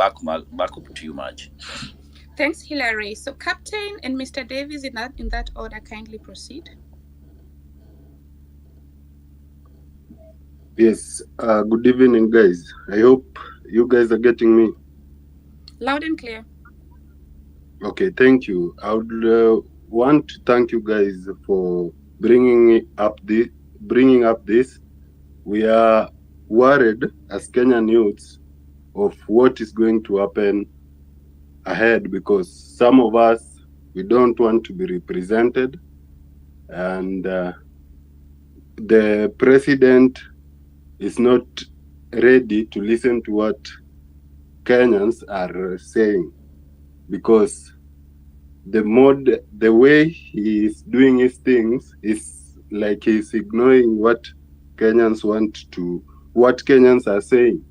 back up to you, Marge. Thanks, Hilary. So, Captain and Mr. Davis, in that order, kindly proceed. Yes, good evening, guys. I hope you guys are getting me. Loud and clear. Okay, thank you. I would want to thank you guys for bringing up this. We are worried as Kenyan youths of what is going to happen ahead, because some of us, we don't want to be represented, and the president is not ready to listen to what Kenyans are saying, because the way he is doing his things is like he's ignoring what Kenyans are saying,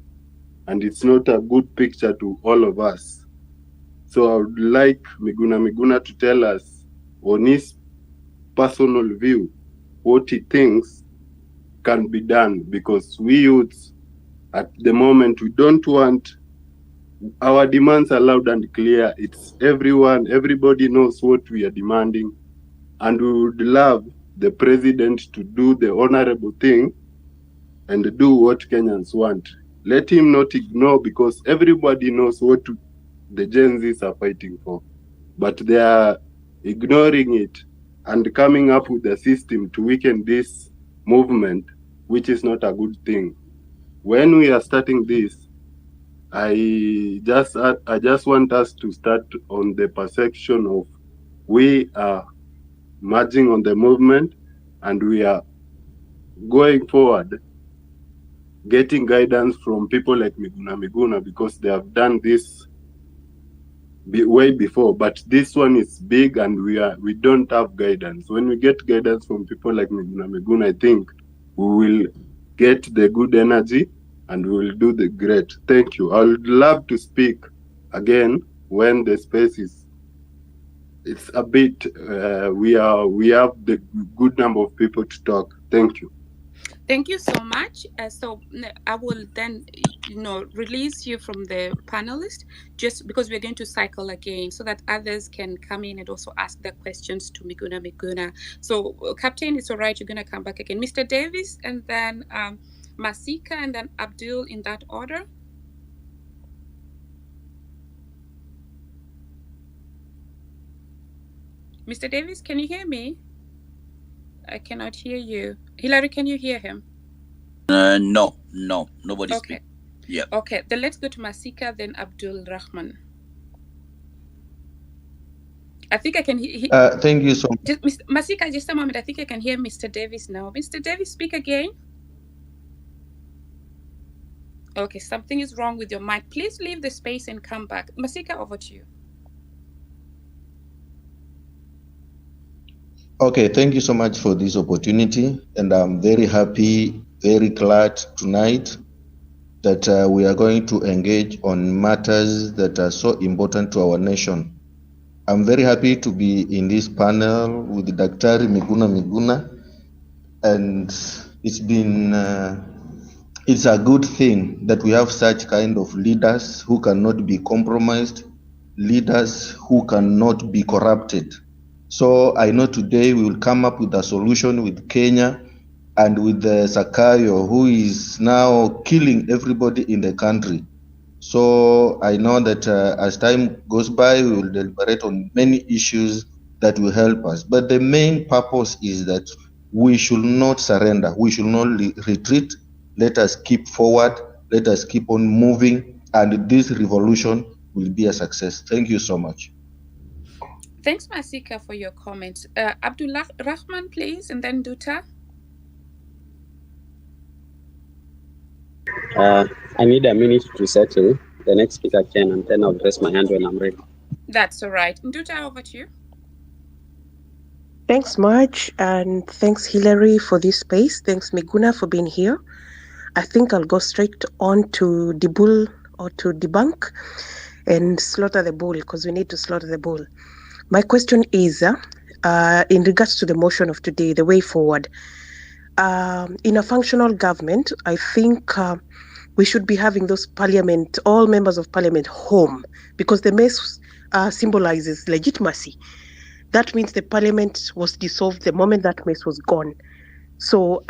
and it's not a good picture to all of us. So I would like Miguna Miguna to tell us on his personal view what he thinks can be done, because we youths at the moment, we don't want our demands are loud and clear. It's everybody knows what we are demanding, and we would love the president to do the honorable thing and do what Kenyans want. Let him not ignore, because everybody knows what the Gen Zs are fighting for, but they are ignoring it and coming up with a system to weaken this movement, which is not a good thing. When we are starting this, I just want us to start on the perception of we are merging on the movement, and we are going forward, getting guidance from people like Miguna Miguna, because they have done this way before. But this one is big, and we don't have guidance. When we get guidance from people like Miguna Miguna, I think we will get the good energy and we will do the great. Thank you. I would love to speak again when the space it's a bit we have the good number of people to talk. Thank you. Thank you so much. So I will then, release you from the panelist, just because we're going to cycle again so that others can come in and also ask their questions to Miguna Miguna. So, Captain, it's all right. You're going to come back again. Mr. Davis, and then Masika, and then Abdul, in that order. Mr. Davis, can you hear me? I cannot hear you. Hilary, can you hear him? No, nobody's okay. speaking. Yeah. Okay, then let's go to Masika, then Abdul Rahman. I think I can hear. Thank you so much. Masika, just a moment. I think I can hear Mr. Davis now. Mr. Davis, speak again. Okay, something is wrong with your mic. Please leave the space and come back. Masika, over to you. Okay, thank you so much for this opportunity, and I'm very happy, very glad tonight that we are going to engage on matters that are so important to our nation. I'm very happy to be in this panel with Dr. Miguna Miguna, and it's a good thing that we have such kind of leaders who cannot be compromised, leaders who cannot be corrupted. So I know today we will come up with a solution with Kenya and with Sakayo, who is now killing everybody in the country. So I know that as time goes by, we will deliberate on many issues that will help us. But the main purpose is that we should not surrender. We should not retreat. Let us keep forward. Let us keep on moving. And this revolution will be a success. Thank you so much. Thanks, Masika, for your comments. Abdullah Rahman, please, and then Duta. I need a minute to settle. The next speaker can, and then I'll raise my hand when I'm ready. That's all right. Duta, over to you. Thanks, Marge, and thanks, Hilary, for this space. Thanks, Miguna, for being here. I think I'll go straight on to debull or to debunk and slaughter the bull, because we need to slaughter the bull. My question is, in regards to the motion of today, the way forward. In a functional government, I think we should be having those parliament, all members of parliament home, because the mess symbolizes legitimacy. That means the parliament was dissolved the moment that mess was gone. So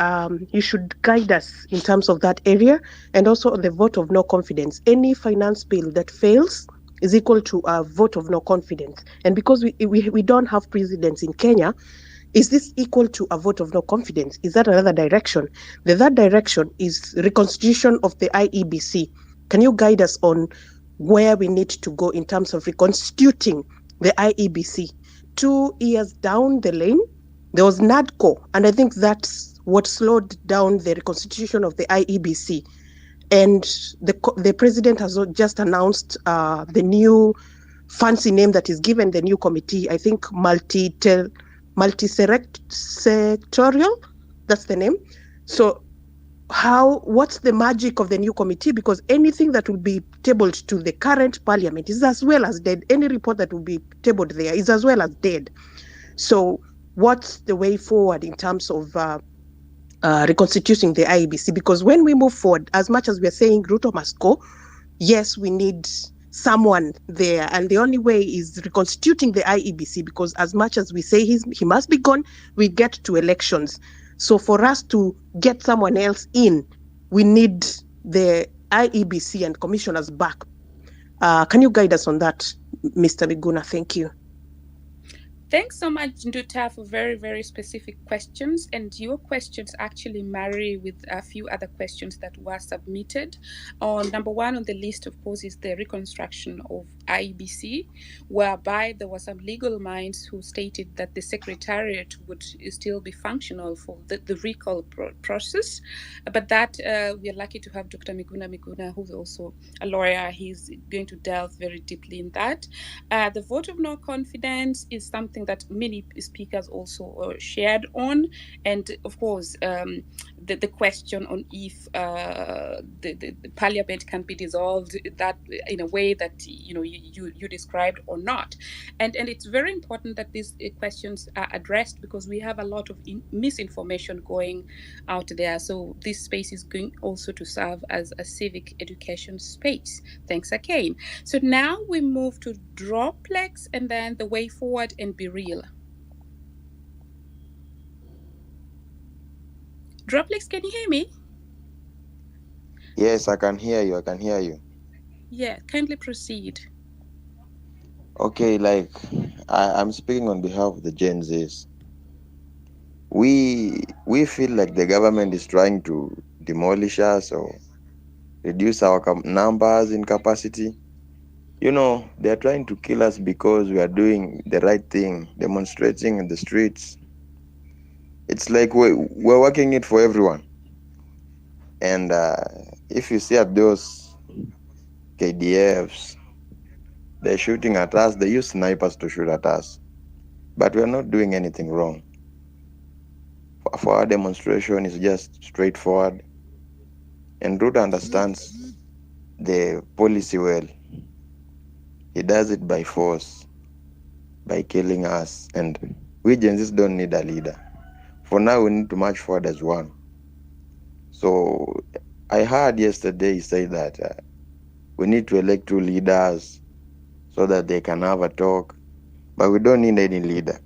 you should guide us in terms of that area, and also on the vote of no confidence. Any finance bill that fails is equal to a vote of no confidence. And because we don't have presidents in Kenya, is this equal to a vote of no confidence? Is that another direction? The third direction is reconstitution of the IEBC. Can you guide us on where we need to go in terms of reconstituting the IEBC? 2 years down the lane, there was NADCO, and I think that's what slowed down the reconstitution of the IEBC. And the president has just announced the new fancy name that is given the new committee, I think multi-sectorial, that's the name. So what's the magic of the new committee? Because anything that will be tabled to the current parliament is as well as dead. Any report that will be tabled there is as well as dead. So what's the way forward in terms of reconstituting the IEBC? Because when we move forward, as much as we are saying Ruto must go, yes, we need someone there, and the only way is reconstituting the IEBC, because as much as we say he must be gone, we get to elections. So for us to get someone else in, we need the IEBC and commissioners back. Can you guide us on that, Mr. Miguna? Thank you. Thanks so much, Nduta, for very, very specific questions. And your questions actually marry with a few other questions that were submitted. Number one on the list, of course, is the reconstruction of IEBC, whereby there were some legal minds who stated that the secretariat would still be functional for the recall process. But that we are lucky to have Dr. Miguna Miguna, who's also a lawyer. He's going to delve very deeply in that. The vote of no confidence is something that many speakers also shared on, and of course the question on if the parliament can be dissolved that in a way that you described or not, and it's very important that these questions are addressed, because we have a lot of misinformation going out there. So this space is going also to serve as a civic education space. Thanks again. So now we move to Droplex, and then the way forward and Be Real. Droplex, can you hear me? Yes, I can hear you. Yeah, kindly proceed. Okay, I'm speaking on behalf of the Gen Zs. We feel like the government is trying to demolish us or reduce our numbers in capacity. They are trying to kill us because we are doing the right thing, demonstrating in the streets. It's like we're working it for everyone. And if you see at those KDFs, they're shooting at us. They use snipers to shoot at us. But we're not doing anything wrong. For our demonstration, it's just straightforward. And Ruto understands the policy well. He does it by force, by killing us. And we Gen Zs don't need a leader. For now, we need to march forward as one. So I heard yesterday he said that we need to elect 2 leaders so that they can have a talk. But we don't need any leader.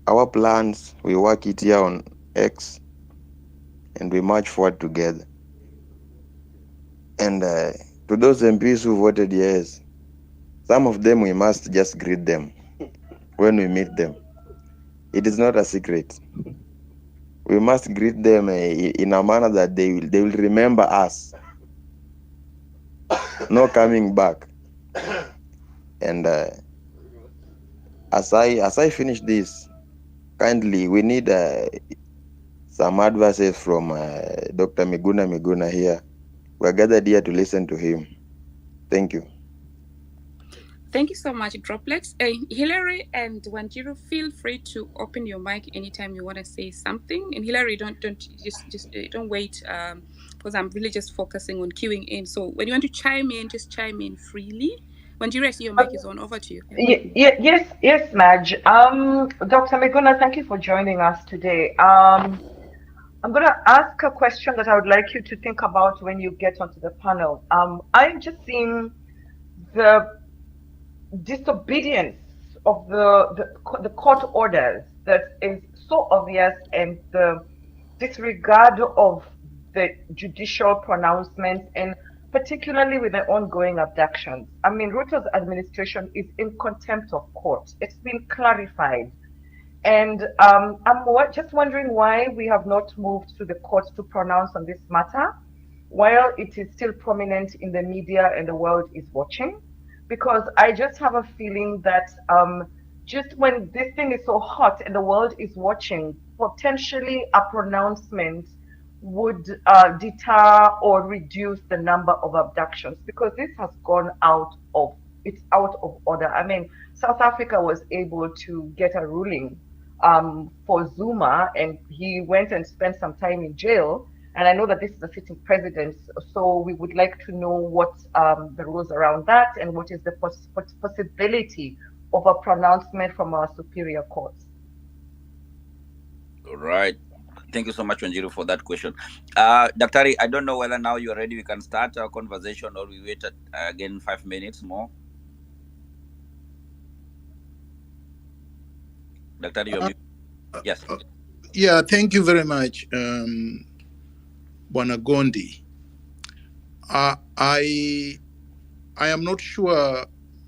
Our plans, we work it here on X, and we march forward together. And to those MPs who voted yes, some of them we must just greet them when we meet them. It is not a secret. We must greet them in a manner that they will remember us. No coming back. And as I finish this, kindly, we need some advices from Dr. Miguna Miguna here. We're gathered here to listen to him. Thank you. Thank you so much, Droplex. Hillary and Wanjiru, feel free to open your mic anytime you want to say something. And Hillary, don't wait, because I'm really just focusing on queuing in. So when you want to chime in, just chime in freely. Wanjiru, I see your mic is on. Over to you. Yes, Madge. Dr. Miguna, thank you for joining us today. I'm going to ask a question that I would like you to think about when you get onto the panel. I'm just seeing the disobedience of the court orders that is so obvious, and the disregard of the judicial pronouncements, and particularly with the ongoing abductions. I mean, Ruto's administration is in contempt of court. It's been clarified. And just wondering why we have not moved to the courts to pronounce on this matter while it is still prominent in the media and the world is watching. Because I just have a feeling that just when this thing is so hot and the world is watching, potentially a pronouncement would deter or reduce the number of abductions, because this has gone it's out of order. I mean, South Africa was able to get a ruling for Zuma, and he went and spent some time in jail. And I know that this is a sitting president, so we would like to know what the rules around that, and what is the possibility of a pronouncement from our superior courts. All right. Thank you so much, Wanjiru, for that question. Daktari, I don't know whether now you're ready. We can start our conversation, or we wait again 5 minutes more. Daktari, you're yes. Yeah, thank you very much, Bwana Gondi. I am not sure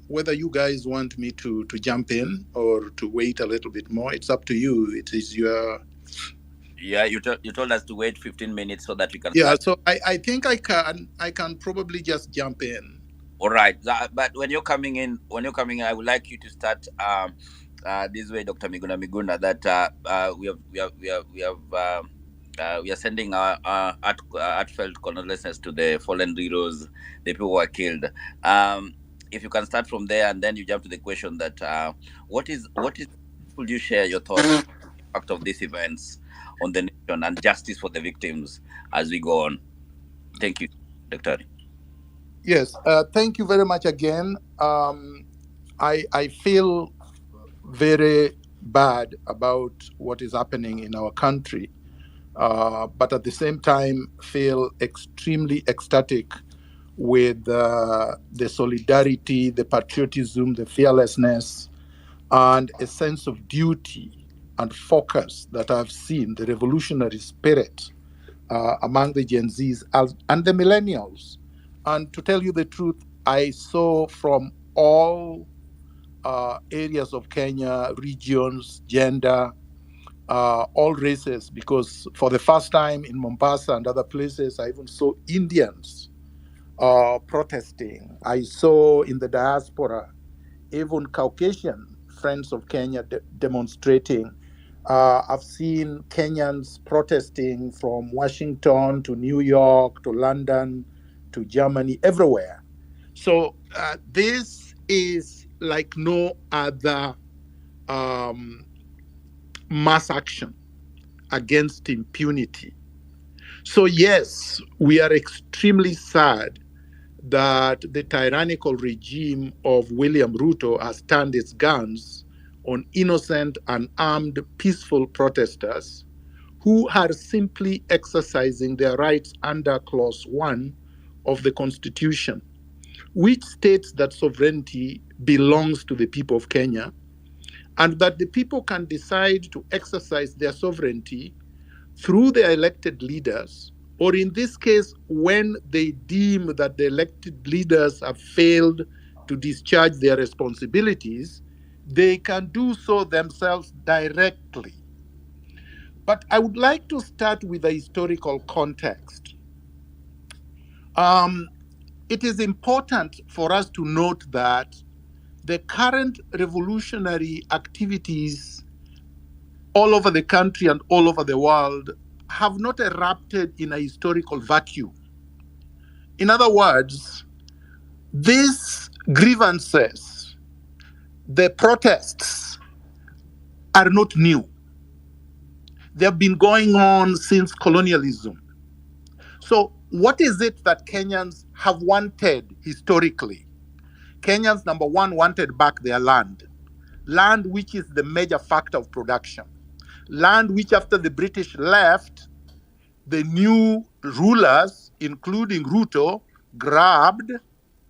whether you guys want me to jump in or to wait a little bit more. It's up to you. It is your... Yeah, you told us to wait 15 minutes so that we can Yeah, start. so I think I can probably just jump in. All right. But when you're coming in, I would like you to start this way, Dr. Miguna Miguna, that we are sending our heartfelt condolences to the fallen heroes, the people who are killed. If you can start from there, and then you jump to the question that what is would you share your thoughts on the impact of these events on the nation and justice for the victims as we go on? Thank you, Dr. Yes, thank you very much again. I feel very bad about what is happening in our country, but at the same time feel extremely ecstatic with the solidarity, the patriotism, the fearlessness, and a sense of duty and focus that I've seen, the revolutionary spirit among the Gen Zs and the millennials. And to tell you the truth, I saw from all areas of Kenya, regions, gender, all races, because for the first time in Mombasa and other places, I even saw Indians protesting. I saw in the diaspora even Caucasian friends of Kenya demonstrating. I've seen Kenyans protesting from Washington to New York to London to Germany, everywhere. So this is like no other mass action against impunity. So yes, we are extremely sad that the tyrannical regime of William Ruto has turned its guns on innocent, unarmed, peaceful protesters who are simply exercising their rights under Clause 1 of the Constitution, which states that sovereignty belongs to the people of Kenya and that the people can decide to exercise their sovereignty through their elected leaders, or in this case, when they deem that the elected leaders have failed to discharge their responsibilities, they can do so themselves directly. But I would like to start with a historical context. It is important for us to note that the current revolutionary activities all over the country and all over the world have not erupted in a historical vacuum. In other words, these grievances, the protests, are not new. They have been going on since colonialism. So, what is it that Kenyans have wanted historically? Kenyans, number one, wanted back their land which is the major factor of production, land which, after the British left, the new rulers, including Ruto, grabbed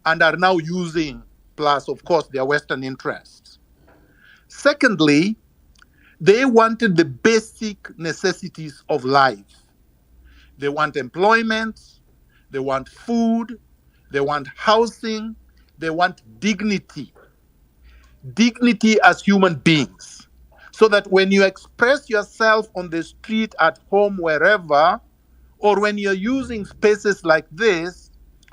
and are now using, plus, of course, their Western interests. Secondly, they wanted the basic necessities of life. They want employment, they want food, they want housing, they want dignity. Dignity as human beings. So that when you express yourself on the street, at home, wherever, or when you're using spaces like this,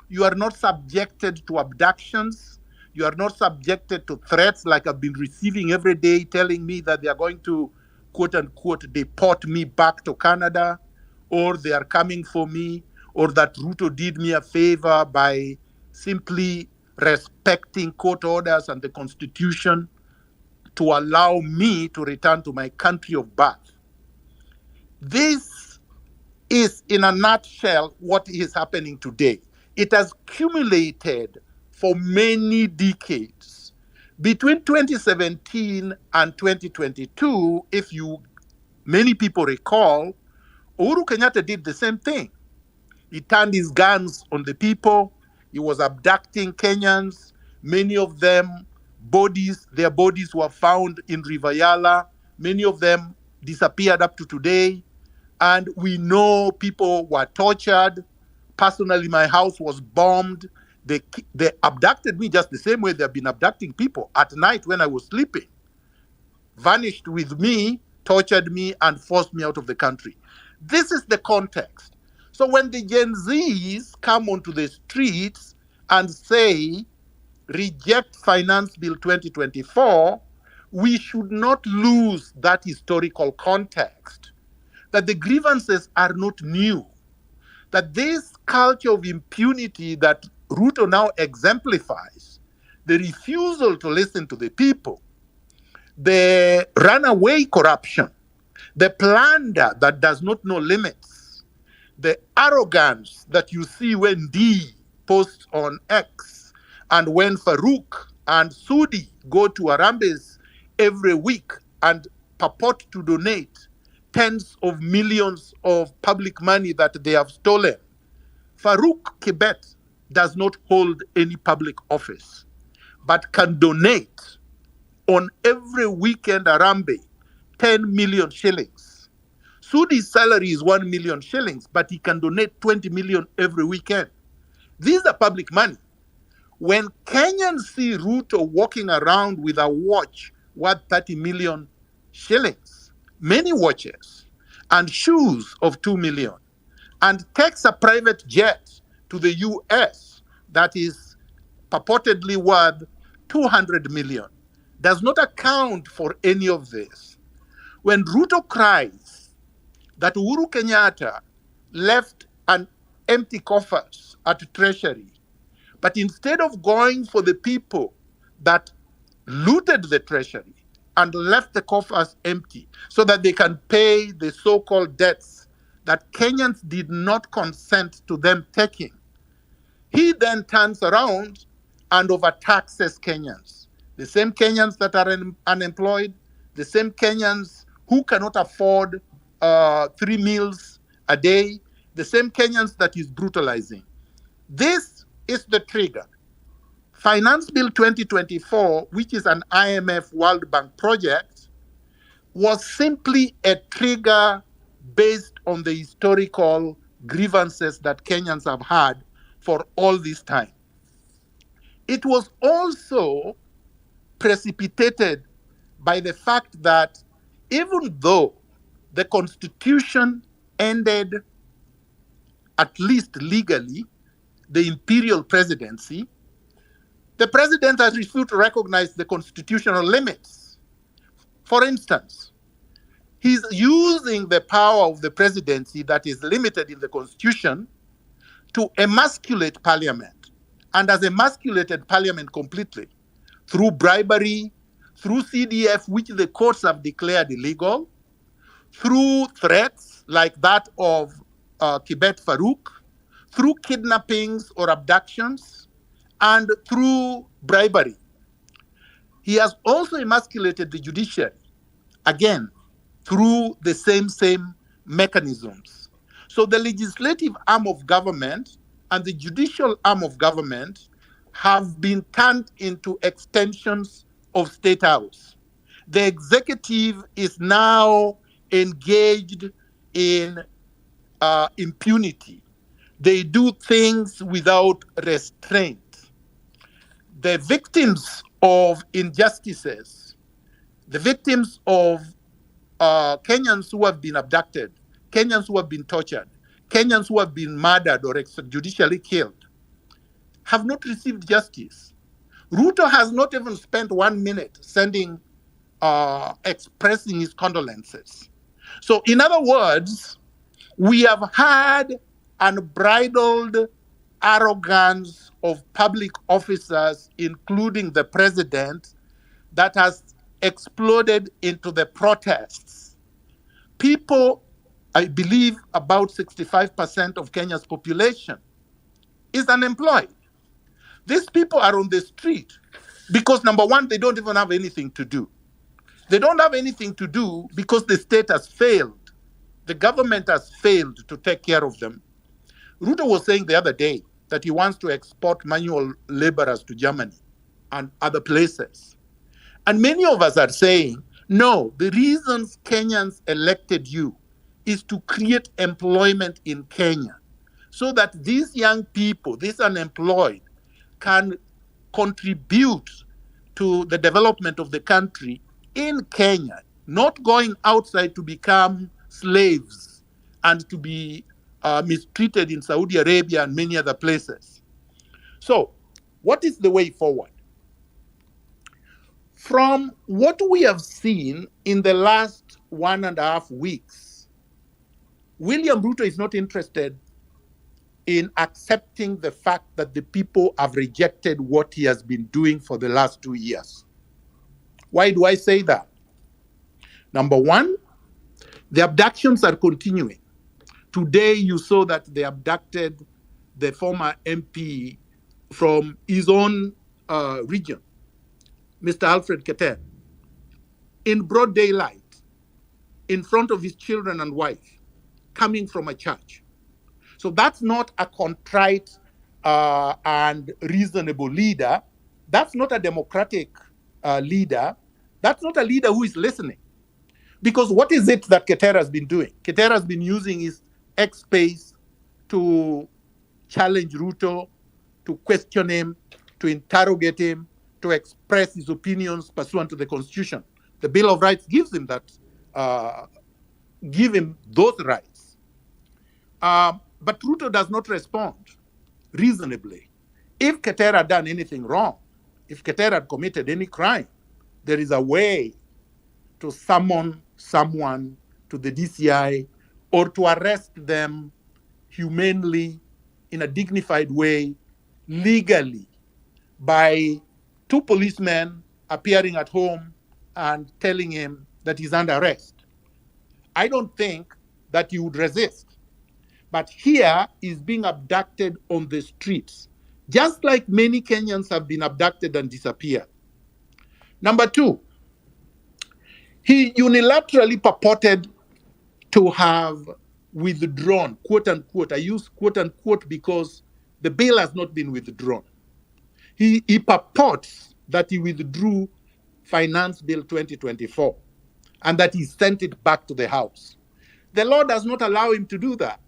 you are not subjected to abductions. You are not subjected to threats like I've been receiving every day telling me that they are going to, quote unquote, deport me back to Canada, or they are coming for me, or that Ruto did me a favor by simply respecting court orders and the Constitution to allow me to return to my country of birth. This is, in a nutshell, what is happening today. It has accumulated for many decades. Between 2017 and 2022, if many people recall, Uhuru Kenyatta did the same thing. He turned his guns on the people. He was abducting Kenyans. Many of them, their bodies were found in River Yala. Many of them disappeared up to today. And we know people were tortured. Personally, my house was bombed. They abducted me just the same way they've been abducting people at night when I was sleeping. Vanished with me, tortured me, and forced me out of the country. This is the context. So when the Gen Zs come onto the streets and say, reject Finance Bill 2024, we should not lose that historical context, that the grievances are not new, that this culture of impunity that Ruto now exemplifies, the refusal to listen to the people, the runaway corruption, the plunder that does not know limits, the arrogance that you see when D posts on X, and when Farouk and Sudi go to Arambes every week and purport to donate tens of millions of public money that they have stolen. Farouk Kibet does not hold any public office, but can donate on every weekend Arambe 10 million shillings. Sudi's salary is 1 million shillings, but he can donate 20 million every weekend. These are public money. When Kenyans see Ruto walking around with a watch worth 30 million shillings, many watches, and shoes of 2 million, and takes a private jet to the US that is purportedly worth 200 million, does not account for any of this. When Ruto cries that Uhuru Kenyatta left an empty coffers at Treasury, but instead of going for the people that looted the Treasury and left the coffers empty so that they can pay the so-called debts that Kenyans did not consent to them taking, he then turns around and overtaxes Kenyans. The same Kenyans that are unemployed, the same Kenyans who cannot afford 3 meals a day, the same Kenyans that is brutalizing. This is the trigger. Finance Bill 2024, which is an IMF World Bank project, was simply a trigger based on the historical grievances that Kenyans have had for all this time. It was also precipitated by the fact that even though the Constitution ended, at least legally, the imperial presidency, the president has refused to recognize the constitutional limits. For instance, he's using the power of the presidency that is limited in the Constitution to emasculate parliament, and has emasculated parliament completely through bribery, through CDF, which the courts have declared illegal, through threats like that of Kibet Farouk, through kidnappings or abductions, and through bribery. He has also emasculated the judiciary, again, through the same mechanisms. So the legislative arm of government and the judicial arm of government have been turned into extensions of State House. The executive is now engaged in impunity. They do things without restraint. The victims of injustices, the victims of Kenyans who have been abducted, Kenyans who have been tortured, Kenyans who have been murdered or extrajudicially killed, have not received justice. Ruto has not even spent 1 minute expressing his condolences. So, in other words, we have had unbridled arrogance of public officers, including the president, that has exploded into the protests. People, I believe about 65% of Kenya's population is unemployed. These people are on the street because, number one, they don't even have anything to do. They don't have anything to do because the state has failed. The government has failed to take care of them. Ruto was saying the other day that he wants to export manual laborers to Germany and other places. And many of us are saying, no, the reasons Kenyans elected you is to create employment in Kenya so that these young people, these unemployed, can contribute to the development of the country in Kenya, not going outside to become slaves and to be mistreated in Saudi Arabia and many other places. So, what is the way forward? From what we have seen in the last 1.5 weeks, William Ruto is not interested in accepting the fact that the people have rejected what he has been doing for the last 2 years. Why do I say that? Number one, the abductions are continuing. Today, you saw that they abducted the former MP from his own region, Mr. Alfred Keter, in broad daylight, in front of his children and wife, coming from a church. So that's not a contrite and reasonable leader. That's not a democratic leader. That's not a leader who is listening. Because what is it that Keter has been doing? Keter has been using his X space to challenge Ruto, to question him, to interrogate him, to express his opinions pursuant to the Constitution. The Bill of Rights gives him that, give him those rights. But Ruto does not respond reasonably. If Keter had done anything wrong, if Keter had committed any crime, there is a way to summon someone to the DCI or to arrest them humanely, in a dignified way, legally, by 2 policemen appearing at home and telling him that he's under arrest. I don't think that he would resist. But here he's being abducted on the streets, just like many Kenyans have been abducted and disappeared. Number 2, he unilaterally purported to have withdrawn, quote unquote. I use quote unquote because the bill has not been withdrawn. He purports that he withdrew Finance Bill 2024 and that he sent it back to the House. The law does not allow him to do that.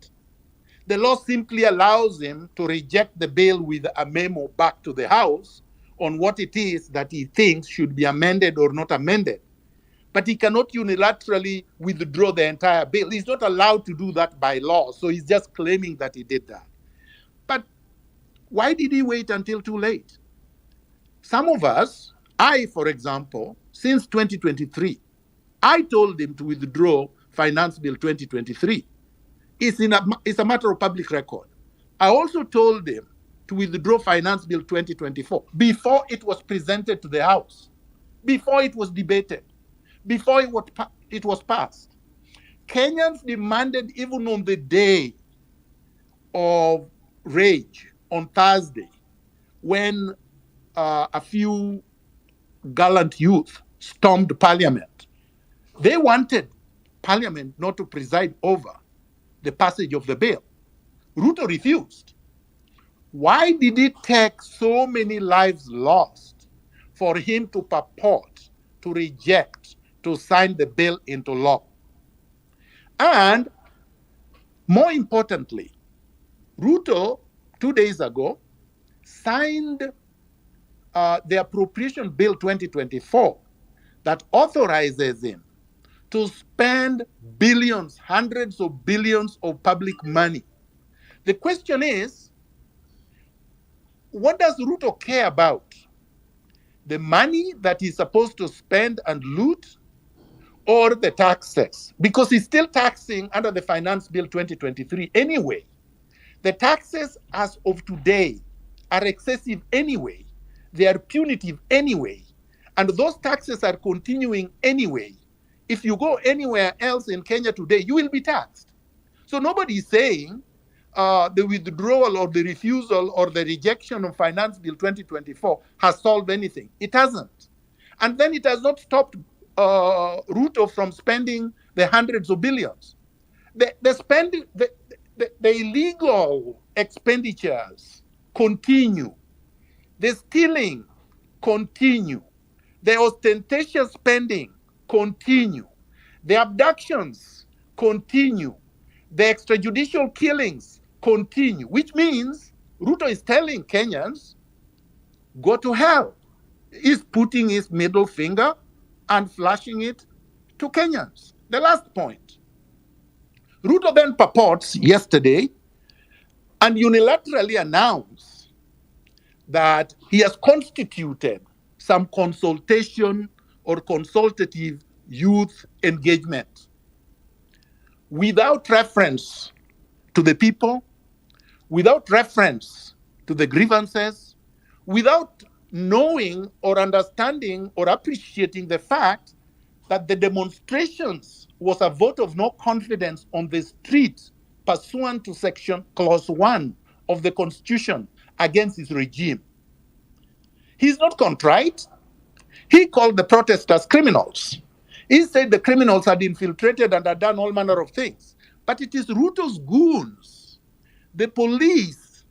The law simply allows him to reject the bill with a memo back to the House on what it is that he thinks should be amended or not amended. But he cannot unilaterally withdraw the entire bill. He's not allowed to do that by law, so he's just claiming that he did that. But why did he wait until too late? Some of us, I, for example, since 2023, I told him to withdraw Finance Bill 2023. It's a matter of public record. I also told him to withdraw Finance Bill 2024 before it was presented to the House, before it was debated, before it was passed. Kenyans demanded, even on the day of rage, on Thursday, when a few gallant youth stormed Parliament, they wanted Parliament not to preside over the passage of the bill. Ruto refused. Why did it take so many lives lost for him to purport, to reject, to sign the bill into law? And more importantly, Ruto, 2 days ago, signed the Appropriation Bill 2024 that authorizes him to spend billions, hundreds of billions of public money. The question is, what does Ruto care about? The money that he's supposed to spend and loot, or the taxes? Because he's still taxing under the Finance Bill 2023 anyway. The taxes as of today are excessive anyway. They are punitive anyway. And those taxes are continuing anyway. If you go anywhere else in Kenya today, you will be taxed. So nobody is saying the withdrawal or the refusal or the rejection of Finance Bill 2024 has solved anything. It hasn't. And then it has not stopped Ruto from spending the hundreds of billions. The spending, the illegal expenditures continue. The stealing continue. The ostentatious spending continue. The abductions continue. The extrajudicial killings continue, which means Ruto is telling Kenyans, go to hell. He's putting his middle finger and flashing it to Kenyans. The last point. Ruto then purports yesterday and unilaterally announced that he has constituted some consultation or consultative youth engagement without reference to the people, without reference to the grievances, without knowing or understanding or appreciating the fact that the demonstrations was a vote of no confidence on the street pursuant to section clause 1 of the Constitution against his regime. He's not contrite. He called the protesters criminals. He said the criminals had infiltrated and had done all manner of things. But it is Ruto's goons, the police,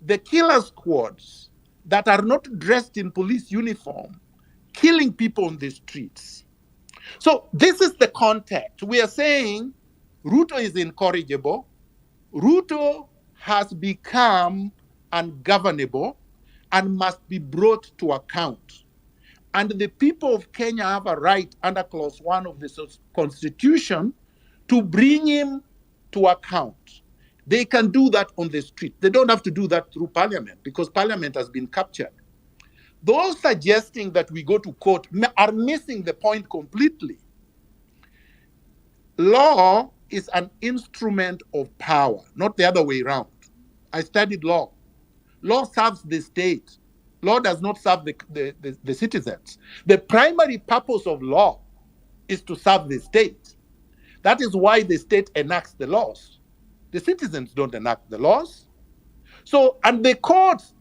the killer squads that are not dressed in police uniform, killing people on the streets. So this is the context. We are saying Ruto is incorrigible. Ruto has become ungovernable and must be brought to account. And the people of Kenya have a right under clause 1 of the Constitution to bring him to account. They can do that on the street. They don't have to do that through parliament because parliament has been captured. Those suggesting that we go to court are missing the point completely. Law is an instrument of power, not the other way around. I studied law. Law serves the state. Law does not serve the citizens. The primary purpose of law is to serve the state. That is why the state enacts the laws. The citizens don't enact the laws. So, and the courts,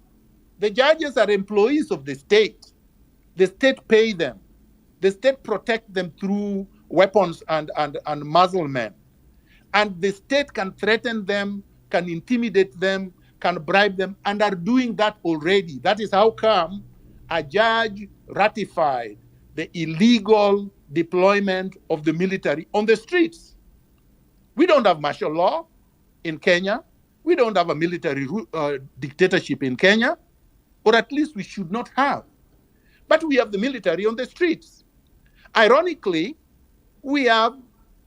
the judges are employees of the state. The state pay them. The state protect them through weapons and muzzlemen. And the state can threaten them, can intimidate them, can bribe them, and are doing that already. That is how come a judge ratified the illegal deployment of the military on the streets. We don't have martial law in Kenya. We don't have a military dictatorship in Kenya, or at least we should not have. But we have the military on the streets. Ironically, we have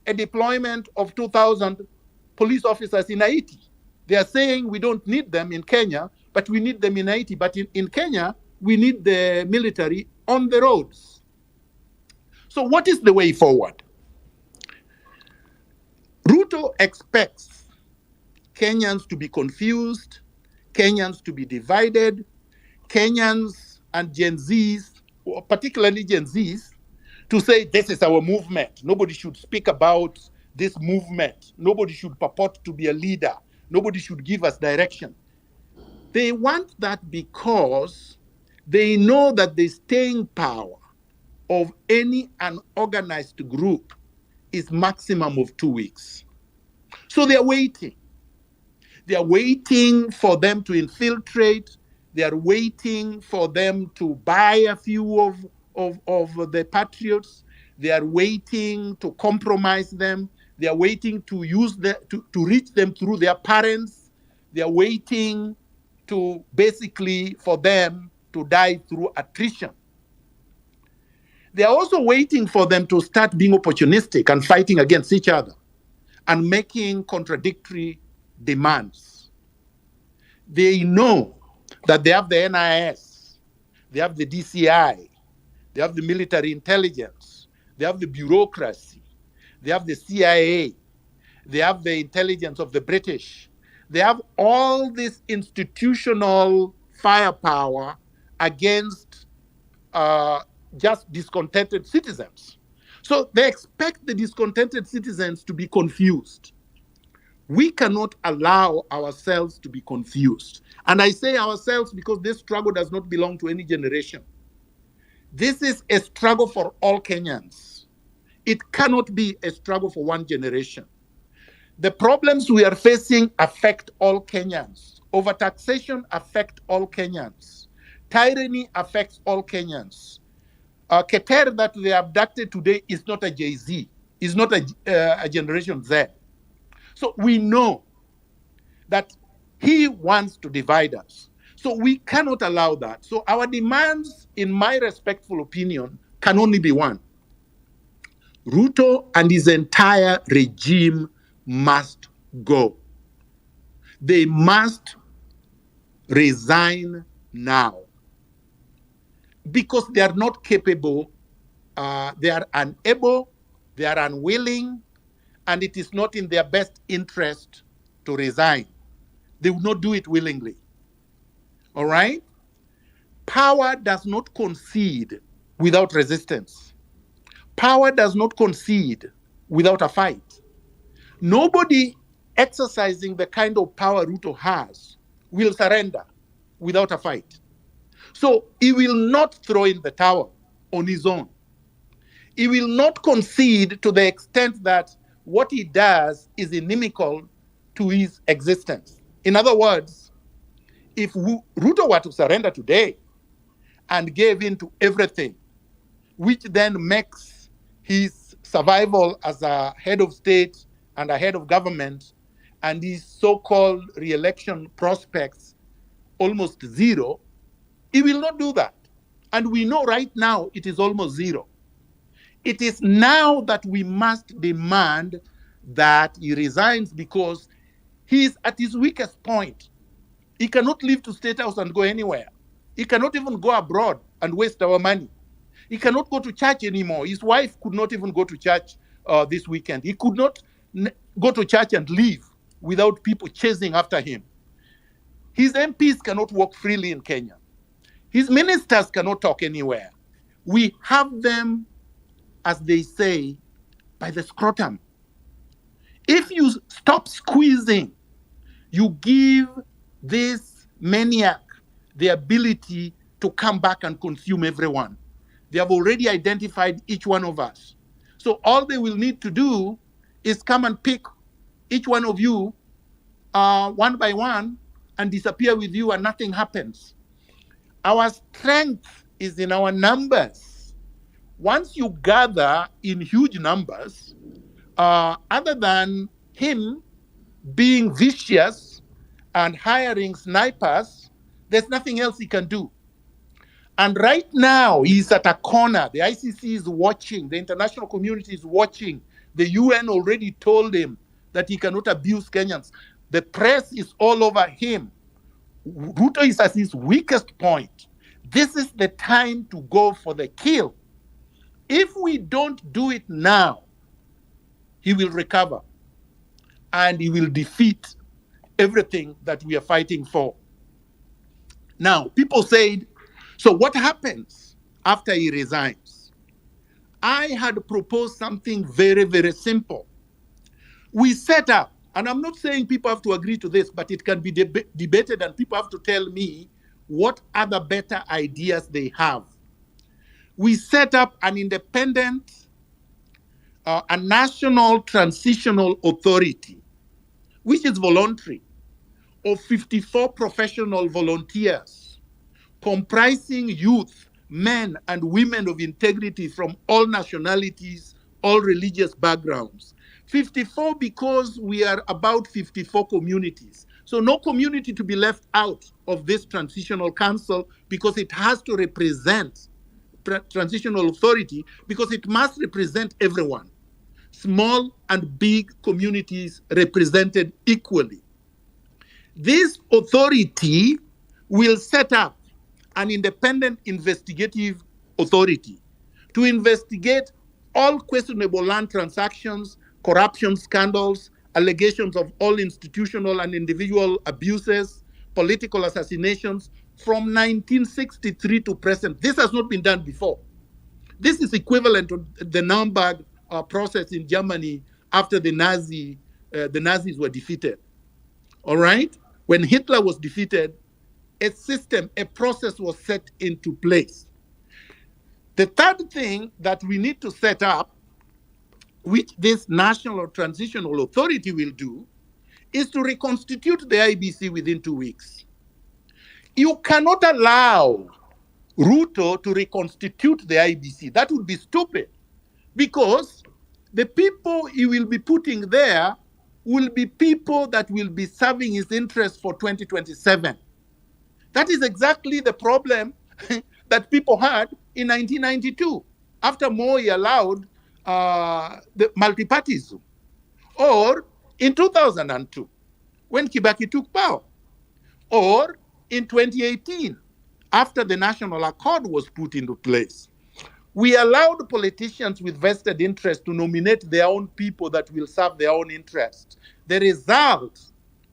a deployment of 2,000 police officers in Haiti. They are saying we don't need them in Kenya, but we need them in Haiti. But in Kenya, we need the military on the roads. So what is the way forward? Ruto expects Kenyans to be confused, Kenyans to be divided, Kenyans and Gen Zs, particularly Gen Zs, to say this is our movement. Nobody should speak about this movement. Nobody should purport to be a leader. Nobody should give us direction. They want that because they know that the staying power of any unorganized group is maximum of 2 weeks. So they are waiting. They are waiting for them to infiltrate. They are waiting for them to buy a few of the patriots. They are waiting to compromise them. They are waiting to use to reach them through their parents. They are waiting to basically for them to die through attrition. They are also waiting for them to start being opportunistic and fighting against each other and making contradictory demands. They know that they have the NIS, they have the DCI, they have the military intelligence, they have the bureaucracy, they have the CIA, they have the intelligence of the British. They have all this institutional firepower against just discontented citizens. So they expect the discontented citizens to be confused. We cannot allow ourselves to be confused. And I say ourselves because this struggle does not belong to any generation. This is a struggle for all Kenyans. It cannot be a struggle for one generation. The problems we are facing affect all Kenyans. Overtaxation affects all Kenyans. Tyranny affects all Kenyans. Keter that they abducted today is not a Jay-Z, is not a Generation Z. So we know that he wants to divide us. So we cannot allow that. So our demands, in my respectful opinion, can only be one. Ruto and his entire regime must go. They must resign now because they are not capable, they are unable, they are unwilling, and it is not in their best interest to resign. They will not do it willingly. All right? Power does not concede without resistance. Power does not concede without a fight. Nobody exercising the kind of power Ruto has will surrender without a fight. So he will not throw in the towel on his own. He will not concede to the extent that what he does is inimical to his existence. In other words, if Ruto were to surrender today and gave in to everything, which then makes his survival as a head of state and a head of government and his so-called re-election prospects almost zero, he will not do that. And we know right now it is almost zero. It is now that we must demand that he resigns because he is at his weakest point. He cannot leave to State House and go anywhere. He cannot even go abroad and waste our money. He cannot go to church anymore. His wife could not even go to church this weekend. He could not go to church and leave without people chasing after him. His MPs cannot walk freely in Kenya. His ministers cannot talk anywhere. We have them, as they say, by the scrotum. If you stop squeezing, you give this maniac the ability to come back and consume everyone. They have already identified each one of us. So all they will need to do is come and pick each one of you one by one and disappear with you and nothing happens. Our strength is in our numbers. Once you gather in huge numbers, other than him being vicious and hiring snipers, there's nothing else he can do. And right now, he's at a corner. The ICC is watching. The international community is watching. The UN already told him that he cannot abuse Kenyans. The press is all over him. Ruto is at his weakest point. This is the time to go for the kill. If we don't do it now, he will recover and he will defeat everything that we are fighting for. Now, people said, so what happens after he resigns? I had proposed something very, very simple. We set up, and I'm not saying people have to agree to this, but it can be debated and people have to tell me what other better ideas they have. We set up an independent, a national transitional authority which is voluntary, of 54 professional volunteers comprising youth, men, and women of integrity from all nationalities, all religious backgrounds. 54 because we are about 54 communities. So no community to be left out of this transitional council because it has to represent transitional authority because it must represent everyone, small and big communities represented equally. This authority will set up an independent investigative authority to investigate all questionable land transactions, corruption scandals, allegations of all institutional and individual abuses, political assassinations from 1963 to present. This has not been done before. This is equivalent to the Nuremberg process in Germany after the Nazis were defeated. All right? When Hitler was defeated, a system, a process was set into place. The third thing that we need to set up, which this National Transitional Authority will do, is to reconstitute the IBC within 2 weeks. You cannot allow Ruto to reconstitute the IBC. That would be stupid because the people he will be putting there will be people that will be serving his interests for 2027. That is exactly the problem that people had in 1992 after Moi allowed the multipartyism, or in 2002 when Kibaki took power, or in 2018 after the National Accord was put into place. We allowed politicians with vested interest to nominate their own people that will serve their own interests. The result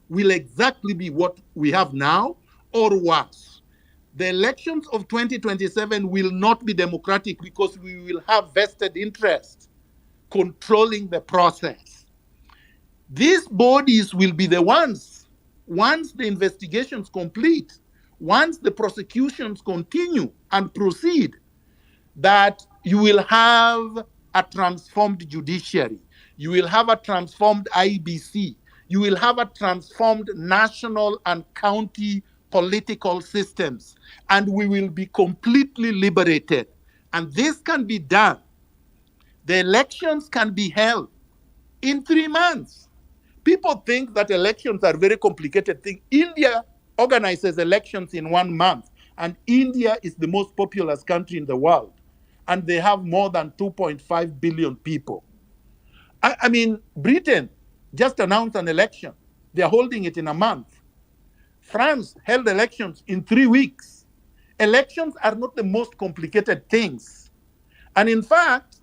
will exactly be what we have now or worse. The elections of 2027 will not be democratic because we will have vested interest controlling the process. These bodies will be the ones, once the investigations complete, once the prosecutions continue and proceed, that you will have a transformed judiciary. You will have a transformed IBC. You will have a transformed national and county political systems. And we will be completely liberated. And this can be done. The elections can be held in 3 months. People think that elections are a very complicated thing. India organizes elections in 1 month. And India is the most populous country in the world. And they have more than 2.5 billion people. I mean, Britain just announced an election. They're holding it in a month. France held elections in 3 weeks. Elections are not the most complicated things. And in fact,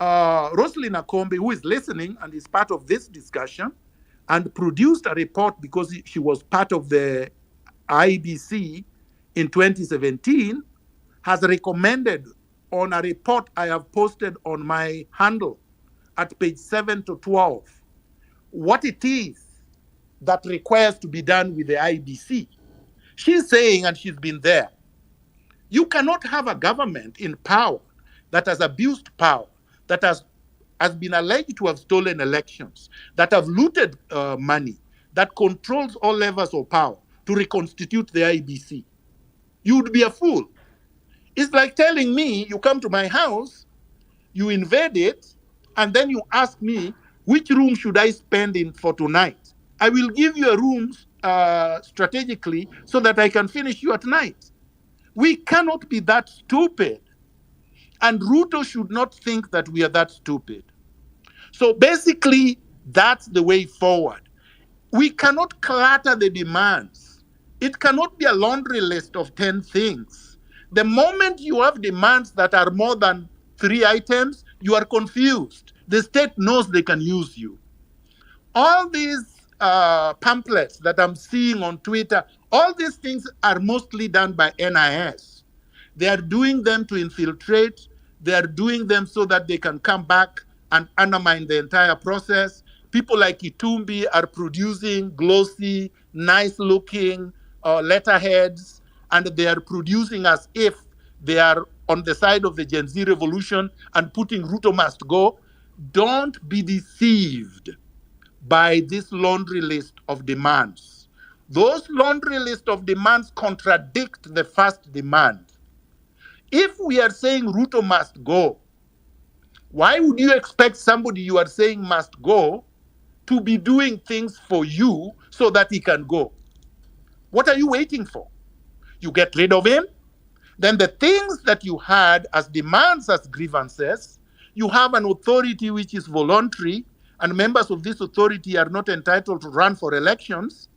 Rosalind Akombe, who is listening and is part of this discussion, and produced a report because she was part of the IBC in 2017, has recommended on a report I have posted on my handle at page 7 to 12, what it is that requires to be done with the IBC. She's saying, and she's been there, you cannot have a government in power that has abused power, that has been alleged to have stolen elections, that have looted money, that controls all levels of power to reconstitute the IBC. You would be a fool. It's like telling me you come to my house, you invade it, and then you ask me, which room should I spend in for tonight? I will give you a room strategically so that I can finish you at night. We cannot be that stupid. And Ruto should not think that we are that stupid. So basically, that's the way forward. We cannot clutter the demands. It cannot be a laundry list of 10 things. The moment you have demands that are more than 3 items, you are confused. The state knows they can use you. All these pamphlets that I'm seeing on Twitter, all these things are mostly done by NIS. They are doing them to infiltrate. They are doing them so that they can come back and undermine the entire process. People like Itumbi are producing glossy, nice-looking letterheads, and they are producing as if they are on the side of the Gen Z revolution and putting Ruto must go. Don't be deceived. by this laundry list of demands. Those laundry list of demands contradict the first demand. If we are saying Ruto must go, why would you expect somebody you are saying must go to be doing things for you so that he can go? What are you waiting for? You get rid of him, then the things that you had as demands, as grievances, you have an authority which is voluntary, and members of this authority are not entitled to run for elections.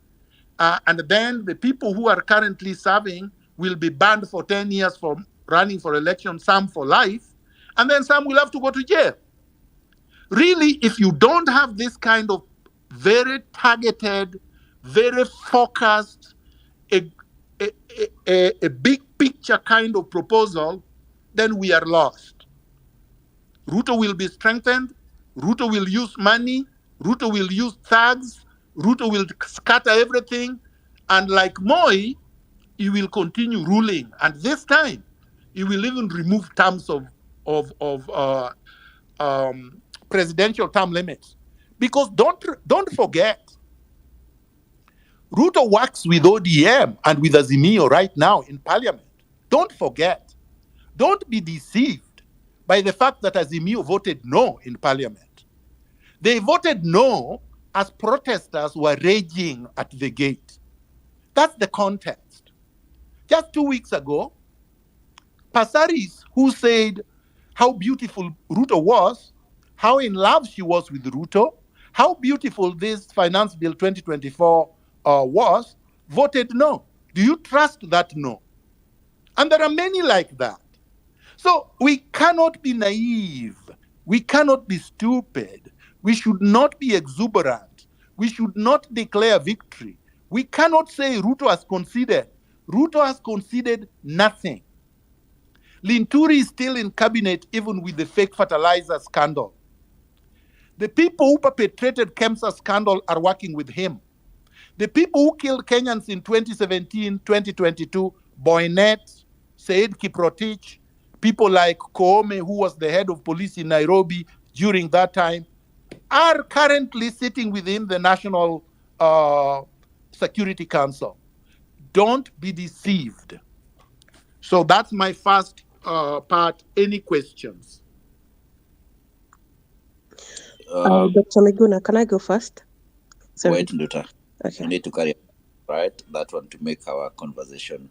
And then the people who are currently serving will be banned for 10 years from running for election, some for life, and then some will have to go to jail. Really, if you don't have this kind of very targeted, very focused, a, a big picture kind of proposal, then we are lost. Ruto will be strengthened. Ruto will use money. Ruto will use thugs. Ruto will scatter everything. And like Moi, he will continue ruling. And this time, he will even remove terms of presidential term limits. Because don't forget, Ruto works with ODM and with Azimio right now in parliament. Don't forget. Don't be deceived by the fact that Azimio voted no in parliament. They voted no as protesters were raging at the gate. That's the context. Just 2 weeks ago, Pasaris, who said how beautiful Ruto was, how in love she was with Ruto, how beautiful this Finance Bill 2024 was, voted no. Do you trust that no? And there are many like that. So we cannot be naive. We cannot be stupid. We should not be exuberant. We should not declare victory. We cannot say Ruto has conceded. Ruto has conceded nothing. Linturi is still in cabinet even with the fake fertilizer scandal. The people who perpetrated KEMSA scandal are working with him. The people who killed Kenyans in 2017, 2022, Boynet, Said Kiprotich, people like Koome, who was the head of police in Nairobi during that time, are currently sitting within the National Security Council. Don't be deceived. So that's my first part. Any questions? Dr. Miguna, can I go first? Sorry. Wait, Nduta. Okay. You need to carry right that one to make our conversation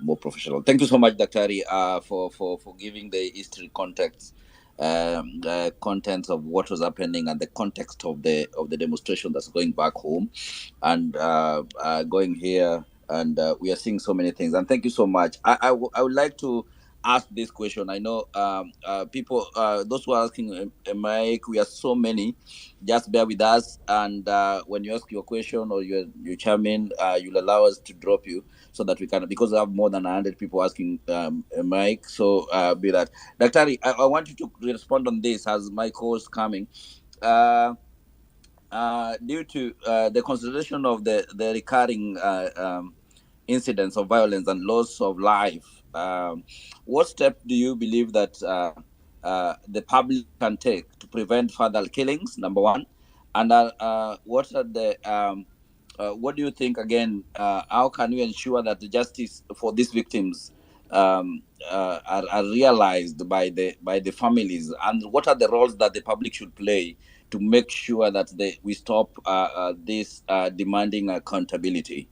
more professional. Thank you so much, Daktari, for giving the history context, the contents of what was happening and the context of the demonstration that's going back home and going here, and we are seeing so many things. And thank you so much. I would like to ask this question. I know people, those who are asking, Mike, we are so many. Just bear with us, and when you ask your question or you chime in, you'll allow us to drop you so that we can, because we have more than 100 people asking Mike. So be that. Daktari, I want you to respond on this as my co-host coming. Due to the consideration of the recurring incidents of violence and loss of life, what step do you believe that the public can take to prevent further killings, number one? And what are the what do you think, again, how can we ensure that the justice for these victims are realized by the families, and what are the roles that the public should play to make sure that we stop this demanding accountability?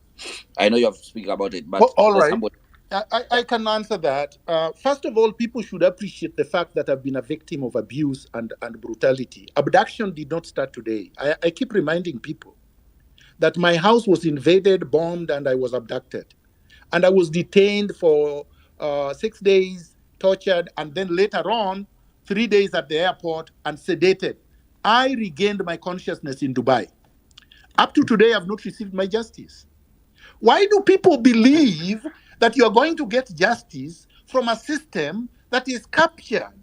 I know you have to speak about it, but All right. somebody... I can answer that. First of all, people should appreciate the fact that I've been a victim of abuse and brutality. Abduction did not start today. I keep reminding people that my house was invaded, bombed, and I was abducted. And I was detained for 6 days, tortured, and then later on, 3 days at the airport and sedated. I regained my consciousness in Dubai. Up to today, I've not received my justice. Why do people believe that you're going to get justice from a system that is captured?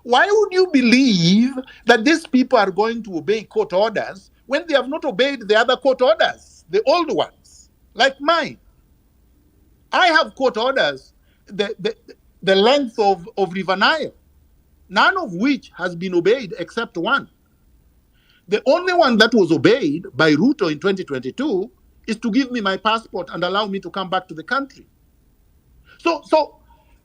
Why would you believe that these people are going to obey court orders when they have not obeyed the other court orders, the old ones, like mine? I have court orders, the length of River Nile, none of which has been obeyed except one. The only one that was obeyed by Ruto in 2022 is to give me my passport and allow me to come back to the country. So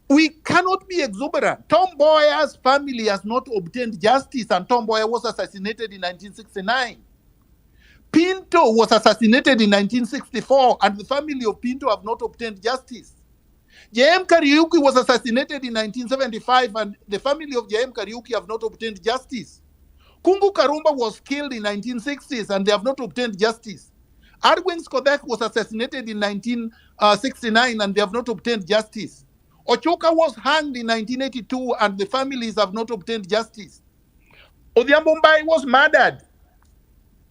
we cannot be exuberant. Tom Mboya's family has not obtained justice, and Tom Mboya was assassinated in 1969. Pinto was assassinated in 1964, and the family of Pinto have not obtained justice. J.M. Kariuki was assassinated in 1975, and the family of J.M. Kariuki have not obtained justice. Kungu Karumba was killed in 1960s, and they have not obtained justice. Arwin Skodek was assassinated in 1969, and they have not obtained justice. Ochoka was hanged in 1982, and the families have not obtained justice. Odhiambo Mbai was murdered,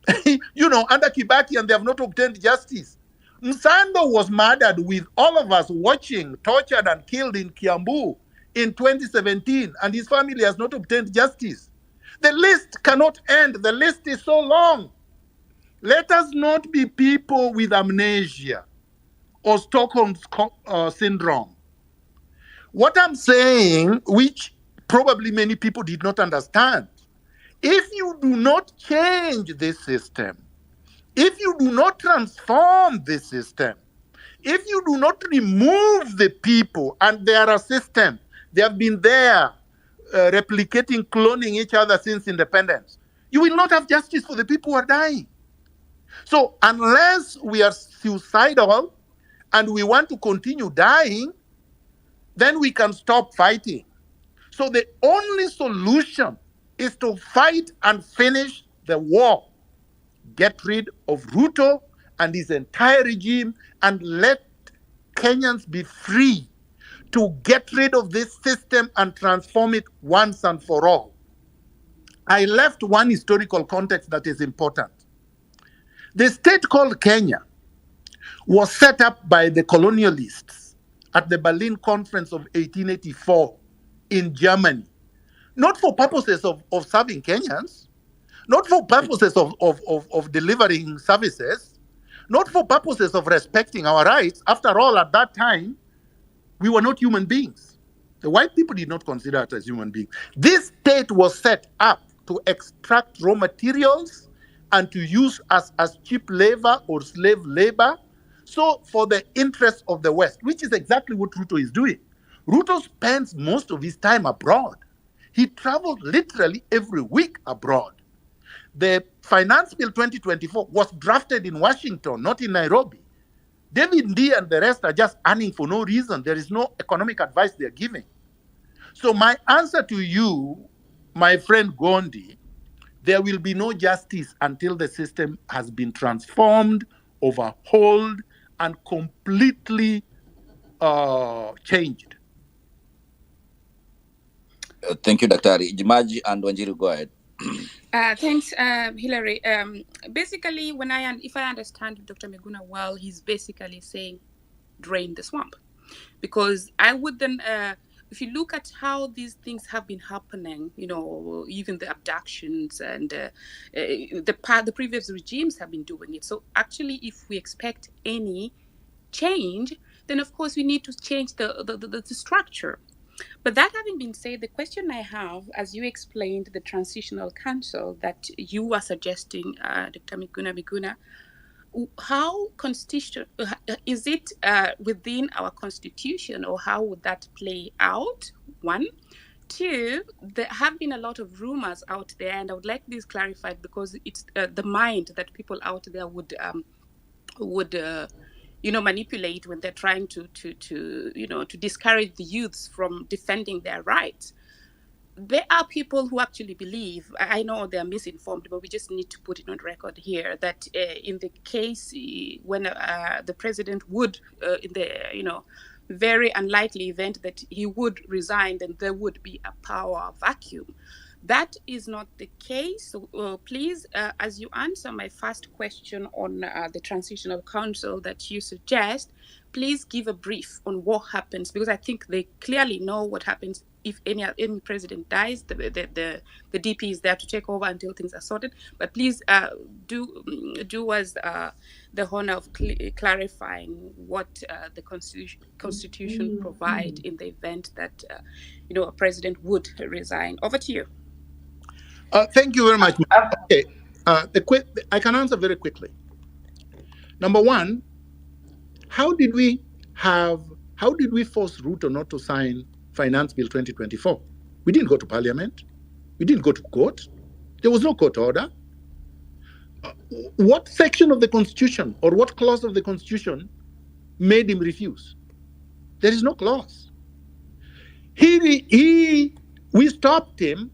under Kibaki, and they have not obtained justice. Msando was murdered with all of us watching, tortured and killed in Kiambu in 2017, and his family has not obtained justice. The list cannot end. The list is so long. Let us not be people with amnesia or Stockholm syndrome. What I'm saying, which probably many people did not understand, if you do not change this system, if you do not transform this system, if you do not remove the people and their assistants, they have been there replicating, cloning each other since independence, you will not have justice for the people who are dying. So unless we are suicidal and we want to continue dying, then we can stop fighting. So the only solution is to fight and finish the war. Get rid of Ruto and his entire regime and let Kenyans be free to get rid of this system and transform it once and for all. I left one historical context that is important. The state called Kenya was set up by the colonialists at the Berlin Conference of 1884 in Germany, not for purposes of serving Kenyans, not for purposes of delivering services, not for purposes of respecting our rights. After all, at that time, we were not human beings. The white people did not consider us as human beings. This state was set up to extract raw materials and to use us as cheap labor or slave labor. So for the interest of the West, which is exactly what Ruto is doing. Ruto spends most of his time abroad. He traveled literally every week abroad. The Finance Bill 2024 was drafted in Washington, not in Nairobi. David D and the rest are just earning for no reason. There is no economic advice they're giving. So my answer to you, my friend Gondi, there will be no justice until the system has been transformed, overhauled, and completely changed. Thank you, Dr. Jimaji and Wanjiru, go ahead. Thanks, Hillary. Basically, if I understand Dr. Miguna well, he's basically saying drain the swamp. Because I would then, if you look at how these things have been happening, even the abductions and the previous regimes have been doing it. So actually, if we expect any change, then of course we need to change the structure. But that having been said, the question I have, as you explained, the transitional council that you are suggesting, Dr. Miguna, how is it within our constitution, or how would that play out? One. Two, there have been a lot of rumors out there, and I would like this clarified because it's the mind that people out there would manipulate when they're trying to discourage the youths from defending their rights. There are people who actually believe, I know they're misinformed, but we just need to put it on record here, that in the case when the president would, in the very unlikely event that he would resign, then there would be a power vacuum. That is not the case. So, please, as you answer my first question on the transitional council that you suggest, please give a brief on what happens, because I think they clearly know what happens if any president dies. The DP is there to take over until things are sorted. But please do us the honor of clarifying what the constitution provide in the event that a president would resign. Over to you. Thank you very much. Okay. I can answer very quickly. Number one, how did we force Ruto not to sign Finance Bill 2024? We didn't go to Parliament. We didn't go to court. There was no court order. What section of the Constitution or what clause of the Constitution made him refuse? There is no clause. We stopped him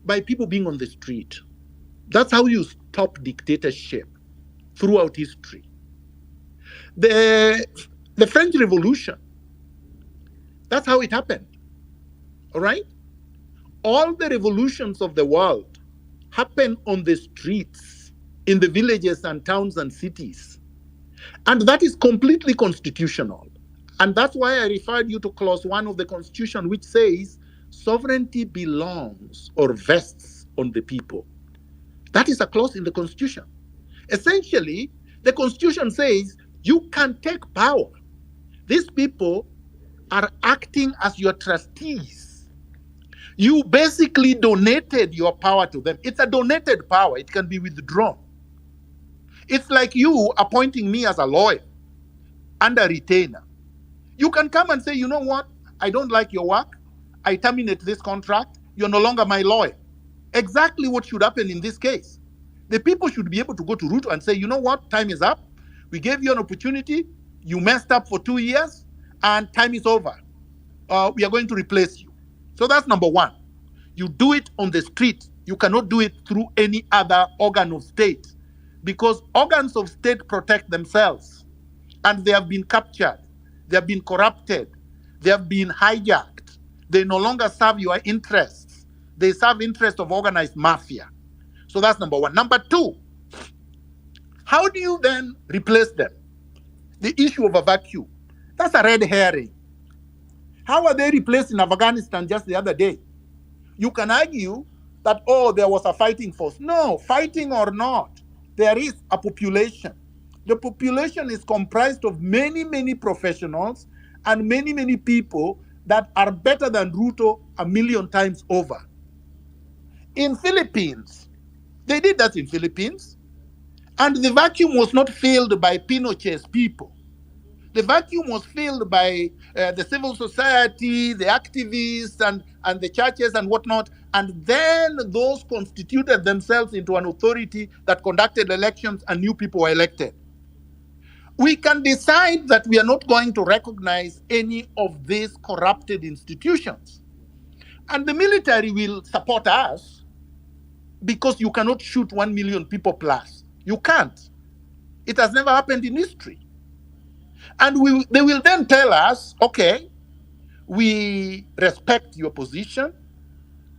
by people being on the street. That's how you stop dictatorship throughout history. The French Revolution, that's how it happened. All right? All the revolutions of the world happen on the streets, in the villages and towns and cities. And that is completely constitutional. And that's why I referred you to clause 1 of the Constitution, which says sovereignty belongs or vests on the people. That is a clause in the Constitution. Essentially, the Constitution says you can take power. These people are acting as your trustees. You basically donated your power to them. It's a donated power. It can be withdrawn. It's like you appointing me as a lawyer and a retainer. You can come and say, you know what? I don't like your work. I terminate this contract. You're no longer my lawyer. Exactly what should happen in this case. The people should be able to go to Ruto and say, you know what? Time is up. We gave you an opportunity. You messed up for 2 years and time is over. We are going to replace you. So that's number one. You do it on the street. You cannot do it through any other organ of state because organs of state protect themselves and they have been captured. They have been corrupted. They have been hijacked. They no longer serve your interests. They serve interests of organized mafia. So that's number one. Number two, how do you then replace them? The issue of a vacuum. That's a red herring. How are they replaced in Afghanistan just the other day? You can argue that, oh, there was a fighting force. No, fighting or not, there is a population. The population is comprised of many, many professionals and many, many people that are better than Ruto 1,000,000 times over. In Philippines, they did that in Philippines, and the vacuum was not filled by Pinochet's people. The vacuum was filled by the civil society, the activists, and the churches and whatnot. And then those constituted themselves into an authority that conducted elections and new people were elected. We can decide that we are not going to recognize any of these corrupted institutions. And the military will support us because you cannot shoot 1,000,000 people plus. You can't. It has never happened in history. And they will then tell us, okay, we respect your position.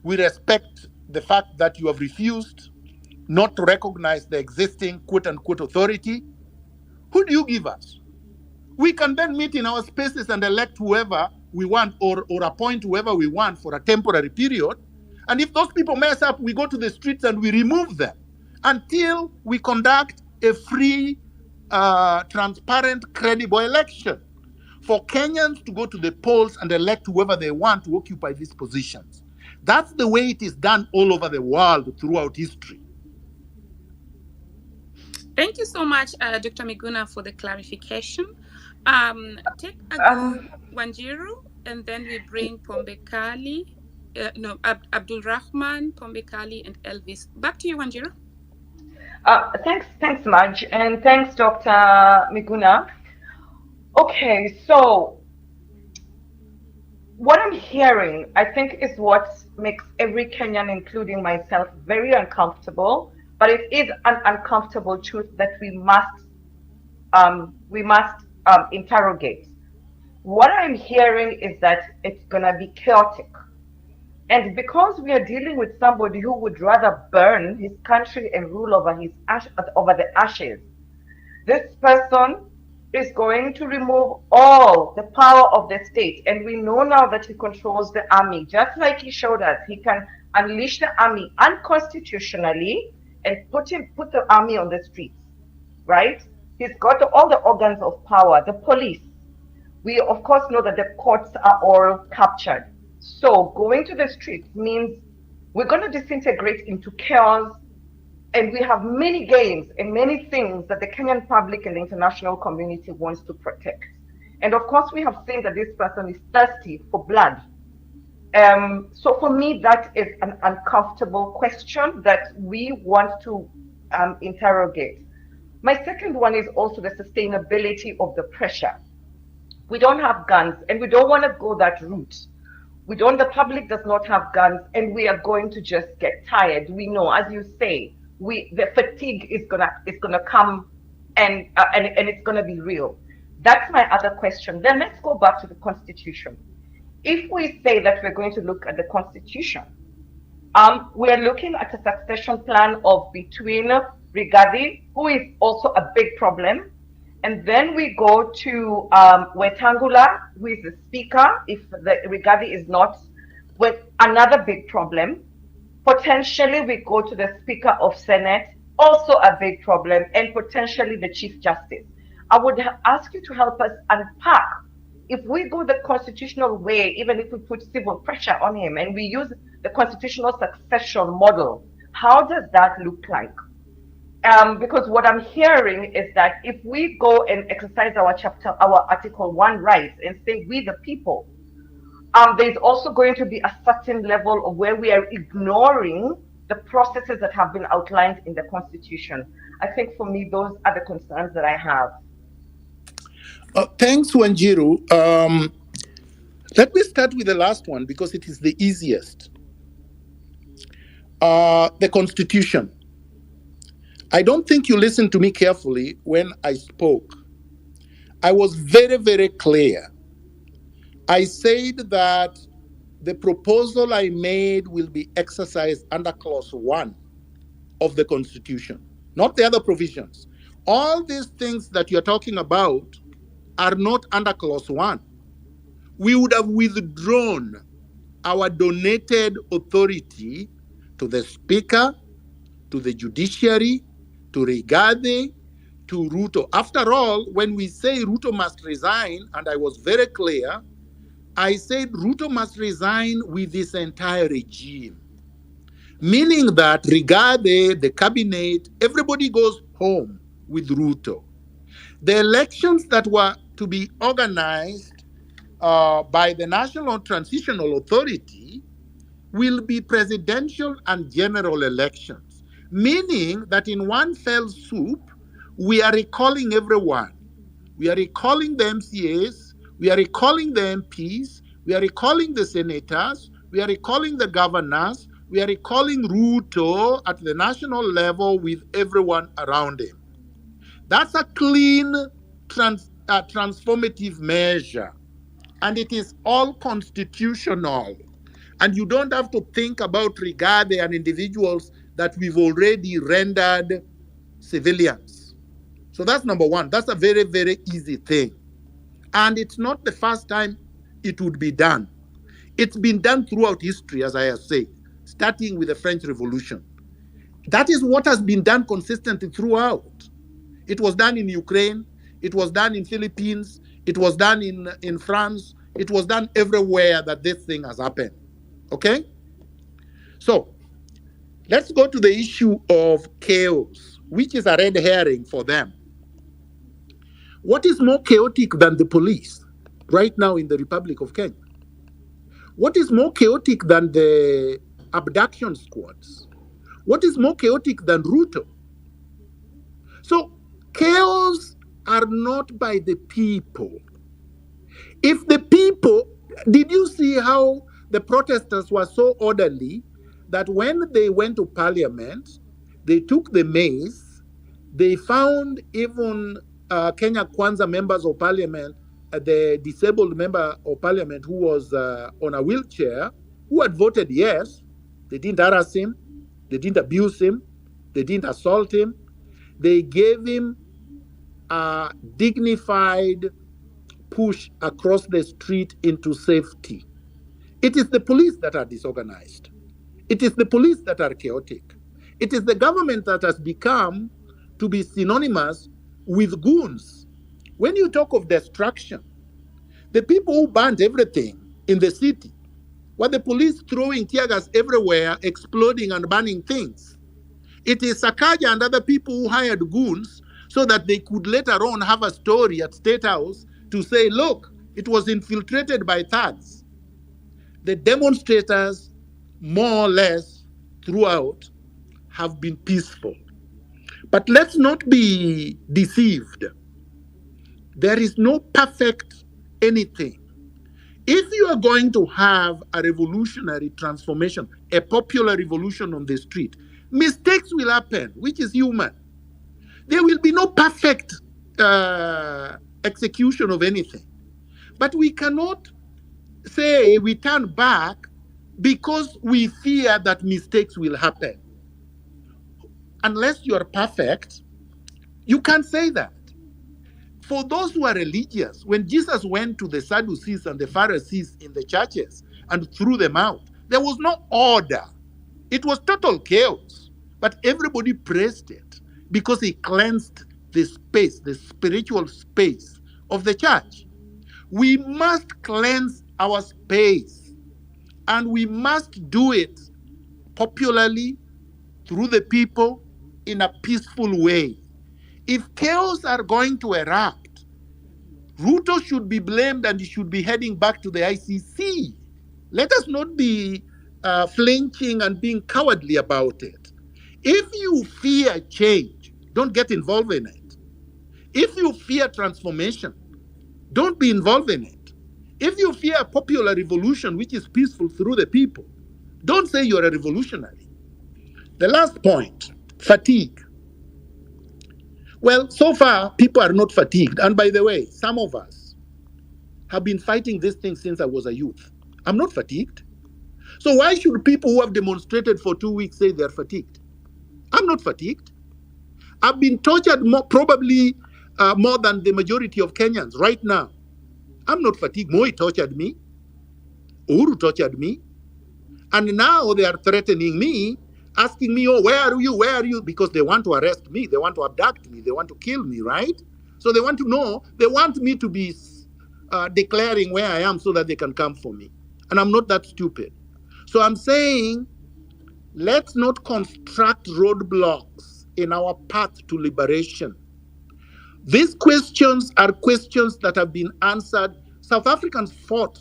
We respect the fact that you have refused not to recognize the existing quote-unquote authority. Who do you give us? We can then meet in our spaces and elect whoever we want or appoint whoever we want for a temporary period. And if those people mess up, we go to the streets and we remove them until we conduct a free, transparent, credible election for Kenyans to go to the polls and elect whoever they want to occupy these positions. That's the way it is done all over the world throughout history. Thank you so much, Dr. Miguna, for the clarification. Take Wanjiru, and then we bring Pombekali, Abdul Rahman, Pombekali, and Elvis. Back to you, Wanjiru. Thanks, Maj, and thanks, Dr. Miguna. Okay, so what I'm hearing, I think, is what makes every Kenyan, including myself, very uncomfortable. But it is an uncomfortable truth that we must interrogate. What I'm hearing is that it's gonna be chaotic. And because we are dealing with somebody who would rather burn his country and rule over the ashes, this person is going to remove all the power of the state. And we know now that he controls the army, just like he showed us. He can unleash the army unconstitutionally and put the army on the streets, right? He's got all the organs of power, the police. We, of course, know that the courts are all captured. So going to the streets means we're going to disintegrate into chaos And we have many games and many things that the Kenyan public and the international community wants to protect. And of course, we have seen that this person is thirsty for blood. So for me, that is an uncomfortable question that we want to interrogate. My second one is also the sustainability of the pressure. We don't have guns and we don't want to go that route. We don't, the public does not have guns and we are going to just get tired. We know, as you say, the fatigue is gonna come and it's gonna be real. That's my other question. Then let's go back to the constitution. If we say that we're going to look at the constitution, we're looking at a succession plan of between Rigathi, who is also a big problem, and then we go to Wetangula, who is the speaker, if the Rigathi is not, with another big problem. Potentially, we go to the Speaker of Senate, also a big problem, and potentially the Chief Justice. I would ask you to help us unpack. If we go the constitutional way, even if we put civil pressure on him and we use the constitutional succession model, how does that look like? Because what I'm hearing is that if we go and exercise our Article 1 rights and say we the people, there's also going to be a certain level of where we are ignoring the processes that have been outlined in the Constitution. I think for me, those are the concerns that I have. Thanks, Wanjiru. Let me start with the last one because it is the easiest. The Constitution. I don't think you listened to me carefully when I spoke. I was very, very clear. I said that the proposal I made will be exercised under Clause 1 of the Constitution, not the other provisions. All these things that you're talking about are not under Clause 1. We would have withdrawn our donated authority to the Speaker, to the judiciary, to Rigathi, to Ruto. After all, when we say Ruto must resign, and I was very clear, I said Ruto must resign with this entire regime, meaning that Rigathi, the cabinet, everybody goes home with Ruto. The elections that were to be organized by the National Transitional Authority will be presidential and general elections, meaning that in one fell swoop, we are recalling everyone. We are recalling the MCAs, we are recalling the MPs, we are recalling the senators, we are recalling the governors, we are recalling Ruto at the national level with everyone around him. That's a clean, transformative measure, and it is all constitutional. And you don't have to think about Rigathi and individuals that we've already rendered civilians. So that's number one. That's a very, very easy thing. And it's not the first time it would be done. It's been done throughout history, as I have said, starting with the French Revolution. That is what has been done consistently throughout. It was done in Ukraine. It was done in Philippines. It was done in France. It was done everywhere that this thing has happened. Okay? So, let's go to the issue of chaos, which is a red herring for them. What is more chaotic than the police right now in the Republic of Kenya? What is more chaotic than the abduction squads? What is more chaotic than Ruto? So, chaos are not by the people. If the people, did you see how the protesters were so orderly that when they went to parliament, they took the mace, they found even Kenya Kwanza members of parliament, the disabled member of parliament who was on a wheelchair, who had voted yes. They didn't harass him, they didn't abuse him, they didn't assault him. They gave him a dignified push across the street into safety. It is the police that are disorganized. It is the police that are chaotic. It is the government that has become to be synonymous with goons. When you talk of destruction, the people who burned everything in the city were the police throwing tear gas everywhere, exploding and burning things. It is Sakaja and other people who hired goons so that they could later on have a story at State House to say, look, it was infiltrated by thugs. The demonstrators, more or less, throughout, have been peaceful. But let's not be deceived. There is no perfect anything. If you are going to have a revolutionary transformation, a popular revolution on the street, mistakes will happen, which is human. There will be no perfect execution of anything. But we cannot say we turn back because we fear that mistakes will happen. Unless you are perfect, you can't say that. For those who are religious, when Jesus went to the Sadducees and the Pharisees in the churches and threw them out, there was no order. It was total chaos. But everybody praised it because he cleansed the space, the spiritual space of the church. We must cleanse our space, and we must do it popularly through the people in a peaceful way. If chaos are going to erupt, Ruto should be blamed and he should be heading back to the ICC. Let us not be flinching and being cowardly about it. If you fear change, don't get involved in it. If you fear transformation, don't be involved in it. If you fear a popular revolution which is peaceful through the people, don't say you're a revolutionary. The last point, fatigue. Well, so far, people are not fatigued. And by the way, some of us have been fighting this thing since I was a youth. I'm not fatigued. So why should people who have demonstrated for 2 weeks say they're fatigued? I'm not fatigued. I've been tortured probably more than the majority of Kenyans right now. I'm not fatigued. Moi tortured me. Uhuru tortured me. And now they are threatening me, asking me, oh, where are you? Where are you? Because they want to arrest me. They want to abduct me. They want to kill me, right? So they want to know. They want me to be declaring where I am so that they can come for me. And I'm not that stupid. So I'm saying, let's not construct roadblocks in our path to liberation. These questions are questions that have been answered. South Africans fought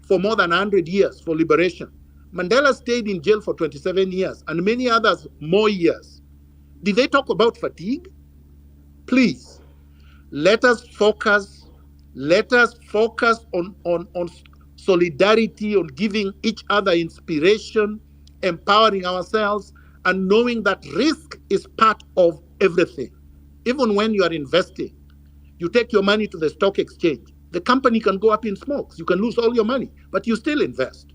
for more than 100 years for liberation. Mandela stayed in jail for 27 years and many others more years. Did they talk about fatigue? Please, let us focus on solidarity, on giving each other inspiration, empowering ourselves, and knowing that risk is part of everything. Even when you are investing, you take your money to the stock exchange. The company can go up in smokes. You can lose all your money, but you still invest.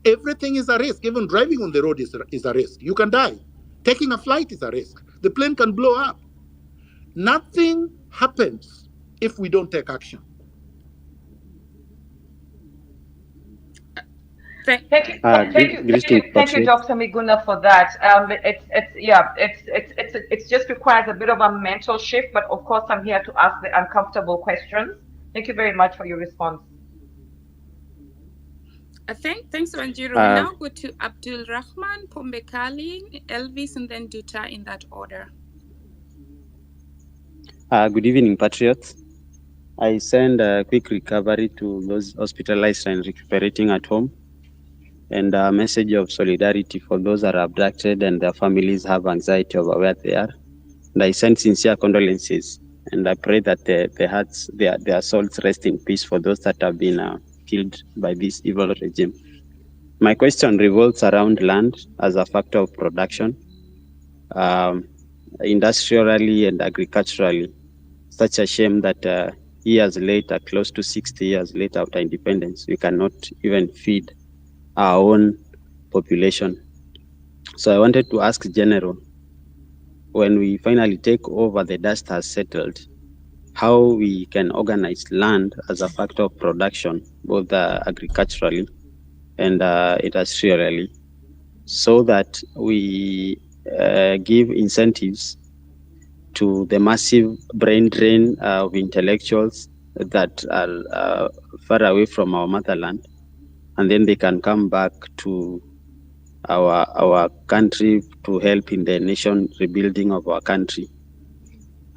Everything is a risk. Even driving on the road is a risk. You can die. Taking a flight is a risk. The plane can blow up. Nothing happens if we don't take action. Thank you, Dr. Miguna, for that. It just requires a bit of a mental shift, but of course I'm here to ask the uncomfortable questions. Thank you very much for your response. Thanks, Wanjiru. We now go to Abdul Rahman, Pombekali, Elvis, and then Duta in that order. Good evening, Patriots. I send a quick recovery to those hospitalized and recuperating at home, and a message of solidarity for those that are abducted and their families have anxiety over where they are. And I send sincere condolences, and I pray that their souls rest in peace for those that have been killed by this evil regime. My question revolves around land as a factor of production, industrially and agriculturally. Such a shame that years later, close to 60 years later after independence, we cannot even feed our own population. So I wanted to ask General, when we finally take over, the dust has settled, how we can organize land as a factor of production, both agriculturally and industrially, so that we give incentives to the massive brain drain of intellectuals that are far away from our motherland, and then they can come back to our country, to help in the nation rebuilding of our country.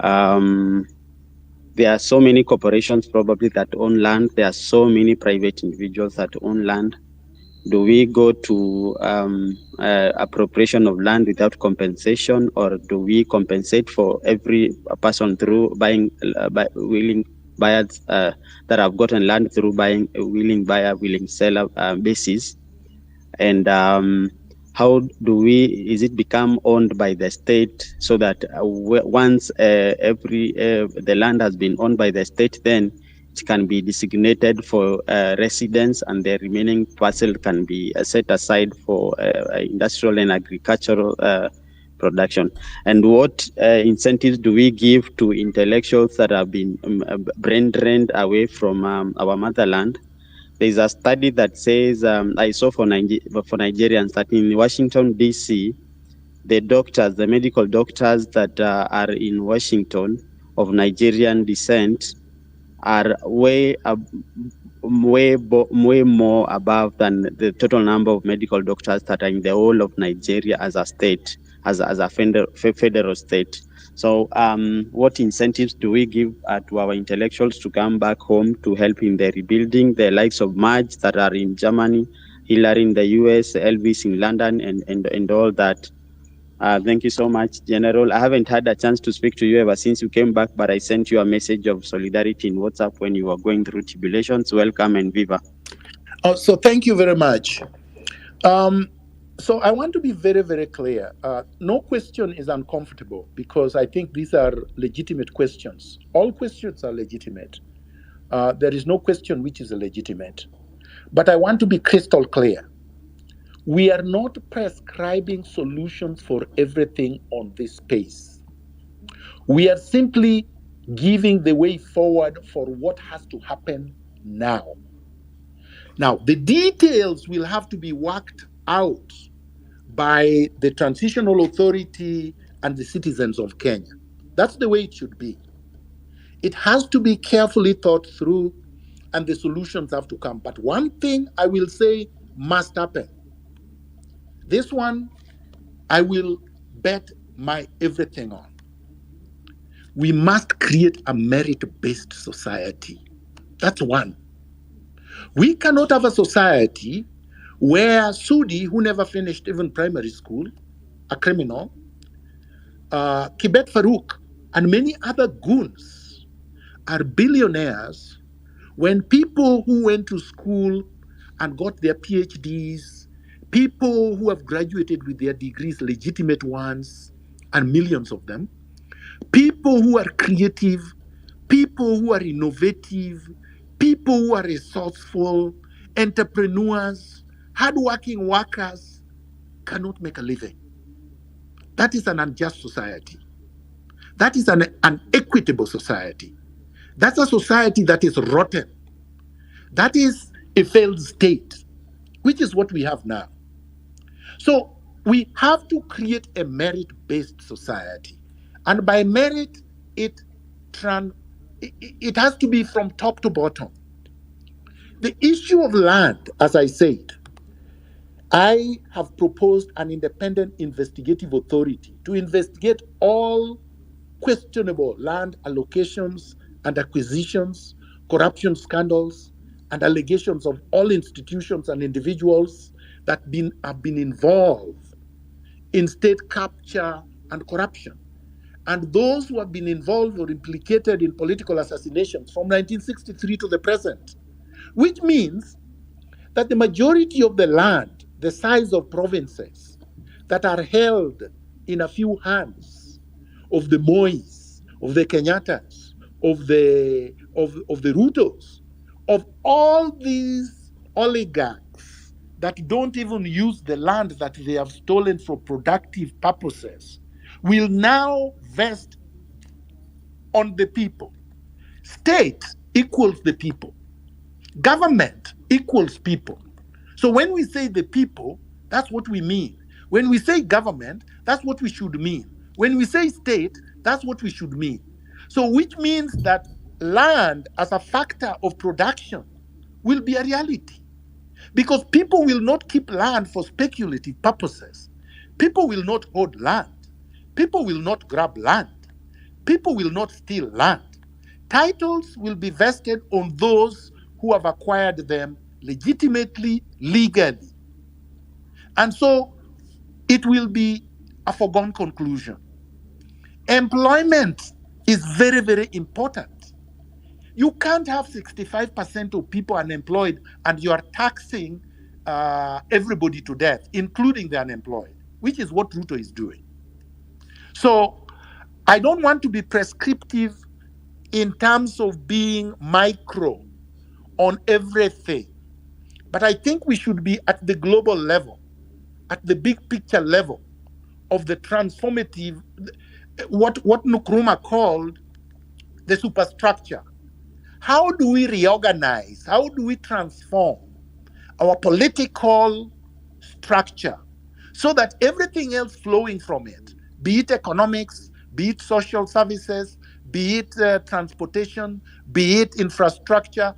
There are so many corporations probably that own land. There are so many private individuals that own land. Do we go to appropriation of land without compensation, or do we compensate for every person through buying willing buyers that have gotten land through buying a willing buyer, willing seller basis? And how do we, is it become owned by the state, so that once the land has been owned by the state, then it can be designated for residents, and the remaining parcel can be set aside for industrial and agricultural production? And what incentives do we give to intellectuals that have been brain drained away from our motherland? There's a study that says, I saw for Nigerians, that in Washington, D.C., the medical doctors that are in Washington of Nigerian descent are way more above than the total number of medical doctors that are in the whole of Nigeria as a state, as a federal state. So what incentives do we give to our intellectuals to come back home to help in the rebuilding, the likes of Marge that are in Germany, Hillary in the US, Elvis in London, and all that? Thank you so much, General. I haven't had a chance to speak to you ever since you came back, but I sent you a message of solidarity in WhatsApp when you were going through tribulations. Welcome and viva. So thank you very much. So I want to be very, very clear. No question is uncomfortable, because I think these are legitimate questions. All questions are legitimate. There is no question which is illegitimate. But I want to be crystal clear. We are not prescribing solutions for everything on this space. We are simply giving the way forward for what has to happen now. Now, the details will have to be worked out by the transitional authority and the citizens of Kenya. That's the way it should be. It has to be carefully thought through, and the solutions have to come. But one thing I will say must happen. This one, I will bet my everything on. We must create a merit-based society. That's one. We cannot have a society where Sudi, who never finished even primary school, a criminal, Kibet Farouk, and many other goons are billionaires, when people who went to school and got their PhDs, people who have graduated with their degrees, legitimate ones, and millions of them, people who are creative, people who are innovative, people who are resourceful, entrepreneurs, hardworking workers, cannot make a living. That is an unjust society. That is an unequitable society. That's a society that is rotten. That is a failed state, which is what we have now. So we have to create a merit-based society. And by merit, it has to be from top to bottom. The issue of land, as I said, I have proposed an independent investigative authority to investigate all questionable land allocations and acquisitions, corruption scandals, and allegations of all institutions and individuals that have been involved in state capture and corruption, and those who have been involved or implicated in political assassinations from 1963 to the present, which means that the majority of the land, the size of provinces that are held in a few hands of the Mois, of the Kenyatas, of the Rutos, of all these oligarchs that don't even use the land that they have stolen for productive purposes, will now vest on the people. State equals the people. Government equals people. So when we say the people, that's what we mean. When we say government, that's what we should mean. When we say state, that's what we should mean. So which means that land as a factor of production will be a reality. Because people will not keep land for speculative purposes. People will not hoard land. People will not grab land. People will not steal land. Titles will be vested on those who have acquired them legitimately, legally. And so it will be a foregone conclusion. Employment is very, very important. You can't have 65% of people unemployed and you are taxing everybody to death, including the unemployed, which is what Ruto is doing. So I don't want to be prescriptive in terms of being micro on everything, but I think we should be at the global level, at the big picture level of the transformative, what Nkrumah called the superstructure. How do we reorganize? How do we transform our political structure so that everything else flowing from it, be it economics, be it social services, be it transportation, be it infrastructure,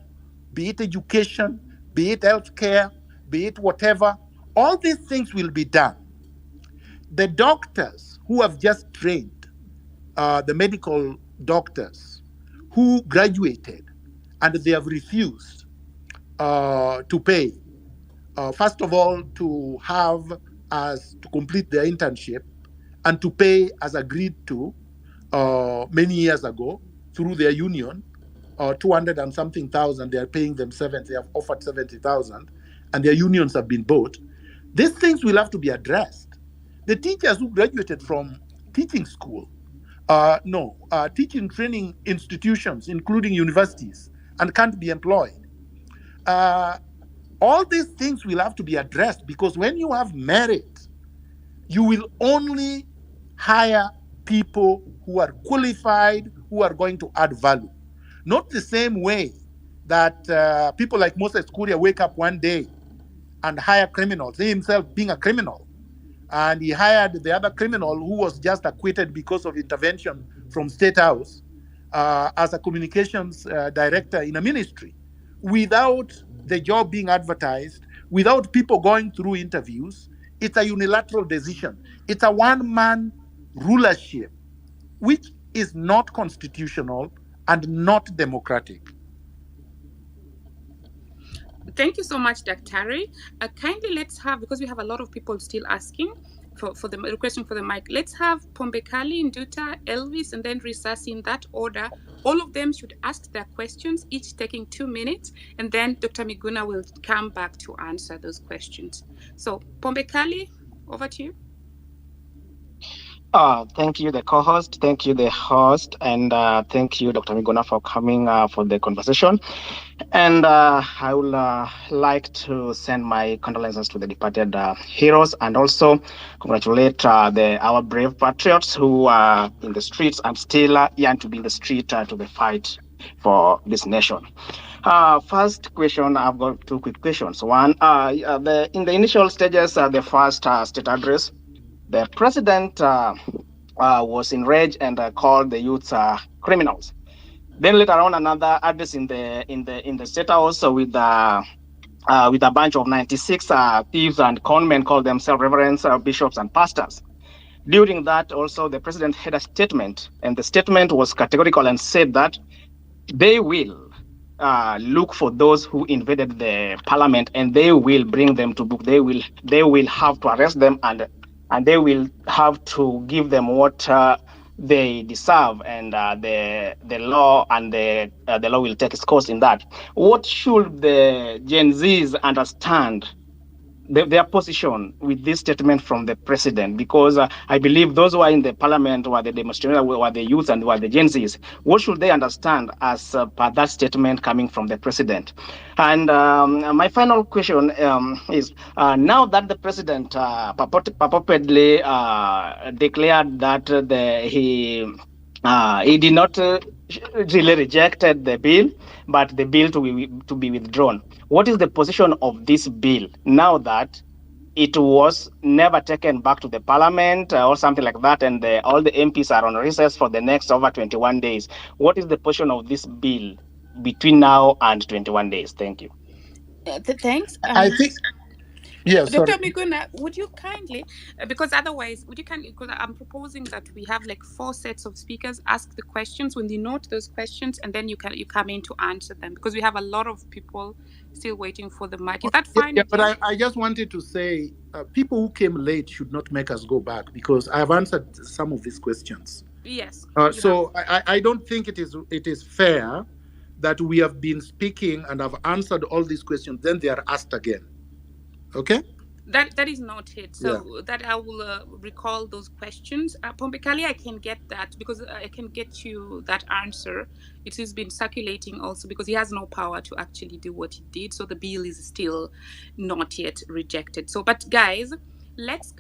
be it education, be it healthcare, be it whatever, all these things will be done. The doctors who have just trained, the medical doctors who graduated and they have refused to pay, first of all, to complete their internship and to pay as agreed to many years ago through their union, 200 and something thousand. They are paying them 70. They have offered 70,000, and their unions have been bought. These things will have to be addressed. The teachers who graduated from teaching school, teaching training institutions, including universities, and can't be employed. All these things will have to be addressed, because when you have merit, you will only hire people who are qualified, who are going to add value. Not the same way that people like Moses Kuria wake up one day and hire criminals, he himself being a criminal. And he hired the other criminal who was just acquitted because of intervention from State House as a communications director in a ministry, without the job being advertised, without people going through interviews. It's a unilateral decision. It's a one-man rulership, which is not constitutional and not democratic. Thank you so much, Daktari. Kindly let's have, because we have a lot of people still asking for the requesting for the mic, let's have Pombekali, Nduta, Elvis, and then Risasi in that order. All of them should ask their questions, each taking 2 minutes, and then Dr. Miguna will come back to answer those questions. So, Pombekali, over to you. Thank you, the co-host. Thank you, the host. And thank you, Dr. Miguna, for coming for the conversation. And I would like to send my condolences to the departed heroes, and also congratulate our brave patriots who are in the streets and still yearn to be in the street to the fight for this nation. First question, I've got 2 quick questions. One, in the initial stages, the first state address, the president was enraged and called the youths criminals. Then later on, another address in the state house with a bunch of 96 thieves and conmen called themselves reverends, bishops, and pastors. During that, also the president had a statement, and the statement was categorical and said that they will look for those who invaded the parliament, and they will bring them to book. They will have to arrest them, and they will have to give them what they deserve, and the law and the law will take its course in that. What should the Gen Zs understand their position with this statement from the president? Because I believe those who are in the parliament were the demonstrators, were the youth, and were the Gen Zs. What should they understand as per that statement coming from the president? And my final question is, now that the president purportedly declared that he did not really rejected the bill, but the bill to be withdrawn. What is the position of this bill now that it was never taken back to the parliament or something like that, and all the MPs are on recess for the next over 21 days? What is the position of this bill between now and 21 days? Thank you. Thanks. I think, yeah, sorry. Dr. Miguna, would you kindly, because otherwise, would you kindly, because I'm proposing that we have like 4 sets of speakers ask the questions when they note those questions, and then you come in to answer them, because we have a lot of people still waiting for the mic. Is that Yeah, fine yeah, with but you? I just wanted to say people who came late should not make us go back because I've answered some of these questions. Yes, you have. So I don't think it is fair that we have been speaking and have answered all these questions, then they are asked again. Okay? That is noted. Yeah. So that I will recall those questions. Pompekali, I can get that because I can get you that answer. It has been circulating also because he has no power to actually do what he did. So the bill is still not yet rejected. So, but guys, let's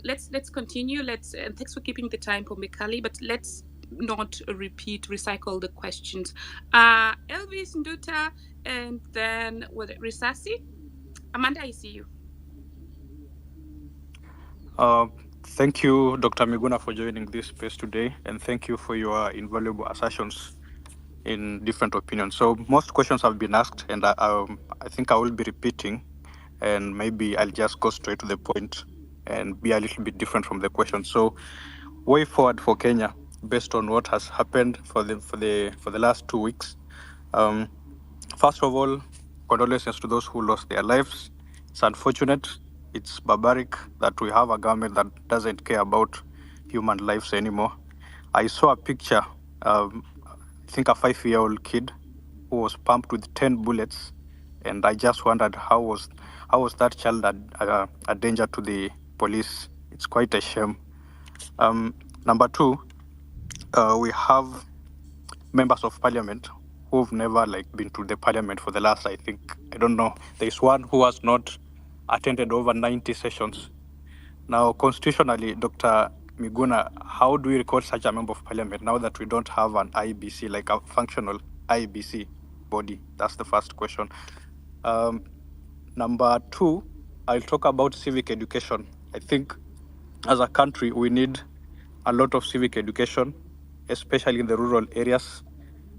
continue. Let's thanks for keeping the time, Pompekali. But let's not recycle the questions. Elvis Nduta, and then was it Risasi? Amanda, I see you. Uh, Thank you, Dr. Miguna, for joining this space today, and thank you for your invaluable assertions in different opinions. So most questions have been asked, and I think I will be repeating, and maybe I'll just go straight to the point and be a little bit different from the question. So, way forward for Kenya, based on what has happened for the last 2 weeks. Um, First of all, condolences to those who lost their lives. It's unfortunate. It's barbaric that we have a government that doesn't care about human lives anymore. I saw a picture, I think a 5-year-old kid who was pumped with 10 bullets, and I just wondered how was that child a danger to the police? It's quite a shame. Number two, we have members of parliament who've never been to the parliament for the last, I don't know, there's one who has not attended over 90 sessions. Now, constitutionally, Dr. Miguna, how do we record such a member of parliament now that we don't have an IBC, like a functional IBC body? That's the first question. Number two, I'll talk about civic education. I think as a country, we need a lot of civic education, especially in the rural areas.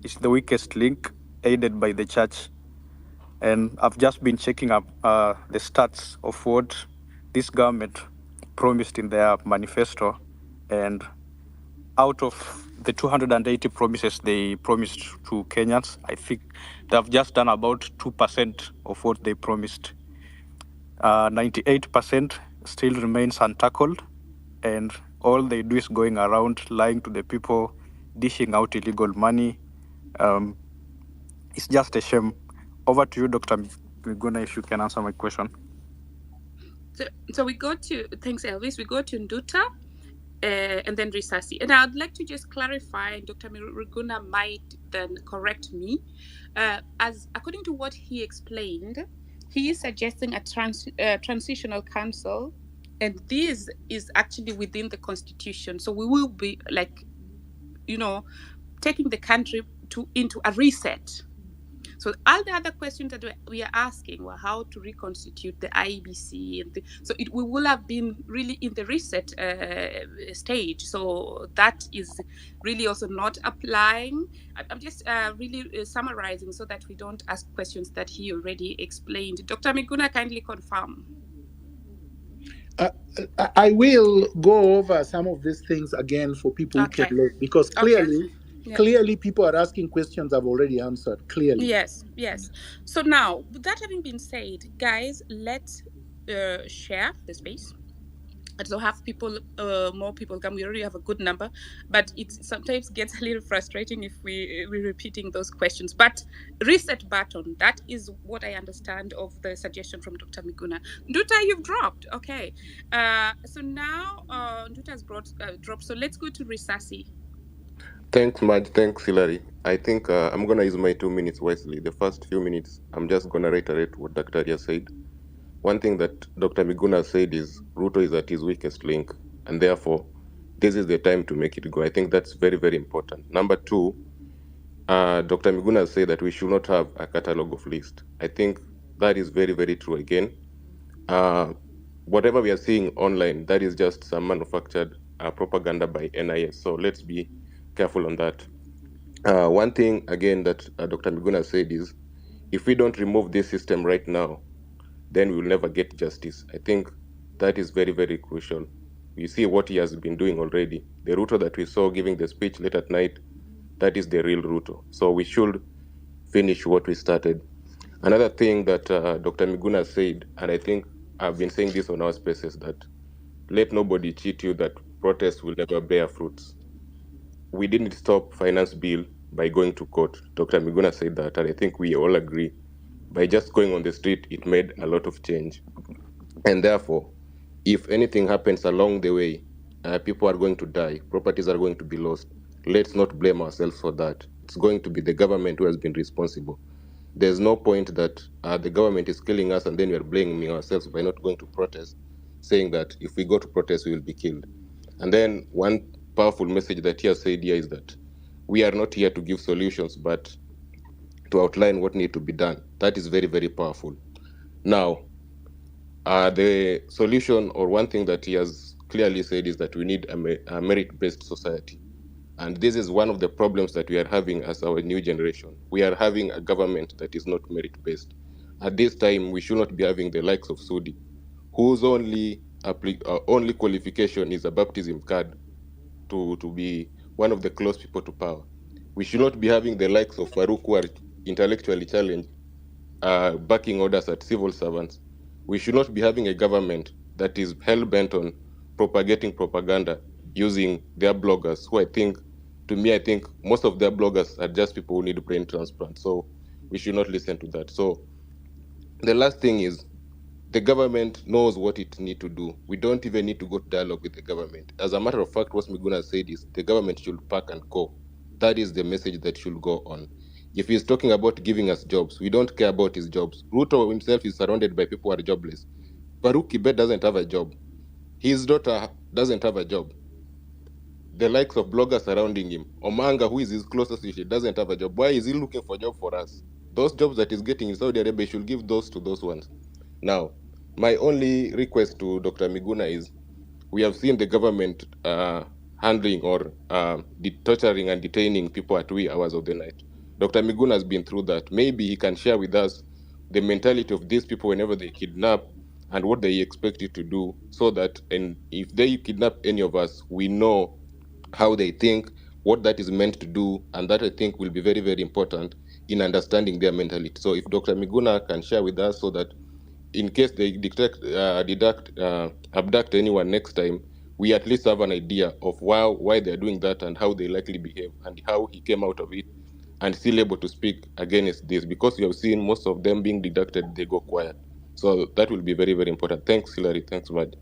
It's the weakest link, aided by the church. And I've just been checking up the stats of what this government promised in their manifesto. And out of the 280 promises they promised to Kenyans, I think they've just done about 2% of what they promised. 98% still remains untackled, and all they do is going around lying to the people, dishing out illegal money. It's just a shame. Over to you, Dr. Miguna, if you can answer my question. So we go to, thanks Elvis, we go to Nduta and then Risasi. And I'd like to just clarify, Dr. Miguna might then correct me. As according to what he explained, he is suggesting a transitional council, and this is actually within the constitution. So we will be taking the country into a reset. So all the other questions that we are asking were how to reconstitute the IBC, so we will have been really in the reset stage. So that is really also not applying. I'm just really summarizing so that we don't ask questions that he already explained. Dr. Miguna, kindly confirm. I will go over some of these things again for people who came late because clearly people are asking questions I've already answered clearly. Yes. So now, with that having been said, guys, let's share the space. And so have more people come. We already have a good number, but it sometimes gets a little frustrating if we're repeating those questions. But reset button, that is what I understand of the suggestion from Dr. Miguna. Nduta, you've dropped. Okay. So now Nduta has dropped. So let's go to Risasi. Thanks, Maj. Thanks, Hilary. I think I'm going to use my 2 minutes wisely. The first few minutes, I'm just going to reiterate what Dr. Aria said. One thing that Dr. Miguna said is Ruto is at his weakest link, and therefore, this is the time to make it go. I think that's very, very important. Number two, Dr. Miguna said that we should not have a catalog of lists. I think that is very, very true again. Whatever we are seeing online, that is just some manufactured propaganda by NIS. So let's be careful on that. One thing, again, that Dr. Miguna said is, if we don't remove this system right now, then we will never get justice. I think that is very, very crucial. We see what he has been doing already. The Ruto that we saw giving the speech late at night, that is the real Ruto. So we should finish what we started. Another thing that Dr. Miguna said, and I think I've been saying this on our spaces, that let nobody cheat you that protests will never bear fruits. We didn't stop finance bill by going to court. Dr. Miguna said that, and I think we all agree. By just going on the street, it made a lot of change. And therefore, if anything happens along the way, people are going to die, properties are going to be lost. Let's not blame ourselves for that. It's going to be the government who has been responsible. There's no point that the government is killing us and then we are blaming ourselves by not going to protest, saying that if we go to protest, we will be killed. And then one powerful message that he has said here is that we are not here to give solutions, but to outline what needs to be done. That is very, very powerful. Now, the solution, or one thing that he has clearly said, is that we need a merit-based society. And this is one of the problems that we are having as our new generation. We are having a government that is not merit-based. At this time, we should not be having the likes of Sudi, whose only qualification is a baptism card to be one of the close people to power. We should not be having the likes of Farouk, who are intellectually challenged, backing orders at civil servants. We should not be having a government that is hell-bent on propagating propaganda using their bloggers, who I think most of their bloggers are just people who need brain transplant. So we should not listen to that. So the last thing is, the government knows what it needs to do. We don't even need to go to dialogue with the government. As a matter of fact, what Miguna said is the government should pack and go. That is the message that should go on. If he's talking about giving us jobs, we don't care about his jobs. Ruto himself is surrounded by people who are jobless. Farouk Kibet doesn't have a job. His daughter doesn't have a job. The likes of bloggers surrounding him. Omanga, who is his closest associate, doesn't have a job. Why is he looking for a job for us? Those jobs that he's getting in Saudi Arabia, should give those to those ones. Now, my only request to Dr. Miguna is, we have seen the government handling or torturing and detaining people at wee hours of the night. Dr. Miguna has been through that. Maybe he can share with us the mentality of these people whenever they kidnap and what they expect you to do, so that, and if they kidnap any of us, we know how they think, what that is meant to do, and that I think will be very, very important in understanding their mentality. So if Dr. Miguna can share with us, so that in case they abduct anyone next time, we at least have an idea of why they're doing that and how they likely behave and how he came out of it and still able to speak against this, because you have seen most of them being deducted, they go quiet. So that will be very, very important. Thanks, Hilary. Thanks, Mad.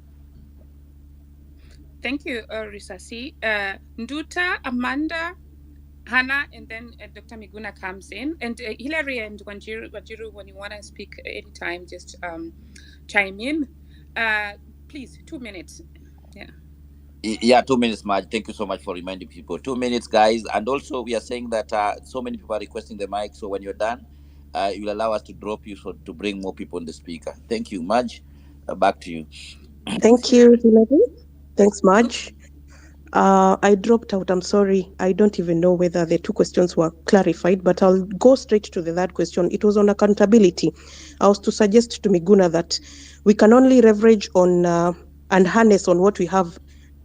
Thank you, Risasi. Nduta, Amanda, Hannah, and then Dr. Miguna comes in. And Hilary and Wanjiru, when you want to speak anytime, just chime in. Please, 2 minutes. Yeah. Yeah, 2 minutes, Marge. Thank you so much for reminding people. 2 minutes, guys. And also, we are saying that so many people are requesting the mic. So when you're done, you will allow us to drop you so to bring more people on the speaker. Thank you, Marge. Back to you. Thank you, Hilary. Thanks, Marge. I dropped out. I'm sorry. I don't even know whether the two questions were clarified, but I'll go straight to the third question. It was on accountability. I was to suggest to Miguna that we can only leverage on and harness on what we have,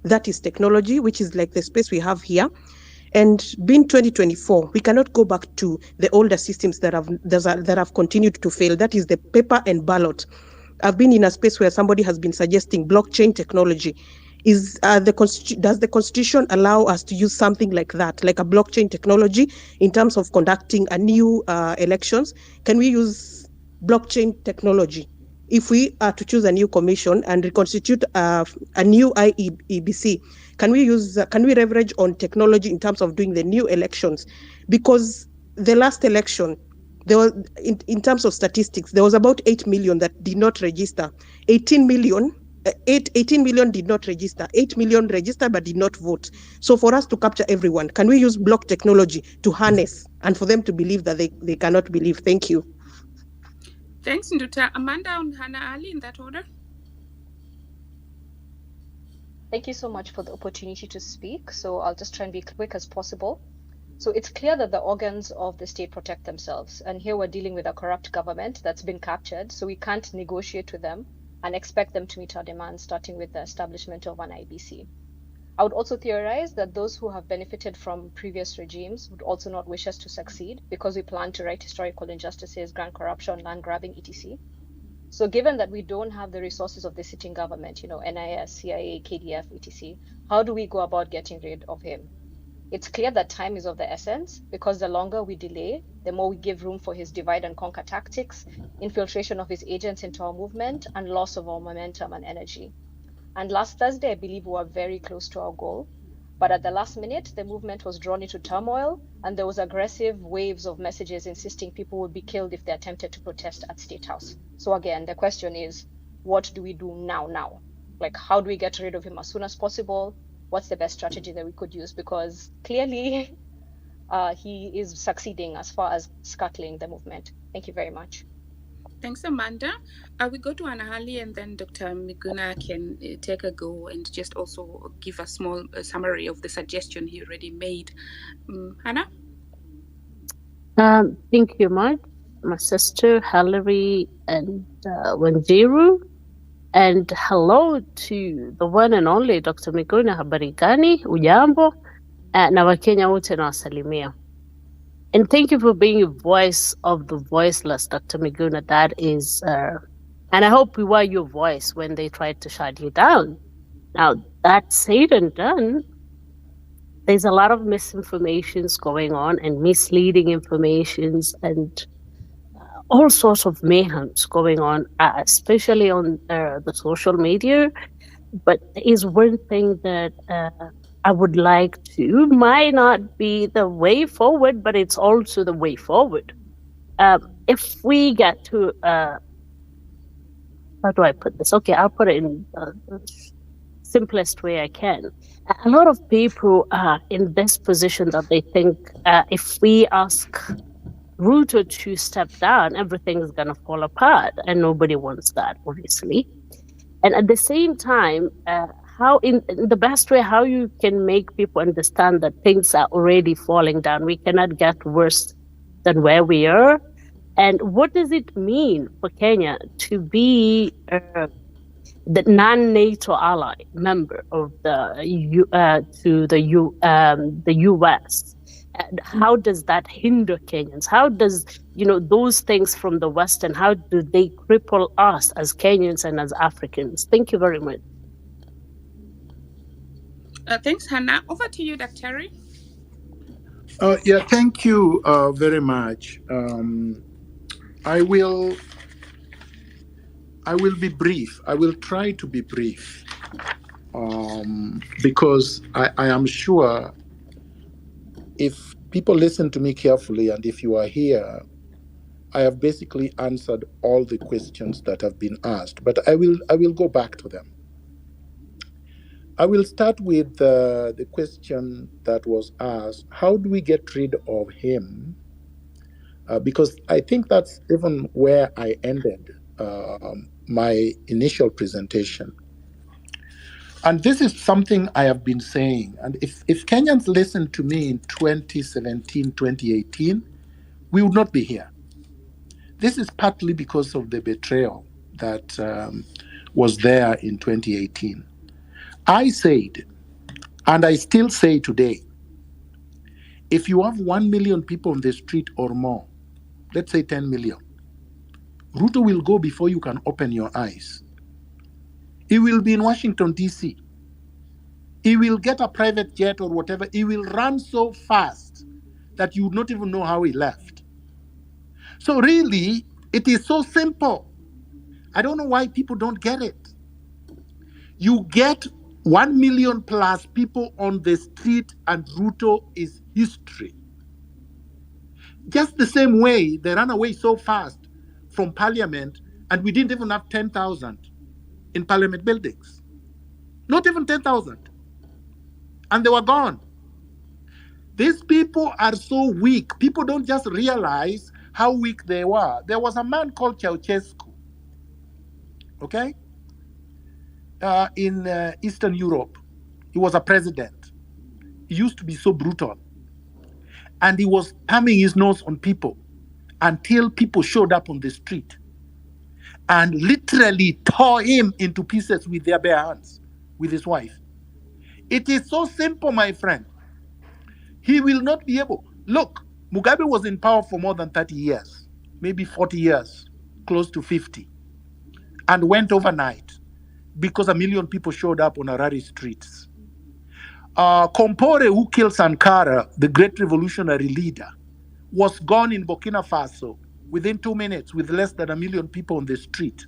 that is technology, which is like the space we have here. And being 2024, we cannot go back to the older systems that have continued to fail. That is the paper and ballot. I've been in a space where somebody has been suggesting blockchain technology. Does the Constitution allow us to use something like that, like a blockchain technology, in terms of conducting a new elections? Can we use blockchain technology if we are to choose a new commission and reconstitute a new IEBC? Can we leverage on technology in terms of doing the new elections? Because the last election, there was, in terms of statistics, there was about 8 million that did not register. 18 million did not register. 8 million registered but did not vote. So for us to capture everyone, can we use block technology to harness and for them to believe that they cannot believe? Thank you. Thanks, Nduta. Amanda and Hannah Ali, in that order. Thank you so much for the opportunity to speak. So I'll just try and be quick as possible. So it's clear that the organs of the state protect themselves. And here we're dealing with a corrupt government that's been captured. So we can't negotiate with them and expect them to meet our demands, starting with the establishment of an IBC. I would also theorize that those who have benefited from previous regimes would also not wish us to succeed because we plan to right historical injustices, grand corruption, land grabbing, etc. So given that we don't have the resources of the sitting government, NIS, CIA, KDF, etc., how do we go about getting rid of him? It's clear that time is of the essence because the longer we delay, the more we give room for his divide and conquer tactics, infiltration of his agents into our movement, and loss of our momentum and energy. And last Thursday, I believe we were very close to our goal. But at the last minute, the movement was drawn into turmoil, and there was aggressive waves of messages insisting people would be killed if they attempted to protest at State House. So again, the question is, what do we do now? Like, how do we get rid of him as soon as possible? What's the best strategy that we could use? Because clearly, he is succeeding as far as scuttling the movement. Thank you very much. Thanks, Amanda. We go to Anahali, and then Dr. Miguna can take a go and just also give a small summary of the suggestion he already made. Hannah? Thank you much, my sister Hilary and Wanjiru. And hello to the one and only Dr. Miguna. Habari gani? Ujambo? Na Wakenya wote nawasalimia. And thank you for being a voice of the voiceless, Dr. Miguna. That is, and I hope we were your voice when they tried to shut you down. Now, that said and done, there's a lot of misinformations going on and misleading informations and all sorts of mayhems going on, especially on the social media. But there is one thing that I would like to, might not be the way forward, but it's also the way forward. If we get to, how do I put this? Okay, I'll put it in the simplest way I can. A lot of people are in this position that they think if we ask Ruto to step down, everything is going to fall apart, and nobody wants that, obviously. And at the same time, how in the best way, how you can make people understand that things are already falling down. We cannot get worse than where we are. And what does it mean for Kenya to be the non-NATO ally member of the US? And how does that hinder Kenyans? How does those things from the West, and how do they cripple us as Kenyans and as Africans? Thank you very much. Thanks, Hannah. Over to you, Dr. Yeah, thank you very much. I will be brief. I will try to be brief because I am sure if people listen to me carefully and if you are here, I have basically answered all the questions that have been asked, but I will go back to them. I will start with the question that was asked: how do we get rid of him? Because I think that's even where I ended my initial presentation. And this is something I have been saying. And if Kenyans listened to me in 2017, 2018, we would not be here. This is partly because of the betrayal that was there in 2018. I said, and I still say today, if you have 1 million people on the street or more, let's say 10 million, Ruto will go before you can open your eyes. He will be in Washington, D.C. He will get a private jet or whatever. He will run so fast that you would not even know how he left. So really, it is so simple. I don't know why people don't get it. You get 1 million plus people on the street and Ruto is history. Just the same way they ran away so fast from parliament and we didn't even have 10,000 in parliament buildings. Not even 10,000. And they were gone. These people are so weak. People don't just realize how weak they were. There was a man called Ceausescu, okay, in Eastern Europe. He was a president. He used to be so brutal. and he was thumbing his nose on people until people showed up on the street and literally tore him into pieces with their bare hands, with his wife. It is so simple, my friend. He will not be able. Look, Mugabe was in power for more than 30 years, maybe 40 years, close to 50, and went overnight because 1 million people showed up on Harare streets. Kompore, who killed Sankara, the great revolutionary leader, was gone in Burkina Faso within 2 minutes with less than 1 million people on the street.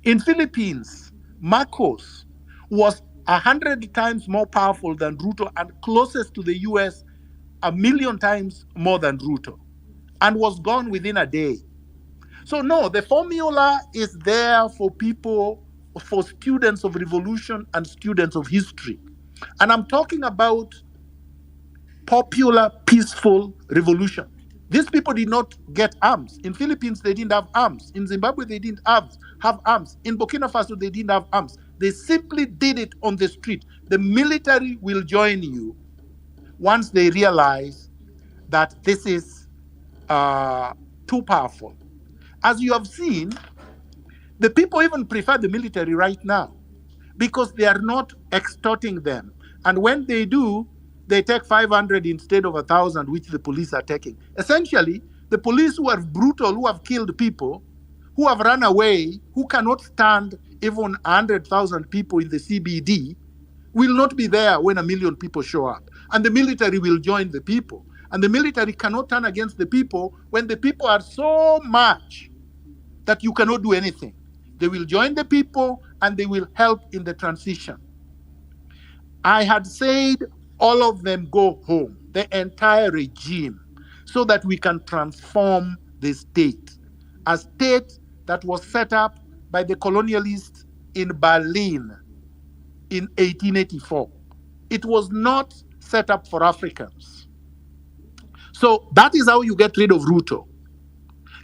In Philippines, Marcos was 100 times more powerful than Ruto and closest to the US 1 million times more than Ruto, and was gone within a day. So no, the formula is there for people, for students of revolution and students of history. And I'm talking about popular, peaceful revolution. These people did not get arms. In Philippines, they didn't have arms. In Zimbabwe, they didn't have arms. In Burkina Faso, they didn't have arms. They simply did it on the street. The military will join you once they realize that this is too powerful. As you have seen, the people even prefer the military right now because they are not extorting them. And when they do, they take 500 instead of 1,000, which the police are taking. Essentially, the police who are brutal, who have killed people, who have run away, who cannot stand even 100,000 people in the CBD, will not be there when 1 million people show up. And the military will join the people. And the military cannot turn against the people when the people are so much that you cannot do anything. They will join the people and they will help in the transition. I had said all of them go home, the entire regime, so that we can transform the state. A state that was set up by the colonialists in Berlin in 1884. It was not set up for Africans. So that is how you get rid of Ruto.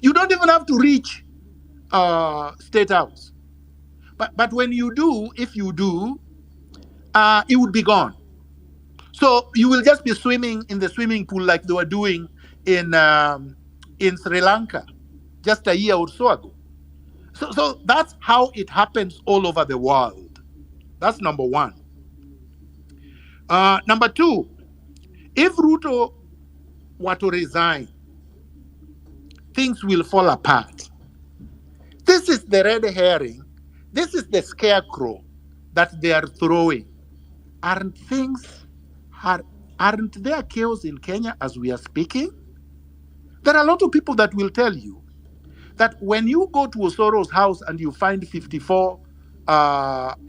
You don't even have to reach State House. But when you do, if you do, it would be gone. So you will just be swimming in the swimming pool like they were doing in Sri Lanka just a year or so ago. So that's how it happens all over the world. That's number one. Number two, if Ruto were to resign, things will fall apart. This is the red herring. This is the scarecrow that they are throwing. Aren't there chaos in Kenya as we are speaking? There are a lot of people that will tell you that when you go to Osoro's house and you find 54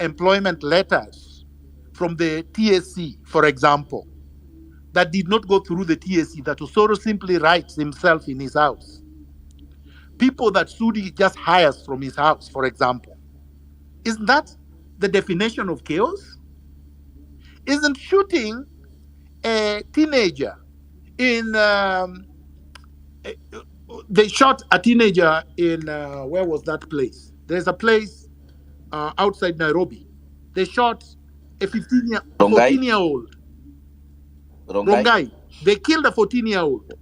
employment letters from the TSC, for example, that did not go through the TSC, that Osoro simply writes himself in his house. People that Sudi just hires from his house, for example. Isn't that the definition of chaos? Isn't shooting a teenager in... they shot a teenager in... where was that place? There's a place outside Nairobi. They shot a 14-year-old. Rongai. They killed a 14-year-old.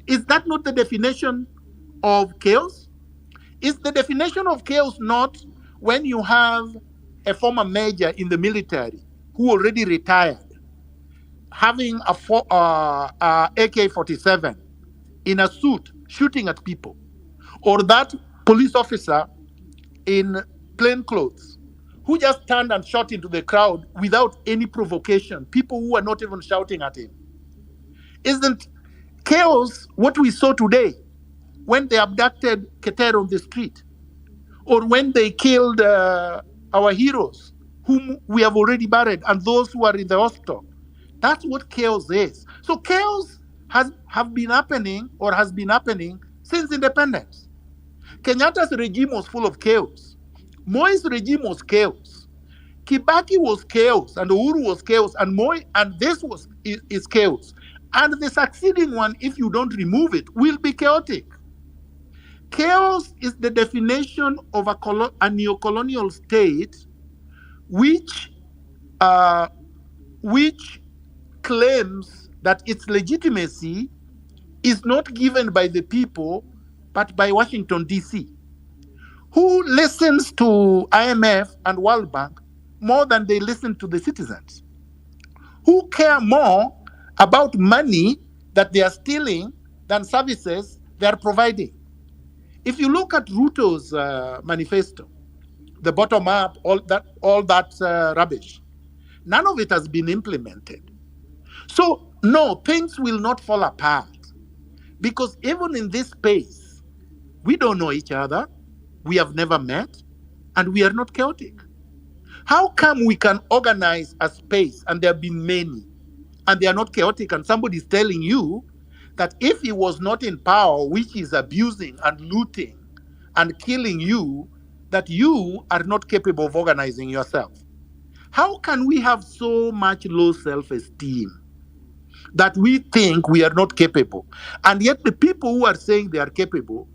Is that not the definition of chaos? Is the definition of chaos not when you have a former major in the military who already retired having a AK-47 in a suit shooting at people, or that police officer in plain clothes who just turned and shot into the crowd without any provocation, people who are not even shouting at him? Isn't chaos what we saw today when they abducted Keter on the street, or when they killed our heroes whom we have already buried and those who are in the hospital? That's what chaos is. So chaos has been happening since independence. Kenyatta's regime was full of chaos. Moi's regime was chaos. Kibaki was chaos, and Uhuru was chaos, and Moi, and this is chaos. And the succeeding one, if you don't remove it, will be chaotic. Chaos is the definition of a neo-colonial state which claims that its legitimacy is not given by the people, but by Washington, D.C., who listens to IMF and World Bank more than they listen to the citizens, who care more about money that they are stealing than services they are providing. If you look at Ruto's manifesto, the bottom up, all that rubbish, none of it has been implemented. So no, things will not fall apart because even in this space, we don't know each other, we have never met, and we are not chaotic. How come we can organize a space and there have been many and they are not chaotic, and somebody is telling you that if he was not in power, which is abusing and looting and killing you, that you are not capable of organizing yourself? How can we have so much low self-esteem that we think we are not capable? And yet the people who are saying they are capable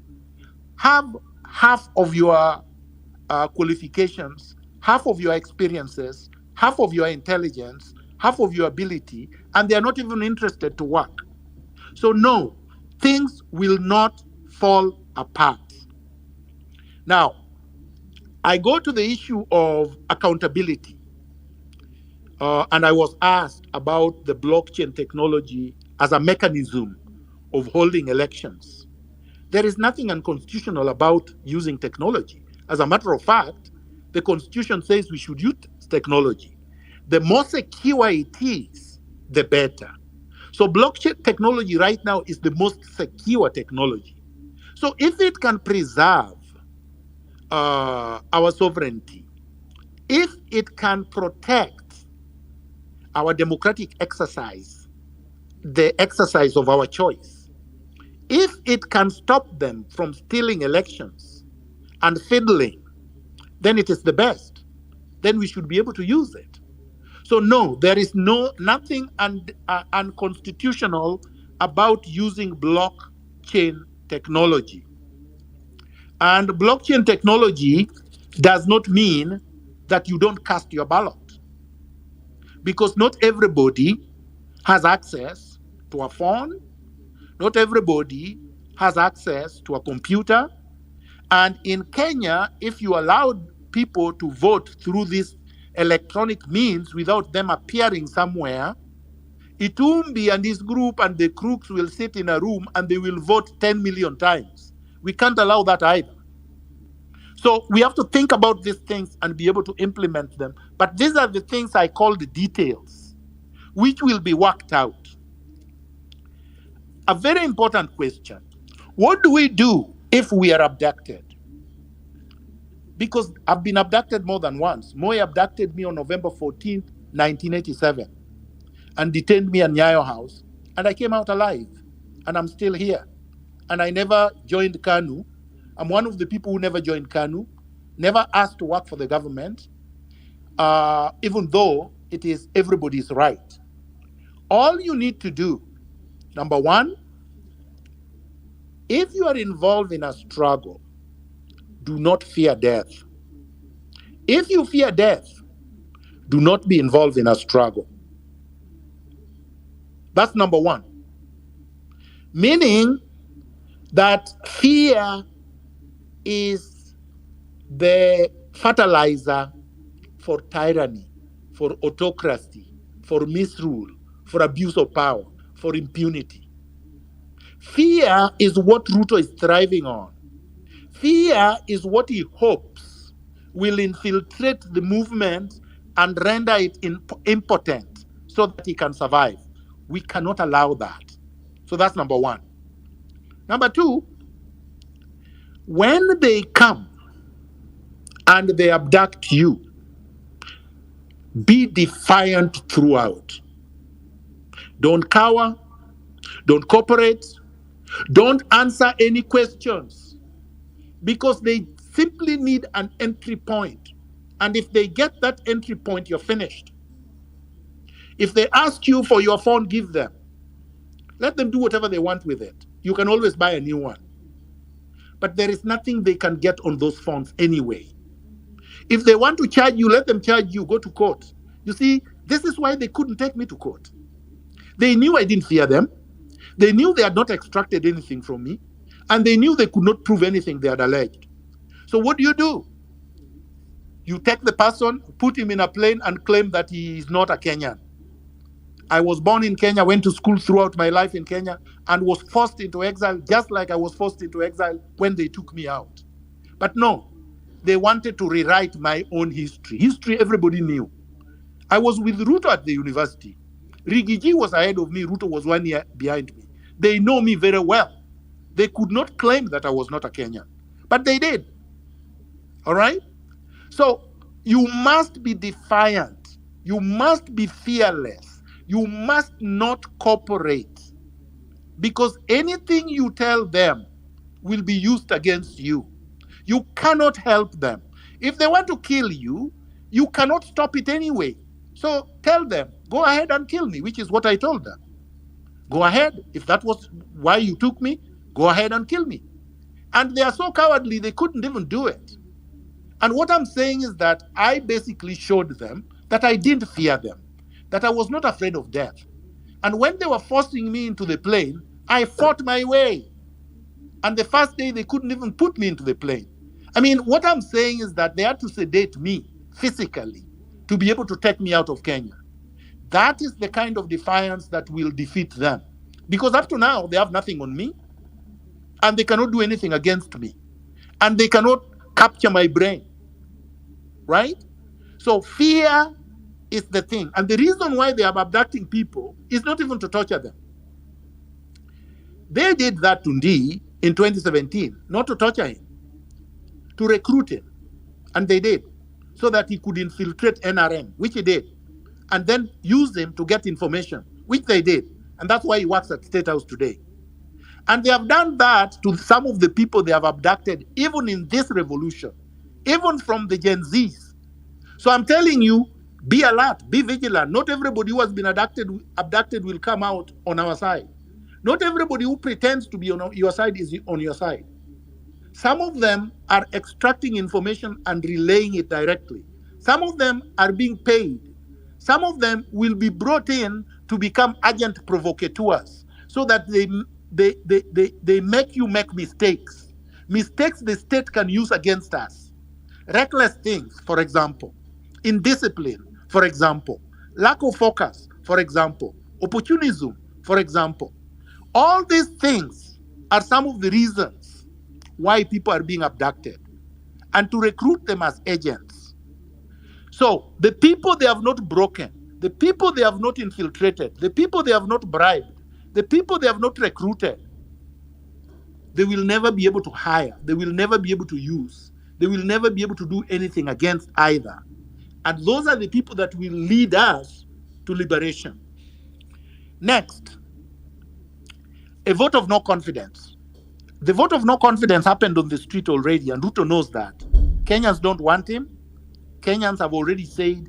have half of your qualifications, half of your experiences, half of your intelligence, half of your ability, and they are not even interested to work. So no, things will not fall apart. Now, I go to the issue of accountability. And I was asked about the blockchain technology as a mechanism of holding elections. There is nothing unconstitutional about using technology. As a matter of fact, the Constitution says we should use technology. The more secure it is, the better. So blockchain technology right now is the most secure technology. So if it can preserve our sovereignty, if it can protect our democratic exercise, the exercise of our choice, if it can stop them from stealing elections and fiddling, then it is the best. Then we should be able to use it. So no, there is nothing unconstitutional about using blockchain technology. And blockchain technology does not mean that you don't cast your ballot, because not everybody has access to a phone, not everybody has access to a computer. And in Kenya, if you allowed people to vote through this electronic means without them appearing somewhere, Itumbi and his group and the crooks will sit in a room and they will vote 10 million times. We can't allow that either. So we have to think about these things and be able to implement them. But these are the things I call the details, which will be worked out. A very important question: what do we do if we are abducted? Because I've been abducted more than once. Moi abducted me on November 14th, 1987, and detained me at Nyayo House, and I came out alive, and I'm still here. And I never joined KANU. I'm one of the people who never joined KANU, never asked to work for the government, even though it is everybody's right. All you need to do, number one, if you are involved in a struggle, do not fear death. If you fear death, do not be involved in a struggle. That's number one. Meaning that fear is the fertilizer for tyranny, for autocracy, for misrule, for abuse of power, for impunity. Fear is what Ruto is thriving on. Fear is what he hopes will infiltrate the movement and render it impotent so that he can survive. We cannot allow that. So that's number one. Number two, when they come and they abduct you, be defiant throughout. Don't cower, don't cooperate, don't answer any questions, because they simply need an entry point. And if they get that entry point, you're finished. If they ask you for your phone, give them. Let them do whatever they want with it. You can always buy a new one. But there is nothing they can get on those phones anyway. If they want to charge you, let them charge you. Go to court. You see, this is why they couldn't take me to court. They knew I didn't fear them. They knew they had not extracted anything from me. And they knew they could not prove anything they had alleged. So what do? You take the person, put him in a plane, and claim that he is not a Kenyan. I was born in Kenya, went to school throughout my life in Kenya, and was forced into exile just like I was forced into exile when they took me out. But no, they wanted to rewrite my own history. History everybody knew. I was with Ruto at the university. Rigiji was ahead of me. Ruto was 1 year behind me. They know me very well. They could not claim that I was not a Kenyan, but they did. All right? So you must be defiant. You must be fearless. You must not cooperate, because anything you tell them will be used against you. You cannot help them. If they want to kill you, you cannot stop it anyway. So tell them, go ahead and kill me, which is what I told them. Go ahead. If that was why you took me, go ahead and kill me. And they are so cowardly, they couldn't even do it. And what I'm saying is that I basically showed them that I didn't fear them, that I was not afraid of death. And when they were forcing me into the plane, I fought my way. And the first day, they couldn't even put me into the plane. I mean, what I'm saying is that they had to sedate me physically to be able to take me out of Kenya. That is the kind of defiance that will defeat them. Because up to now, they have nothing on me, and they cannot do anything against me. And they cannot capture my brain, right? So fear is the thing. And the reason why they are abducting people is not even to torture them. They did that to Ndii in 2017, not to torture him, to recruit him. And they did, so that he could infiltrate NRM, which he did, and then use him to get information, which they did. And that's why he works at State House today. And they have done that to some of the people they have abducted, even in this revolution, even from the Gen Zs. So I'm telling you, be alert, be vigilant. Not everybody who has been abducted will come out on our side. Not everybody who pretends to be on your side is on your side. Some of them are extracting information and relaying it directly. Some of them are being paid. Some of them will be brought in to become agent provocateurs, so that they make you make mistakes. Mistakes the state can use against us. Reckless things, for example. Indiscipline, for example. Lack of focus, for example. Opportunism, for example. All these things are some of the reasons why people are being abducted, and to recruit them as agents. So the people they have not broken, the people they have not infiltrated, the people they have not bribed, the people they have not recruited, they will never be able to hire, they will never be able to use, they will never be able to do anything against either. And those are the people that will lead us to liberation. Next, a vote of no confidence. The vote of no confidence happened on the street already, and Ruto knows that. Kenyans don't want him. Kenyans have already said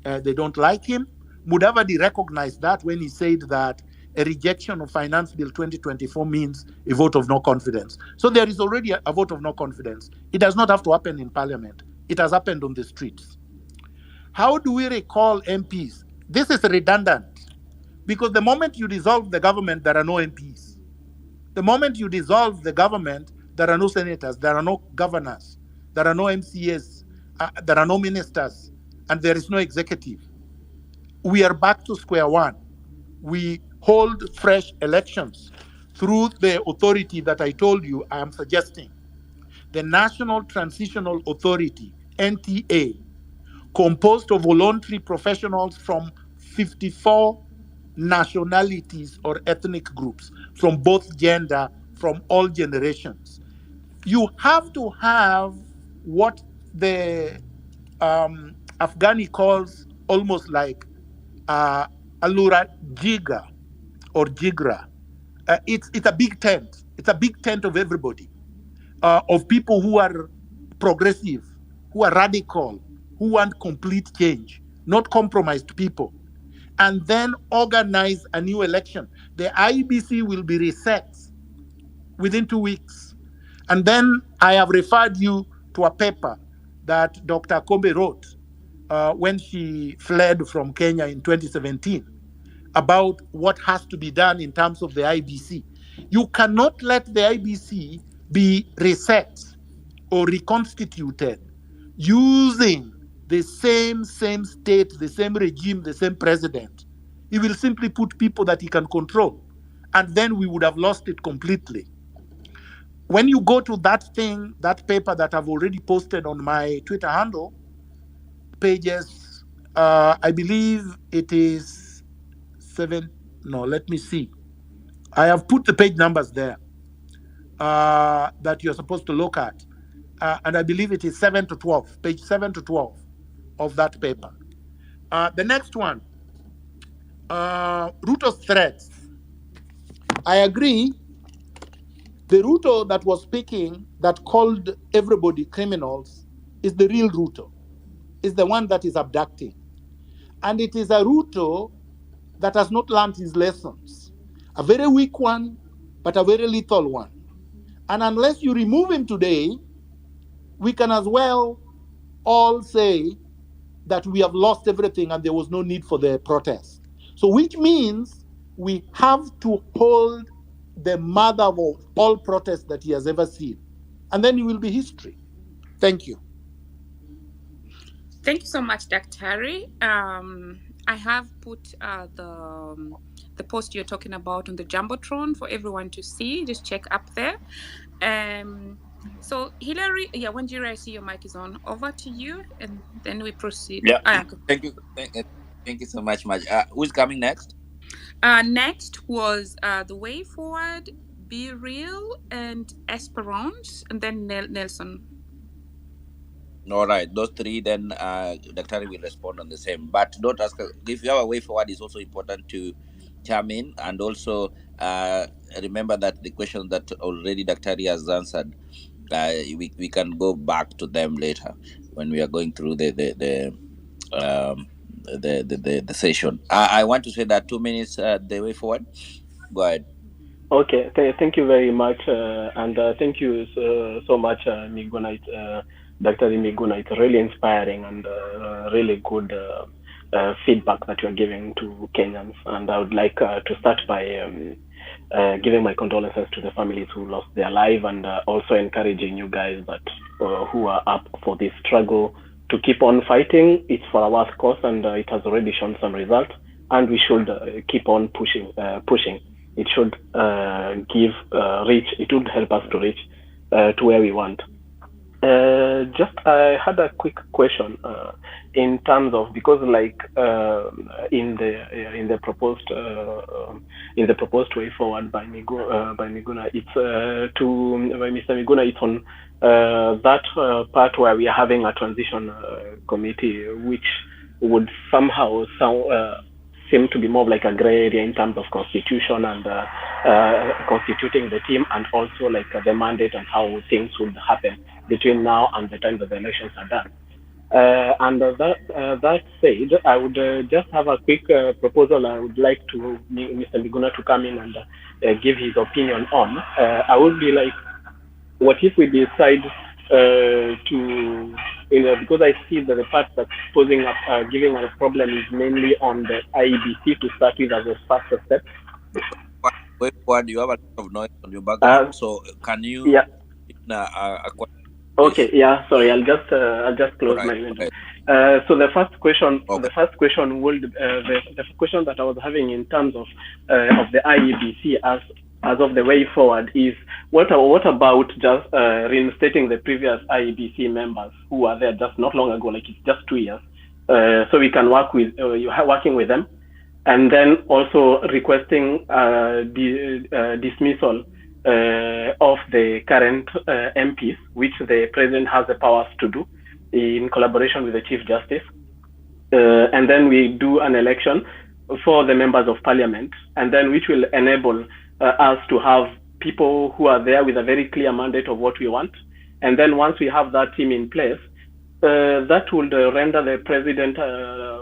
they don't like him. Mudavadi recognized that when he said that a rejection of Finance Bill 2024 means a vote of no confidence. So there is already a vote of no confidence. It does not have to happen in Parliament. It has happened on the streets. How do we recall MPs? This is redundant, because the moment you dissolve the government, there are no MPs. The moment you dissolve the government, there are no senators, there are no governors, there are no MCAs, there are no ministers, and there is no executive. We are back to square one. We hold fresh elections through the authority that I told you I am suggesting. The National Transitional Authority, NTA, composed of voluntary professionals from 54 nationalities or ethnic groups, from both gender, from all generations. You have to have what the Afghani calls almost like Alura Jiga or Jigra. It's a big tent. It's a big tent of everybody, of people who are progressive, who are radical, who want complete change, not compromised people. And then organize a new election. The IBC will be reset within 2 weeks. And then I have referred you to a paper that Dr. Kombe wrote when she fled from Kenya in 2017. about what has to be done in terms of the IBC. You cannot let the IBC be reset or reconstituted using the same state, the same regime, the same president. He will simply put people that he can control, and then we would have lost it completely. When you go to that thing, that paper that I've already posted on my Twitter handle, pages, I believe it is 7. No, let me see. I have put the page numbers there that you're supposed to look at. And I believe it is 7 to 12, page 7 to 12 of that paper. The next one, Ruto's threats. I agree. The Ruto that was speaking, that called everybody criminals, is the real Ruto, is the one that is abducting. And it is a Ruto that has not learned his lessons. A very weak one, but a very lethal one. And unless you remove him today, we can as well all say that we have lost everything and there was no need for the protest. So which means we have to hold the mother of all protests that he has ever seen. And then it will be history. Thank you. Thank you so much, Daktari. I have put the post you're talking about on the Jumbotron for everyone to see. Just check up there. So Hillary, Wanjiru, I see your mic is on. Over to you, and then we proceed. Yeah. Thank you. Thank you so much, Maj. Who's coming next? Next was The Way Forward, Be Real, and Esperance, and then Nelson. All right, those three, then Dr. will respond on the same. But don't ask, if you have a way forward, it's also important to chime in, and also remember that the questions that already Dr. has answered, we can go back to them later when we are going through the session. I want to say that 2 minutes, the way forward. Go ahead. Okay, thank you very much, and thank you so much, Miguna, Dr. Miguna. It's really inspiring and really good feedback that you're giving to Kenyans. And I would like to start by giving my condolences to the families who lost their life, and also encouraging you guys that who are up for this struggle to keep on fighting. It's for our cause, and it has already shown some results, and we should keep on pushing. It should reach. It would help us to reach to where we want. I had a quick question in terms of, because like in the proposed way forward by Miguna, it's by Mr. Miguna, it's on that part where we are having a transition committee, which would somehow seem to be more like a gray area in terms of constitution and constituting the team, and also like the mandate and how things would happen between now and the time that the elections are done. And that said, I would just have a quick proposal. I would like to Mr. Miguna to come in and give his opinion on. I would be like, what if we decide because I see that the part that's posing up, giving us a problem is mainly on the IEBC to start with as a first step. Wait, what? You have a lot of noise on your background, so can you? Yeah. Okay. Yeah. Sorry. I'll just close my window. So the first question, the first question that I was having in terms of the IEBC as of the way forward is what about just reinstating the previous IEBC members who were there just not long ago, like it's just 2 years, so we can work with working with them, and then also requesting dismissal of the current MPs, which the president has the powers to do in collaboration with the Chief Justice, and then we do an election for the members of parliament, and then which will enable us to have people who are there with a very clear mandate of what we want. And then once we have that team in place, that would render the president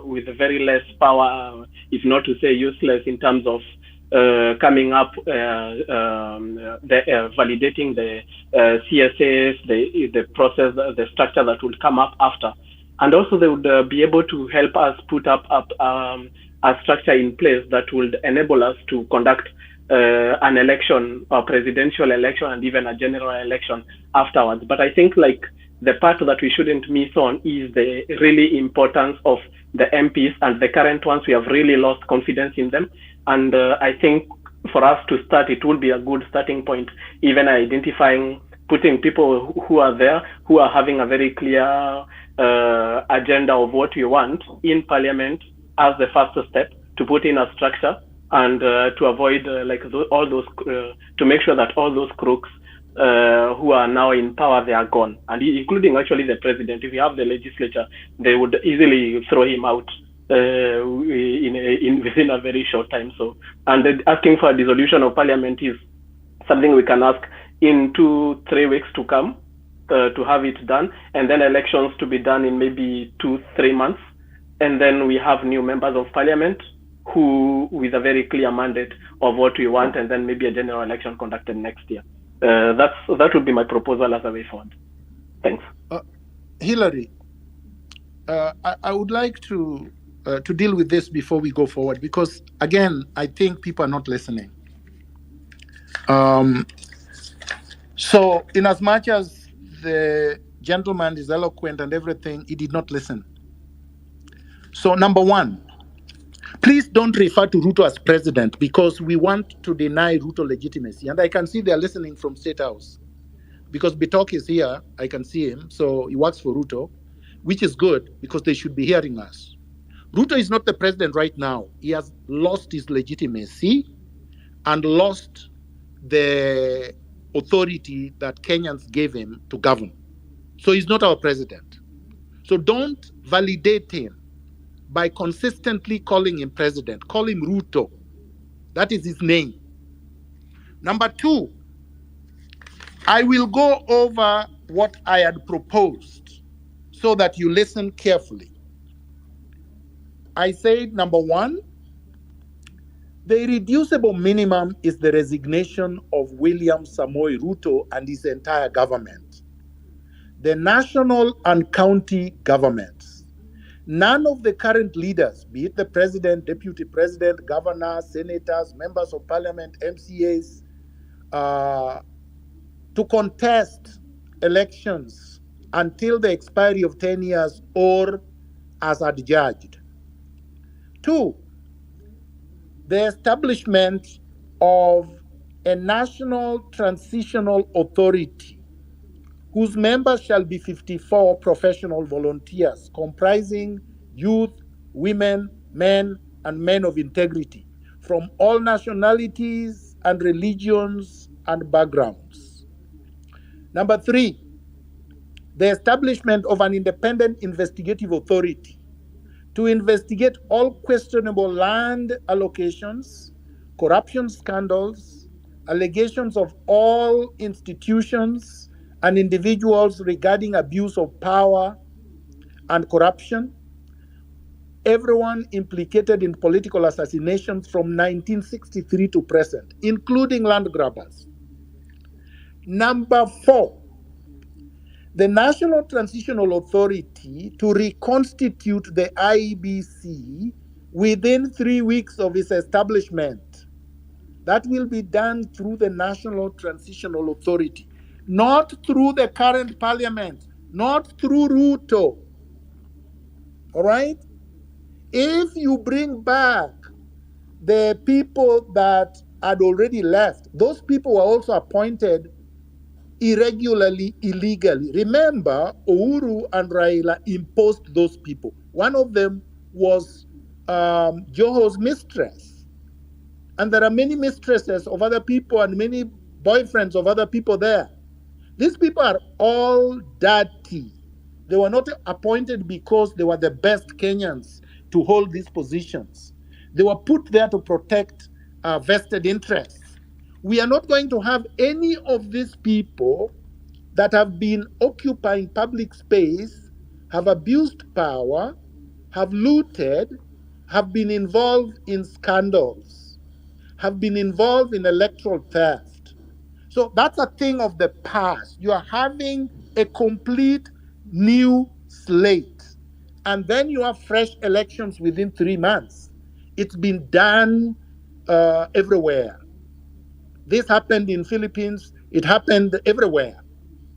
with very less power, if not to say useless, in terms of coming up, validating the CSAs, the process, the structure that would come up after. And also they would be able to help us put up a structure in place that would enable us to conduct an election, a presidential election, and even a general election afterwards. But I think like the part that we shouldn't miss on is the really importance of the MPs, and the current ones, we have really lost confidence in them. And I think for us to start, it will be a good starting point, even identifying, putting people who are there, who are having a very clear agenda of what we want in parliament as the first step to put in a structure and to avoid all those, to make sure that all those crooks who are now in power, they are gone, and including actually the president. If you have the legislature, they would easily throw him out within a very short time. So, and asking for a dissolution of parliament is something we can ask in 2-3 weeks to come, to have it done, and then elections to be done in maybe 2-3 months, and then we have new members of parliament who with a very clear mandate of what we want, and then maybe a general election conducted next year. That would be my proposal as a way forward. Thanks. Hillary, I would like to deal with this before we go forward, because again, I think people are not listening. So in as much as the gentleman is eloquent and everything, he did not listen. So number one, please don't refer to Ruto as president, because we want to deny Ruto legitimacy. And I can see they're listening from State House, because Bitok is here. I can see him. So he works for Ruto, which is good because they should be hearing us. Ruto is not the president right now. He has lost his legitimacy and lost the authority that Kenyans gave him to govern. So he's not our president. So don't validate him by consistently calling him president. Call him Ruto. That is his name. Number two, I will go over what I had proposed so that you listen carefully. I said, number one, the irreducible minimum is the resignation of William Samoei Ruto and his entire government. The national and county governments. None of the current leaders, be it the president, deputy president, governor, senators, members of parliament, MCAs, to contest elections until the expiry of 10 years or as adjudged. Two, the establishment of a national transitional authority whose members shall be 54 professional volunteers comprising youth, women, men, and men of integrity from all nationalities and religions and backgrounds. Number three, the establishment of an independent investigative authority to investigate all questionable land allocations, corruption scandals, allegations of all institutions and individuals regarding abuse of power and corruption, everyone implicated in political assassinations from 1963 to present, including land grabbers. Number four, the National Transitional Authority to reconstitute the IEBC within 3 weeks of its establishment. That will be done through the National Transitional Authority, not through the current parliament, not through Ruto. All right? If you bring back the people that had already left, those people were also appointed irregularly, illegally. Remember, Uhuru and Raila imposed those people. One of them was Joho's mistress. And there are many mistresses of other people and many boyfriends of other people there. These people are all dirty. They were not appointed because they were the best Kenyans to hold these positions. They were put there to protect vested interests. We are not going to have any of these people that have been occupying public space, have abused power, have looted, have been involved in scandals, have been involved in electoral theft. So that's a thing of the past. You are having a complete new slate. And then you have fresh elections within 3 months. It's been done everywhere. This happened in Philippines. It happened everywhere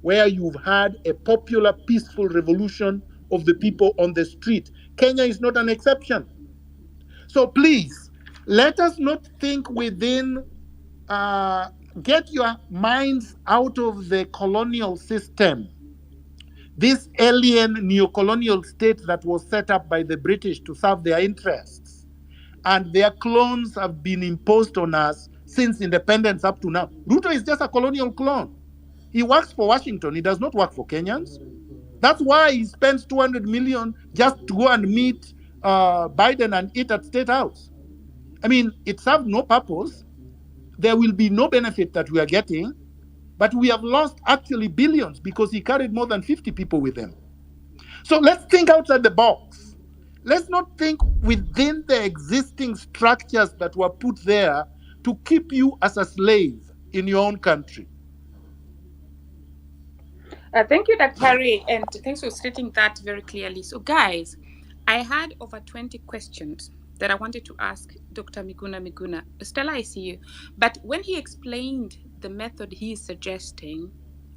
where you've had a popular, peaceful revolution of the people on the street. Kenya is not an exception. So please, let us not think within, get your minds out of the colonial system. This alien neo-colonial state that was set up by the British to serve their interests. And their clones have been imposed on us since independence up to now. Ruto is just a colonial clone. He works for Washington. He does not work for Kenyans. That's why he spends 200 million just to go and meet Biden and eat at State House. I mean, it served no purpose. There will be no benefit that we are getting, but we have lost actually billions because he carried more than 50 people with him. So let's think outside the box. Let's not think within the existing structures that were put there to keep you as a slave in your own country. Thank you, Dr. Harry, and thanks for stating that very clearly. So, guys, I had over 20 questions that I wanted to ask Dr. Miguna Miguna. Stella, I see you. But when he explained the method he is suggesting,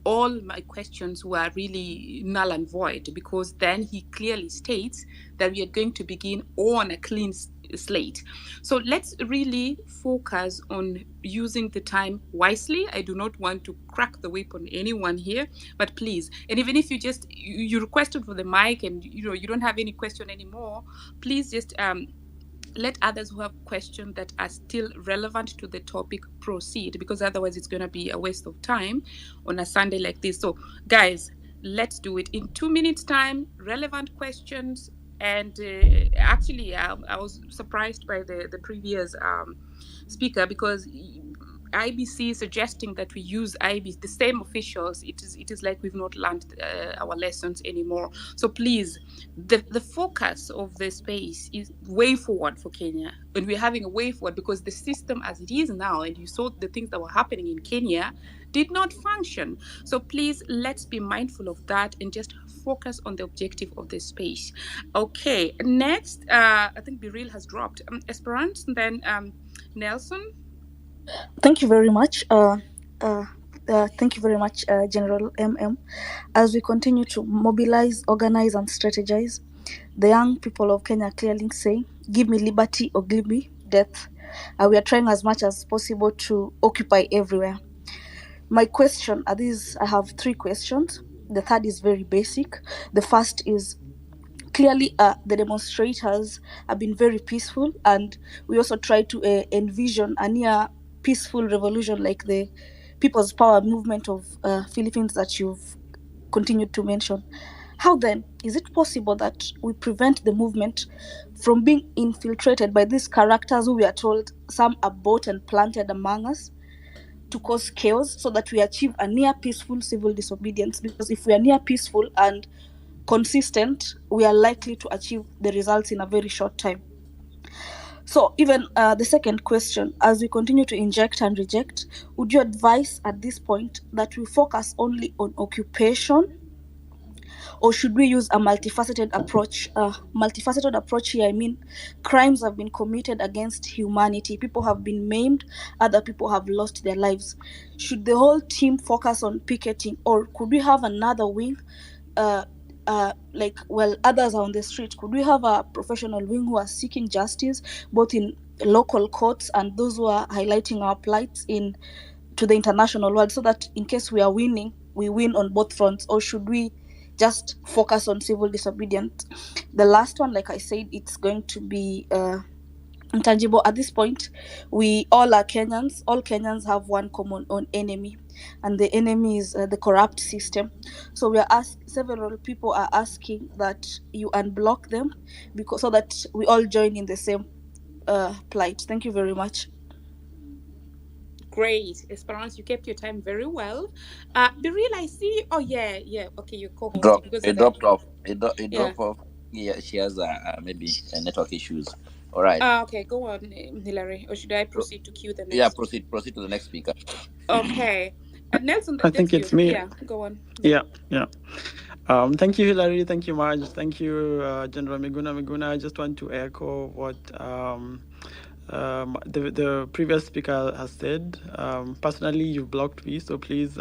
all my questions were really null and void, because then he clearly states that we are going to begin on a clean slate. So let's really focus on using the time wisely. I do not want to crack the whip on anyone here, but please, and even if you requested for the mic and you don't have any question anymore, please just let others who have questions that are still relevant to the topic proceed, because otherwise it's going to be a waste of time on a Sunday like this. So guys, let's do it in 2 minutes time. Relevant questions. And actually, I was surprised by the previous speaker, because IBC suggesting that we use IBC, the same officials. It is like we've not learned our lessons anymore. So please, the focus of the space is way forward for Kenya, and we're having a way forward because the system as it is now, and you saw the things that were happening in Kenya, did not function. So please, let's be mindful of that and just focus on the objective of the space. Okay, next, I think Biril has dropped. Esperance, and then Nelson. Thank you very much. Thank you very much, General MM. As we continue to mobilize, organize, and strategize, the young people of Kenya clearly say, "Give me liberty or give me death." We are trying as much as possible to occupy everywhere. My question are these. I have 3 questions. The third is very basic. The first is, clearly the demonstrators have been very peaceful, and we also try to envision a near peaceful revolution like the People's Power movement of Philippines that you've continued to mention. How then is it possible that we prevent the movement from being infiltrated by these characters who we are told some are bought and planted among us to cause chaos, so that we achieve a near peaceful civil disobedience? Because if we are near peaceful and consistent, we are likely to achieve the results in a very short time. So even the second question, as we continue to inject and reject, would you advise at this point that we focus only on occupation, or should we use a multifaceted approach? Multifaceted approach here, I mean, crimes have been committed against humanity. People have been maimed. Other people have lost their lives. Should the whole team focus on picketing, or could we have another wing? Others are on the street, could we have a professional wing who are seeking justice both in local courts and those who are highlighting our plights to the international world, so that in case we are winning, we win on both fronts? Or should we just focus on civil disobedience? The last one, like I said, it's going to be intangible. At this point, we all are Kenyans. All Kenyans have one common enemy, and the enemy is the corrupt system. So several people are asking that you unblock them, so that we all join in the same plight. Thank you very much. Great, Esperance, you kept your time very well. Biril, I see. Oh yeah. Okay, you're co-hosting. It dropped off. It dropped off. Yeah, she has maybe network issues. All right. Okay, go on, Hilary. Or should I proceed to cue the next? Yeah, proceed to the next speaker. Okay, Nelson. I think it's me. Yeah, go on. Yeah. Thank you, Hilary. Thank you, Marge. Thank you, General Miguna Miguna. I just want to echo what the previous speaker has said. Personally, you've blocked me, so please,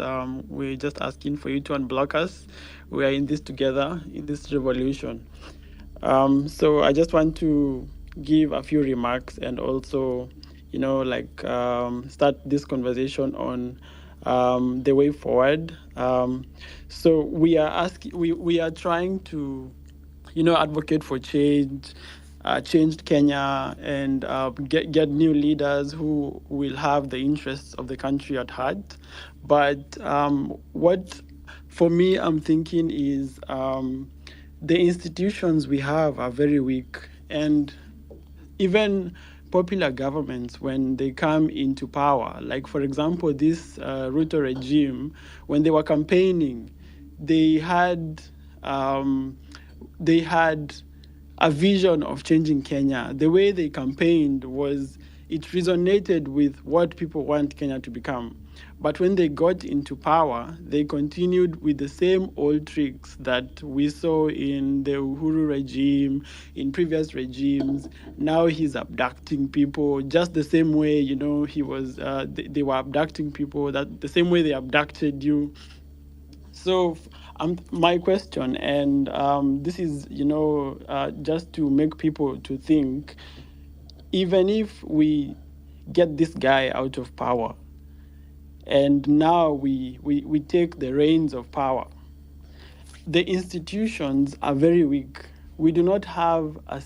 we're just asking for you to unblock us. We are in this together, in this revolution. So I just want to give a few remarks and also, start this conversation on the way forward. So we are asking, we are trying to, advocate for change, changed Kenya, and get new leaders who will have the interests of the country at heart. But what, for me, I'm thinking is the institutions we have are very weak, and even popular governments, when they come into power, like for example this Ruto regime, when they were campaigning, they had um, they had a vision of changing Kenya. The way they campaigned was, it resonated with what people want Kenya to become. But when they got into power, they continued with the same old tricks that we saw in the Uhuru regime, in previous regimes. Now he's abducting people just the same way, he was, they were abducting people, that the same way they abducted you. So, my question, and this is, just to make people to think, even if we get this guy out of power, and now we take the reins of power, the institutions are very weak. We do not have a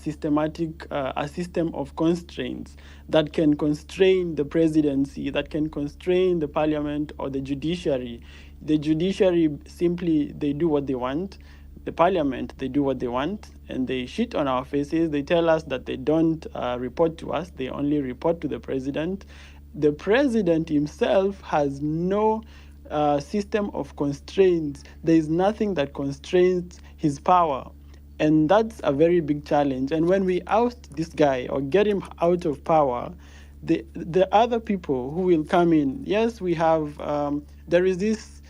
a system of constraints that can constrain the presidency, that can constrain the parliament or the judiciary. The judiciary simply, they do what they want. The parliament, they do what they want, and they shit on our faces. They tell us that they don't report to us, they only report to the president. The president himself has no system of constraints. There is nothing that constrains his power. And that's a very big challenge. And when we oust this guy or get him out of power, the other people who will come in, yes, we have, there is this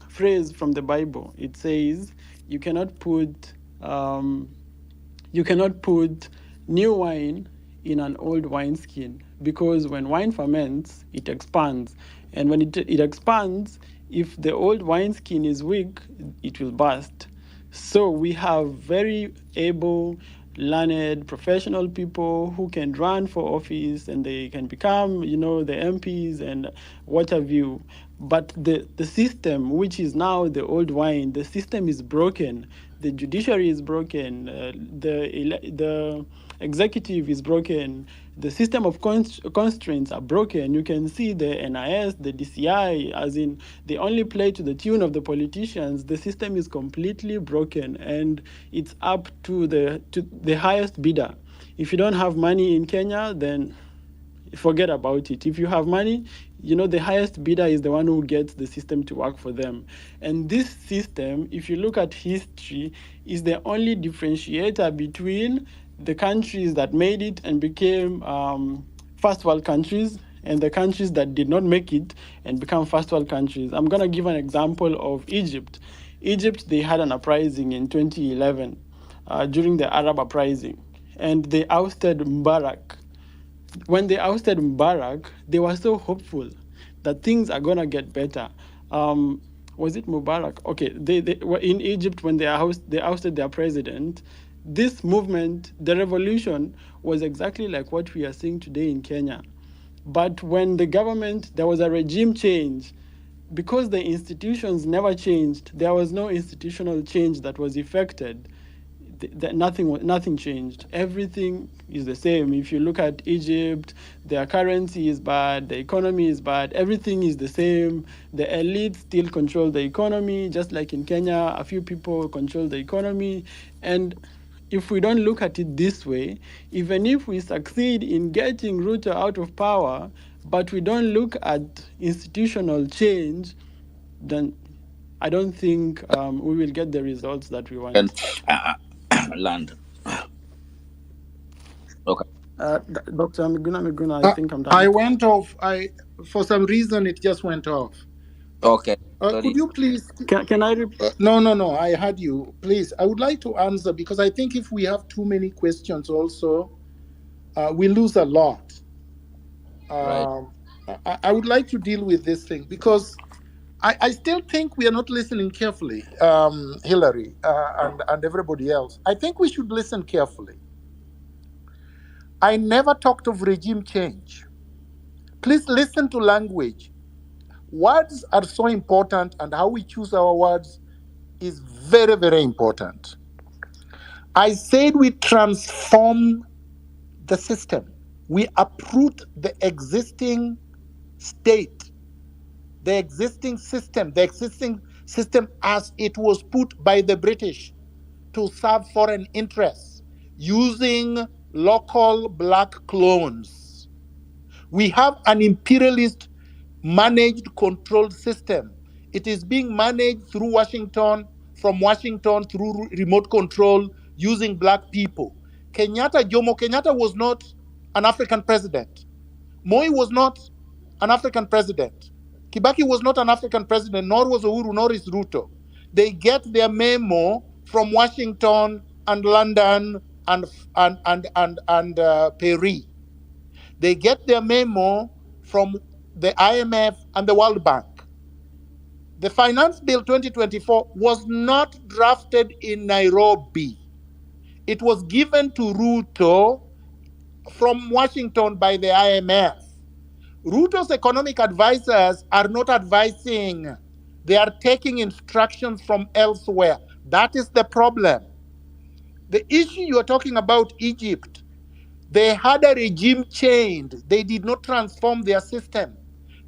phrase from the Bible. It says, you cannot put, you cannot put new wine in an old wineskin, because when wine ferments, it expands. And when it expands, if the old wineskin is weak, it will burst. So we have very able, learned, professional people who can run for office, and they can become, the MPs and what have you. But the system, which is now the old wine, the system is broken. The judiciary is broken. The executive is broken. The system of constraints are broken. You can see the NIS, the DCI, as in they only play to the tune of the politicians. The system is completely broken, and it's up to the highest bidder. If you don't have money in Kenya, then forget about it. If you have money, the highest bidder is the one who gets the system to work for them. And this system, if you look at history, is the only differentiator between the countries that made it and became first world countries, and the countries that did not make it and become first world countries. I'm going to give an example of Egypt. Egypt, they had an uprising in 2011 during the Arab uprising, and they ousted Mubarak. When they ousted Mubarak, they were so hopeful that things are going to get better. Was it Mubarak? Okay, they were in Egypt when they ousted their president. This movement, the revolution, was exactly like what we are seeing today in Kenya. But when the government, there was a regime change, because the institutions never changed, there was no institutional change that was effected. Nothing changed. Everything is the same. If you look at Egypt, their currency is bad, the economy is bad, everything is the same. The elite still control the economy, just like in Kenya, a few people control the economy. And if we don't look at it this way, even if we succeed in getting Ruto out of power, but we don't look at institutional change, then I don't think we will get the results that we want. And land. Okay. Dr. Miguna, I think I'm done. I went off. For some reason, it just went off. Okay. Sorry. Could you please? Can I? No. I had you. Please, I would like to answer because I think if we have too many questions, also, we lose a lot. Right. I would like to deal with this thing because I still think we are not listening carefully, Hillary and everybody else. I think we should listen carefully. I never talked of regime change. Please listen to language. Words are so important, and how we choose our words is very, very important. I said we transform the system, we uproot the existing state, the existing system as it was put by the British to serve foreign interests using local black clones. We have an imperialist managed controlled system. It is being managed through Washington, from Washington through remote control using black people. Jomo Kenyatta was not an African president. Moi was not an African president. Kibaki was not an African president, nor was Uhuru, nor is Ruto. They get their memo from Washington and London and Paris. They get their memo from the IMF and the World Bank. The Finance Bill 2024 was not drafted in Nairobi. It was given to Ruto from Washington by the IMF. Ruto's economic advisors are not advising. They are taking instructions from elsewhere. That is the problem. The issue you are talking about, Egypt, they had a regime change. They did not transform their system.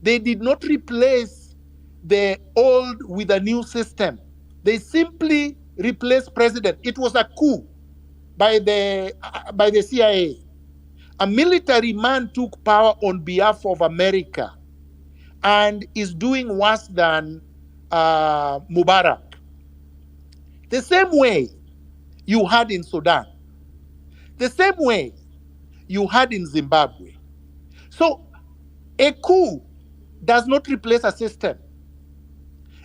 They did not replace the old with a new system. They simply replaced president. It was a coup by the CIA. A military man took power on behalf of America and is doing worse than Mubarak. The same way you had in Sudan. The same way you had in Zimbabwe. So a coup does not replace a system.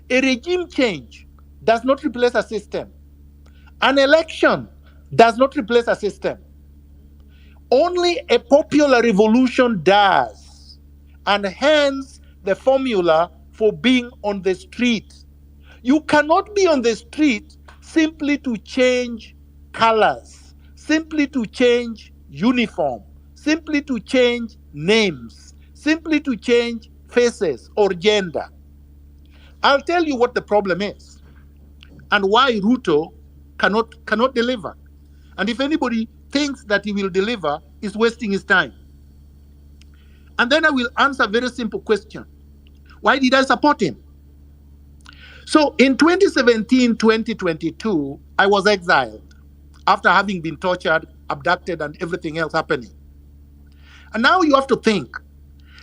A regime change does not replace a system. An election does not replace a system. Only a popular revolution does. And hence the formula for being on the street. You cannot be on the street simply to change colors, simply to change uniform, simply to change names, simply to change faces or gender. I'll tell you what the problem is and why Ruto cannot deliver. And if anybody thinks that he will deliver, is wasting his time. And then I will answer a very simple question. Why did I support him? So in 2017, 2022, I was exiled after having been tortured, abducted, and everything else happening. And now you have to think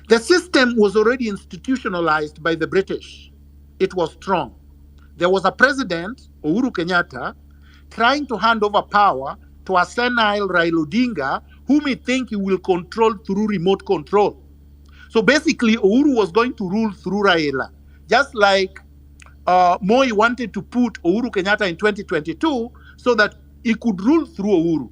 the system was already institutionalized by the British. It was strong. There was a president, Uhuru Kenyatta, trying to hand over power to a senile Raila Odinga, whom he think he will control through remote control. So basically, Uhuru was going to rule through Raila, just like Moi wanted to put Uhuru Kenyatta in 2022 so that he could rule through Uhuru.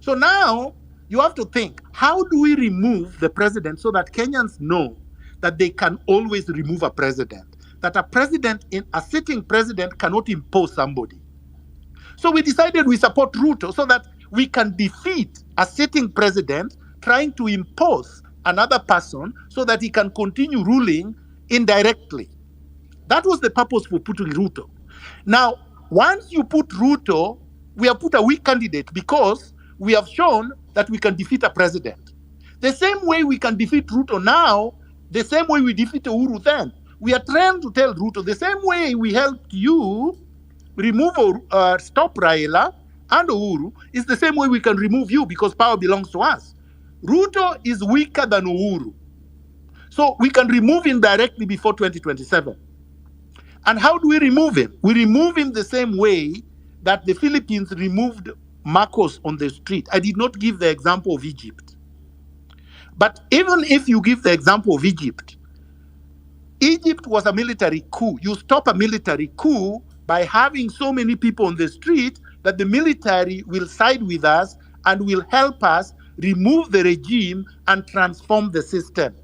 So now you have to think, how do we remove the president so that Kenyans know that they can always remove a president? That a sitting president cannot impose somebody. So we decided we support Ruto so that we can defeat a sitting president trying to impose another person so that he can continue ruling indirectly. That was the purpose for putting Ruto. Now, once you put Ruto, we have put a weak candidate because we have shown that we can defeat a president. The same way we can defeat Ruto now, the same way we defeat Uhuru then. We are trying to tell Ruto, the same way we helped you remove or stop Raila and Uhuru, is the same way we can remove you because power belongs to us. Ruto is weaker than Uhuru. So we can remove him directly before 2027. And how do we remove him? We remove him the same way that the Philippines removed Marcos on the street. I did not give the example of Egypt. But even if you give the example of Egypt, Egypt was a military coup. You stop a military coup by having so many people on the street that the military will side with us and will help us remove the regime and transform the system.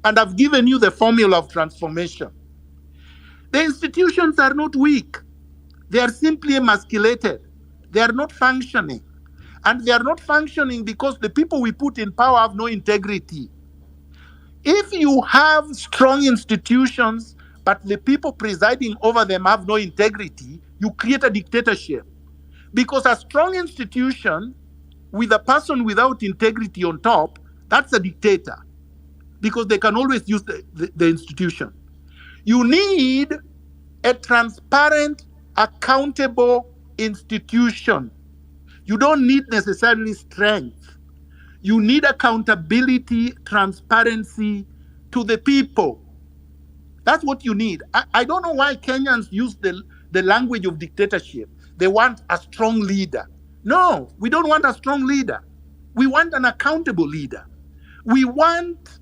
And I've given you the formula of transformation. The institutions are not weak, they are simply emasculated. They are not functioning. And they are not functioning because the people we put in power have no integrity. If you have strong institutions, but the people presiding over them have no integrity, you create a dictatorship. Because a strong institution with a person without integrity on top, that's a dictator. Because they can always use the institution. You need a transparent, accountable institution. You don't need necessarily strength. You need accountability, transparency to the people. That's what you need. I don't know why Kenyans use the language of dictatorship. They want a strong leader. No, we don't want a strong leader. We want an accountable leader. We want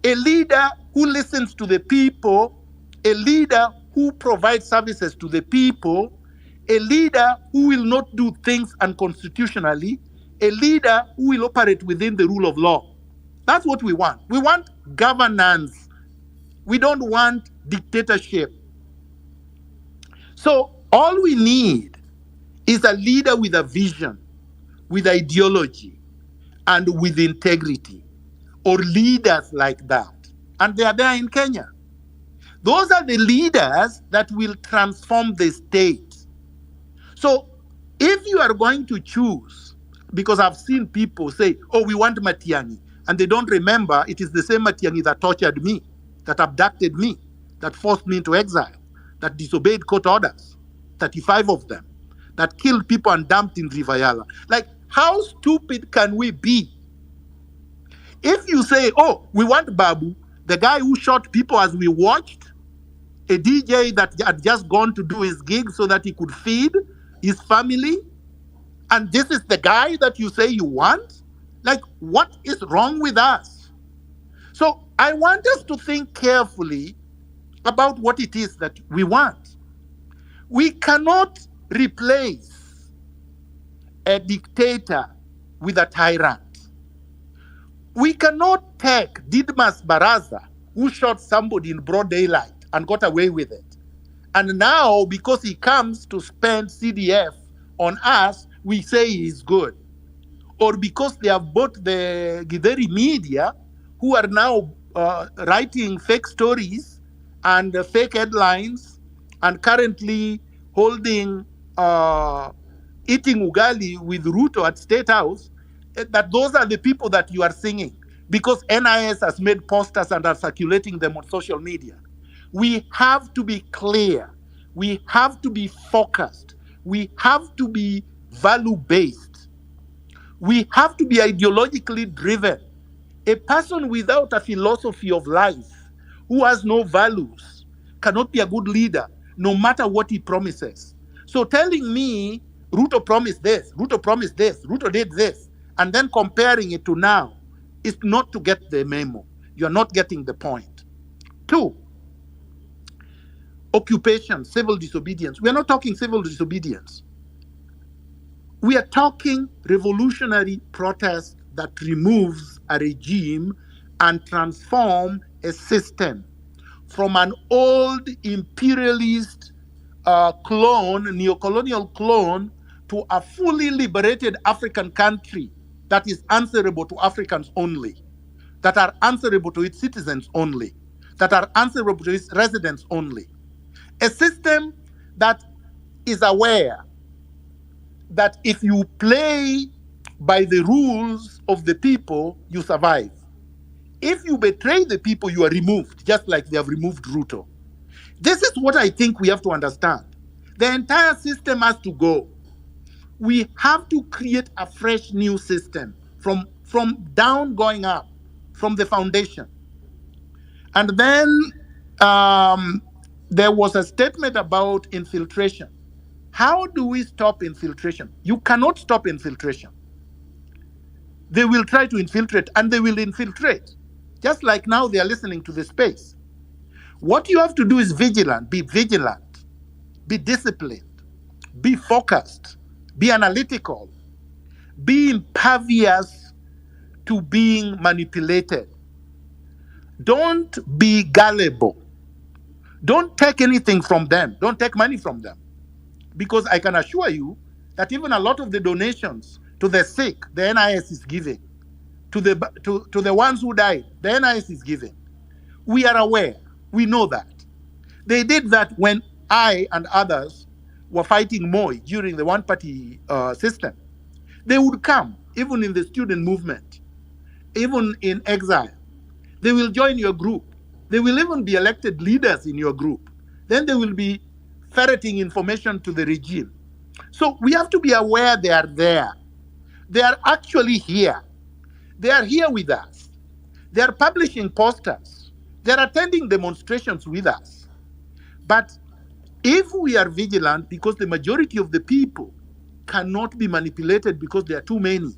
a leader who listens to the people, a leader who provides services to the people, a leader who will not do things unconstitutionally, a leader who will operate within the rule of law. That's what we want. We want governance. We don't want dictatorship. So all we need is a leader with a vision, with ideology, and with integrity, or leaders like that. And they are there in Kenya. Those are the leaders that will transform the state. So if you are going to choose, because I've seen people say, oh, we want Matiang'i, and they don't remember it is the same Matiang'i that tortured me, that abducted me, that forced me into exile, that disobeyed court orders, 35 of them, that killed people and dumped in River Yala. Like, how stupid can we be? If you say, oh, we want Babu, the guy who shot people as we watched, a DJ that had just gone to do his gig so that he could feed his family, and this is the guy that you say you want? Like, what is wrong with us? So I want us to think carefully about what it is that we want. We cannot replace a dictator with a tyrant. We cannot take Didmas Baraza, who shot somebody in broad daylight and got away with it. And now, because he comes to spend CDF on us, we say he's good. Or because they have bought the Githeri media, who are now writing fake stories and fake headlines, and currently holding, eating ugali with Ruto at State House, that those are the people that you are singing because NIS has made posters and are circulating them on social media. We have to be clear. We have to be focused. We have to be value-based. We have to be ideologically driven. A person without a philosophy of life, who has no values, cannot be a good leader, no matter what he promises. So telling me Ruto promised this, Ruto promised this, Ruto did this, and then comparing it to now is not to get the memo. You're not getting the point. 2, occupation, civil disobedience. We're not talking civil disobedience. We are talking revolutionary protest that removes a regime and transform a system from an old imperialist clone, neocolonial clone, to a fully liberated African country that is answerable to Africans only, that are answerable to its citizens only, that are answerable to its residents only. A system that is aware that if you play by the rules of the people, you survive. If you betray the people, you are removed, just like they have removed Ruto. This is what I think we have to understand. The entire system has to go. We have to create a fresh new system from down going up, from the foundation. And then there was a statement about infiltration. How do we stop infiltration? You cannot stop infiltration. They will try to infiltrate and they will infiltrate. Just like now they are listening to the space. What you have to do is vigilant, be disciplined, be focused, be analytical, be impervious to being manipulated. Don't be gullible. Don't take anything from them. Don't take money from them. Because I can assure you that even a lot of the donations to the sick, the NIS is giving. To the ones who died, the NIS is giving. We are aware. We know that. They did that when I and others were fighting Moi during the one-party system. They would come, even in the student movement, even in exile. They will join your group. They will even be elected leaders in your group. Then they will be ferreting information to the regime. So we have to be aware they are there. They are actually here. They are here with us. They are publishing posters. They are attending demonstrations with us. But if we are vigilant, because the majority of the people cannot be manipulated because there are too many,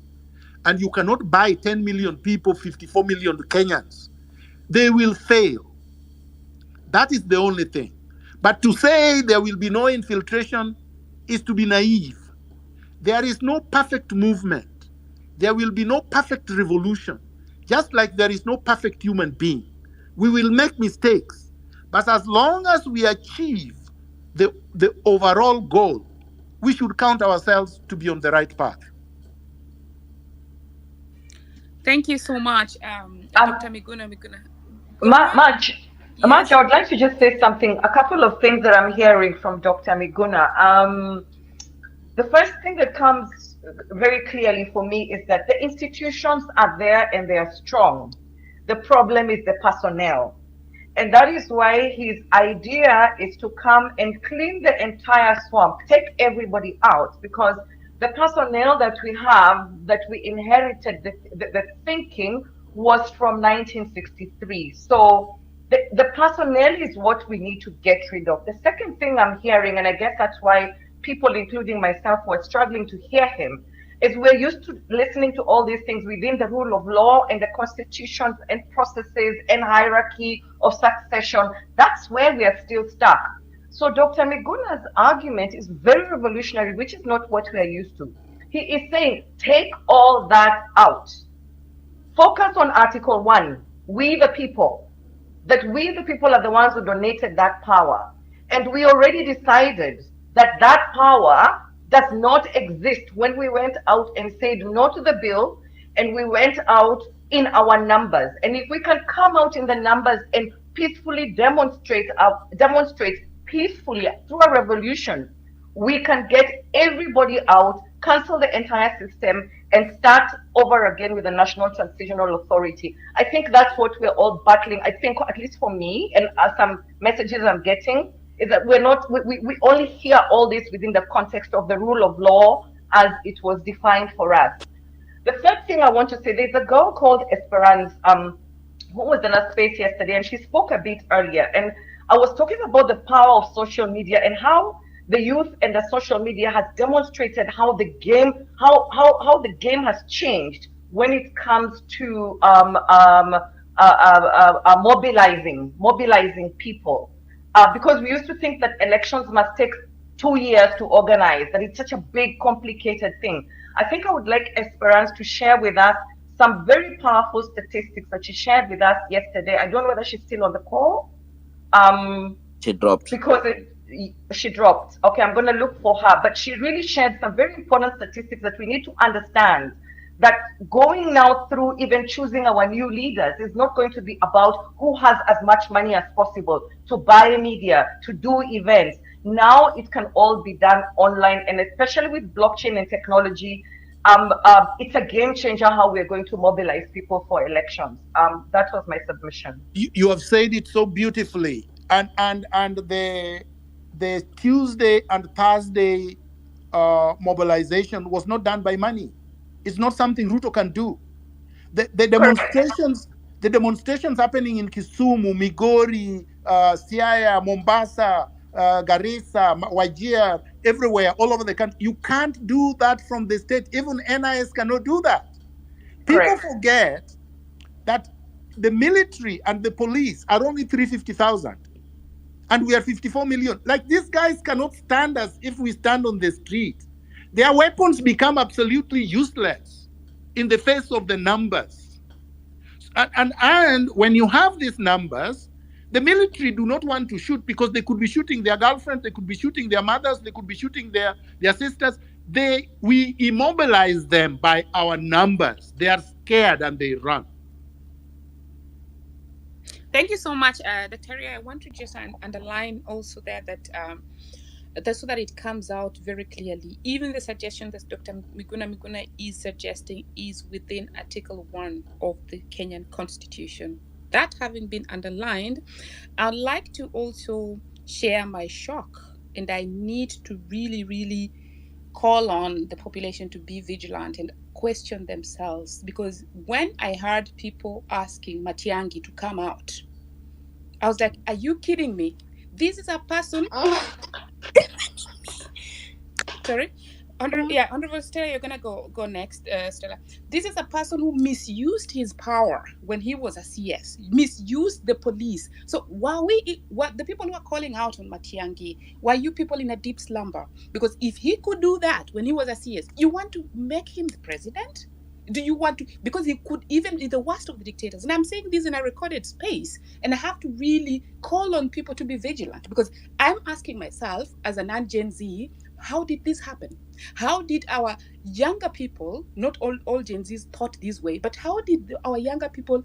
and you cannot buy 10 million people, 54 million Kenyans, they will fail. That is the only thing. But to say there will be no infiltration is to be naive. There is no perfect movement. There will be no perfect revolution. Just like there is no perfect human being. We will make mistakes. But as long as we achieve the overall goal, we should count ourselves to be on the right path. Thank you so much, Dr. Miguna Miguna. March, I would like to just say something, a couple of things that I'm hearing from Dr. Miguna. The first thing that comes very clearly for me is that the institutions are there and they are strong. The problem is the personnel. And that is why his idea is to come and clean the entire swamp, take everybody out, because the personnel that we have, that we inherited, the thinking was from 1963. So the personnel is what we need to get rid of. The second thing I'm hearing, and I guess that's why people, including myself, were struggling to hear him, is we're used to listening to all these things within the rule of law and the constitutions and processes and hierarchy of succession. That's where we are still stuck. So Dr. Miguna's argument is very revolutionary, which is not what we are used to. He is saying, take all that out. Focus on Article 1, we the people. That we the people are the ones who donated that power. And we already decided that that power does not exist when we went out and said no to the bill, and we went out in our numbers. And if we can come out in the numbers and peacefully demonstrate peacefully through a revolution, we can get everybody out, cancel the entire system, and start over again with the National Transitional Authority. I think that's what we're all battling. I think, at least for me, and some messages I'm getting, is that we only hear all this within the context of the rule of law as it was defined for us. The third thing I want to say, there's a girl called Esperance, who was in a space yesterday, and she spoke a bit earlier. And I was talking about the power of social media and how the youth and the social media has demonstrated how the game, how the game has changed when it comes to mobilizing people. Because we used to think that elections must take 2 years to organize, that it's such a big, complicated thing. I think I would like Esperance to share with us some very powerful statistics that she shared with us yesterday. I don't know whether she's still on the call. She dropped. Because she dropped. Okay, I'm going to look for her. But she really shared some very important statistics that we need to understand, that going now through even choosing our new leaders is not going to be about who has as much money as possible to buy media, to do events. Now it can all be done online, and especially with blockchain and technology, it's a game changer how we're going to mobilize people for elections. That was my submission. You have said it so beautifully, and the Tuesday and Thursday mobilization was not done by money. It's not something Ruto can do. The demonstrations happening in Kisumu, Migori, Siaya, Mombasa, Garissa, Wajir, everywhere, all over the country. You can't do that from the state. Even NIS cannot do that. People forget that the military and the police are only 350,000. and we are 54 million. Like, these guys cannot stand us if we stand on the street. Their weapons become absolutely useless in the face of the numbers. And when you have these numbers, the military do not want to shoot because they could be shooting their girlfriends, they could be shooting their mothers, they could be shooting their sisters. We immobilize them by our numbers. They are scared and they run. Thank you so much, Dr. Ria. I want to just underline also there that so that it comes out very clearly. Even the suggestion that Dr. Miguna Miguna is suggesting is within Article 1 of the Kenyan Constitution. That having been underlined, I'd like to also share my shock, and I need to really, really call on the population to be vigilant and question themselves, because when I heard people asking Matiangi to come out, I was like, are you kidding me? This is a person. Sorry. Honorable Stella, you're gonna go next, Stella. This is a person who misused his power when he was a CS, misused the police. So what the people who are calling out on Matiangi, were you people in a deep slumber? Because if he could do that when he was a CS, you want to make him the president? Do you want to? Because he could even be the worst of the dictators. And I'm saying this in a recorded space, and I have to really call on people to be vigilant, because I'm asking myself as a non-Gen Z, how did this happen? How did our younger people, not all Gen Zs thought this way, but how did our younger people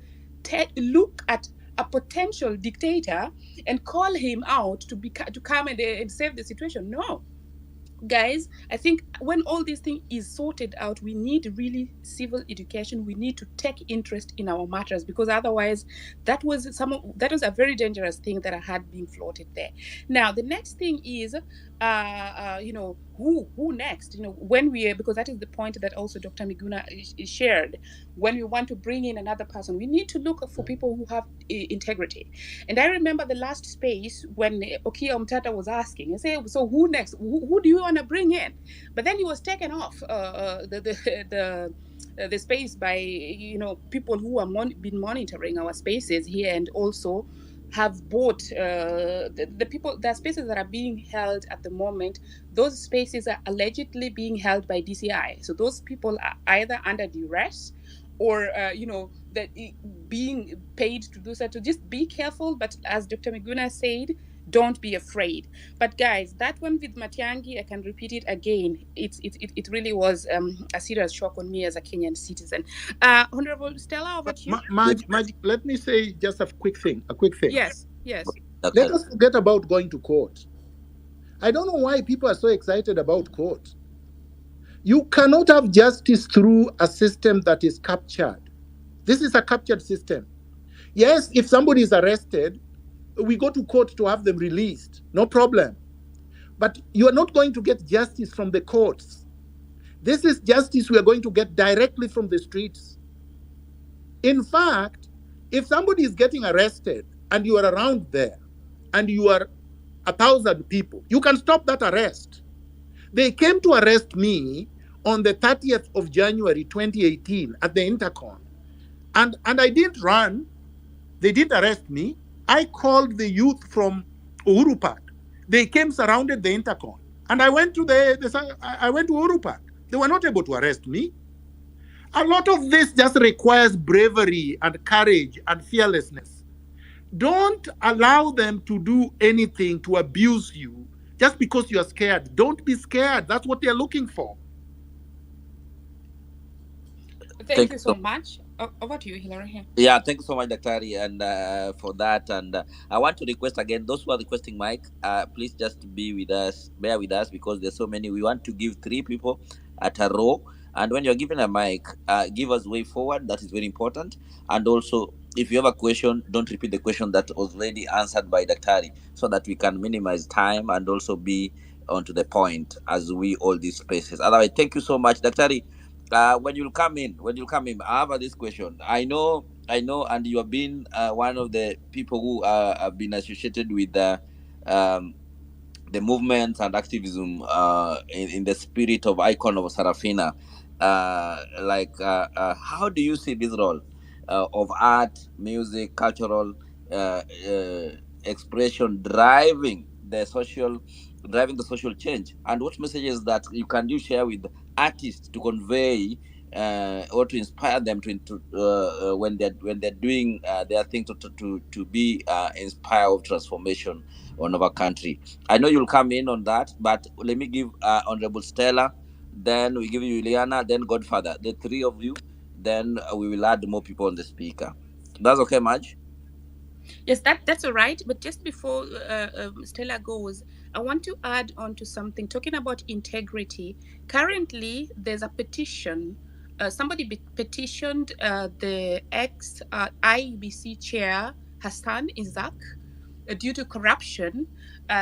look at a potential dictator and call him out to come and save the situation? No. Guys, I think when all this thing is sorted out, we need really civil education. We need to take interest in our matters, because otherwise that was a very dangerous thing that I had being floated there. Now the next thing is who next, when because that is the point that also Dr. Miguna shared. When we want to bring in another person, we need to look for people who have integrity. And I remember the last space when Okia Omtata was asking, I say, so who next? Who do you want to bring in? But then he was taken off the space by people who are been monitoring our spaces here, and also have bought the people. The spaces that are being held at the moment, those spaces are allegedly being held by DCI. So those people are either under duress or that being paid to do so. To just be careful. But as Dr. Miguna said, don't be afraid. But guys, that one with Matiangi, I can repeat it again. It really was a serious shock on me as a Kenyan citizen. Honorable Stella, over to you. Let me say just a quick thing. Yes. Let us forget about going to court. I don't know why people are so excited about court. You cannot have justice through a system that is captured. This is a captured system. Yes, if somebody is arrested, we go to court to have them released. No problem. But you are not going to get justice from the courts. This is justice we are going to get directly from the streets. In fact, if somebody is getting arrested and you are around there and you are 1,000 people, you can stop that arrest. They came to arrest me on the 30th of January 2018 at the Intercon. And I didn't run. They didn't arrest me. I called the youth from Uhuru Park. They came, surrounded the Intercon. And I went to Uhuru Park. They were not able to arrest me. A lot of this just requires bravery and courage and fearlessness. Don't allow them to do anything to abuse you just because you are scared. Don't be scared. That's what they're looking for. Thank you so much. Over to you, Hilary. Yeah, thank you so much, Daktari, and for that. And I want to request again, those who are requesting mic, please just bear with us, because there's so many. We want to give 3 people at a row, and when you're given a mic, give us way forward. That is very important. And also, if you have a question, don't repeat the question that was already answered by Daktari, so that we can minimize time and also be onto the point as we all these spaces. Otherwise, thank you so much, Daktari. When you come in, I have this question. I know, and you have been one of the people who have been associated with the movements and activism in the spirit of icon of Sarafina. How do you see this role of art, music, cultural expression driving the social change? And what messages that you share with artists to convey or to inspire them when they're doing their thing to be inspired of transformation on our country? I know you'll come in on that, but let me give Honorable Stella, then we give you Ileana, then Godfather, the three of you. Then we will add more people on the speaker. That's okay, Madge? Yes, that's all right. But just before Stella goes, I want to add on to something. Talking about integrity, currently there's a petition. Somebody petitioned the ex IBC chair Hassan Isaac due to corruption,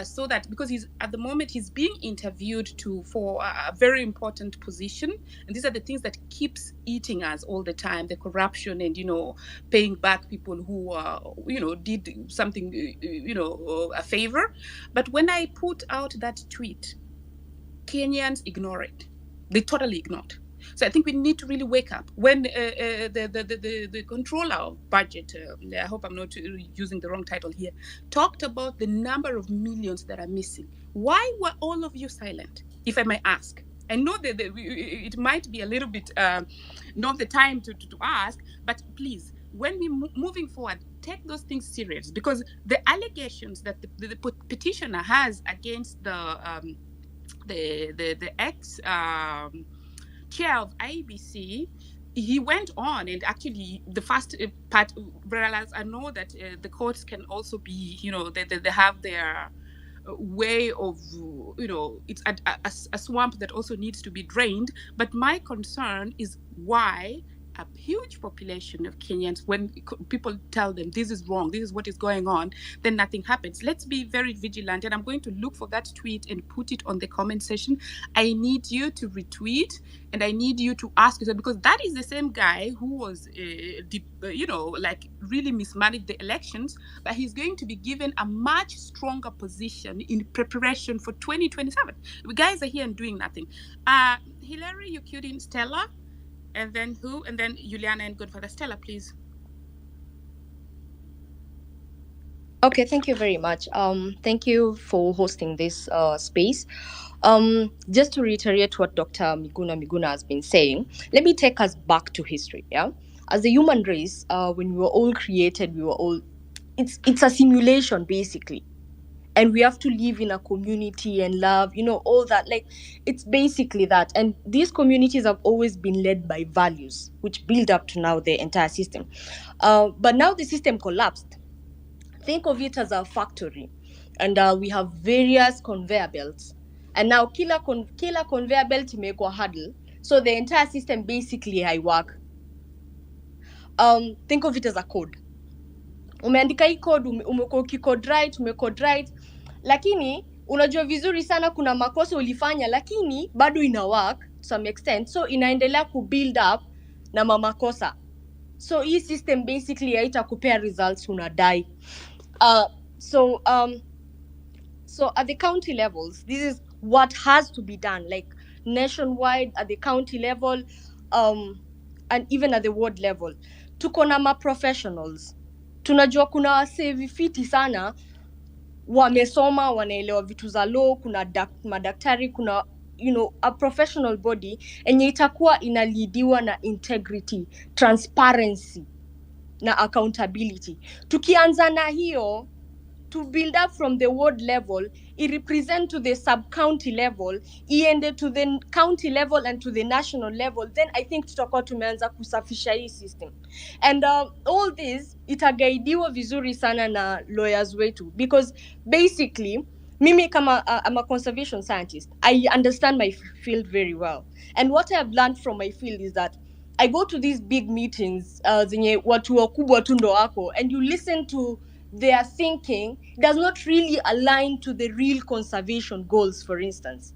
so that because he's at the moment he's being interviewed for a very important position, and these are the things that keeps eating us all the time: the corruption and paying back people who did something, a favor. But when I put out that tweet, Kenyans ignore it. They totally ignored. So I think we need to really wake up. When the controller of budget, I hope I'm not using the wrong title here, talked about the number of millions that are missing. Why were all of you silent, if I may ask? I know that it might be a little bit not the time to ask, but please, when we moving forward, take those things serious, because the allegations that the petitioner has against the ex chair of IBC, he went on, and actually the first part, whereas I know that the courts can also be, they have their way of, it's a swamp that also needs to be drained. But my concern is why a huge population of Kenyans, when people tell them this is wrong, this is what is going on, then nothing happens. Let's be very vigilant, and I'm going to look for that tweet and put it on the comment section. I need you to retweet, and I need you to ask yourself, because that is the same guy who was, really mismanaged the elections, but he's going to be given a much stronger position in preparation for 2027. You guys are here and doing nothing. Hillary, you queued in Stella. And then who? And then Juliana and Godfather. Stella, please. Okay, thank you very much. Thank you for hosting this space. Just to reiterate what Dr. Miguna Miguna has been saying, let me take us back to history. Yeah, as a human race, when we were all created, it's a simulation basically. And we have to live in a community and love, all that. Like, it's basically that. And these communities have always been led by values, which build up to now the entire system. But now the system collapsed. Think of it as a factory. And we have various conveyor belts. And now killer conveyor belt imekuwa hurdle. So the entire system basically work. Think of it as a code. Umeandika hii code, umekuwa ukicode right, lakini unajua vizuri sana kuna makosa ulifanya, lakini bado ina work to some extent, so inaendelea build up na makosa. So hii system basically haitakupea results, unadai. So at the county levels, this is what has to be done, like nationwide, at the county level, and even at the ward level. Tuko na ma-professionals. Tunajua kuna wasee vifiti sana, wamesoma, wanaelewa vitu za law, kuna madaktari, kuna a professional body enye itakuwa inalidiwa na integrity, transparency na accountability. Tukianza na hiyo, to build up from the ward level, it represent to the sub-county level, iende to the county level and to the national level, then I think tutakuwa tumeanza kusafisha hii system. And all this, itagaidiwa vizuri sana na lawyers wetu, because basically, mimi kama I'm a conservation scientist, I understand my field very well. And what I have learned from my field is that I go to these big meetings, zenye watu wakubwa tu ndo wako, and you listen to their thinking does not really align to the real conservation goals, for instance.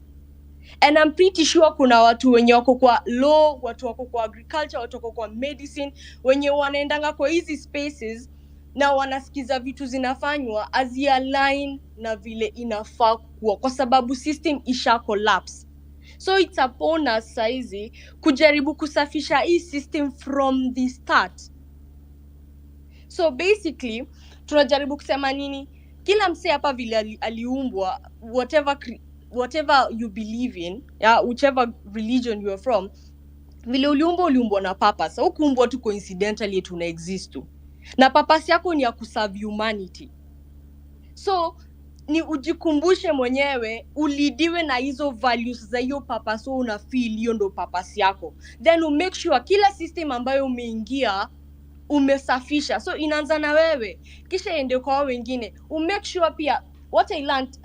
And I'm pretty sure kuna watu wenye wako kwa law, watu wako kwa agriculture, watu wako kwa medicine, wenye wanaendanga kwa hizi spaces na wanasikiza vitu zinafanywa azi-align na vile inafaa kuwa, kwa sababu system isha collapse. So it's upon us saizi kujaribu kusafisha hii system from the start. So basically, tunajaribu kusema nini? kila msee hapa vile aliumbwa, whatever you believe in, whichever religion you are from, vile uliumbwa na purpose. Hukuumbwa tu coincidentally tuna exist tu, na purpose yako ni ya kuserve humanity. So ni ujikumbushe mwenyewe, ulidiwe na hizo values za hiyo purpose. So una feel hiyo ndo purpose yako, then make sure kila system ambayo umeingia umesafisha. So inaanza na wewe, kisha ende kwa wengine. Make sure pia, what I learned,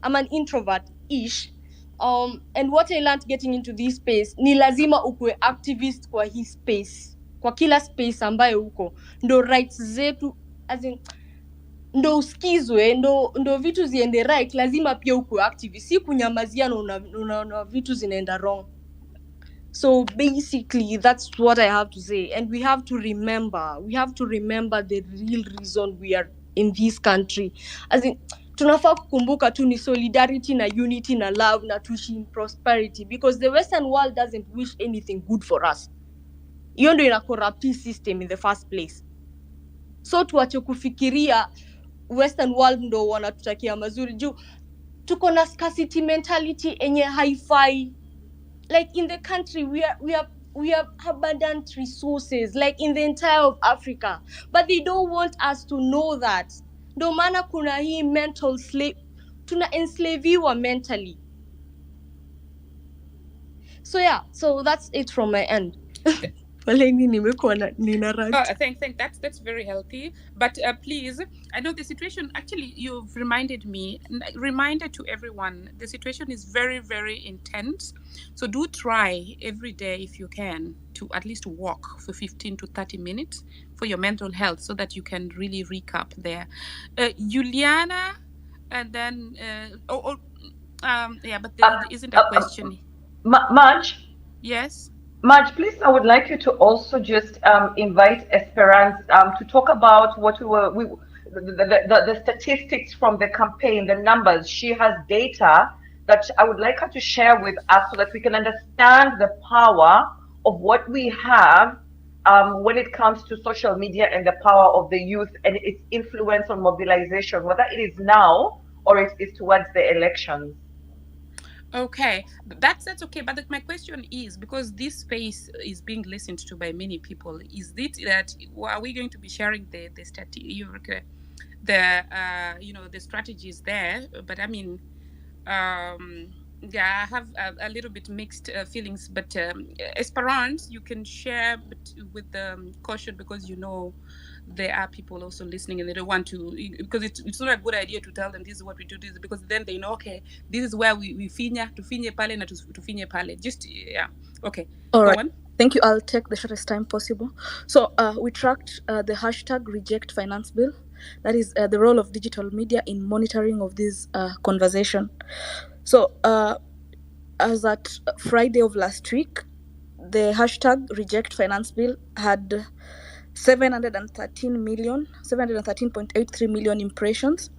I'm an introvert ish, and what I learned getting into this space, ni lazima ukue activist kwa hii space, kwa kila space ambayo uko, ndo rights zetu, as in ndo usikizwe, ndo vitu ziende right. Lazima pia ukue activist, si kunyamazia na vitu zinaenda wrong. So basically that's what I have to say, and we have to remember the real reason we are in this country. As in, tunafaa kukumbuka tu ni solidarity na unity na love na tuishi in prosperity, because the Western world doesn't wish anything good for us. Hiyo ndio ina corrupt system in the first place. So tuache kufikiria Western world ndo wanatutakia mazuri, juu tuko na scarcity mentality enye haifai. Like in the country, we have abundant resources, like in the entire of Africa, but they don't want us to know that. Ndo maana kuna hii mental slave, tuna enslaviwa mentally. So yeah, so that's it from my end. That's very healthy. But please, I know the situation, actually you've reminded me, reminder to everyone, the situation is very, very intense. So do try every day, if you can, to at least walk for 15 to 30 minutes for your mental health, so that you can really recap there. Juliana, and then but there isn't a question. Marge? Yes? Marge, please, I would like you to also just invite Esperance to talk about what the statistics from the campaign, the numbers. She has data that I would like her to share with us, so that we can understand the power of what we have when it comes to social media and the power of the youth and its influence on mobilization, whether it is now or it is towards the elections. Okay, that's okay. But my question is, because this space is being listened to by many people, is it that are we going to be sharing the strategies there? But I mean, yeah, I have a little bit mixed feelings. But Esperance, you can share, but with caution, because there are people also listening and they don't want to, because it's not a good idea to tell them this is what we do, this, because then they know, okay, this is where we finya pale na tufinye pale. Just yeah, okay. All Go right. on. Thank you. I'll take the shortest time possible. So we tracked the hashtag Reject Finance Bill. That is the role of digital media in monitoring of this conversation. So as at Friday of last week, the hashtag Reject Finance Bill had 713.83 million impressions.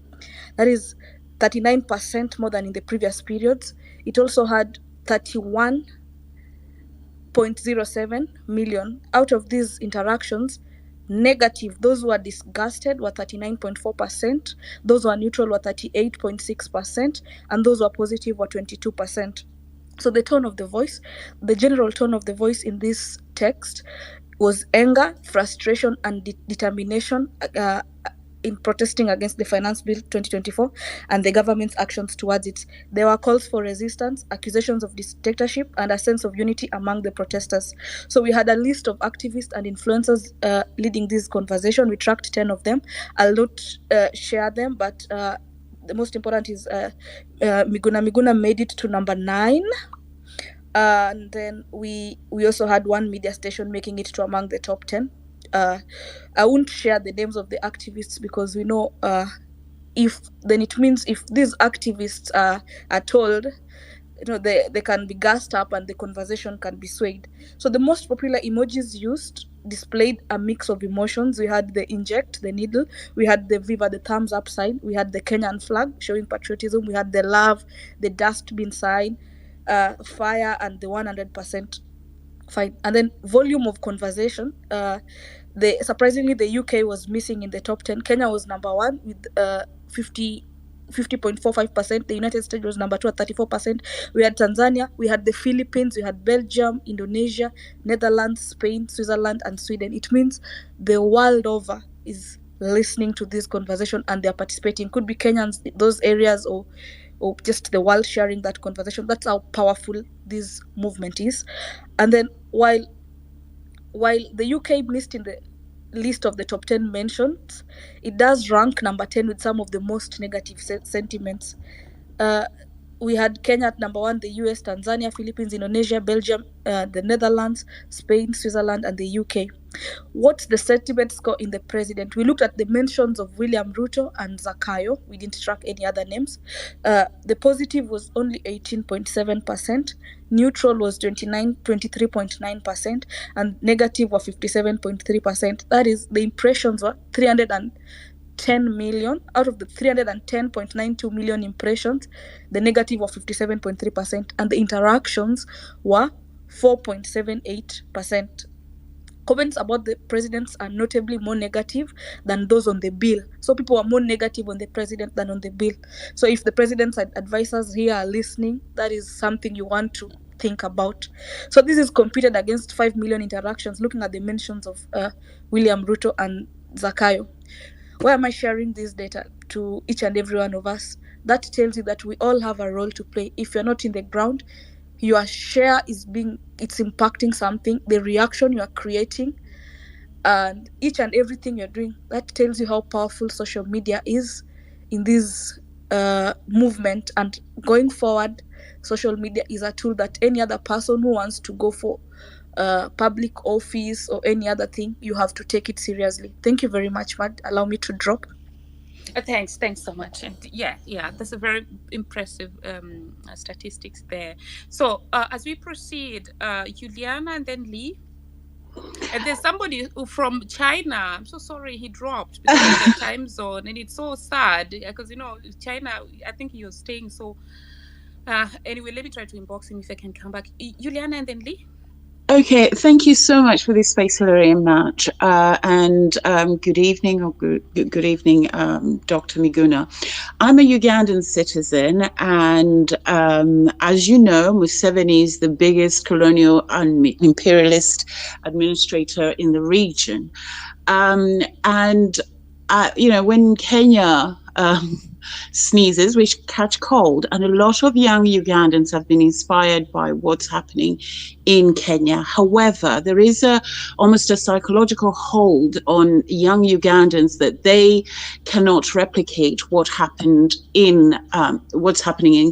That is 39% more than in the previous periods. It also had 31.07 million. Out of these interactions, negative, those who are disgusted, were 39.4%, those who are neutral were 38.6%, and those who are positive were 22%. So the tone of the voice, the general tone of the voice in this text was anger, frustration, and determination in protesting against the Finance Bill 2024 and the government's actions towards it. There were calls for resistance, accusations of dictatorship, and a sense of unity among the protesters. So we had a list of activists and influencers leading this conversation. We tracked 10 of them. I'll not share them, but the most important is Miguna Miguna made it to number 9. And then we also had one media station making it to among the top 10. I won't share the names of the activists, because we know if these activists are told, they can be gassed up and the conversation can be swayed. So the most popular emojis used displayed a mix of emotions. We had the inject, the needle, we had the viva, the thumbs up sign, we had the Kenyan flag showing patriotism, we had the love, the dustbin sign, fire, and the 100% fine. And then volume of conversation, surprisingly the UK was missing in the top 10. Kenya was number 1 with 50.45%. The United States was number 2 at 34%. We had Tanzania, we had the Philippines, we had Belgium, Indonesia, Netherlands, Spain, Switzerland, and Sweden. It means the world over is listening to this conversation and they're participating. Could be Kenyans, those areas, or just the world sharing that conversation. That's how powerful this movement is. And then while the UK missed in the list of the top 10 mentions, it does rank number 10 with some of the most negative sentiments. We had Kenya at number 1, the US, Tanzania, Philippines, Indonesia, Belgium, the Netherlands, Spain, Switzerland, and the UK. What's the sentiment score in the president? We looked at the mentions of William Ruto and Zakayo. We didn't track any other names. The positive was only 18.7%. Neutral was 23.9%, and negative were 57.3%. That is, the impressions were 310 million. Out of the 310.92 million impressions, the negative were 57.3%, and the interactions were 4.78%. Comments about the presidents are notably more negative than those on the bill. So people are more negative on the president than on the bill. So if the president's advisors here are listening, that is something you want to think about. So this is computed against 5 million interactions, looking at the mentions of William Ruto and Zakayo. Why am I sharing this data to each and every one of us? That tells you that we all have a role to play. If you're not in the ground, your share it's impacting something, the reaction you are creating, and each and everything you're doing. That tells you how powerful social media is in this movement. And going forward, social media is a tool that any other person who wants to go for public office or any other thing, you have to take it seriously. Thank you very much, Mad. Allow me to drop. Thanks so much. And yeah, that's a very impressive statistics there. So as we proceed, Juliana and then Lee. And there's somebody from China. I'm so sorry he dropped because of the time zone, and it's so sad because China. I think he was staying. So anyway, let me try to inbox him if I can come back. Juliana and then Lee. Okay, thank you so much for this space, Hilary and Matt. And good evening, or good evening, Dr. Miguna. I'm a Ugandan citizen, and as you know, Museveni is the biggest colonial and imperialist administrator in the region. And when Kenya sneezes, which catch cold, and a lot of young Ugandans have been inspired by what's happening in Kenya. However, there is almost a psychological hold on young Ugandans that they cannot replicate what's happening in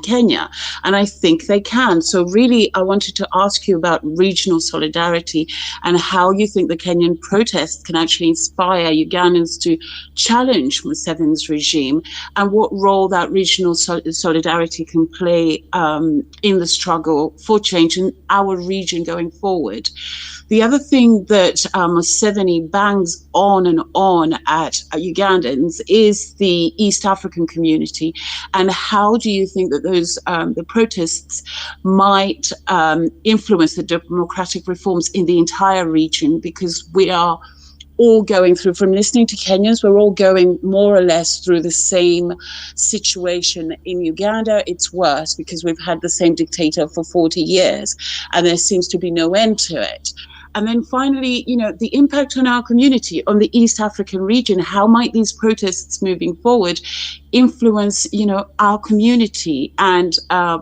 Kenya, and I think they can. So really, I wanted to ask you about regional solidarity and how you think the Kenyan protests can actually inspire Ugandans to challenge Museveni's regime, and what role that regional solidarity can play in the struggle for change in our region going forward. The other thing that Museveni bangs on and on at Ugandans is the East African community, and how do you think that those the protests might influence the democratic reforms in the entire region? Because we are all going through, from listening to Kenyans, we're all going more or less through the same situation in Uganda. It's worse because we've had the same dictator for 40 years and there seems to be no end to it. And then finally, the impact on our community, on the East African region. How might these protests moving forward influence, our community and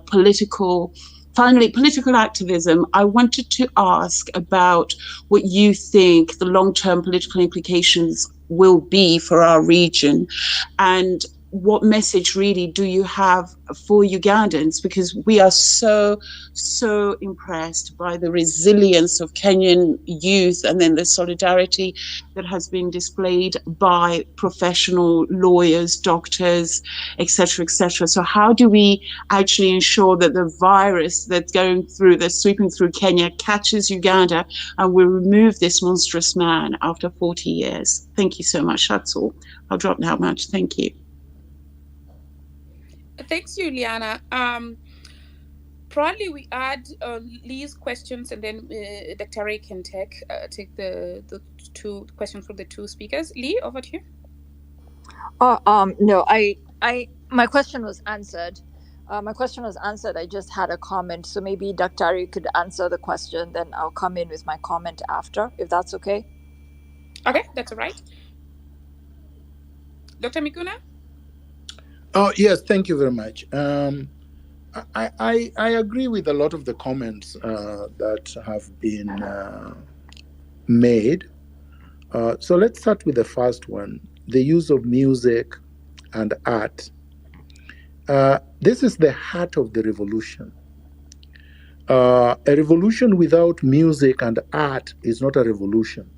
political activism? I wanted to ask about what you think the long-term political implications will be for our region, and what message really do you have for Ugandans? Because we are so impressed by the resilience of Kenyan youth, and then the solidarity that has been displayed by professional lawyers, doctors, etc., etc. So how do we actually ensure that the virus that's sweeping through Kenya catches Uganda, and we remove this monstrous man after 40 years? Thank you so much. That's all. I'll drop now, Matt. Thank you. Thanks, Juliana. Probably we add Lee's questions, and then Dr. Ray can take the two questions from the two speakers. Lee, over to you. No, my question was answered. My question was answered. I just had a comment. So maybe Dr. Ari could answer the question, then I'll come in with my comment after, if that's okay. Okay, that's all right. Dr. Miguna? Oh, yes, thank you very much. I agree with a lot of the comments that have been made. So let's start with the first one, the use of music and art. This is the heart of the revolution. A revolution without music and art is not a revolution.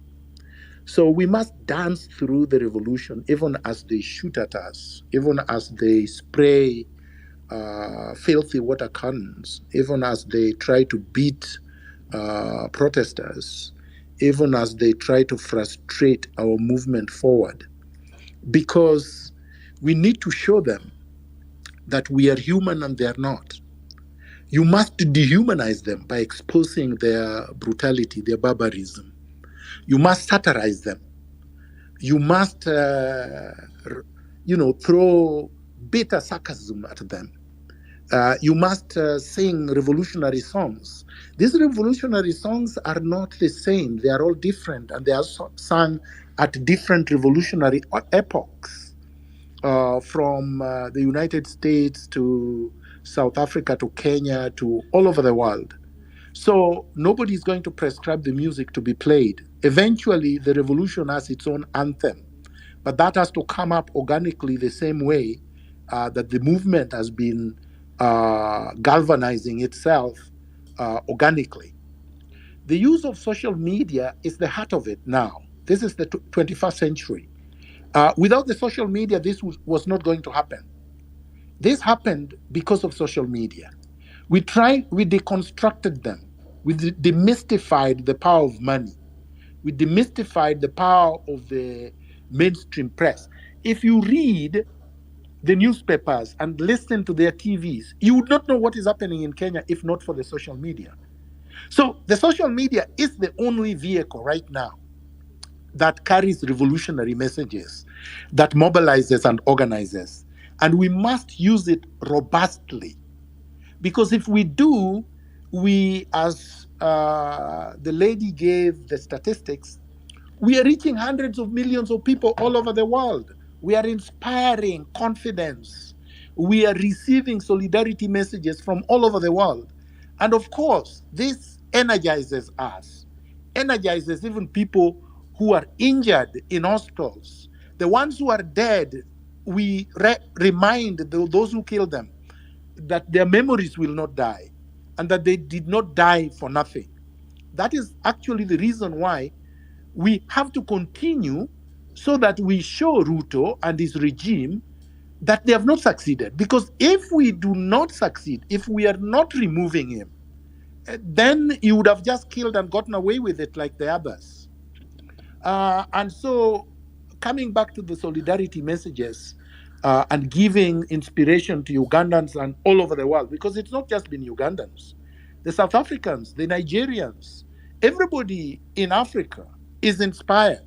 So we must dance through the revolution, even as they shoot at us, even as they spray filthy water cannons, even as they try to beat protesters, even as they try to frustrate our movement forward. Because we need to show them that we are human and they are not. You must dehumanize them by exposing their brutality, their barbarism. You must satirize them. You must, throw bitter sarcasm at them. You must sing revolutionary songs. These revolutionary songs are not the same. They are all different, and they are sung at different revolutionary epochs, from the United States to South Africa to Kenya to all over the world. So nobody is going to prescribe the music to be played. Eventually, the revolution has its own anthem, but that has to come up organically the same way that the movement has been galvanizing itself organically. The use of social media is the heart of it now. This is the 21st century. Without the social media, this was not going to happen. This happened because of social media. We deconstructed them. We demystified the power of money. We demystified the power of the mainstream press. If you read the newspapers and listen to their TVs, you would not know what is happening in Kenya if not for the social media. So the social media is the only vehicle right now that carries revolutionary messages, that mobilizes and organizes. And we must use it robustly. Because if we do, we, as the lady gave the statistics, we are reaching hundreds of millions of people all over the world. We are inspiring confidence. We are receiving solidarity messages from all over the world. And of course, this energizes us, energizes even people who are injured in hospitals. The ones who are dead, we remind those who killed them that their memories will not die and that they did not die for nothing. That is actually the reason why we have to continue, so that we show Ruto and his regime that they have not succeeded. Because if we do not succeed, if we are not removing him, then he would have just killed and gotten away with it like the others. And so, coming back to the solidarity messages and giving inspiration to Ugandans and all over the world, because it's not just been Ugandans, the South Africans, the Nigerians, everybody in Africa is inspired.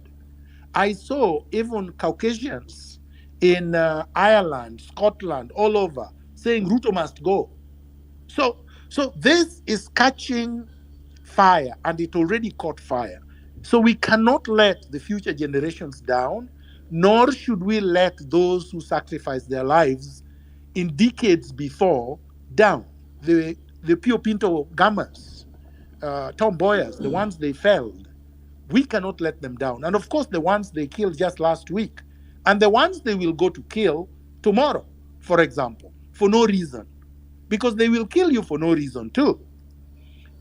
I saw even Caucasians in Ireland, Scotland, all over saying Ruto must go. So this is catching fire, and it already caught fire. So we cannot let the future generations down, nor should we let those who sacrificed their lives in decades before down. The Pio Pinto Gamas, Tom Boyers, the ones they felled, we cannot let them down. And of course, the ones they killed just last week, and the ones they will go to kill tomorrow, for example, for no reason, because they will kill you for no reason too.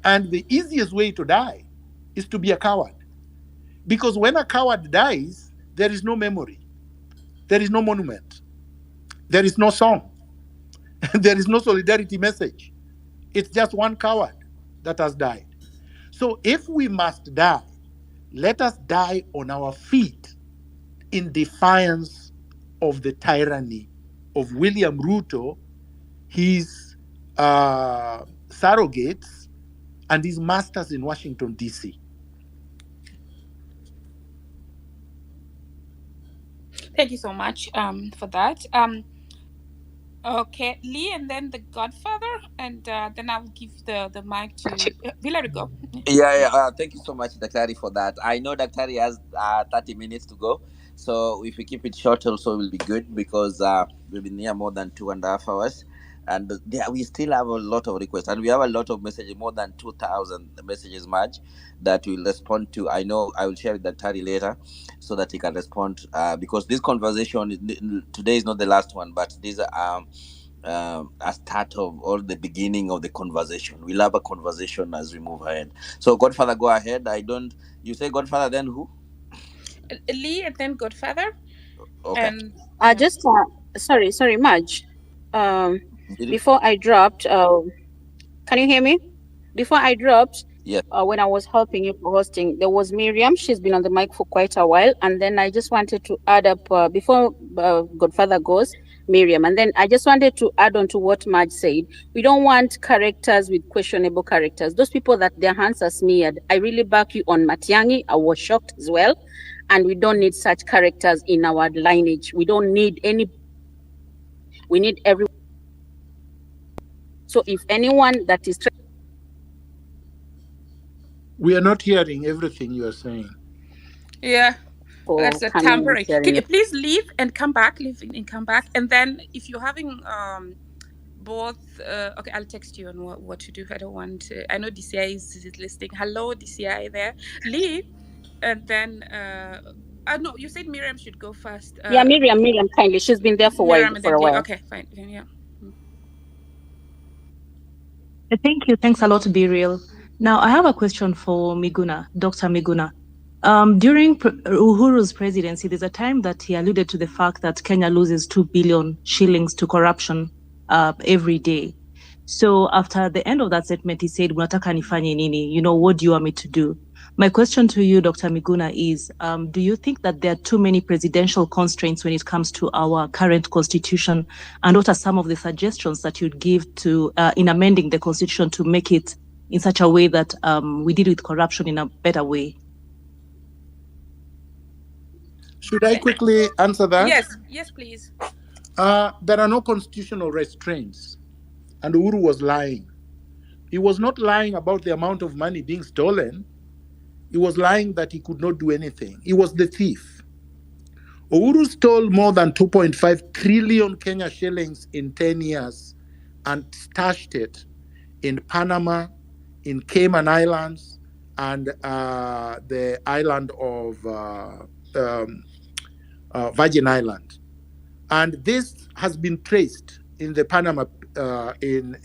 And the easiest way to die is to be a coward. Because when a coward dies, there is no memory, there is no monument, there is no song, there is no solidarity message. It's just one coward that has died. So if we must die, let us die on our feet in defiance of the tyranny of William Ruto, his surrogates, and his masters in Washington, D.C. Thank you so much for that. Okay, Lee, and then the Godfather, and then I'll give the mic to Hillary. Go. Thank you so much, Daktari, for that. I know Daktari has 30 minutes to go, so if we keep it short, also will be good because we've been here more than 2.5 hours, and we still have a lot of requests, and we have a lot of messages, more than 2,000 messages, Marge, that we'll respond to. I know I will share with Daktari later, so that he can respond because this conversation today is not the last one, but these are. A start of all the beginning of the conversation. We'll have a conversation as we move ahead. So, Godfather, go ahead. I don't. You say Godfather, then who? Lee, and then Godfather. Okay. And Just sorry, Marge. Um, Did it? before I dropped, can you hear me? Before I dropped, Yes. when I was helping you for hosting, there was Miriam. She's been on the mic for quite a while, and then I just wanted to add up before Godfather goes, Miriam, and then I just wanted to add on to what Marge said. We don't want characters with questionable characters. Those people that their hands are smeared. I really back you on Matiangi. I was shocked as well, and we don't need such characters in our lineage. We don't need any. We need everyone. So if anyone that is We are not hearing everything you are saying. Yeah. That's a tampering. Can sharing you please leave and come back? Leave and come back. And then if you're having both okay, I'll text you on what to do. I don't want to, I know DCI is listening. Hello, DCI there. Leave, and then no, you said Miriam should go first. yeah, Miriam kindly. She's been there Miriam and for then a Lee. while. Okay, fine. Yeah. Thank you. Thanks a lot, Birial. Now, I have a question for Miguna, Dr. Miguna. During Uhuru's presidency, there's a time that he alluded to the fact that Kenya loses 2 billion shillings to corruption every day. So after the end of that statement, he said, "Unataka nifanye nini? You know, what do you want me to do?" My question to you, Dr. Miguna, is do you think that there are too many presidential constraints when it comes to our current constitution? And what are some of the suggestions that you'd give to in amending the constitution to make it in such a way that we deal with corruption in a better way? Should I quickly answer that? Yes, please. There are no constitutional restraints, and Uhuru was lying. He was not lying about the amount of money being stolen. He was lying that he could not do anything. He was the thief. Uhuru stole more than 2.5 trillion Kenya shillings in 10 years and stashed it in Panama, in Cayman Islands, and the island of Virgin Island. And this has been traced in the Panama, in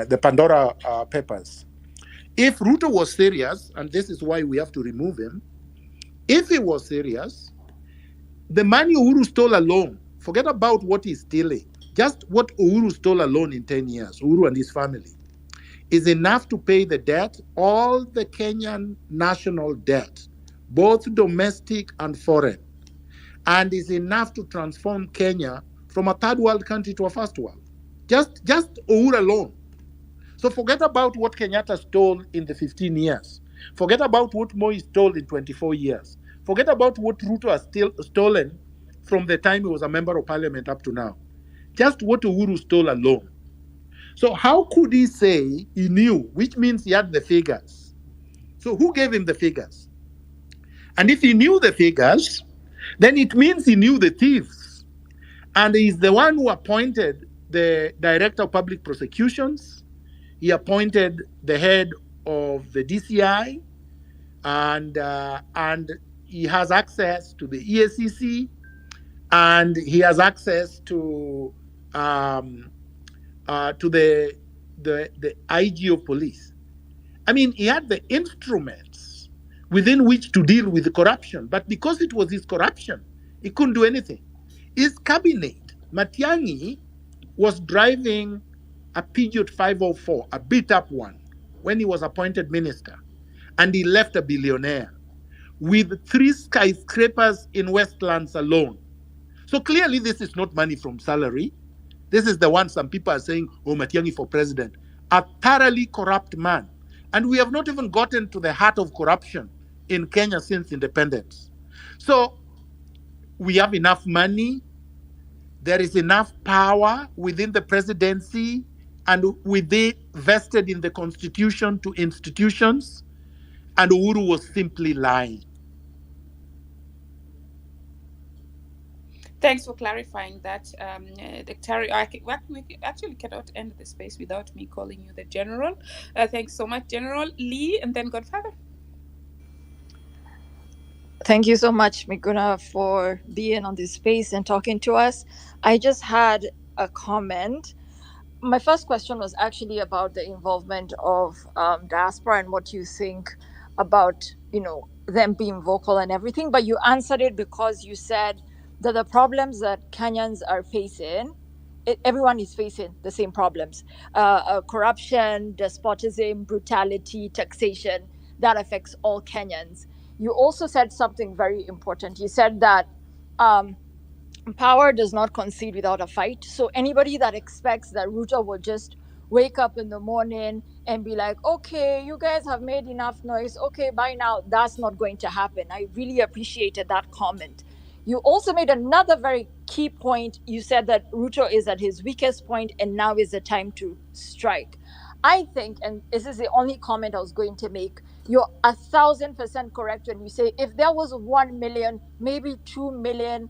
the Pandora Papers. If Ruto was serious, and this is why we have to remove him, if he was serious, the money Uhuru stole alone, forget about what he's stealing, just what Uhuru stole alone in 10 years, Uhuru and his family, is enough to pay the debt, all the Kenyan national debt, both domestic and foreign, and is enough to transform Kenya from a third world country to a first world. Just Uhuru alone. So forget about what Kenyatta stole in the 15 years. Forget about what Moi stole in 24 years. Forget about what Ruto has stolen from the time he was a member of parliament up to now. Just what Uhuru stole alone. So how could he say he knew, which means he had the figures? So who gave him the figures? And if he knew the figures, then it means he knew the thieves. And he's the one who appointed the director of public prosecutions. He appointed the head of the DCI, and he has access to the EACC, and he has access to the IG of police. I mean, he had the instruments within which to deal with the corruption, but because it was his corruption, he couldn't do anything. His cabinet, Matiangi, was driving a Peugeot 504, a beat-up one, when he was appointed minister, and he left a billionaire with 3 skyscrapers in Westlands alone. So clearly this is not money from salary. This is the one some people are saying, oh, Matiangi for president. A thoroughly corrupt man. And we have not even gotten to the heart of corruption in Kenya since independence. So we have enough money, there is enough power within the presidency and within vested in the constitution to institutions, and Uhuru was simply lying. Thanks for clarifying that, Dr. We actually cannot end the space without me calling you the General. Thanks so much, General Lee, and then Godfather. Thank you so much, Miguna, for being on this space and talking to us. I just had a comment. My first question was actually about the involvement of diaspora and what you think about, them being vocal and everything. But you answered it because you said that the problems that Kenyans are facing, everyone is facing the same problems: corruption, despotism, brutality, taxation. That affects all Kenyans. You also said something very important. You said that. Power does not concede without a fight. So anybody that expects that Ruto will just wake up in the morning and be like, okay, you guys have made enough noise. Okay, bye now. That's not going to happen. I really appreciated that comment. You also made another very key point. You said that Ruto is at his weakest point and now is the time to strike. I think, and this is the only comment I was going to make, you're 1,000% correct when you say if there was 1 million, maybe 2 million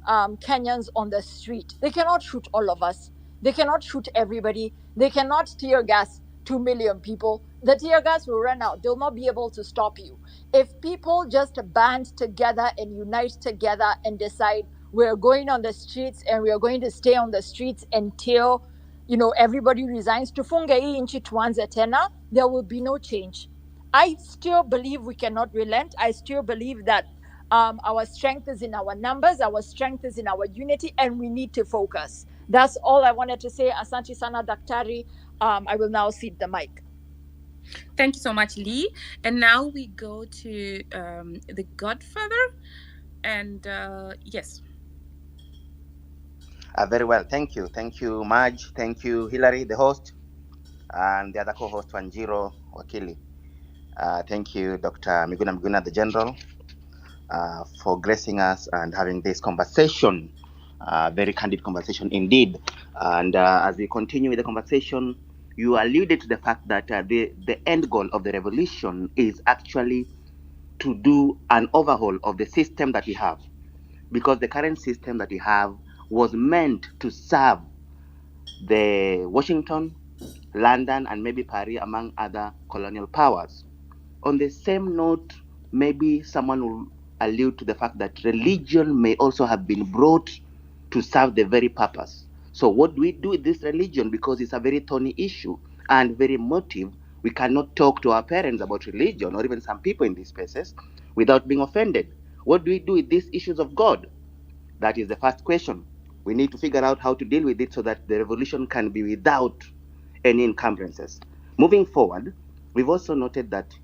Kenyans on the street. They cannot shoot all of us. They cannot shoot everybody. They cannot tear gas 2 million people. The tear gas will run out. They'll not be able to stop you. If people just band together and unite together and decide we're going on the streets and we're going to stay on the streets until everybody resigns, tufunge hii nchi tuanze tena, there will be no change. I still believe we cannot relent. I still believe that our strength is in our numbers, our strength is in our unity, and we need to focus. That's all I wanted to say. Asante sana, Daktari. I will now cede the mic. Thank you so much, Lee. And now we go to the Godfather. And yes. Very well. Thank you. Thank you, Maj. Thank you, Hillary, the host, and the other co-host, Wanjiro Wakili. Thank you, Dr. Miguna Miguna, the General, for gracing us and having this conversation, very candid conversation indeed. And as we continue with the conversation, you alluded to the fact that the end goal of the revolution is actually to do an overhaul of the system that we have, because the current system that we have was meant to serve the Washington, London, and maybe Paris, among other colonial powers. On the same note, maybe someone will allude to the fact that religion may also have been brought to serve the very purpose. So what do we do with this religion? Because it's a very thorny issue and very emotive. We cannot talk to our parents about religion, or even some people in these spaces, without being offended. What do we do with these issues of God? That is the first question. We need to figure out how to deal with it so that the revolution can be without any encumbrances. Moving forward, we've also noted that,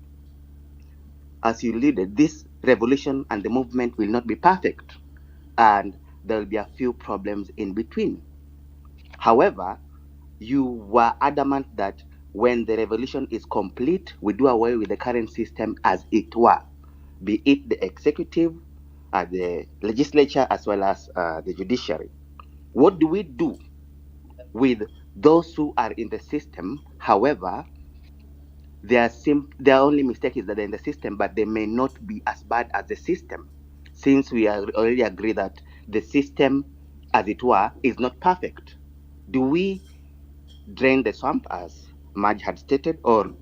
as you alluded, this revolution and the movement will not be perfect, and there will be a few problems in between. However, you were adamant that when the revolution is complete, we do away with the current system as it were, be it the executive, the legislature, as well as the judiciary. What do we do with those who are in the system? However, their only mistake is that they're in the system, but they may not be as bad as the system, since we already agree that the system, as it were, is not perfect. Do we drain the swamp, as Maj had stated, or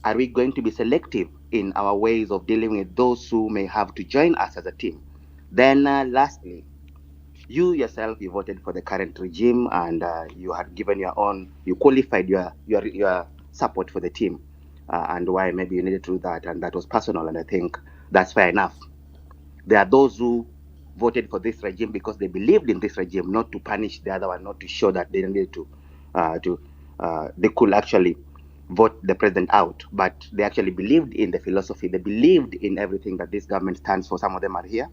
are we going to be selective in our ways of dealing with those who may have to join us as a team? Then lastly, you yourself, you voted for the current regime, and you had given you qualified your support for the team, and why maybe you needed to do that, and that was personal, and I think that's fair enough. There are those who voted for this regime because they believed in this regime, not to punish the other one, not to show that they needed they could actually vote the president out, but they actually believed in the philosophy. They believed in everything that this government stands for. Some of them are here,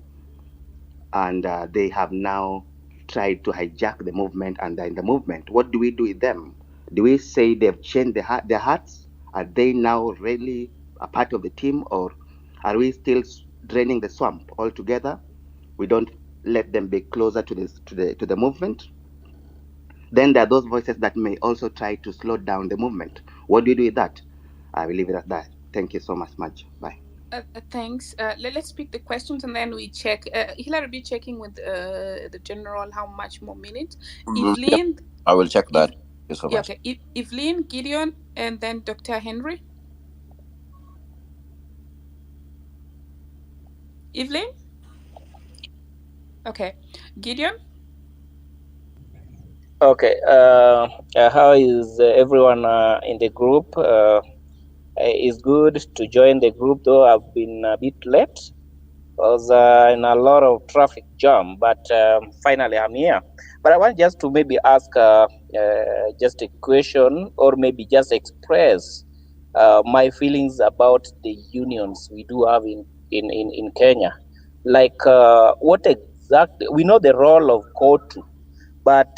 and they have now tried to hijack the movement, and they're in the movement. What do we do with them? Do we say they've changed their hearts? Are they now really a part of the team, or are we still draining the swamp altogether? We don't let them be closer to this to the movement. Then there are those voices that may also try to slow down the movement. What do you do with that? I will leave it at that. Thank you so much. Bye. Thanks. Let's pick the questions and then we check. Hillary, be checking with the general how much more minutes. Yeah, Evelyn, I will check that. if Thank you so yeah, much. okay. Evelyn, Gideon, and then Dr. Henry. Evelyn. Okay, Gideon. Okay. How is everyone in the group? It's good to join the group, though I've been a bit late. I was in a lot of traffic jam, but finally I'm here. But I want just to maybe ask just a question, or maybe just express my feelings about the unions we do have in Kenya. Like, what exactly, we know the role of KOTU, but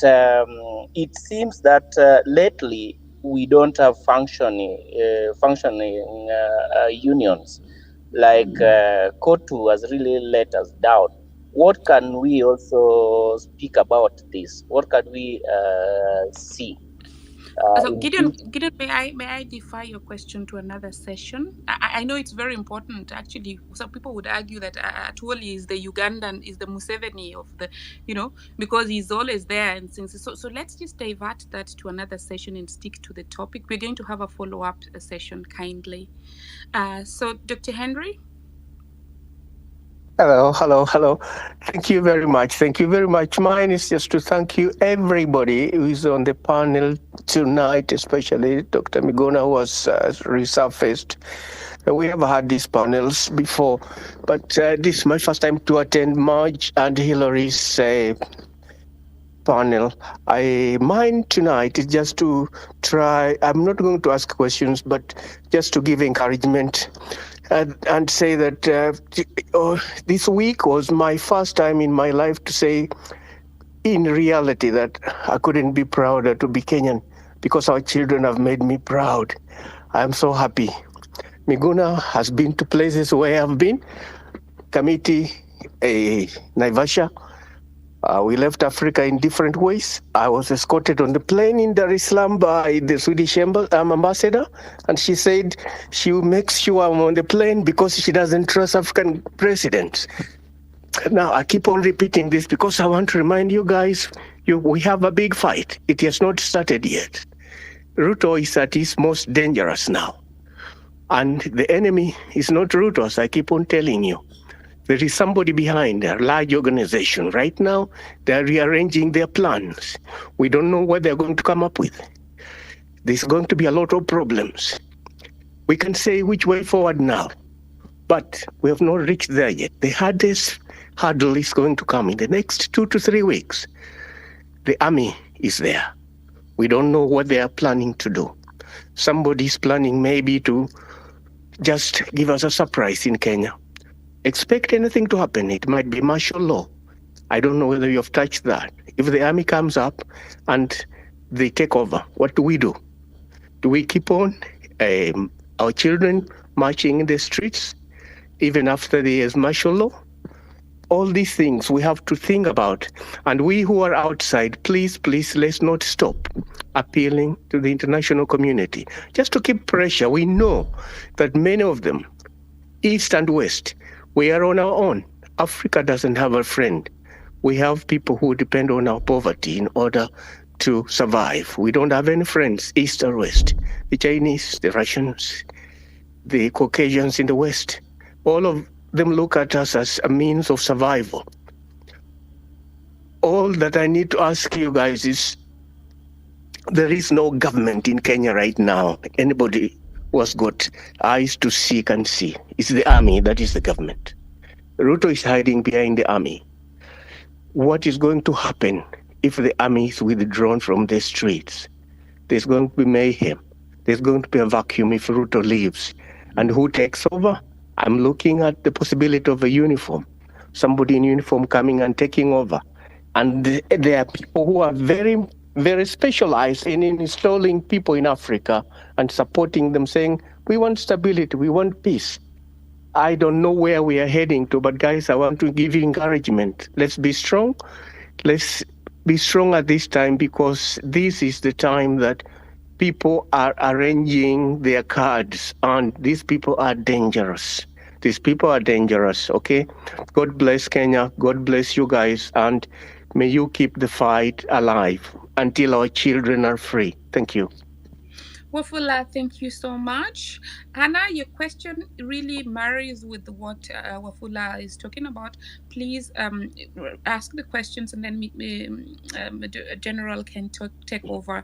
it seems that lately we don't have functioning unions. Like KOTU has really let us down. What can we also speak about this? What can we see So in Gideon, this? Gideon, may I defer your question to another session? I know it's very important. Actually, some people would argue that Atuoli is the Ugandan, is the Museveni of the, because he's always there and things. So let's just divert that to another session and stick to the topic. We're going to have a follow-up session, kindly. So Dr. Henry. Hello. Thank you very much. Thank you very much. Mine is just to thank you, everybody who is on the panel tonight, especially Dr. Miguna, who was resurfaced. We have had these panels before, but this is my first time to attend Marge and Hillary's panel. Mine tonight is just to try. I'm not going to ask questions, but just to give encouragement and say that this week was my first time in my life to say, in reality, that I couldn't be prouder to be Kenyan because our children have made me proud. I'm so happy. Miguna has been to places where I've been. Kamiti, Naivasha. We left Africa in different ways. I was escorted on the plane in Dar es Salaam by the Swedish ambassador, and she said she will make sure I'm on the plane because she doesn't trust African presidents. Now, I keep on repeating this because I want to remind you guys, we have a big fight. It has not started yet. Ruto is at his most dangerous now. And the enemy is not Ruto, as I keep on telling you. There is somebody behind a large organization. Right now, they're rearranging their plans. We don't know what they're going to come up with. There's going to be a lot of problems. We can say which way forward now, but we have not reached there yet. The hardest hurdle is going to come in the next 2 to 3 weeks. The army is there. We don't know what they are planning to do. Somebody's planning maybe to just give us a surprise in Kenya. Expect anything to happen. It might be martial law. I don't know whether you have touched that. If the army comes up and they take over, what do we do? Do we keep on our children marching in the streets even after there is martial law? All these things we have to think about. And we who are outside, please, let's not stop appealing to the international community just to keep pressure. We know that many of them, East and West, we are on our own. Africa doesn't have a friend. We have people who depend on our poverty in order to survive. We don't have any friends, East or West. The Chinese, the Russians, the Caucasians in the West, all of them look at us as a means of survival. All that I need to ask you guys is, there is no government in Kenya right now. Anybody who has got eyes to see can see. It's the army that is the government. Ruto is hiding behind the army. What is going to happen if the army is withdrawn from the streets? There's going to be mayhem. There's going to be a vacuum if Ruto leaves. And who takes over? I'm looking at the possibility of a uniform. Somebody in uniform coming and taking over. And there are people who are very, very specialized in installing people in Africa and supporting them, saying, we want stability, we want peace. I don't know where we are heading to, but guys, I want to give you encouragement. Let's be strong. Let's be strong at this time, because this is the time that people are arranging their cards, and these people are dangerous. These people are dangerous, okay? God bless Kenya. God bless you guys. And may you keep the fight alive until our children are free. Thank you. Wafula, thank you so much. Hannah, your question really marries with what Wafula is talking about. Please ask the questions, and then the general can take over.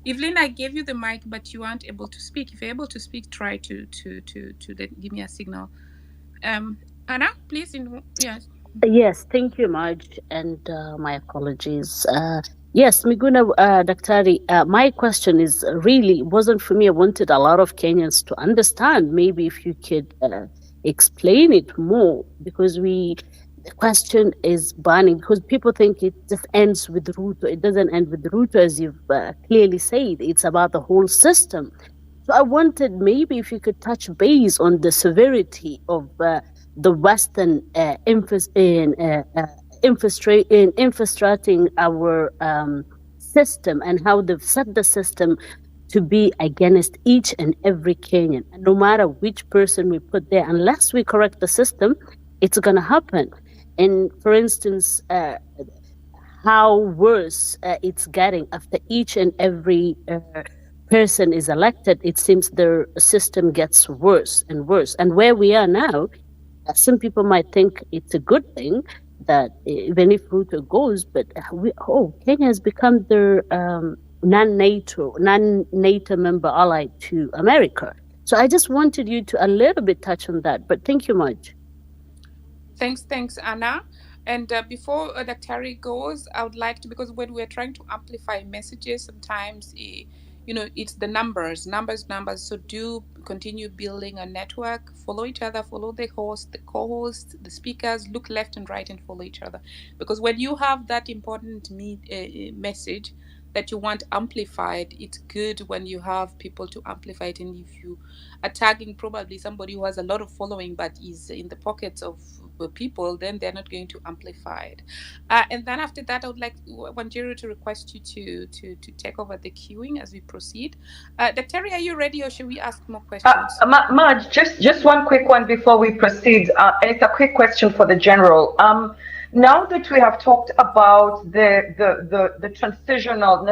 Evelyn, I gave you the mic, but you aren't able to speak. If you're able to speak, try to give me a signal. Hannah, please, yes. Yes, thank you, Marge, and my apologies. Yes, Miguna, Daktari, my question is really wasn't for me. I wanted a lot of Kenyans to understand. Maybe if you could explain it more, because the question is burning, because people think it just ends with Ruto. It doesn't end with Ruto, as you've clearly said. It's about the whole system. So I wanted maybe if you could touch base on the severity of the Western infiltrating our system, and how they've set the system to be against each and every Kenyan. And no matter which person we put there, unless we correct the system, it's going to happen. And for instance, how worse it's getting after each and every person is elected, it seems their system gets worse and worse. And where we are now, some people might think it's a good thing that even if Ruto goes, but Kenya has become their non-NATO member allied to America. So I just wanted you to a little bit touch on that. But thank you much. Thanks, Anna. And before Dr. goes, I would like to, because when we're trying to amplify messages, sometimes, it's the numbers. So do continue building a network, follow each other, follow the host, the co-host, the speakers, look left and right and follow each other. Because when you have that important message that you want amplified, it's good when you have people to amplify it. And if you are tagging probably somebody who has a lot of following but is in the pockets of people, then they're not going to amplify it. And then after that, I would like Wanjiru to request you to take over the queuing as we proceed. Dr. Are you ready, or should we ask more questions? Marge, just one quick one before we proceed. And it's a quick question for the general. Now that we have talked about the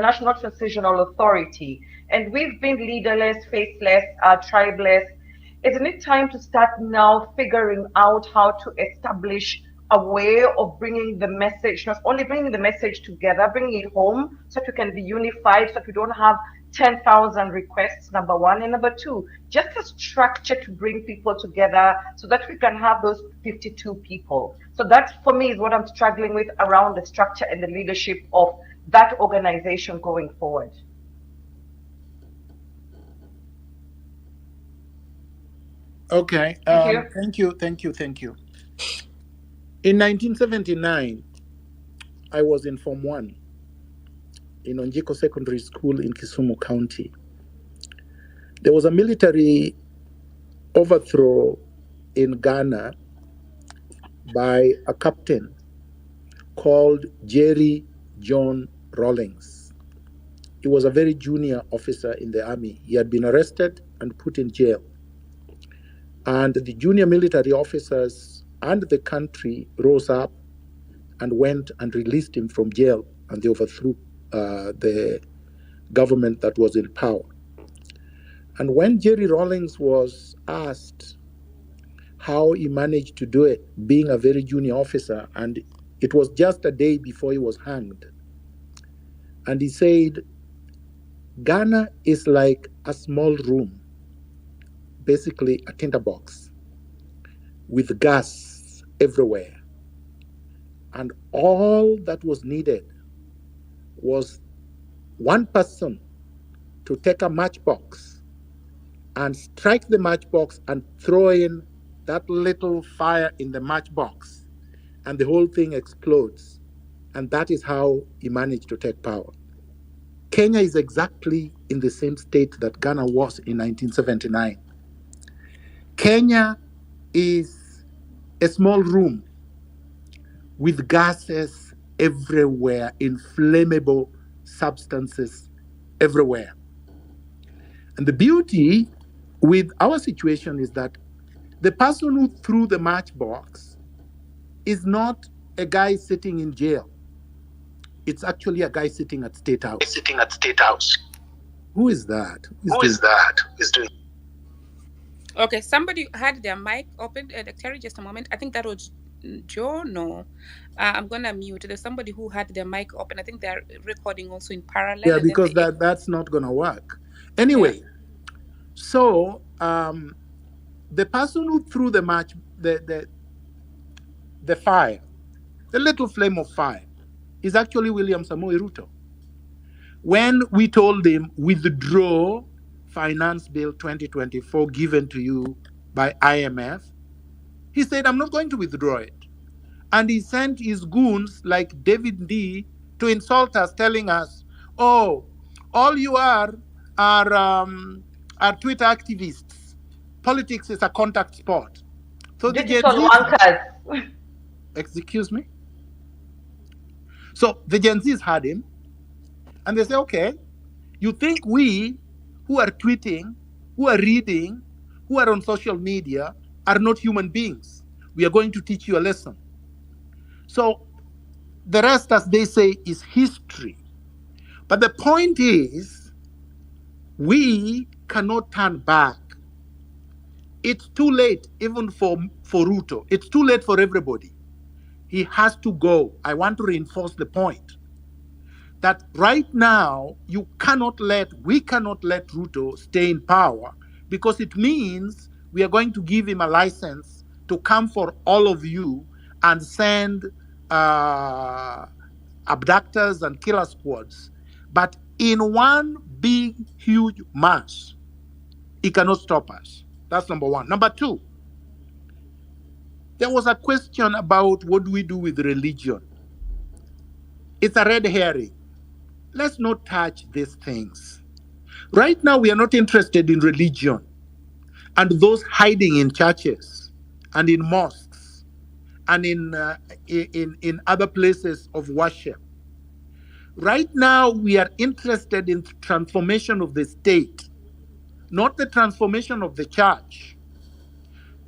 National Transitional Authority, and we've been leaderless, faceless, tribeless, isn't it time to start now figuring out how to establish a way of bringing the message, not only bringing the message together, bringing it home so that we can be unified, so that we don't have 10,000 requests, number one. And number two, just a structure to bring people together so that we can have those 52 people. So that, for me, is what I'm struggling with around the structure and the leadership of that organization going forward. Okay. Thank you. In 1979, I was in Form 1 in Onjiko Secondary School in Kisumu County. There was a military overthrow in Ghana by a captain called Jerry John Rawlings. He was a very junior officer in the army. He had been arrested and put in jail. And the junior military officers and the country rose up and went and released him from jail, and they overthrew the government that was in power. And when Jerry Rawlings was asked how he managed to do it, being a very junior officer, and it was just a day before he was hanged, and he said, Ghana is like a small room, basically a tinderbox, with gas everywhere. And all that was needed was one person to take a matchbox and strike the matchbox and throw in that little fire in the matchbox, and the whole thing explodes. And that is how he managed to take power. Kenya is exactly in the same state that Ghana was in 1979. Kenya is a small room with gases everywhere, inflammable substances everywhere. And the beauty with our situation is that the person who threw the matchbox is not a guy sitting in jail. It's actually a guy sitting at State House. Sitting at State House. Who is that? Who is that? Is doing. Okay, somebody had their mic open. Terry, just a moment. I think that was Joe. No, I'm gonna mute. There's somebody who had their mic open. I think they're recording also in parallel, Yeah, and then because the that's not gonna work. yeah. Anyway, so the person who threw the fire, the little flame of fire, is actually William Samoei Ruto. When we told him withdraw Finance Bill 2024 given to you by IMF, he said, I'm not going to withdraw it. And he sent his goons like David D to insult us, telling us, oh, all you are Twitter activists. Politics is a contact sport. So the Gen Digital Zs, wankers. excuse me. So the Gen Zs had him, and they say, okay, you think we who are tweeting, who are reading, who are on social media are not human beings. We are going to teach you a lesson. So the rest, as they say, is history. But the point is, we cannot turn back. It's too late, even for Ruto. It's too late for everybody. He has to go. I want to reinforce the point that right now, we cannot let Ruto stay in power, because it means we are going to give him a license to come for all of you and send abductors and killer squads. But in one big, huge mass, he cannot stop us. That's number one. Number two, there was a question about what do we do with religion. It's a red herring. Let's not touch these things. Right now, we are not interested in religion and those hiding in churches and in mosques and in other places of worship. Right now, we are interested in transformation of the state, not the transformation of the church.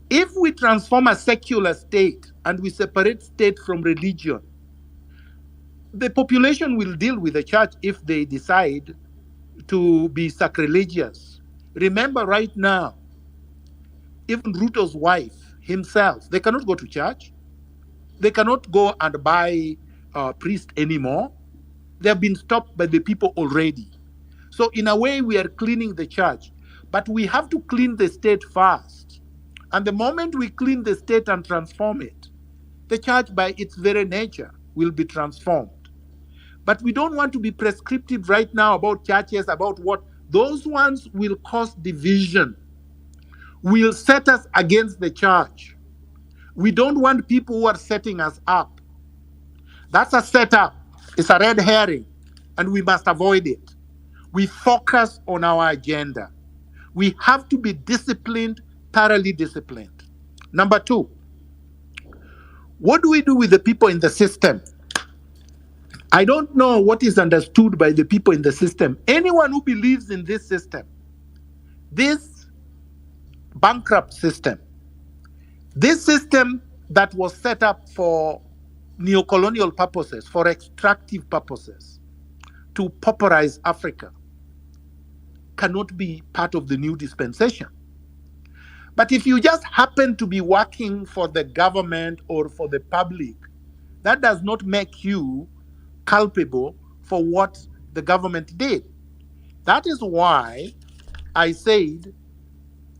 If we transform a secular state and we separate state from religion, the population will deal with the church if they decide to be sacrilegious. Remember, right now, even Ruto's wife himself, they cannot go to church. They cannot go and buy a priest anymore. They have been stopped by the people already. So in a way, we are cleaning the church, but we have to clean the state first. And the moment we clean the state and transform it, the church by its very nature will be transformed. But we don't want to be prescriptive right now about churches, about what those ones will cause division, will set us against the church. We don't want people who are setting us up. That's a setup. It's a red herring, and we must avoid it. We focus on our agenda. We have to be disciplined, thoroughly disciplined. Number two, what do we do with the people in the system? I don't know what is understood by the people in the system. Anyone who believes in this system, this bankrupt system, this system that was set up for neocolonial purposes, for extractive purposes, to pauperize Africa, cannot be part of the new dispensation. But if you just happen to be working for the government or for the public, that does not make you culpable for what the government did. That is why I said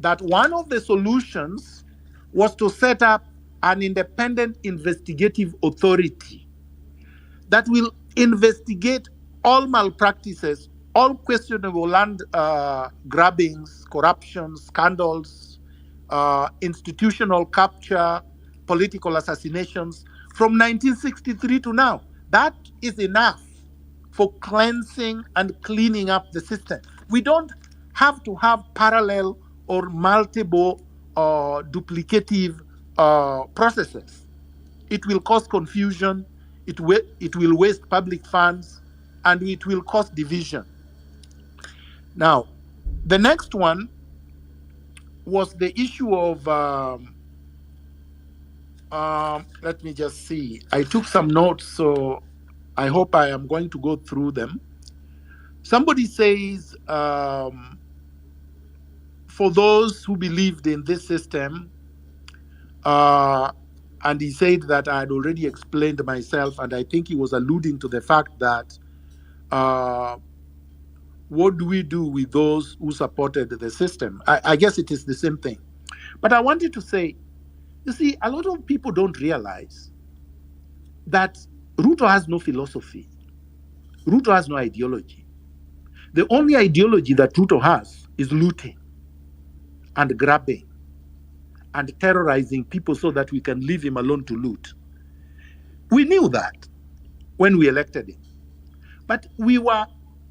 that one of the solutions was to set up an independent investigative authority that will investigate all malpractices, all questionable land grabbings, corruption, scandals, institutional capture, political assassinations from 1963 to now. That is enough for cleansing and cleaning up the system. We don't have to have parallel or multiple duplicative processes. It will cause confusion, it will waste public funds, and it will cause division. Now, the next one was the issue of, let me just see. I took some notes, so I hope I am going to go through them. Somebody says, for those who believed in this system, and he said that I had already explained myself, and I think he was alluding to the fact that what do we do with those who supported the system? I guess it is the same thing. But I wanted to say, you see, a lot of people don't realize that Ruto has no philosophy. Ruto has no ideology. The only ideology that Ruto has is looting and grabbing and terrorizing people so that we can leave him alone to loot. We knew that when we elected him. But we were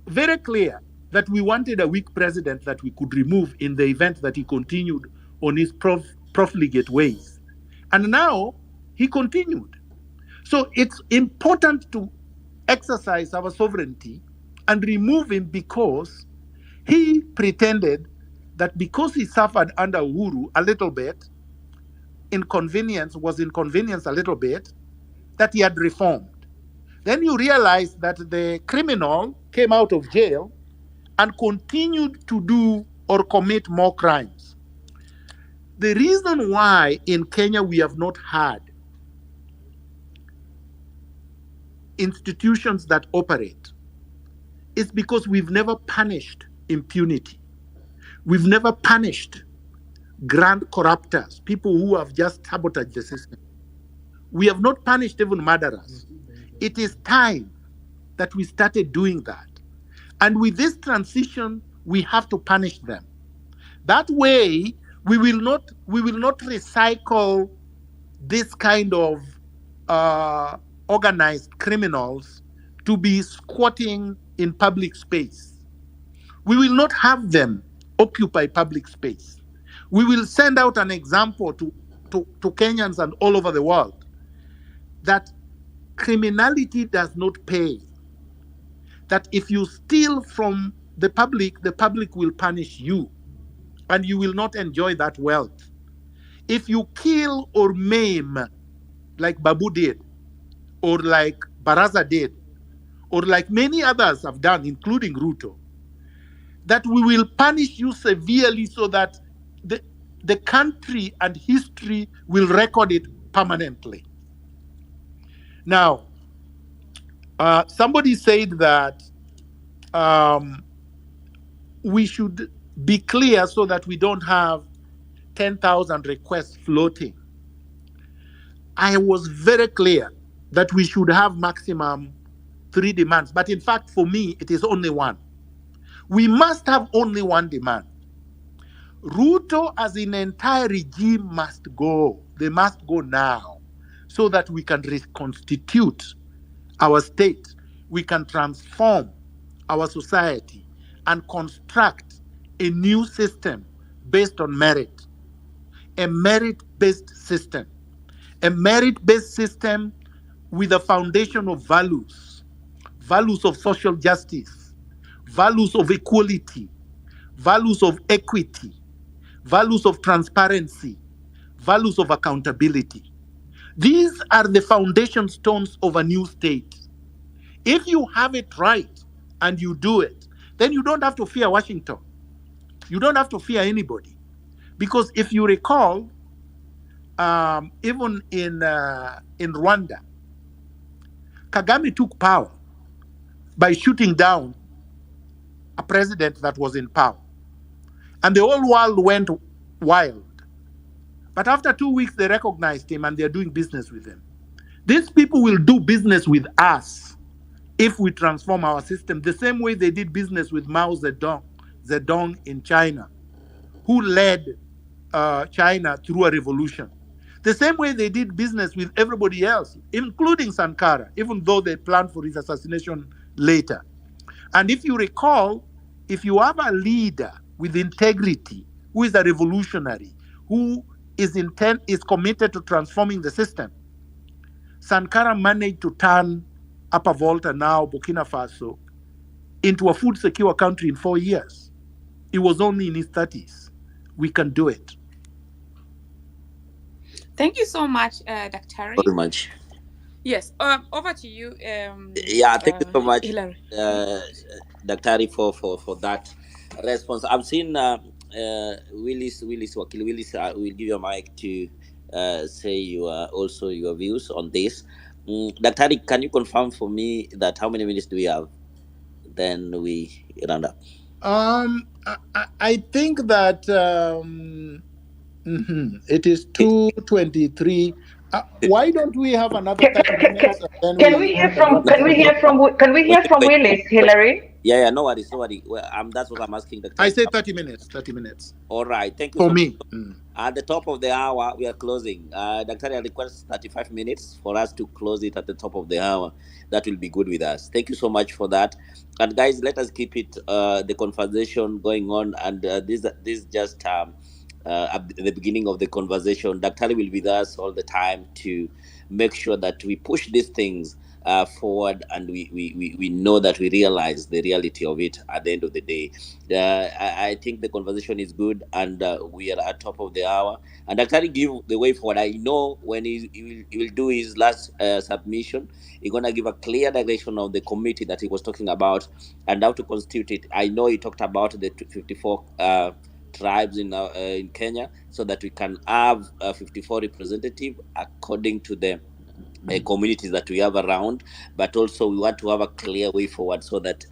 very clear that we wanted a weak president that we could remove in the event that he continued on his profligate ways. And now he continued. So it's important to exercise our sovereignty and remove him because he pretended that because he suffered under Uhuru a little bit, inconvenience a little bit, that he had reformed. Then you realize that the criminal came out of jail and continued to do or commit more crimes. The reason why in Kenya we have not had institutions that operate is because we've never punished impunity. We've never punished grand corruptors, people who have just sabotaged the system. We have not punished even murderers. It is time that we started doing that. And with this transition, we have to punish them. That way, we will not recycle this kind of organized criminals to be squatting in public space. We will not have them occupy public space. We will send out an example to Kenyans and all over the world that criminality does not pay. That if you steal from the public will punish you, and you will not enjoy that wealth. If you kill or maim, like Babu did, or like Baraza did, or like many others have done, including Ruto, that we will punish you severely so that the country and history will record it permanently. Now, somebody said that we should be clear so that we don't have 10,000 requests floating. I was very clear that we should have maximum 3 demands. But in fact, for me, it is only one. We must have only one demand. Ruto as an entire regime must go. They must go now so that we can reconstitute our state. We can transform our society and construct a new system based on merit, a merit-based system. A merit-based system with a foundation of values of social justice, values of equality, values of equity, values of transparency, values of accountability. These are the foundation stones of a new state. If you have it right and you do it, then you don't have to fear Washington. You don't have to fear anybody. Because if you recall, even in Rwanda, Kagame took power by shooting down a president that was in power. And the whole world went wild. But after 2 weeks, they recognized him and they're doing business with him. These people will do business with us if we transform our system, the same way they did business with Mao Zedong in China, who led China through a revolution. The same way they did business with everybody else, including Sankara, even though they planned for his assassination later. And if you recall, if you have a leader with integrity, who is a revolutionary, who is committed to transforming the system. Sankara managed to turn Upper Volta, now Burkina Faso, into a food secure country in 4 years. He was only in his 30s. We can do it. Thank you so much, Dr. Very much. Yes, over to you, Yeah, thank you so much, Hilary. Daktari, for that response. I've seen Willis Wakil. Willis, will give you a mic to say also your views on this. Daktari, can you confirm for me that how many minutes do we have? Then we round up. I think that it is 2:23. Why don't we have another 30 minutes and then Can we we hear end the from Wait. Willis, Hillary? Yeah, no worries, no worries. Well, that's what I'm asking, I Daktari. say 30 minutes. 30 minutes. All right, thank you For so much. me. At the top of the hour, we are closing. Dr. I request 35 minutes for us to close it at the top of the hour. That will be good with us. Thank you so much for that. And guys, let us keep it the conversation going on. And this just at the beginning of the conversation. Dr. will be with us all the time to make sure that we push these things forward, and we know that we realize the reality of it at the end of the day. I think the conversation is good, and we are at top of the hour. And actually give the way forward. I know when he will do his last submission, he's gonna give a clear direction of the committee that he was talking about and how to constitute it. I know he talked about the 54 tribes in Kenya, so that we can have 54 representative according to the communities that we have around, but also we want to have a clear way forward so that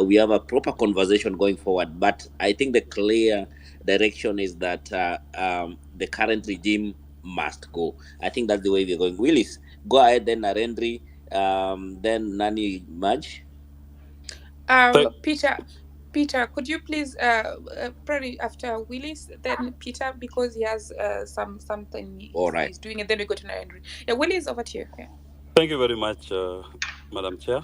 we have a proper conversation going forward. But I think the clear direction is that the current regime must go. I think that's the way we're going. Willis, go ahead, then Narendri, then Nani Maj. Peter, could you please probably after Willis, then Peter, because he has something he's doing, and then we go to Narendra. Yeah, Willis, over to you. Yeah. Thank you very much, Madam Chair.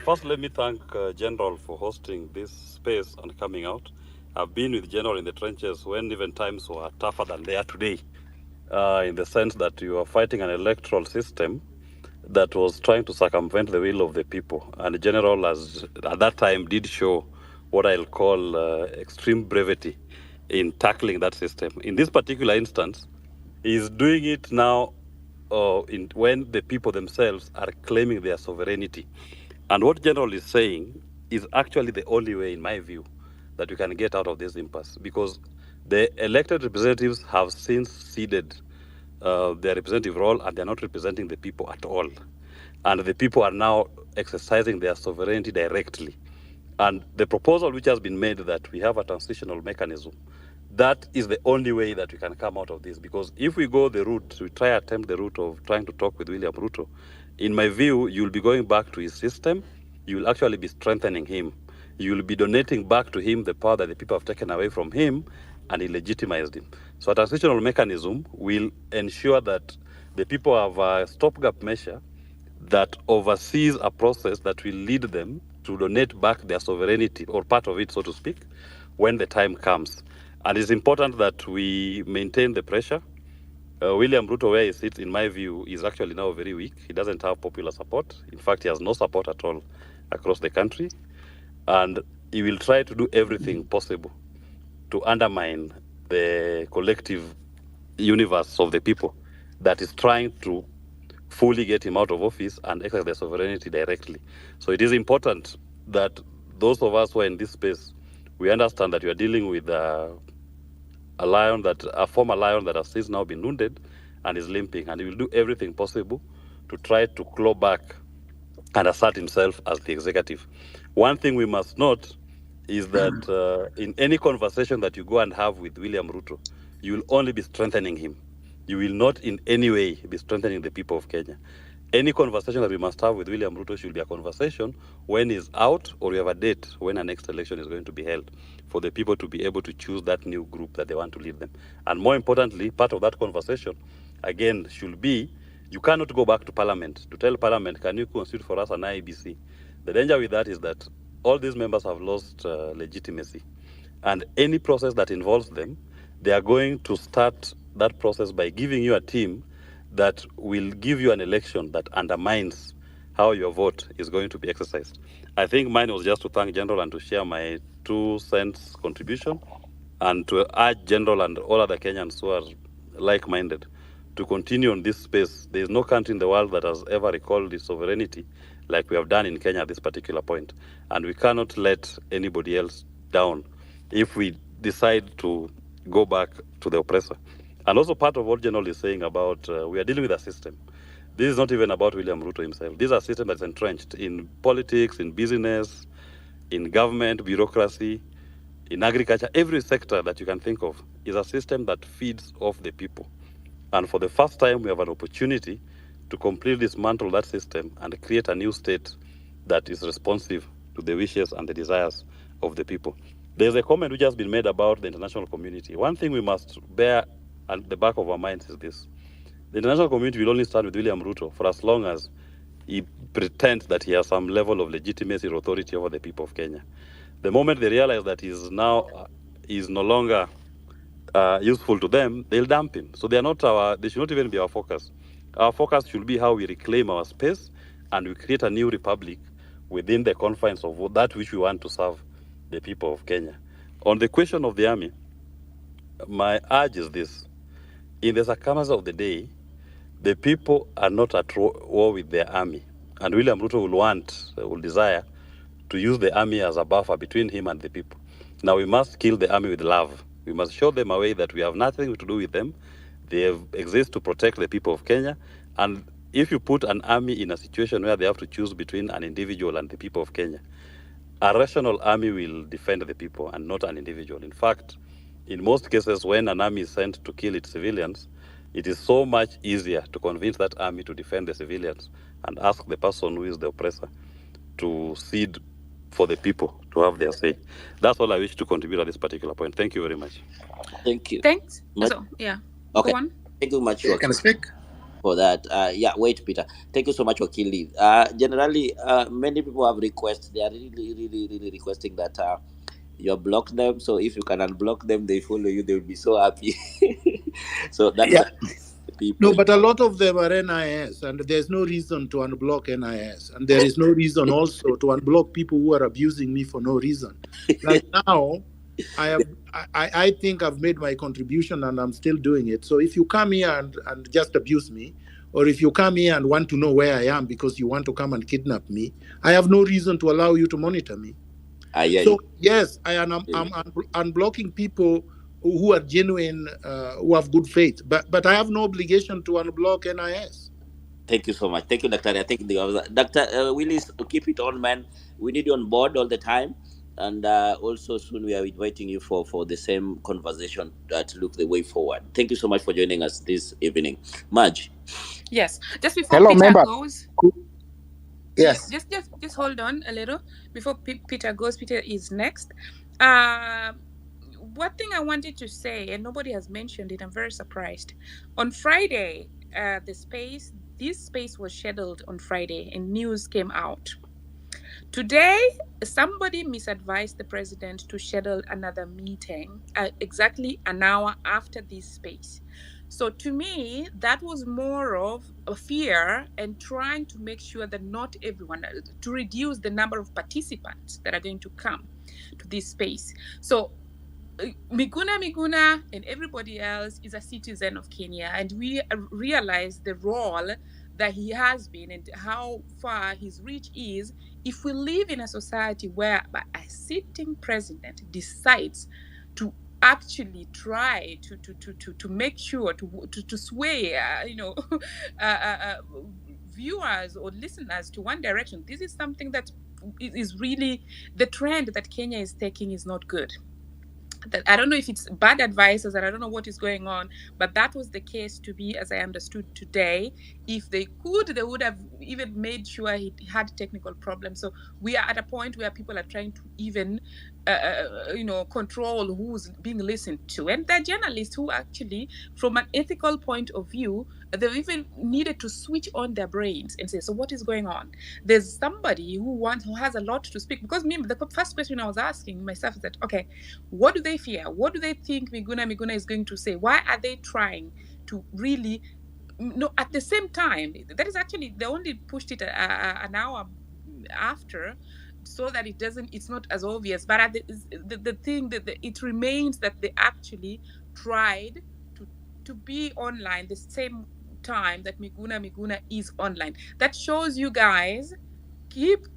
First, let me thank General for hosting this space and coming out. I've been with General in the trenches when even times were tougher than they are today, in the sense that you are fighting an electoral system that was trying to circumvent the will of the people. And General, as at that time, did show what I'll call extreme brevity in tackling that system. In this particular instance, he's doing it now when the people themselves are claiming their sovereignty. And what General is saying is actually the only way, in my view, that we can get out of this impasse, because the elected representatives have since ceded their representative role, and they're not representing the people at all. And the people are now exercising their sovereignty directly. And the proposal which has been made that we have a transitional mechanism, that is the only way that we can come out of this. Because if we go the route, we attempt the route of trying to talk with William Ruto, in my view, you'll be going back to his system. You will actually be strengthening him. You will be donating back to him the power that the people have taken away from him, and he legitimized him. So a transitional mechanism will ensure that the people have a stopgap measure that oversees a process that will lead them to donate back their sovereignty, or part of it, so to speak, when the time comes. And it's important that we maintain the pressure. William Ruto, where he sits, in my view, is actually now very weak. He doesn't have popular support. In fact, he has no support at all across the country. And he will try to do everything possible to undermine the collective universe of the people that is trying to fully get him out of office and exercise their sovereignty directly. So it is important that those of us who are in this space, we understand that we are dealing with a former lion that has since now been wounded and is limping, and he will do everything possible to try to claw back and assert himself as the executive. One thing we must note is that in any conversation that you go and have with William Ruto, you will only be strengthening him. You will not in any way be strengthening the people of Kenya. Any conversation that we must have with William Ruto should be a conversation when he's out, or we have a date when our next election is going to be held, for the people to be able to choose that new group that they want to lead them. And more importantly, part of that conversation, again, should be, you cannot go back to Parliament to tell Parliament, can you constitute for us an IEBC? The danger with that is that all these members have lost legitimacy. And any process that involves them, They are going to start that process by giving you a team that will give you an election that undermines how your vote is going to be exercised. I think mine was just to thank General and to share my 2 cents contribution and to urge General and all other Kenyans who are like-minded to continue on this space. There is no country in the world that has ever recalled its sovereignty like we have done in Kenya at this particular point. And we cannot let anybody else down if we decide to go back to the oppressor. And also part of what General is saying about we are dealing with a system. This is not even about William Ruto himself. This is a system that's entrenched in politics, in business, in government, bureaucracy, in agriculture. Every sector that you can think of is a system that feeds off the people. And for the first time, we have an opportunity to completely dismantle that system and create a new state that is responsive to the wishes and the desires of the people. There's a comment which has been made about the international community. One thing we must bear at the back of our minds is this. The international community will only stand with William Ruto for as long as he pretends that he has some level of legitimacy or authority over the people of Kenya. The moment they realize that he's now is no longer useful to them, they'll dump him. So they should not even be our focus. Our focus should be how we reclaim our space and we create a new republic within the confines of that which we want to serve the people of Kenya. On the question of the army, my urge is this. In the circumstances of the day, the people are not at war with their army. And William Ruto will desire to use the army as a buffer between him and the people. Now we must kill the army with love. We must show them a way that we have nothing to do with them. They exist to protect the people of Kenya. And if you put an army in a situation where they have to choose between an individual and the people of Kenya, a rational army will defend the people and not an individual. In fact, in most cases, when an army is sent to kill its civilians, it is so much easier to convince that army to defend the civilians and ask the person who is the oppressor to cede for the people to have their say. That's all I wish to contribute at this particular point. Thank you very much. Thank you. Thanks. So, yeah. Okay. Go on. Thank you much. Can I speak? For that. Wait, Peter. Thank you so much, Wakili. Generally, many people have requests. They are really requesting that you block them. So if you can unblock them, they follow you. They will be so happy. So that's people. No, but a lot of them are NIS, and there's no reason to unblock NIS, and there is no reason also to unblock people who are abusing me for no reason. Like now, I think I've made my contribution and I'm still doing it. So if you come here and just abuse me, or if you come here and want to know where I am because you want to come and kidnap me, I have no reason to allow you to monitor me. So yes, I'm unblocking people who are genuine, who have good faith, but I have no obligation to unblock NIS. Thank you so much. Thank you, Dr. I think Dr. Willis, keep it on, man. We need you on board all the time. And also soon we are inviting you for the same conversation that look the way forward. Thank you so much for joining us this evening. Madge. Yes. Just before Peter goes. Yes. Just hold on a little before Peter goes. Peter is next. One thing I wanted to say, and nobody has mentioned it, I'm very surprised. On Friday, this space was scheduled on Friday and news came out. Today, somebody misadvised the president to schedule another meeting exactly an hour after this space. So to me, that was more of a fear and trying to make sure that not everyone, to reduce the number of participants that are going to come to this space. So Miguna and everybody else is a citizen of Kenya, and we realize the role that he has been and how far his reach is. If we live in a society where a sitting president decides to actually try to make sure to sway viewers or listeners to one direction, this is something that is really the trend that Kenya is taking is not good. I don't know if it's bad advisors and I don't know what is going on, but that was the case to be, as I understood today. If they could, they would have even made sure he had technical problems. So we are at a point where people are trying to even, control who's being listened to. And there are journalists who actually, from an ethical point of view, They've even needed to switch on their brains and say, so what is going on? There's somebody who has a lot to speak. Because the first question I was asking myself is that, okay, what do they fear? What do they think Miguna is going to say? Why are they trying to really no, at the same time, that is actually, they only pushed it an hour after, so that it's not as obvious. But the thing that it remains that they actually tried to be online the same time that Miguna is online. That shows you guys, keep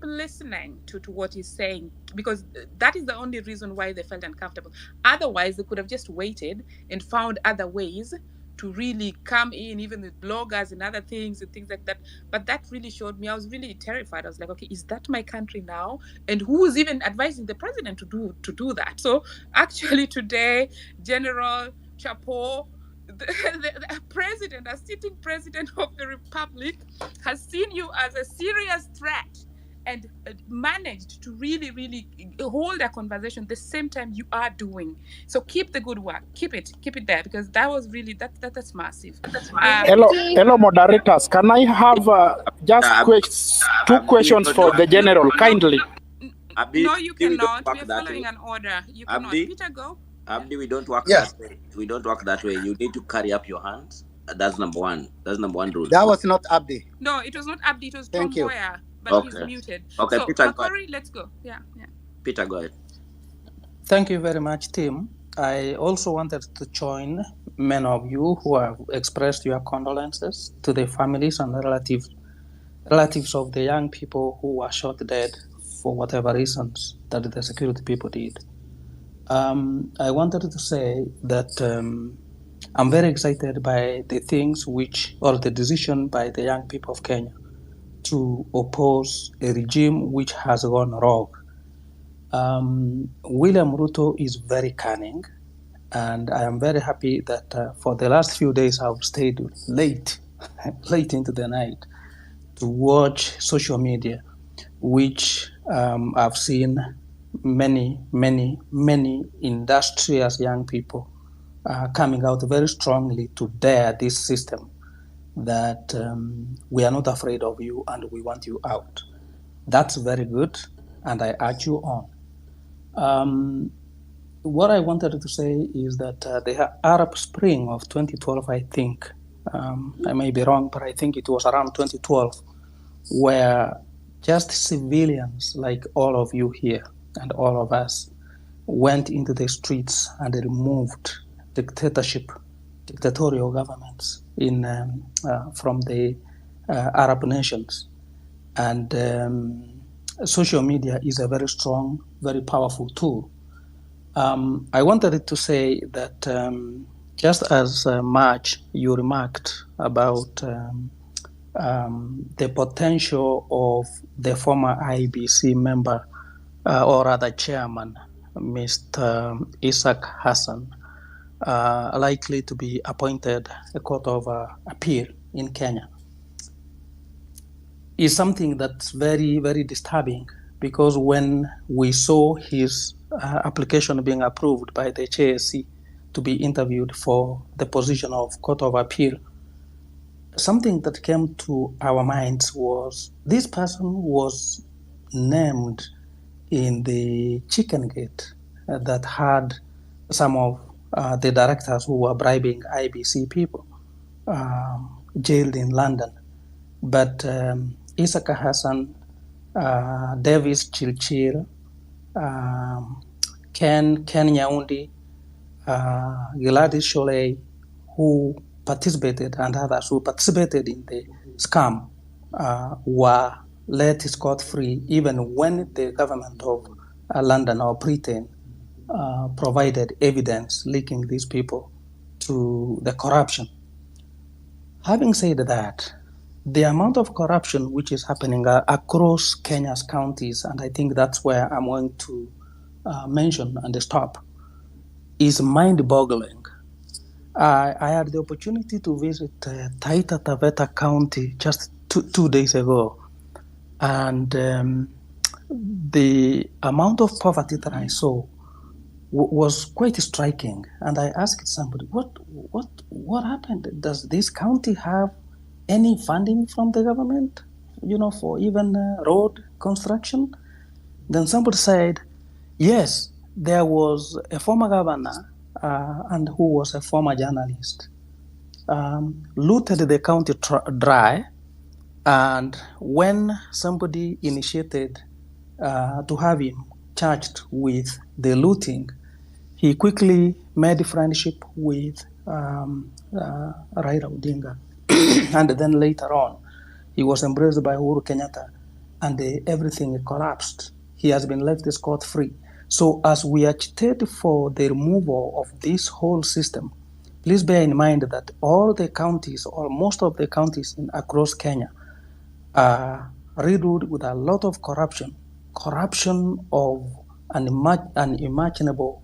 listening to what he's saying, because that is the only reason why they felt uncomfortable. Otherwise, they could have just waited and found other ways to really come in, even with bloggers and other things and things like that. But that really showed me, I was really terrified. I was like, okay, is that my country now? And who's even advising the president to do that? So actually today, General Chapo, the president, a sitting president of the republic, has seen you as a serious threat and managed to really hold a conversation the same time you are doing. So keep the good work, keep it there, because that was really that's massive. Hello, moderators. Can I have two questions for the general, kindly? Abdi, no, you cannot. We are following an order. You cannot. Abdi, Peter, go. Abdi, we don't work that way. We don't work that way. You need to carry up your hands. That's number one. That's number one rule. That was not Abdi. No, it was not Abdi. It was Tom Thank you. Boyer, but he's muted. Okay, so, Peter, Makori, let's go. Yeah. Peter, go ahead. Thank you very much, Tim. I also wanted to join many of you who have expressed your condolences to the families and relatives of the young people who were shot dead for whatever reasons that the security people did. I wanted to say that I'm very excited by the the decision by the young people of Kenya to oppose a regime which has gone rogue. William Ruto is very cunning, and I am very happy that for the last few days I've stayed late into the night to watch social media, which I've seen many industrious young people coming out very strongly to dare this system that we are not afraid of you and we want you out. That's very good, and I urge you on. What I wanted to say is that the Arab Spring of 2012, I think, I may be wrong, but I think it was around 2012, where just civilians like all of you here and all of us went into the streets and removed dictatorial governments from the Arab nations. And social media is a very strong, very powerful tool. I wanted to say that just as much you remarked about the potential of the former IBC member, or rather chairman, Mr. Isaac Hassan, likely to be appointed a court of appeal in Kenya, is something that's very, very disturbing, because when we saw his application being approved by the JSC to be interviewed for the position of court of appeal, something that came to our minds was this person was named in the chicken gate that had some of the directors who were bribing IBC people jailed in London. But Isaac Hassan, Davis Chilchil, Ken Nyaundi, Gladys Sholay, who participated, and others who participated in the scam, were let scot-free, even when the government of London or Britain provided evidence linking these people to the corruption. Having said that, the amount of corruption which is happening across Kenya's counties, and I think that's where I'm going to mention and stop, is mind-boggling. I had the opportunity to visit Taita Taveta County just two days ago, and the amount of poverty that I saw was quite striking. And I asked somebody, what happened? Does this county have any funding from the government, for even road construction? Then somebody said, yes, there was a former governor and who was a former journalist, looted the county dry. And when somebody initiated to have him charged with the looting, he quickly made friendship with Raila Odinga. And then later on, he was embraced by Uhuru Kenyatta, and everything collapsed. He has been left scot-free. So as we agitate for the removal of this whole system, please bear in mind that all the counties, or most of the counties across Kenya, are riddled with a lot of corruption of unimaginable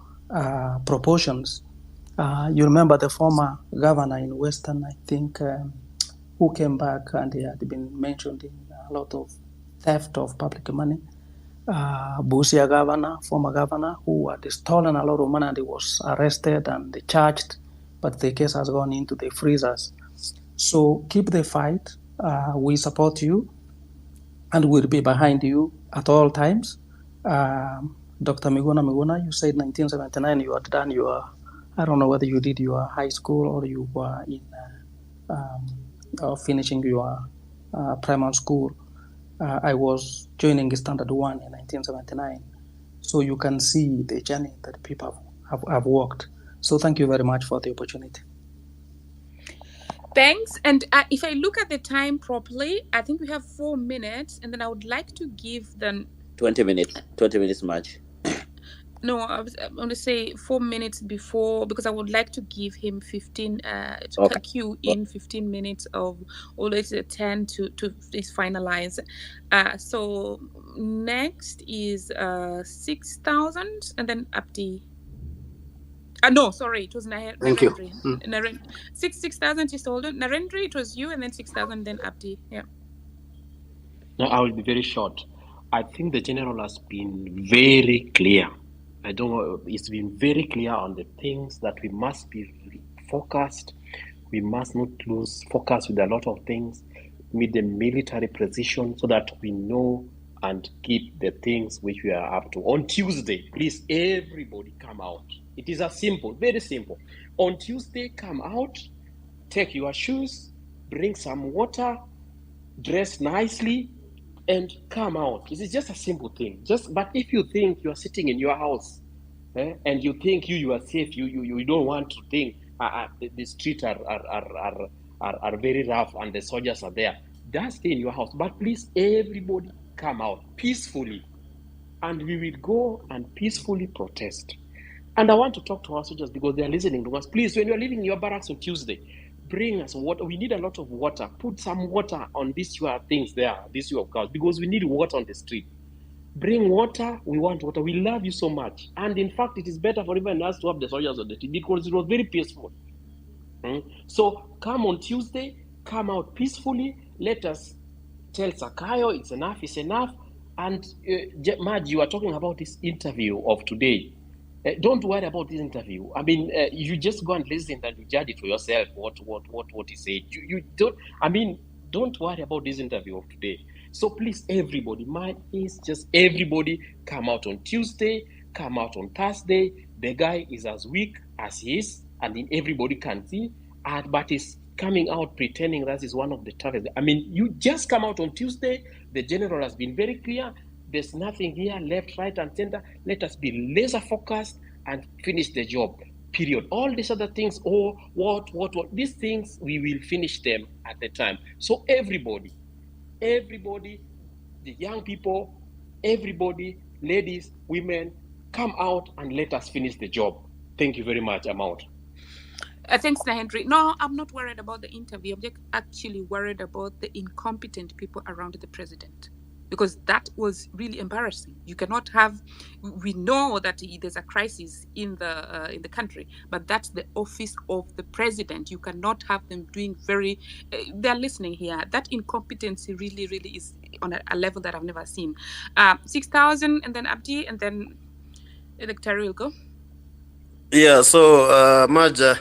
proportions. You remember the former governor in Western, I think, who came back, and he had been mentioned in a lot of theft of public money. Busia governor, former governor, who had stolen a lot of money, and he was arrested and charged, but the case has gone into the freezers. So keep the fight. We support you, and we'll be behind you at all times. Dr. Miguna Miguna, you said 1979 you had done your, I don't know whether you did your high school or you were in finishing your primary school. I was joining Standard 1 in 1979. So you can see the journey that people have walked. So thank you very much for the opportunity. Thanks. And if I look at the time properly, I think we have 4 minutes, and then I would like to give them 20 minutes. 20 minutes much. No, I'm going to say 4 minutes before, because I would like to give him 15 Okay. queue in 15 minutes of always 10 to is finalize. So next is 6,000, and then Abdi. No, sorry, it was Thank you. Narendra. 6,000 is older. Narendra, it was you, and then 6,000, then Abdi. Yeah. No, I will be very short. I think the general has been very clear. I don't know, it's been very clear on the things that we must be focused. We must not lose focus with a lot of things, meet the military precision so that we know and keep the things which we are up to. On Tuesday, please, everybody come out. It is a simple, very simple. On Tuesday, come out, take your shoes, bring some water, dress nicely, and come out. This is just a simple thing. But if you think you are sitting in your house and you think you are safe, you don't want to think the streets are very rough and the soldiers are there, just stay in your house. But please, everybody come out peacefully, and we will go and peacefully protest. And I want to talk to our soldiers because they are listening to us. Please, when you are leaving your barracks on Tuesday, bring us water. We need a lot of water. Put some water on these your things there, these your cars, because we need water on the street. Bring water. We want water. We love you so much. And in fact, it is better for even us to have the soldiers on the street because it was very peaceful. So come on Tuesday, come out peacefully. Let us tell Sakayo it's enough. And Maj, you are talking about this interview of today. Don't worry about this interview. I mean, you just go and listen and you judge it for yourself. What he said. You don't. I mean, don't worry about this interview of today. So please, everybody, mine is just everybody come out on Tuesday, come out on Thursday. The guy is as weak as he is, and then everybody can see. But he's coming out pretending that is one of the toughest. I mean, you just come out on Tuesday. The general has been very clear. There's nothing here, left, right, and center. Let us be laser focused and finish the job. Period. All these other things, what, these things, we will finish them at the time. So everybody, the young people, everybody, ladies, women, come out and let us finish the job. Thank you very much. I'm out. Thanks, Nahendri. No, I'm not worried about the interview. I'm just actually worried about the incompetent people around the president, because that was really embarrassing. You cannot have. We know that there's a crisis in the country, but that's the office of the president. You cannot have them doing very. They're listening here. That incompetency really is on a level that I've never seen. 6,000, and then Abdi, and then the Secretary will go. Yeah, so Maja,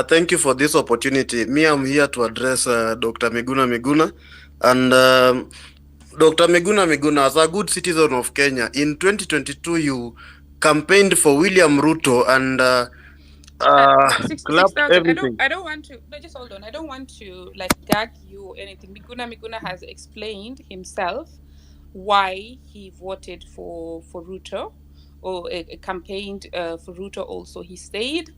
thank you for this opportunity. Me, I'm here to address Dr. Miguna Miguna. And Dr. Miguna Miguna, as a good citizen of Kenya, in 2022, you campaigned for William Ruto and Six clapped thousand. everything. I don't want to. No, just hold on. I don't want to like gag you or anything. Miguna has explained himself why he voted for Ruto, or campaigned for Ruto. Also, he stayed.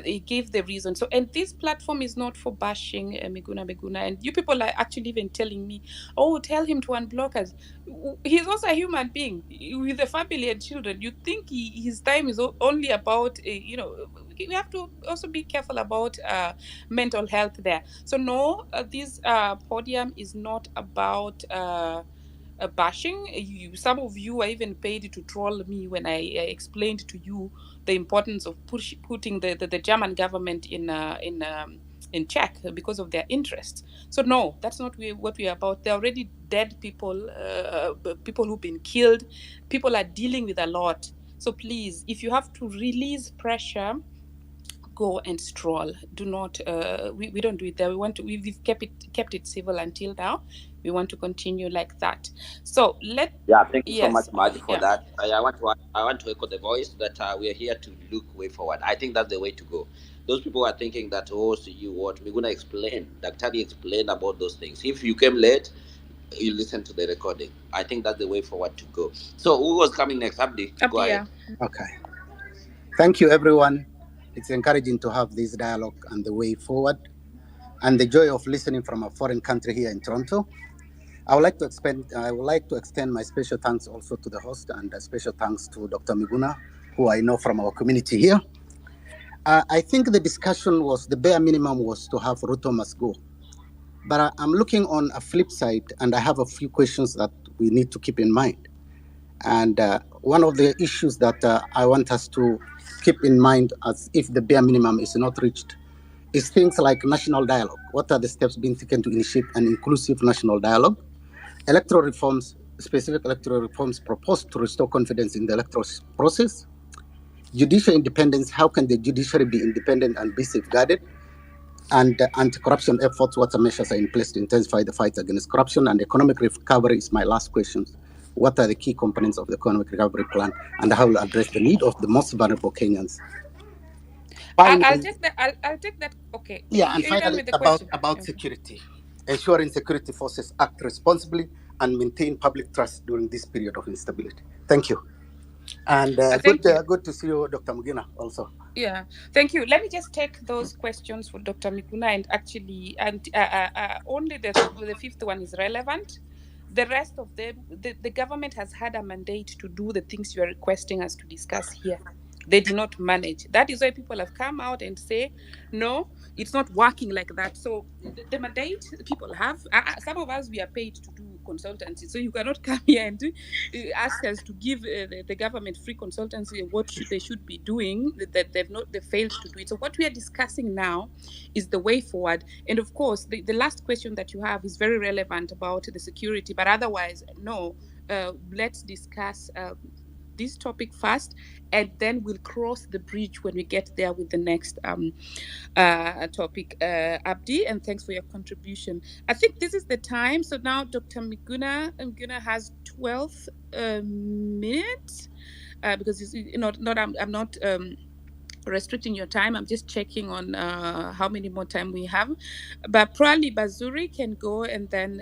He gave the reason. So, and this platform is not for bashing Miguna. And you people are actually even telling me, "Oh, tell him to unblock us." He's also a human being with a family and children. You think his time is only about we have to also be careful about mental health there. So no, this podium is not about bashing. Some of you are even paid to troll me when I explained to you the importance of putting the German government in check because of their interests. So no, that's not what we are about. There are already dead people, people who've been killed. People are dealing with a lot. So please, if you have to release pressure, go and stroll. Do not. We don't do it there. We want to. We've kept it civil until now. We want to continue like that. So let. Yeah, thank you so much, Yes. Margie, for Yeah. that. I want to echo the voice that we are here to look way forward. I think that's the way to go. Those people are thinking that, oh, so you what we're gonna explain. Daktari explain about those things. If you came late, you listen to the recording. I think that's the way forward to go. So who was coming next? Abdi, go Abdi, ahead. yeah. Okay. Thank you, everyone. It's encouraging to have this dialogue and the way forward, and the joy of listening from a foreign country here in Toronto. I would like to extend my special thanks also to the host, and a special thanks to Dr. Miguna, who I know from our community here. I think the discussion was the bare minimum was to have Ruto must go. But I'm looking on a flip side, and I have a few questions that we need to keep in mind. And one of the issues that I want us to keep in mind as if the bare minimum is not reached is things like national dialogue. What are the steps being taken to initiate an inclusive national dialogue? Electoral reforms, specific electoral reforms proposed to restore confidence in the electoral process. Judicial independence, how can the judiciary be independent and be safeguarded? And anti-corruption efforts, what measures are in place to intensify the fight against corruption? And economic recovery is my last question. What are the key components of the economic recovery plan, and how will address the need of the most vulnerable Kenyans? I'll Finally, take that. I'll take that. Okay. yeah, and Are you done finally with the about question? Okay. security, ensuring security forces act responsibly and maintain public trust during this period of instability. Thank you, and Thank you. good to see you, Dr. Mugina, also. Yeah, thank you. Let me just take those questions for Dr. Miguna, and actually, and only the fifth one is relevant. The rest of them, the government has had a mandate to do the things you are requesting us to discuss here. They did not manage. That is why people have come out and say, no, it's not working like that. So the mandate people have, some of us, we are paid to do consultancy. So you cannot come here and ask us to give the government free consultancy of what they should be doing that they failed to do it. So what we are discussing now is the way forward. And of course, the last question that you have is very relevant about the security. But otherwise, no. Let's discuss this topic first, and then we'll cross the bridge when we get there with the next topic. Abdi, and thanks for your contribution. I think this is the time. So now Dr. Miguna has 12 minutes because it's, I'm not restricting your time. I'm just checking on how many more time we have. But probably Bazuri can go, and then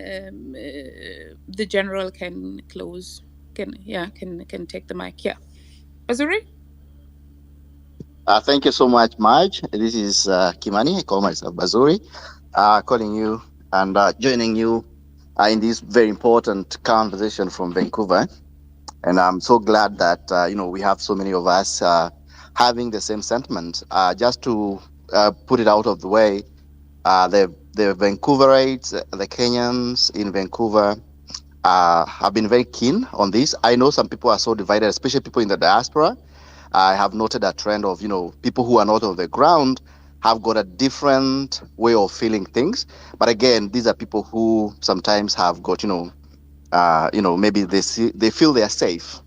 the general can close. Can take the mic. Yeah, Bazuri. Thank you so much, Marge. This is Kimani. I call myself Bazuri, calling you and joining you in this very important conversation from Vancouver. And I'm so glad that we have so many of us having the same sentiment. Just to put it out of the way, the Vancouverites, the Kenyans in Vancouver, have been very keen on this. I know some people are so divided, especially people in the diaspora. I have noted a trend of, people who are not on the ground have got a different way of feeling things. But again, these are people who sometimes have got, maybe they feel they are safe.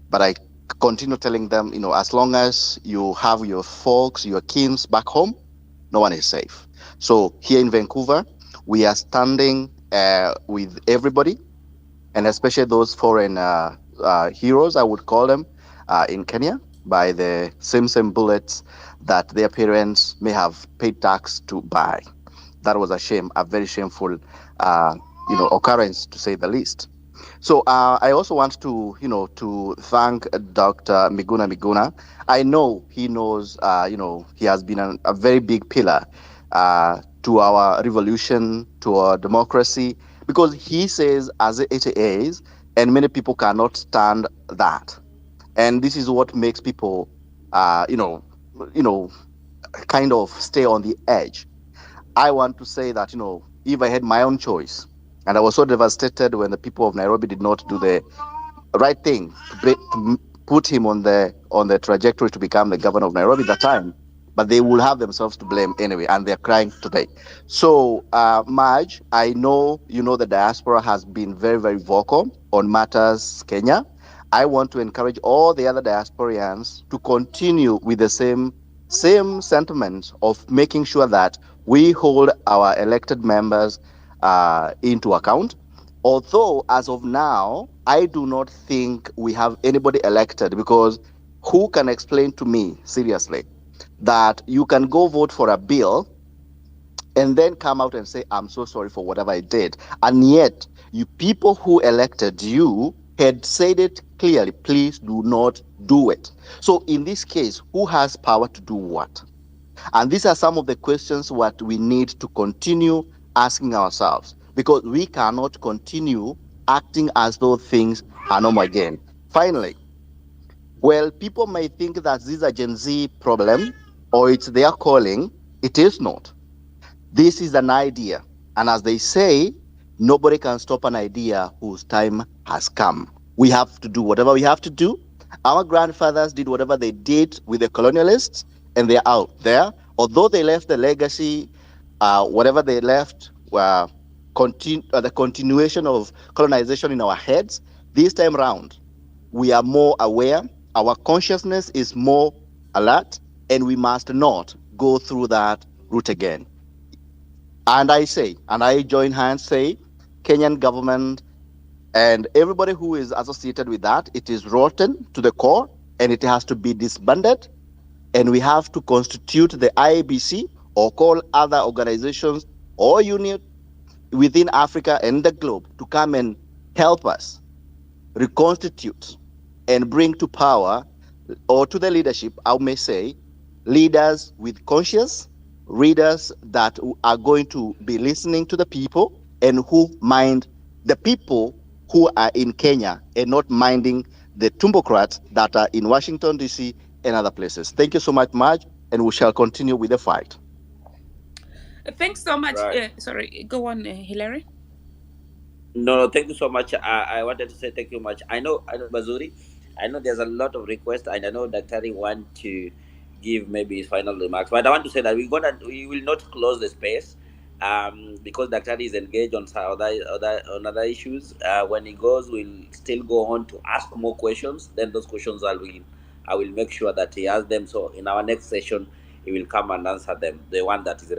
But I continue telling them, as long as you have your folks, your kins back home, no one is safe. So here in Vancouver, we are standing with everybody, and especially those foreign heroes, I would call them, in Kenya, by the same bullets that their parents may have paid tax to buy. That was a shame, a very shameful, occurrence, to say the least. So I also want to, to thank Dr. Miguna Miguna. I know he knows, he has been a very big pillar to our revolution, to our democracy, because he says as it is, and many people cannot stand that. And this is what makes people, uh, you know, you know, kind of stay on the edge. I want to say that, if I had my own choice, and I was so devastated when the people of Nairobi did not do the right thing to put him on the trajectory to become the governor of Nairobi at that time. But they will have themselves to blame anyway, and they're crying today. So, Maj, I know the diaspora has been very, very vocal on matters Kenya. I want to encourage all the other diasporians to continue with the same sentiment of making sure that we hold our elected members into account. Although, as of now, I do not think we have anybody elected, because who can explain to me seriously that you can go vote for a bill and then come out and say, I'm so sorry for whatever I did? And yet, you people who elected you had said it clearly, please do not do it. So, in this case, who has power to do what? And these are some of the questions what we need to continue asking ourselves, because we cannot continue acting as though things are normal again. Finally, well, people may think that this is a Gen Z problem or it's their calling. It is not. This is an idea. And as they say, nobody can stop an idea whose time has come. We have to do whatever we have to do. Our grandfathers did whatever they did with the colonialists, and they're out there. Although they left the legacy, whatever they left, the continuation of colonization in our heads, this time round, we are more aware. Our consciousness is more alert, and we must not go through that route again. And I join hands, say, Kenyan government and everybody who is associated with that, it is rotten to the core, and it has to be disbanded. And we have to constitute the IABC or call other organizations or unit within Africa and the globe to come and help us reconstitute and bring to power, or to the leadership, I may say, leaders with conscience, leaders that are going to be listening to the people and who mind the people who are in Kenya, and not minding the tumbocrats that are in Washington, D.C. and other places. Thank you so much, Marge, and we shall continue with the fight. Thanks so much. Right. Sorry, go on, Hilary. No, thank you so much. I wanted to say thank you much. I know, Bazuri. I know there's a lot of requests, and I know Daktari want to give maybe his final remarks. But I want to say that we will not close the space, because Daktari is engaged on some other issues. When he goes, we'll still go on to ask more questions. Then those questions I will make sure that he has them. So in our next session, he will come and answer them. The one that is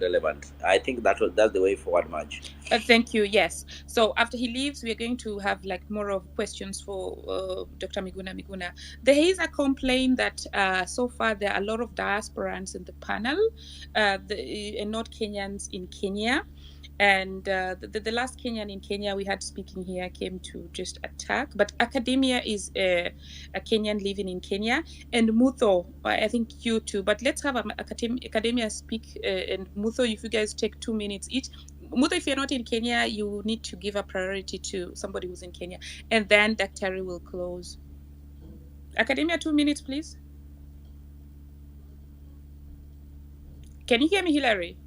relevant. I think that's the way forward, March. Thank you. Yes. So after he leaves, we are going to have like more of questions for Dr. Miguna Miguna. There is a complaint that so far there are a lot of diasporans in the panel, and not Kenyans in Kenya. And the last Kenyan in Kenya we had speaking here came to just attack. But academia is a Kenyan living in Kenya. And Mutho, I think you too. But let's have academia speak. And Mutho, if you guys take 2 minutes each. Mutho, if you're not in Kenya, you need to give a priority to somebody who's in Kenya. And then Daktari will close. Academia, 2 minutes, please. Can you hear me, Hilary?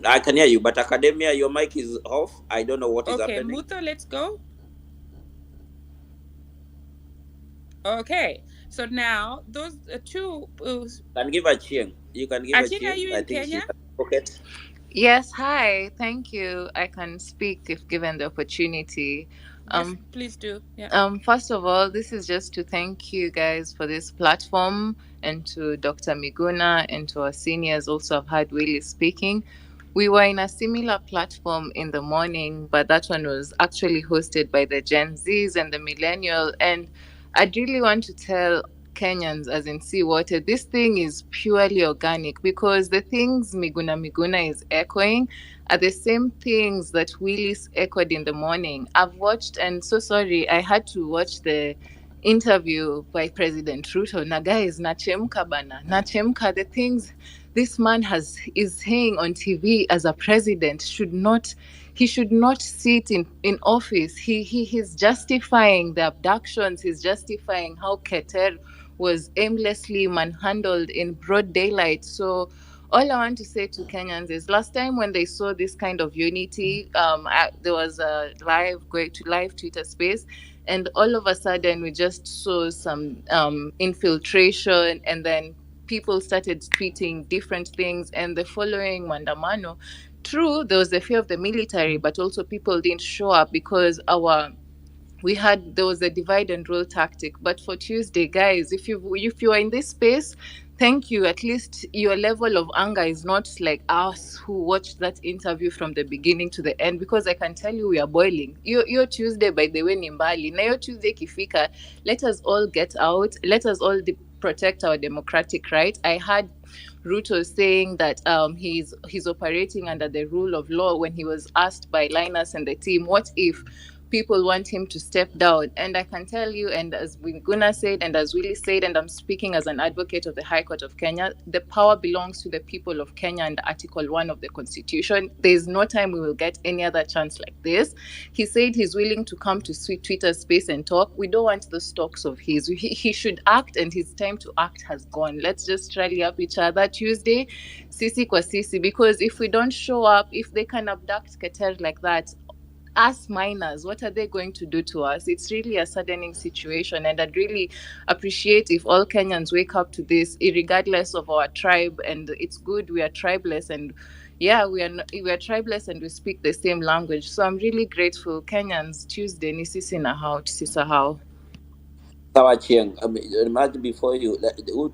I can hear you, but Academia, your mic is off. I don't know what is happening. Okay, Mutho, let's go. Okay, so now those two. Can give a Chieng. You can give a Chieng, are you I in think Kenya? she's at pocket. Yes, hi. Thank you. I can speak if given the opportunity. Yes, please do. Yeah. First of all, this is just to thank you guys for this platform and to Dr. Miguna and to our seniors. Also, I've heard Willie speaking. We were in a similar platform in the morning, but that one was actually hosted by the Gen Zs and the Millennial. And I'd really want to tell Kenyans, as in Seawater, this thing is purely organic because the things Miguna Miguna is echoing are the same things that Willis echoed in the morning. I've watched, and so sorry, I had to watch the interview by President Ruto. Na guys, nachemka bana, nachemka. The things this man is saying on TV as a president he should not sit in office. He's justifying the abductions. He's justifying how Keter was aimlessly manhandled in broad daylight. So all I want to say to Kenyans is last time when they saw this kind of unity, there was a live Twitter space, and all of a sudden we just saw some infiltration, and then people started tweeting different things. And the following Mandamano, true, there was a fear of the military, but also people didn't show up because there was a divide and rule tactic. But for Tuesday, guys, if you are in this space, thank you. At least your level of anger is not like us who watched that interview from the beginning to the end, because I can tell you we are boiling. Your Tuesday, by the way, Nimbali. Na your Tuesday kifika, let us all get out. Let us all protect our democratic right. I had Ruto saying that he's operating under the rule of law when he was asked by Linus and the team, what if people want him to step down? And I can tell you, and as Miguna said, and as Willie said, and I'm speaking as an advocate of the High Court of Kenya, the power belongs to the people of Kenya and Article 1 of the Constitution. There's no time we will get any other chance like this. He said he's willing to come to Sweet Twitter space and talk. We don't want those talks of his. He should act, and his time to act has gone. Let's just rally up each other Tuesday, sisi kwa sisi, because if we don't show up, if they can abduct Keter like that, us minors, what are they going to do to us? It's really a saddening situation, and I'd really appreciate if all Kenyans wake up to this, regardless of our tribe. And it's good we are tribeless, and yeah, we are tribeless, and we speak the same language. So I'm really grateful. Kenyans, Tuesday ni sisi na hao, tusisahau. Sawa Chieng, imagine before you,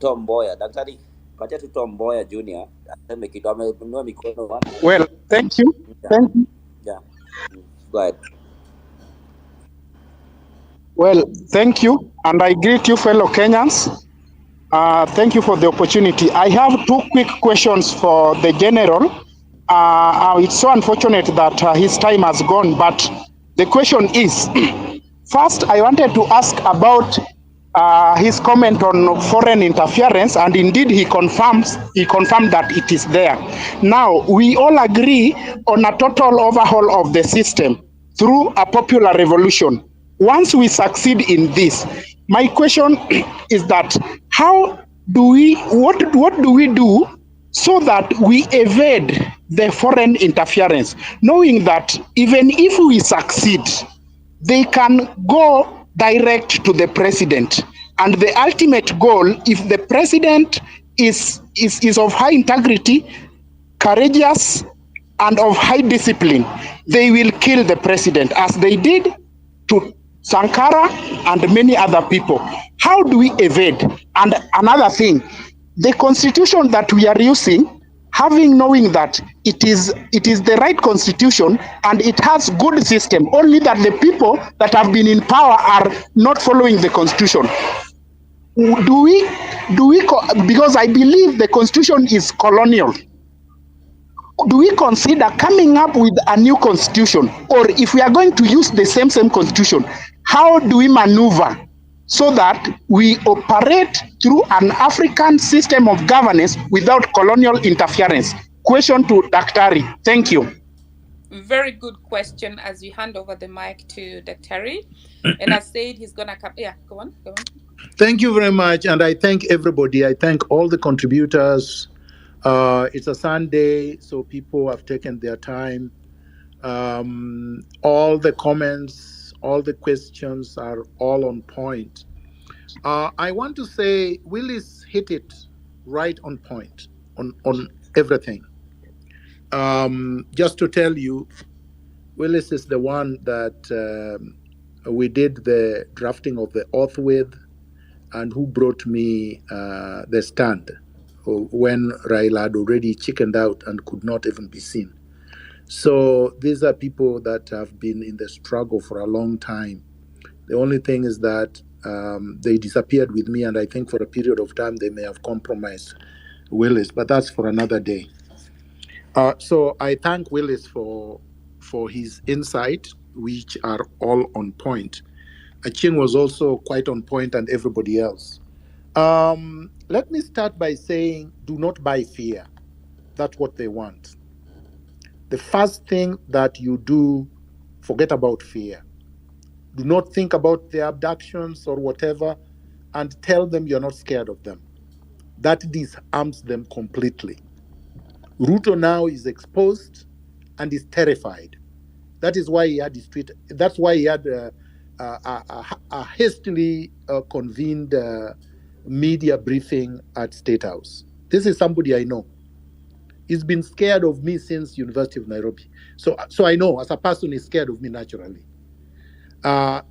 Tom Mboya, daktari, pacha tu Tom Mboya Junior, aseme kitu amenunua mikono wapi? Well, thank you. Yeah. Thank you. Yeah. Go ahead. Well, thank you, and I greet you, fellow Kenyans. Thank you for the opportunity. I have two quick questions for the general. It's so unfortunate that his time has gone, but the question is, first, I wanted to ask about his comment on foreign interference, and indeed he confirmed that it is there. Now, we all agree on a total overhaul of the system through a popular revolution. Once we succeed in this, my question is that what do we do so that we evade the foreign interference, knowing that even if we succeed, they can go direct to the president. And the ultimate goal, if the president is of high integrity, courageous, and of high discipline, they will kill the president, as they did to Sankara and many other people. How do we evade? And another thing, the constitution that we are using, knowing that it is the right constitution and it has good system, only that the people that have been in power are not following the constitution. Do we because I believe the constitution is colonial, do we consider coming up with a new constitution? Or if we are going to use the same constitution, how do we maneuver so that we operate through an African system of governance without colonial interference? Question to Daktari. Thank you. Very good question. As you hand over the mic to Daktari, and I said he's gonna come. Yeah, go on. Thank you very much, and I thank everybody. I thank all the contributors. It's a Sunday, so people have taken their time. All the comments, all the questions are all on point. I want to say Willis hit it right on point on everything. Just to tell you, Willis is the one that we did the drafting of the oath with, and who brought me the stand when Raila had already chickened out and could not even be seen. So these are people that have been in the struggle for a long time. The only thing is that they disappeared with me, and I think for a period of time they may have compromised Willis, but that's for another day. So I thank Willis for his insight, which are all on point. Aching was also quite on point, and everybody else. Let me start by saying, do not buy fear. That's what they want. The first thing that you do, forget about fear. Do not think about their abductions or whatever, and tell them you're not scared of them. That disarms them completely. Ruto now is exposed and is terrified. That is why he had his tweet. That's why he had a hastily convened media briefing at State House. This is somebody I know. He's been scared of me since University of Nairobi. So I know as a person he's scared of me naturally. And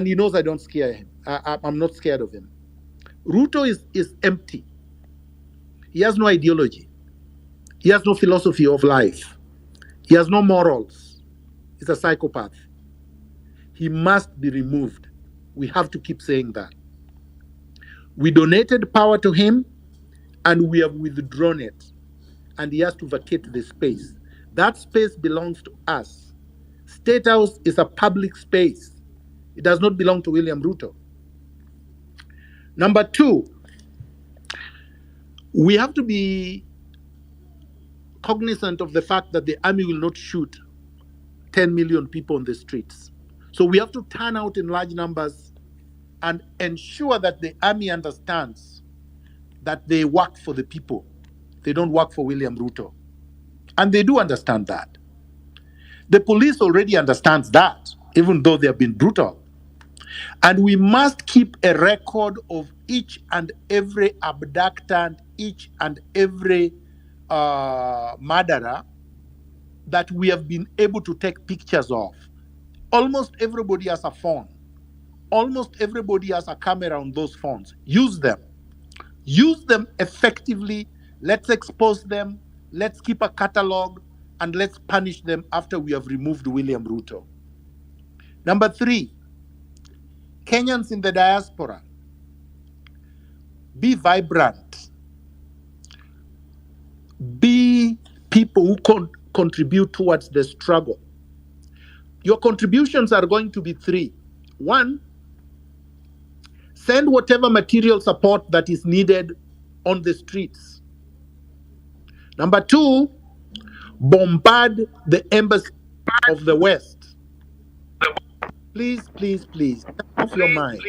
he knows I don't scare him. I'm not scared of him. Ruto is empty. He has no ideology. He has no philosophy of life. He has no morals. He's a psychopath. He must be removed. We have to keep saying that. We donated power to him and we have withdrawn it. And he has to vacate the space. That space belongs to us. State House is a public space. It does not belong to William Ruto. Number two, we have to be cognizant of the fact that the army will not shoot 10 million people on the streets. So we have to turn out in large numbers and ensure that the army understands that they work for the people. They don't work for William Ruto. And they do understand that. The police already understands that, even though they have been brutal. And we must keep a record of each and every abductant, each and every murderer that we have been able to take pictures of. Almost everybody has a phone. Almost everybody has a camera on those phones. Use them. Use them effectively. Let's expose them. Let's keep a catalog and let's punish them after we have removed William Ruto. Number three, Kenyans in the diaspora, be vibrant. Be people who contribute towards the struggle. Your contributions are going to be three. One, send whatever material support that is needed on the streets. Number two, bombard the embassy of the West. Please, please, please, turn off your mic.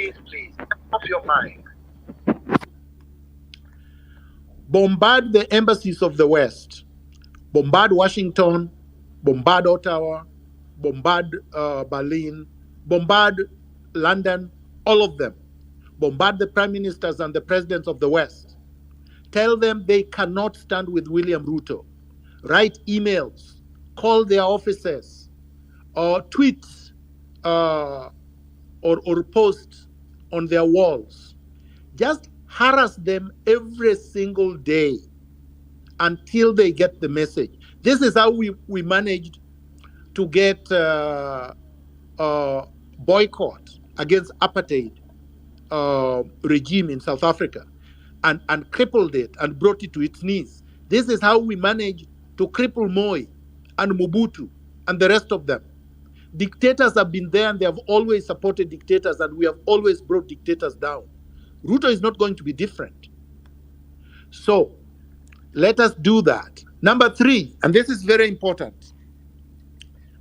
Bombard the embassies of the West. Bombard Washington, bombard Ottawa, bombard Berlin, bombard London, all of them. Bombard the prime ministers and the presidents of the West. Tell them they cannot stand with William Ruto. Write emails, call their offices, or tweet or post on their walls. Just harass them every single day until they get the message. This is how we managed to get boycott against apartheid regime in South Africa and crippled it and brought it to its knees. This is how we managed to cripple Moi and Mobutu and the rest of them. Dictators have been there and they have always supported dictators, and we have always brought dictators down. Ruto is not going to be different. So let us do that. Number three, and this is very important.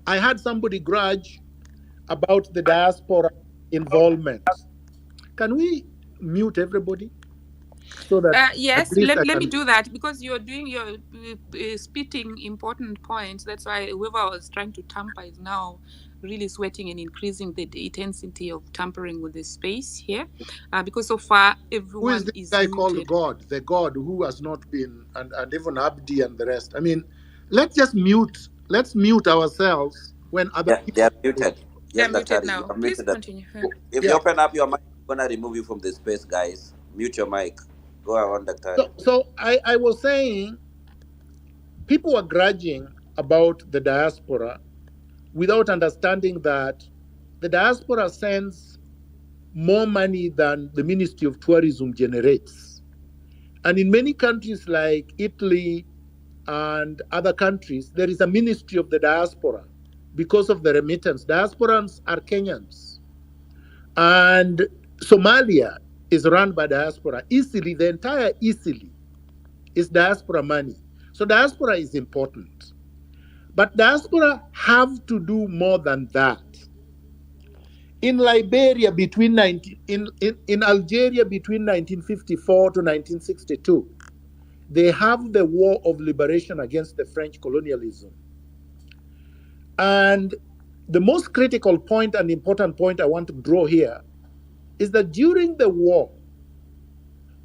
I had somebody grudge about the diaspora involvement. Can we mute everybody? so that at Yes, least I let me can. do that because you're doing your spitting important points. That's why whoever was trying to tamper is now really sweating and increasing the intensity of tampering with the space here. Because so far Who is everyone this is guy called muted. God? The God who has not been, and even Abdi and the rest. I mean, let's just mute. Let's mute ourselves when other Yeah, they people. are muted. They're Yes, Dr. muted You now. are Please muted. continue. If you Yeah. open up your mic, I'm gonna remove you from the space, guys. Mute your mic. Go on, Dr. So I was saying people are grudging about the diaspora without understanding that the diaspora sends more money than the Ministry of Tourism generates. And in many countries like Italy and other countries, there is a ministry of the diaspora because of the remittance. Diasporans are Kenyans. And Somalia is run by diaspora. Easily, the entire Easily is diaspora money. So diaspora is important. But diaspora have to do more than that. In Liberia between 19, in Algeria between 1954 to 1962, they have the war of liberation against the French colonialism. And the most critical point and important point I want to draw here is that during the war,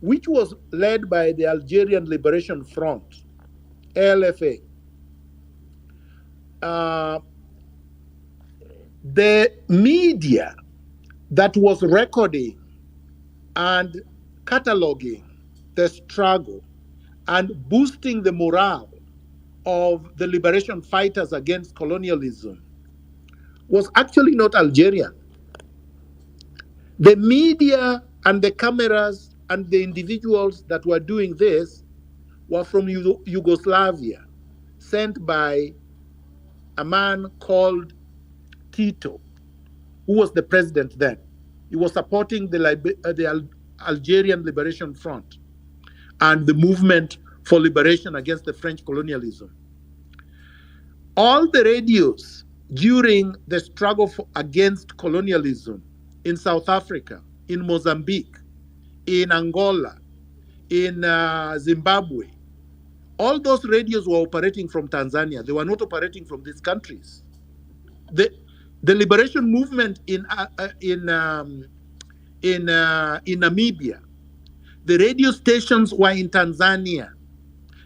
which was led by the Algerian Liberation Front, ALFA, uh, the media that was recording and cataloging the struggle and boosting the morale of the liberation fighters against colonialism was actually not Algerian. The media and the cameras and the individuals that were doing this were from Yugoslavia, sent by a man called Tito, who was the president then. He was supporting the Algerian Liberation Front and the movement for liberation against the French colonialism. All the radios during the struggle against colonialism in South Africa, in Mozambique, in Angola, in Zimbabwe, all those radios were operating from Tanzania. They were not operating from these countries. The liberation movement in Namibia, the radio stations were in Tanzania.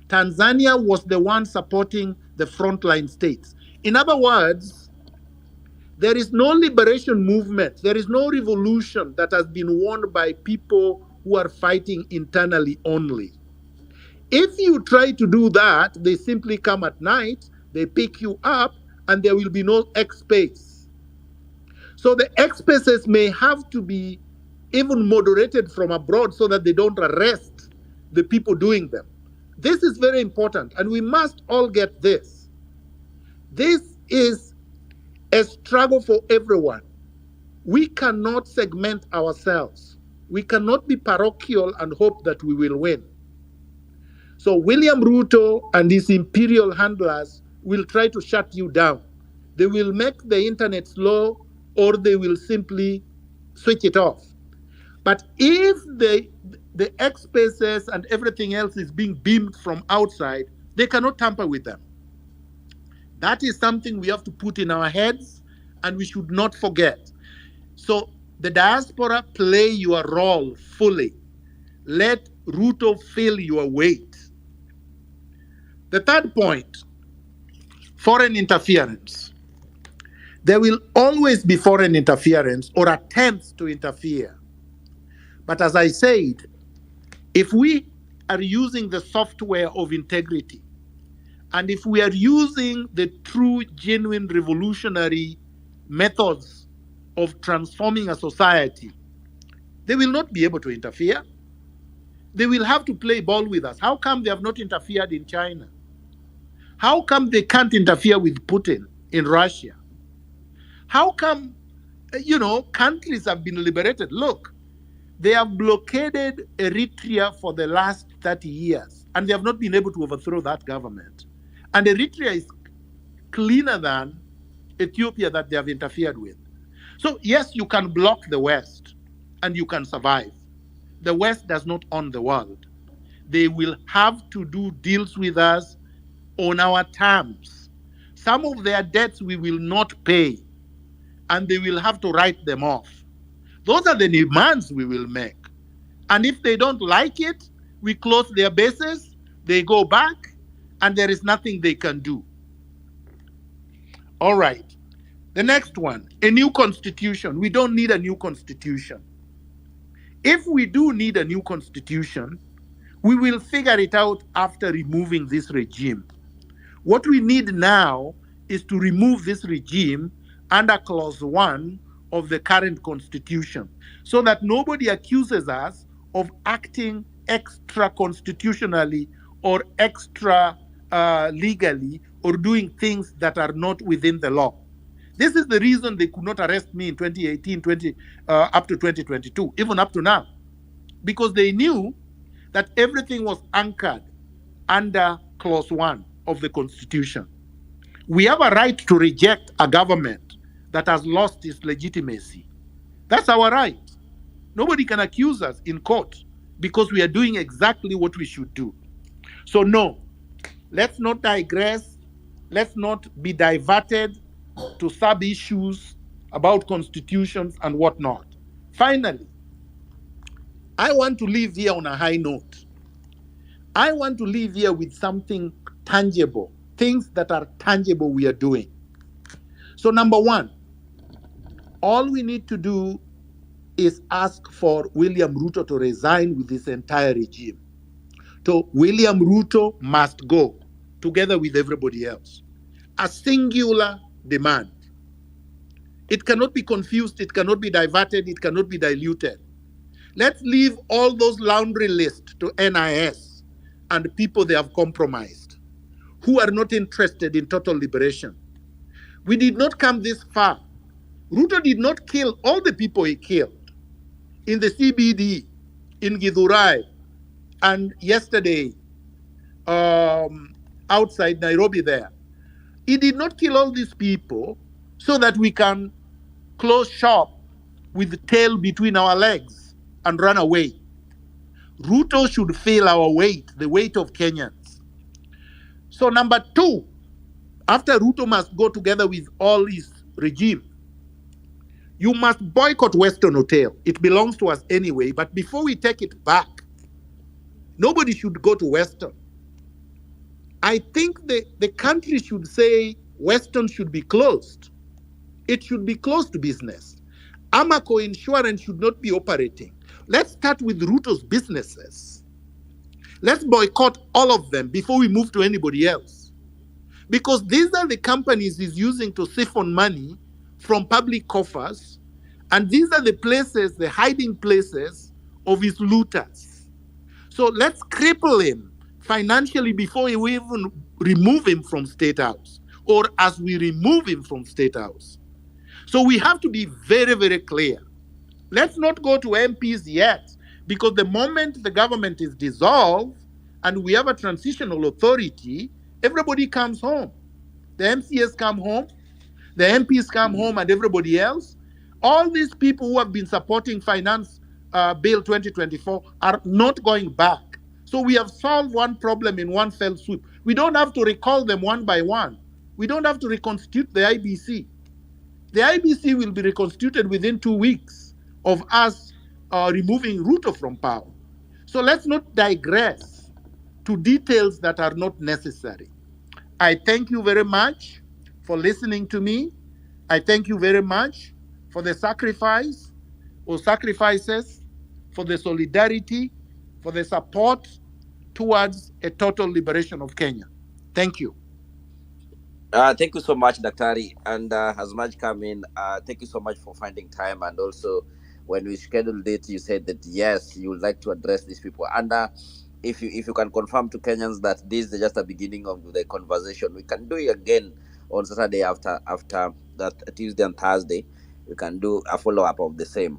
Tanzania was the one supporting the frontline states. In other words, there is no liberation movement, there is no revolution that has been won by people who are fighting internally only. If you try to do that, they simply come at night, they pick you up, and there will be no X space. So the X spaces may have to be even moderated from abroad so that they don't arrest the people doing them. This is very important, and we must all get this. This is a struggle for everyone. We cannot segment ourselves. We cannot be parochial and hope that we will win. So William Ruto and his imperial handlers will try to shut you down. They will make the internet slow, or they will simply switch it off. But if the X spaces and everything else is being beamed from outside, they cannot tamper with them. That is something we have to put in our heads, and we should not forget. So the diaspora, play your role fully. Let Ruto feel your weight. The third point, foreign interference. There will always be foreign interference or attempts to interfere. But as I said, if we are using the software of integrity, and if we are using the true, genuine, revolutionary methods of transforming a society, they will not be able to interfere. They will have to play ball with us. How come they have not interfered in China? How come they can't interfere with Putin in Russia? How come, countries have been liberated? Look, they have blockaded Eritrea for the last 30 years, and they have not been able to overthrow that government. And Eritrea is cleaner than Ethiopia that they have interfered with. So, yes, you can block the West and you can survive. the West does not own the world. They will have to do deals with us on our terms. Some of their debts we will not pay, and they will have to write them off. Those are the demands we will make. And if they don't like it, we close their bases, they go back, and there is nothing they can do. All right. The next one, a new constitution. We don't need a new constitution. If we do need a new constitution, we will figure it out after removing this regime. What we need now is to remove this regime under clause 1 of the current constitution so that nobody accuses us of acting extra constitutionally or extra legally or doing things that are not within the law. This is the reason they could not arrest me in 2018, up to 2022, even up to now, because they knew that everything was anchored under clause 1 of the Constitution. We have a right to reject a government that has lost its legitimacy. That's our right. Nobody can accuse us in court because we are doing exactly what we should do. So no, let's not digress. Let's not be diverted to sub-issues about constitutions and whatnot. Finally, I want to leave here on a high note. I want to leave here with something tangible, things that are tangible we are doing. So number one, all we need to do is ask for William Ruto to resign with this entire regime. So William Ruto must go together with everybody else. A singular demand. It cannot be confused, it cannot be diverted, it cannot be diluted. Let's leave all those laundry lists to NIS and people they have compromised who are not interested in total liberation. We did not come this far. Ruto did not kill all the people he killed in the CBD, in Githurai, and yesterday outside Nairobi there. He did not kill all these people so that we can close shop with the tail between our legs and run away. Ruto should feel our weight, the weight of Kenyans. So number two, after Ruto must go together with all his regime, you must boycott Western Hotel. It belongs to us anyway, but before we take it back, nobody should go to Western. I think the country should say Western should be closed. It should be closed to business. Amaco Insurance should not be operating. Let's start with Ruto's businesses. Let's boycott all of them before we move to anybody else. Because these are the companies he's using to siphon money from public coffers, and these are the places, the hiding places of his looters. So let's cripple him financially before we even remove him from State House, or as we remove him from State House. So we have to be very, very clear. Let's not go to MPs yet, because the moment the government is dissolved and we have a transitional authority, everybody comes home. The MCS come home, the MPs come home, and everybody else. All these people who have been supporting Finance Bill 2024 are not going back. So we have solved one problem in one fell swoop. We don't have to recall them one by one. We don't have to reconstitute the IBC. The IBC will be reconstituted within 2 weeks of us removing Ruto from power. So let's not digress to details that are not necessary. I thank you very much for listening to me. I thank you very much for the sacrifice or sacrifices, for the solidarity, for the support towards a total liberation of Kenya. Thank you. Thank you so much, Daktari. And as much come in, thank you so much for finding time. And also, when we scheduled it, you said that yes, you would like to address these people. And if you can confirm to Kenyans that this is just the beginning of the conversation, we can do it again on Saturday after that Tuesday and Thursday. We can do a follow up of the same.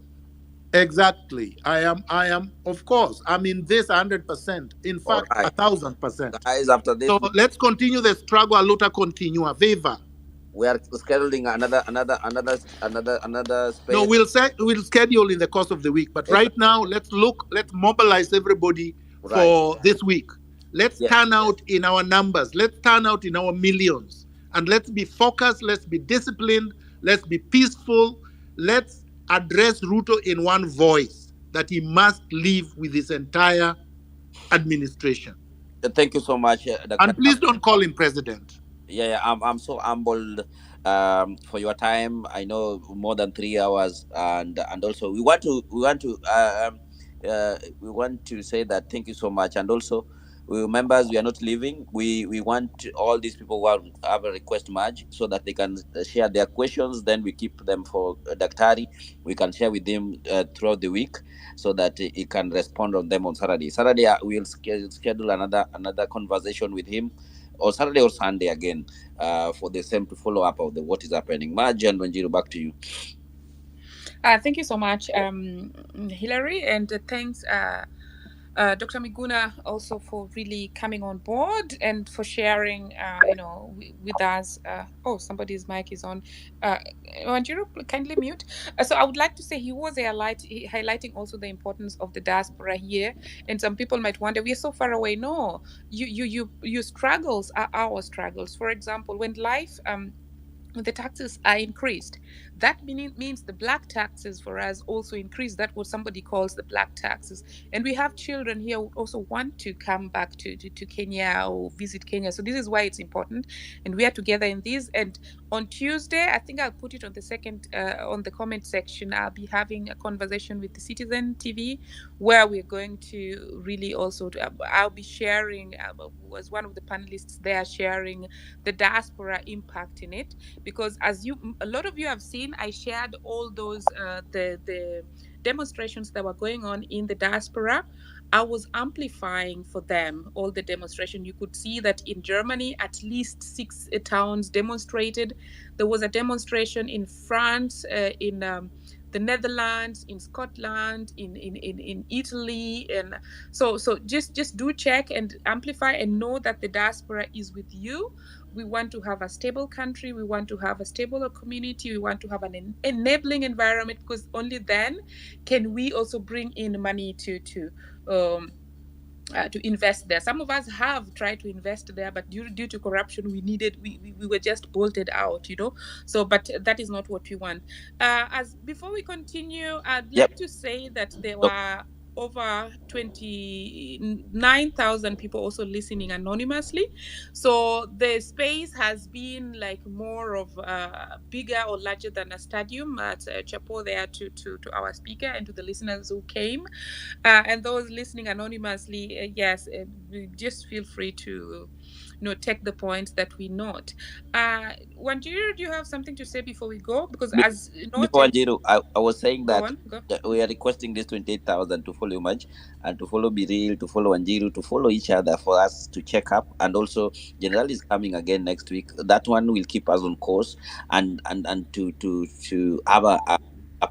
Exactly. I am, of course, I'm in this 100%. In fact, right. 1,000%. Guys, after this. So let's continue the struggle. Luta continua. Viva. we are scheduling another No, space. we'll schedule in the course of the week. But right Exactly. now, let's mobilize everybody Right. for this week. Let's Yeah. turn out in our numbers. Let's turn out in our millions. And let's be focused. Let's be disciplined. Let's be peaceful. Let's address Ruto in one voice that he must leave with his entire administration. Thank you so much, Dr. And please don't call him president. Yeah, I'm so humbled for your time. I know more than 3 hours, and also we want to say that thank you so much, and also we members, we are not leaving. We want all these people who have a request merge so that they can share their questions. Then we keep them for Daktari. We can share with him throughout the week so that he can respond on them on Saturday. Saturday we'll schedule another conversation with him, or Saturday or Sunday again, for the same to follow up of the what is happening. Margie and Wanjiru, back to you. Thank you so much, Hillary, and thanks, Dr. Miguna, also for really coming on board and for sharing, with us. Oh, somebody's mic is on. Wanjiru, kindly mute. So I would like to say he was highlighting also the importance of the diaspora here. And some people might wonder, we are so far away. No, your struggles are our struggles. For example, when the taxes are increased, that means the black taxes for us also increase. That what somebody calls the black taxes. And we have children here who also want to come back to Kenya or visit Kenya. So this is why it's important, and we are together in this. And on Tuesday, I think I'll put it on the second on the comment section, I'll be having a conversation with the Citizen TV, where we're going to really also I'll be sharing, as one of the panelists there, sharing the diaspora impact in it. Because as a lot of you have seen, I shared all those the demonstrations that were going on in the diaspora. I was amplifying for them all the demonstration. You could see that in Germany, at least 6 towns demonstrated. There was a demonstration in France, in the Netherlands, in Scotland, in Italy, and so just do check and amplify and know that the diaspora is with you. We want to have a stable country. We want to have a stable community. We want to have an enabling environment, because only then can we also bring in money to invest there. Some of us have tried to invest there, but due to corruption, we were just bolted out, So, but that is not what we want. As before we continue, I'd Yep. like to say that there were over 29,000 people also listening anonymously. So the space has been like more of bigger or larger than a stadium. At chapeau there to our speaker and to the listeners who came. And those listening anonymously, yes, just feel free to take the points that we note. Wanjiru, do you have something to say before we go? Because as Before noted, Wanjiru, I was saying go that on, go. we are requesting this 28,000 to follow Maj, and to follow Biril, to follow Wanjiru, to follow each other for us to check up. And also, General is coming again next week. That one will keep us on course, and to have a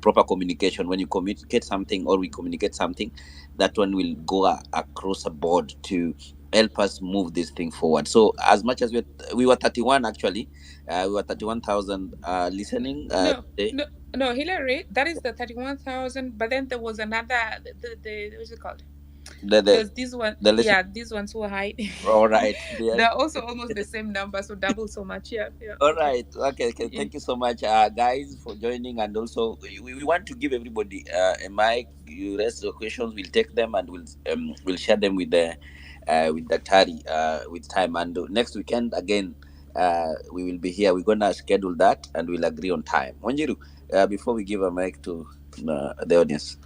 proper communication. When you communicate something or we communicate something, that one will go across the board to help us move this thing forward. So as much as we were 31 actually, we were 31,000 listening today. No, Hillary, that is the 31,000. But then there was another, the what's it called? The There's this one, the listen. yeah, these ones who hide. All right. They're also almost the same number, so double so much. Yeah. All Okay. right. Okay. Yeah. Thank you so much, guys, for joining. And also, we want to give everybody a mic. You raise your questions, we'll take them, and we'll share them with the with Daktari with time. And next weekend again, we will be here. We're gonna schedule that, and we'll agree on time. Wanjiru, before we give a mic to the audience.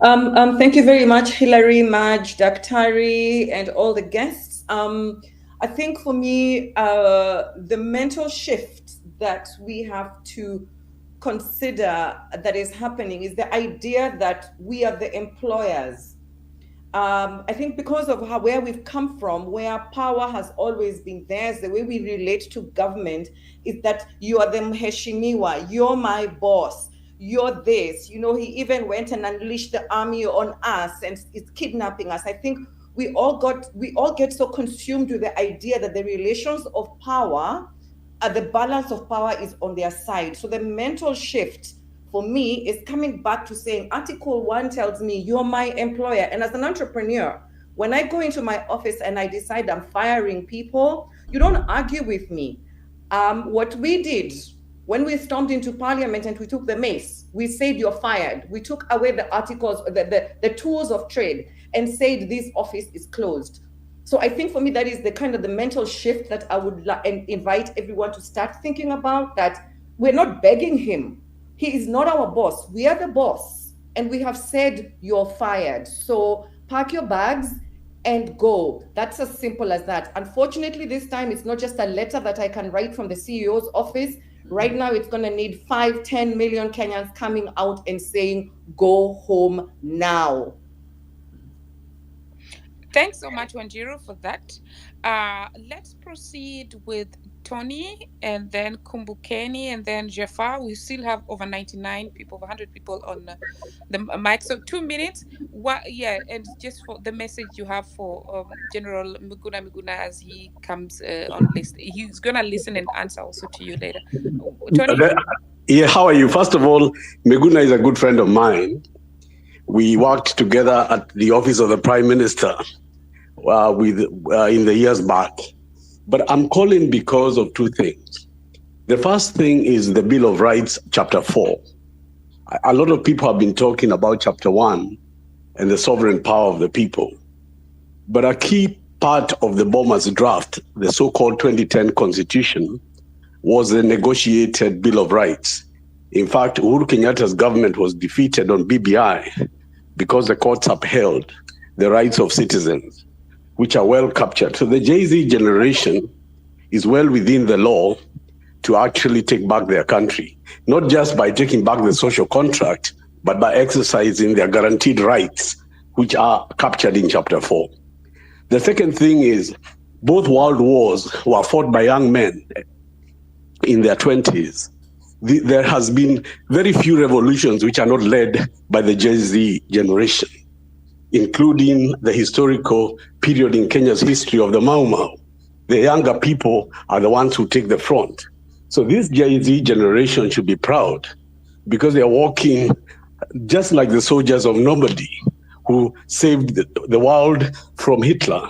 Thank you very much, Hilary, Maj, Daktari, and all the guests. I think for me, the mental shift that we have to consider that is happening is the idea that we are the employers. I think because of where we've come from, where power has always been theirs, the way we relate to government is that you are the mheshimiwa, you're my boss, you're this. He even went and unleashed the army on us and is kidnapping us. I think we all get so consumed with the idea that the relations of power the balance of power is on their side. So the mental shift for me is coming back to saying Article 1 tells me you're my employer. And as an entrepreneur, when I go into my office and I decide I'm firing people, you don't argue with me. What we did when we stormed into parliament and we took the mace, we said you're fired. We took away the articles, the tools of trade, and said this office is closed. So I think for me, that is the kind of the mental shift that I would invite everyone to start thinking about, that we're not begging him. He is not our boss. We are the boss. And we have said you're fired. So pack your bags and go. That's as simple as that. Unfortunately, this time it's not just a letter that I can write from the CEO's office. Right now, it's going to need 5-10 million Kenyans coming out and saying, go home now. Thanks so much, Wanjiru, for that. Let's proceed with Tony, and then Kumbukeni, and then Jafar. We still have over 99 people, over 100 people on the mic. So 2 minutes. Yeah, and just for the message you have for General Miguna Miguna as he comes on list. He's going to listen and answer also to you later. Tony? Yeah, how are you? First of all, Miguna is a good friend of mine. We worked together at the office of the Prime Minister in the years back. But I'm calling because of two things. The first thing is the Bill of Rights, Chapter 4. A lot of people have been talking about Chapter 1 and the sovereign power of the people. But a key part of the Boma's draft, the so-called 2010 Constitution, was the negotiated Bill of Rights. In fact, Uhuru Kenyatta's government was defeated on BBI because the courts upheld the rights of citizens, which are well captured. So the Jay-Z generation is well within the law to actually take back their country, not just by taking back the social contract, but by exercising their guaranteed rights, which are captured in Chapter 4. The second thing is both world wars were fought by young men in their 20s. There has been very few revolutions which are not led by the Jay-Z generation, including the historical period in Kenya's history of the Mau Mau. The younger people are the ones who take the front. So this Jay-Z generation should be proud because they are walking just like the soldiers of nobody who saved the world from Hitler.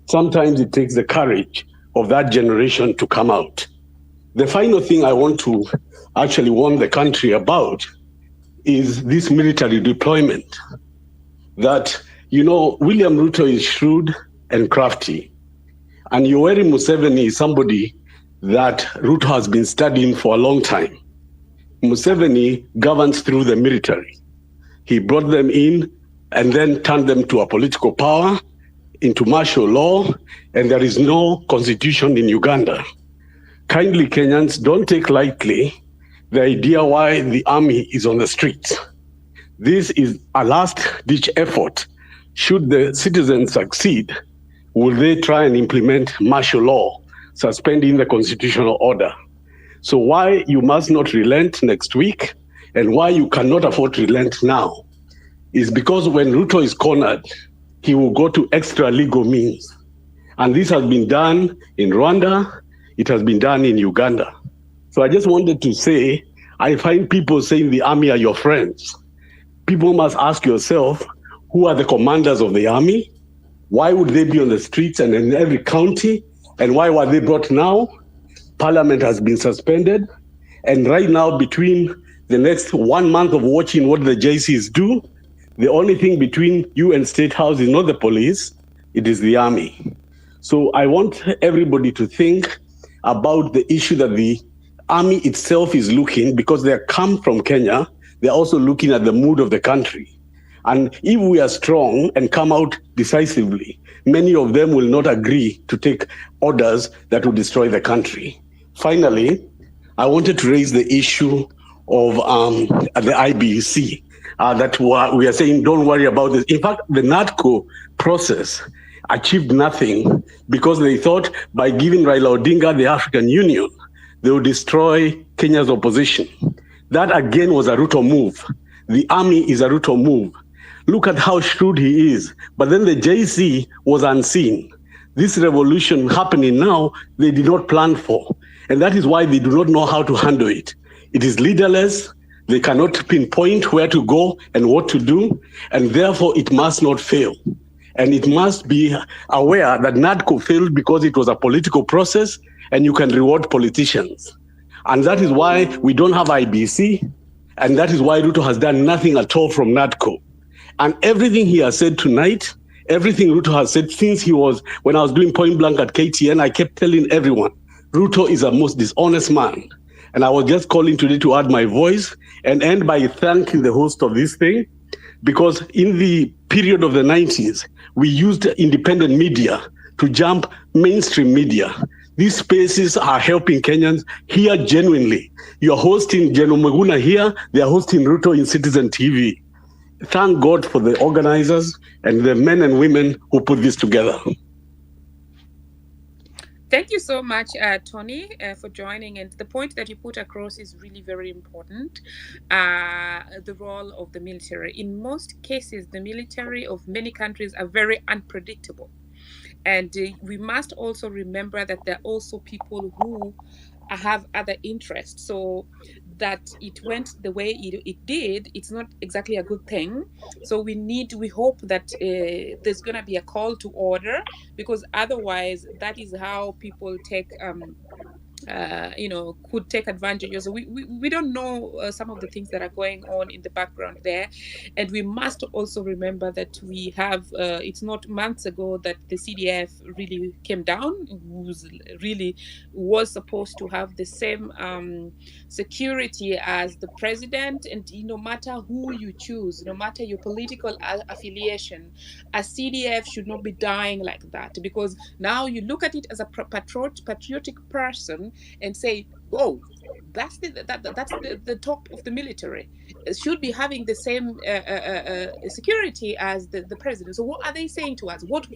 Sometimes it takes the courage of that generation to come out. The final thing I want to actually warn the country about is this military deployment. That, William Ruto is shrewd and crafty. And Yoweri Museveni is somebody that Ruto has been studying for a long time. Museveni governs through the military. He brought them in and then turned them to a political power, into martial law, and there is no constitution in Uganda. Kindly, Kenyans, don't take lightly the idea why the army is on the streets. This is a last-ditch effort. Should the citizens succeed, will they try and implement martial law, suspending the constitutional order? So why you must not relent next week, and why you cannot afford to relent now, is because when Ruto is cornered, he will go to extra legal means. And this has been done in Rwanda, it has been done in Uganda. So I just wanted to say, I find people saying the army are your friends. People must ask yourself, who are the commanders of the army? Why would they be on the streets and in every county? And why were they brought now? Parliament has been suspended. And right now, between the next 1 month of watching what the JCs do, the only thing between you and State House is not the police, it is the army. So I want everybody to think about the issue that the army itself is looking, because they come from Kenya, they're also looking at the mood of the country. And if we are strong and come out decisively, many of them will not agree to take orders that will destroy the country. Finally, I wanted to raise the issue of the IBC, that we are saying, don't worry about this. In fact, the NATCO process achieved nothing because they thought by giving Raila Odinga the African Union, they would destroy Kenya's opposition. That again was a Ruto move. The army is a Ruto move. Look at how shrewd he is. But then the JC was unseen. This revolution happening now, they did not plan for. And that is why they do not know how to handle it. It is leaderless. They cannot pinpoint where to go and what to do, and therefore it must not fail. And it must be aware that NADCO failed because it was a political process, and you can reward politicians. And that is why we don't have IBC, and that is why Ruto has done nothing at all from NADCO. And everything he has said tonight, everything Ruto has said since when I was doing point blank at KTN, I kept telling everyone, Ruto is a most dishonest man. And I was just calling today to add my voice and end by thanking the host of this thing, because in the period of the 90s, we used independent media to jump mainstream media. These spaces are helping Kenyans here genuinely. You're hosting Miguna Miguna here, they're hosting Ruto in Citizen TV. Thank God for the organizers and the men and women who put this together. Thank you so much, Tony, for joining. And the point that you put across is really very important. The role of the military. In most cases, the military of many countries are very unpredictable. And we must also remember that there are also people who have other interests. So that it went the way it did, it's not exactly a good thing. So we hope that there's going to be a call to order, because otherwise that is how people take could take advantage. So we don't know some of the things that are going on in the background there. And we must also remember that we have it's not months ago that the CDF really came down, who's really was supposed to have the same security as the president. And no matter who you choose, no matter your political affiliation, a CDF should not be dying like that, because now you look at it as a patriotic person and say, oh, that's the top of the military. It should be having the same security as the president. So what are they saying to us? What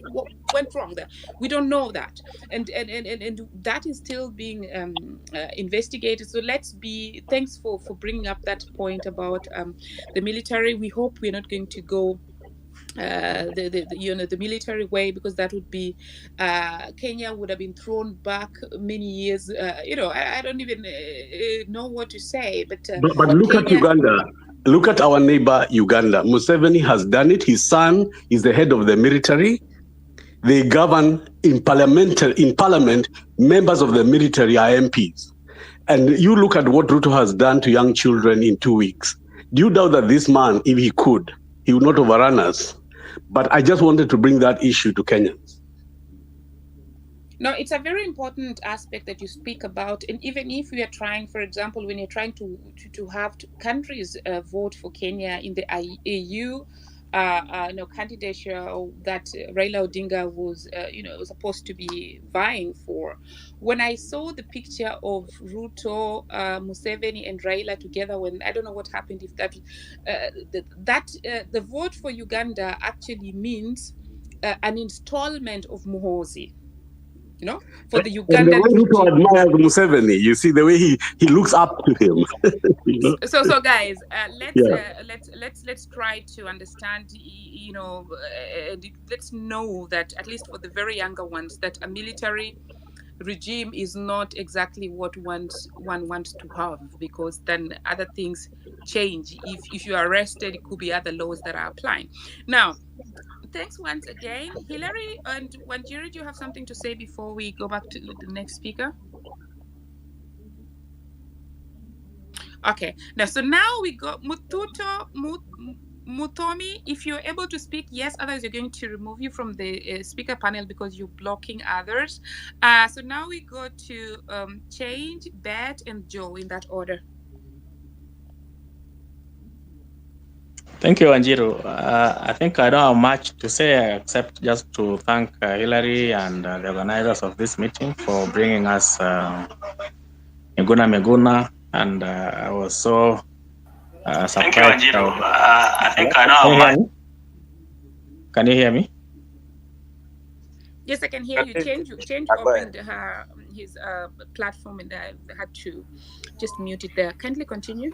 went wrong there? We don't know that, and that is still being investigated. So thanks for bringing up that point about the military. We hope we're not going to go the military way, because that would be Kenya would have been thrown back many years. I don't even know what to say, but look Kenya, at Uganda. Look at our neighbor Uganda. Museveni has done it. His son is the head of the military. They govern in parliament. Members of the military are MPs. And you look at what Ruto has done to young children in 2 weeks. Do you doubt that this man, if he could, he would not overrun us? But I just wanted to bring that issue to Kenyans. No, it's a very important aspect that you speak about. And even if we are trying, for example, when you're trying to have countries vote for Kenya in the AU, candidature that Raila Odinga was, supposed to be vying for. When I saw the picture of Ruto, Museveni, and Raila together, when I don't know what happened, if the vote for Uganda actually means an installment of Muhoozi. For the Ugandan. And the way Ruto admires Museveni, you see the way he looks up to him. So guys, let's try to understand. Let's know that, at least for the very younger ones, that a military regime is not exactly what one wants to have, because then other things change. If you are arrested, it could be other laws that are applying. Now, thanks once again, Hillary and Wanjiru. Do you have something to say before we go back to the next speaker? Okay. Now we got Mutomi. If you're able to speak, yes. Otherwise, you're going to remove you from the speaker panel because you're blocking others. So now we go to Change, Bet, and Joe in that order. Thank you, Wanjiru. I think I don't have much to say except just to thank Hillary and the organizers of this meeting for bringing us Miguna Miguna, and I was so surprised. Thank you, Wanjiru. I think I don't have much. Can you hear me? Yes, I can hear you. Change opened his platform, and I had to just mute it there. Kindly continue.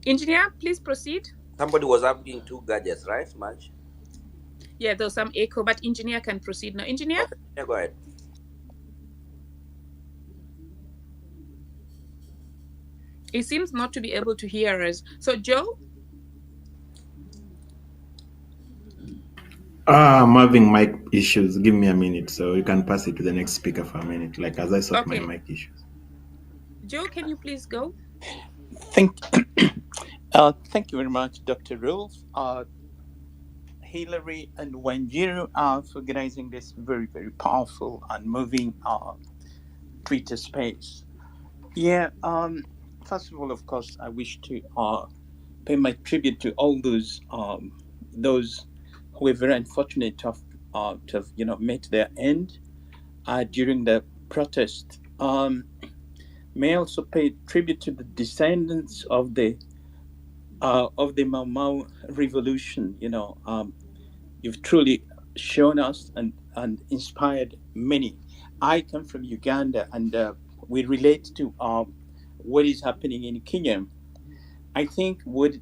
Engineer, please proceed. Somebody was having two gadgets, right, Marge? Yeah, there's some echo, but engineer can proceed now. Engineer? Okay, yeah, go ahead. He seems not to be able to hear us. So, Joe? I'm having mic issues. Give me a minute, so you can pass it to the next speaker for a minute, like as I sort my Okay. mic issues. Joe, can you please go? Thank you very much, Dr. Rolf, Hillary, and Wanjiru for organizing this very, very powerful and moving Twitter space. Yeah, first of all, of course, I wish to pay my tribute to all those who were very unfortunate to have met their end during the protest. May I also pay tribute to the descendants of the Mau Mau revolution. You've truly shown us and inspired many. I come from Uganda, and we relate to what is happening in Kenya. I think what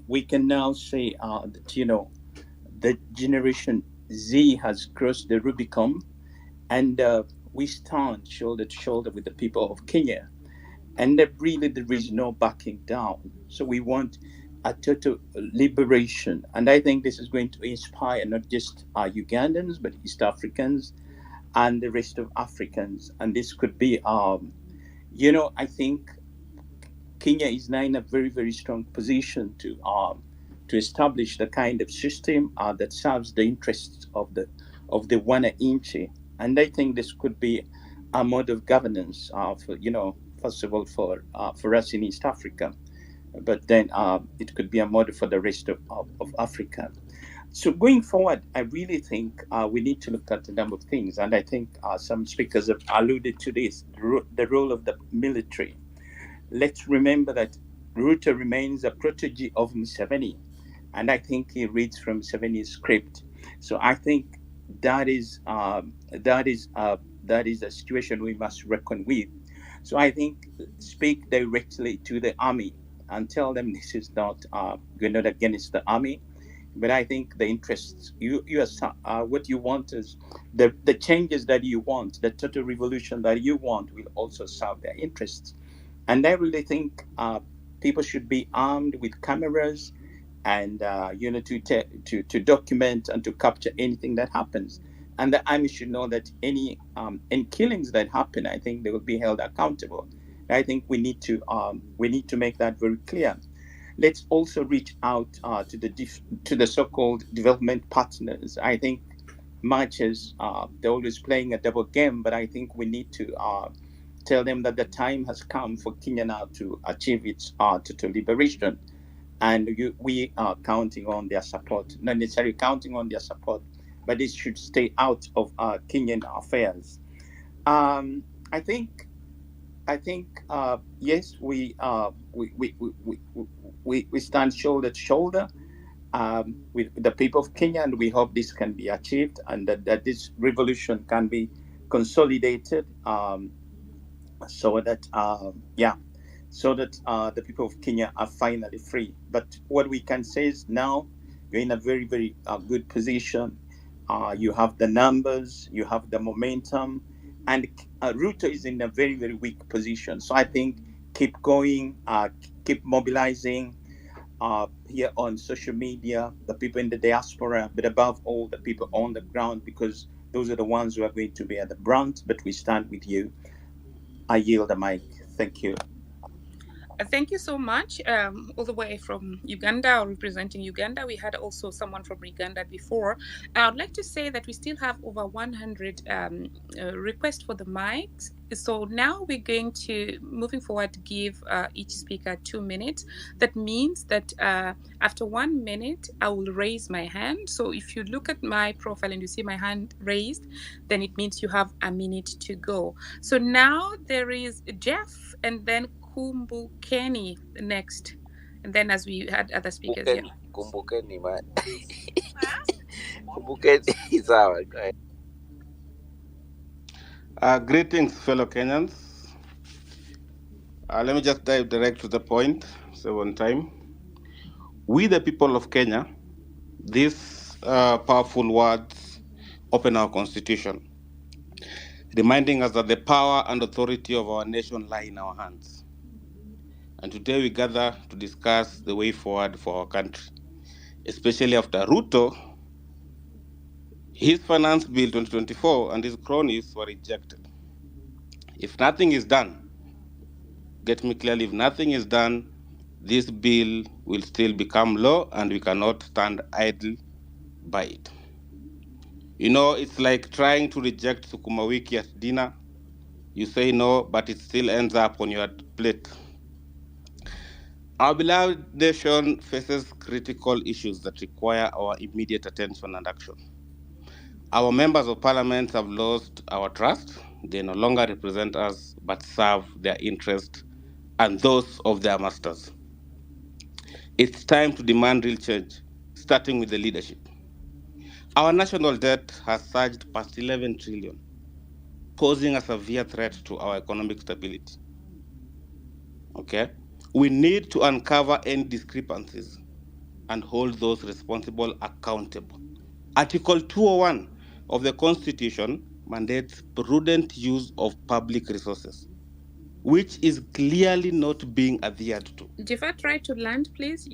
we can now say that the generation Z has crossed the Rubicon, and we stand shoulder to shoulder with the people of Kenya, and really there is no backing down. So we want a total liberation, and I think this is going to inspire not just Ugandans but East Africans and the rest of Africans. And this could be, I think Kenya is now in a very, very strong position to establish the kind of system that serves the interests of the Wananchi. And I think this could be a mode of governance first of all for us in East Africa, but then it could be a model for the rest of Africa. So going forward, I really think we need to look at a number of things, and I think some speakers have alluded to this: the role of the military. Let's remember that Ruto remains a protege of Museveni, and I think he reads from Museveni's script. So I think that is a situation we must reckon with. So I think speak directly to the army and tell them this is not we're not against the army, but I think the interests you are what you want is the changes that you want, the total revolution that you want will also serve their interests. And I really think people should be armed with cameras and to document and to capture anything that happens. And the army should know that any killings that happen, I think they will be held accountable. I think we need to make that very clear. Let's also reach out to the so-called development partners. I think much as they're always playing a double game, but I think we need to tell them that the time has come for Kenya now to achieve its total liberation. And we are counting on their support, not necessarily counting on their support, but it should stay out of Kenyan affairs. I think yes, we stand shoulder to shoulder with the people of Kenya, and we hope this can be achieved, and that this revolution can be consolidated, so that the people of Kenya are finally free. But what we can say is now you're in a very, very good position. You have the numbers, you have the momentum, and Ruto is in a very, very weak position. So I think keep going, keep mobilizing here on social media, the people in the diaspora, but above all, the people on the ground, because those are the ones who are going to be at the brunt. But we stand with you. I yield the mic. Thank you. Thank you so much. All the way from Uganda, or representing Uganda. We had also someone from Uganda before. I would like to say that we still have over 100 requests for the mics. So now we're going to, moving forward, give each speaker 2 minutes. That means that after 1 minute, I will raise my hand. So if you look at my profile and you see my hand raised, then it means you have a minute to go. So now there is Jeff, and then Kumbukeni next, and then as we had other speakers here. Kumbukeni, man. Kumbukeni is our guy. Greetings, fellow Kenyans. Let me just dive direct to the point, so on time. We, the people of Kenya, this powerful words open our constitution, reminding us that the power and authority of our nation lie in our hands. And today we gather to discuss the way forward for our country, especially after Ruto, his finance bill 2024 and his cronies were rejected. If nothing is done, get me clearly, if nothing is done, this bill will still become law and we cannot stand idle by it. You know, it's like trying to reject sukuma wiki at dinner. You say no, but it still ends up on your plate. Our beloved nation faces critical issues that require our immediate attention and action. Our members of parliament have lost our trust. They no longer represent us, but serve their interests and those of their masters. It's time to demand real change, starting with the leadership. Our national debt has surged past 11 trillion, posing a severe threat to our economic stability. Okay? We need to uncover any discrepancies and hold those responsible accountable. Article 201 of the Constitution mandates prudent use of public resources, which is clearly not being adhered to. Jafar, try to land, please.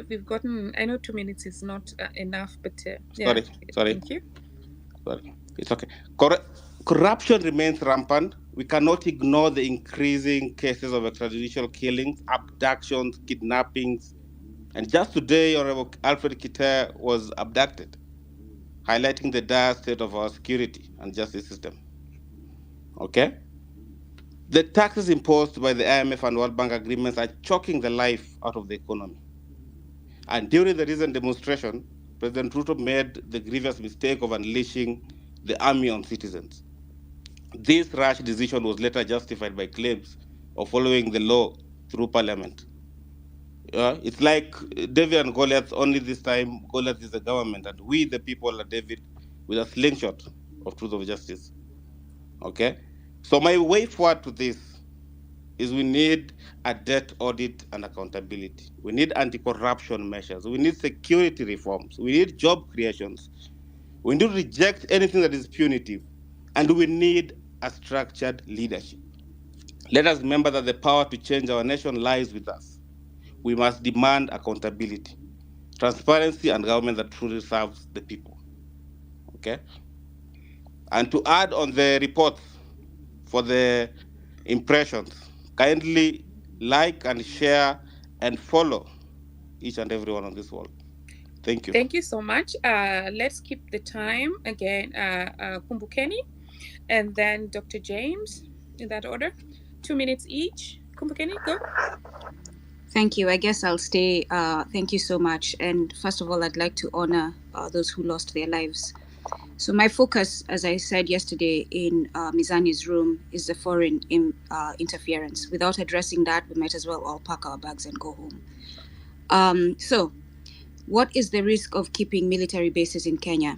We've gotten, I know 2 minutes is not enough, but yeah. Sorry. Thank you. Sorry. It's okay. Corruption remains rampant. We cannot ignore the increasing cases of extrajudicial killings, abductions, kidnappings. And just today, Honorable Alfred Kitter was abducted, highlighting the dire state of our security and justice system. Okay? The taxes imposed by the IMF and World Bank agreements are choking the life out of the economy. And during the recent demonstration, President Ruto made the grievous mistake of unleashing the army on citizens. This rash decision was later justified by claims of following the law through parliament. It's like David and Goliath, only this time Goliath is the government and we, the people, are David with a slingshot of truth of justice. Okay? So my way forward to this is we need a debt audit and accountability. We need anti-corruption measures. We need security reforms. We need job creations. We need to reject anything that is punitive. And we need a structured leadership. Let us remember that the power to change our nation lies with us. We must demand accountability, transparency, and government that truly serves the people. Okay? And to add on the reports for the impressions, kindly like and share and follow each and everyone on this world. Thank you. Thank you so much. Let's keep the time again. Kumbukeni, and then Dr. James, in that order. 2 minutes each. Kumbukeni, go. Thank you. I guess I'll stay. Thank you so much. And first of all, I'd like to honor those who lost their lives. So my focus, as I said yesterday in Mizani's room, is the foreign interference. Without addressing that, we might as well all pack our bags and go home. So what is the risk of keeping military bases in Kenya?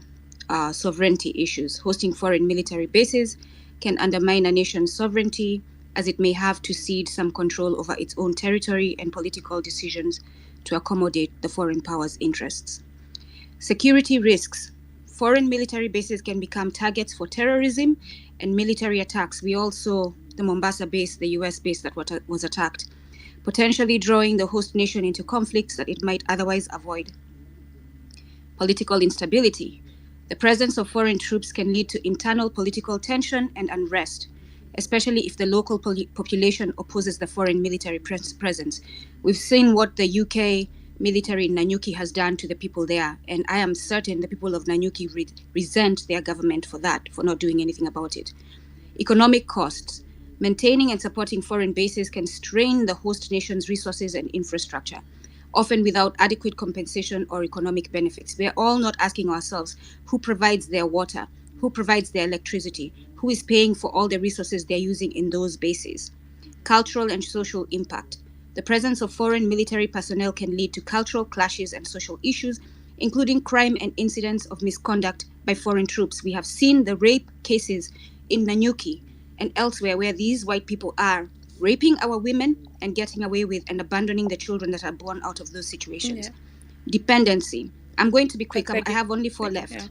Sovereignty issues. Hosting foreign military bases can undermine a nation's sovereignty, as it may have to cede some control over its own territory and political decisions to accommodate the foreign power's interests. Security risks. Foreign military bases can become targets for terrorism and military attacks. We all saw the Mombasa base, the US base that was attacked, potentially drawing the host nation into conflicts that it might otherwise avoid. Political instability. The presence of foreign troops can lead to internal political tension and unrest, especially if the local population opposes the foreign military presence. We've seen what the UK military in Nanyuki has done to the people there, and I am certain the people of Nanyuki resent their government for that, for not doing anything about it. Economic costs. Maintaining and supporting foreign bases can strain the host nation's resources and infrastructure, often without adequate compensation or economic benefits. We are all not asking ourselves who provides their water, who provides their electricity, who is paying for all the resources they're using in those bases. Cultural and social impact. The presence of foreign military personnel can lead to cultural clashes and social issues, including crime and incidents of misconduct by foreign troops. We have seen the rape cases in Nanyuki and elsewhere where these white people are raping our women and getting away with and abandoning the children that are born out of those situations. Yeah. Dependency. I'm going to be quick. I have only 4 left. Yeah.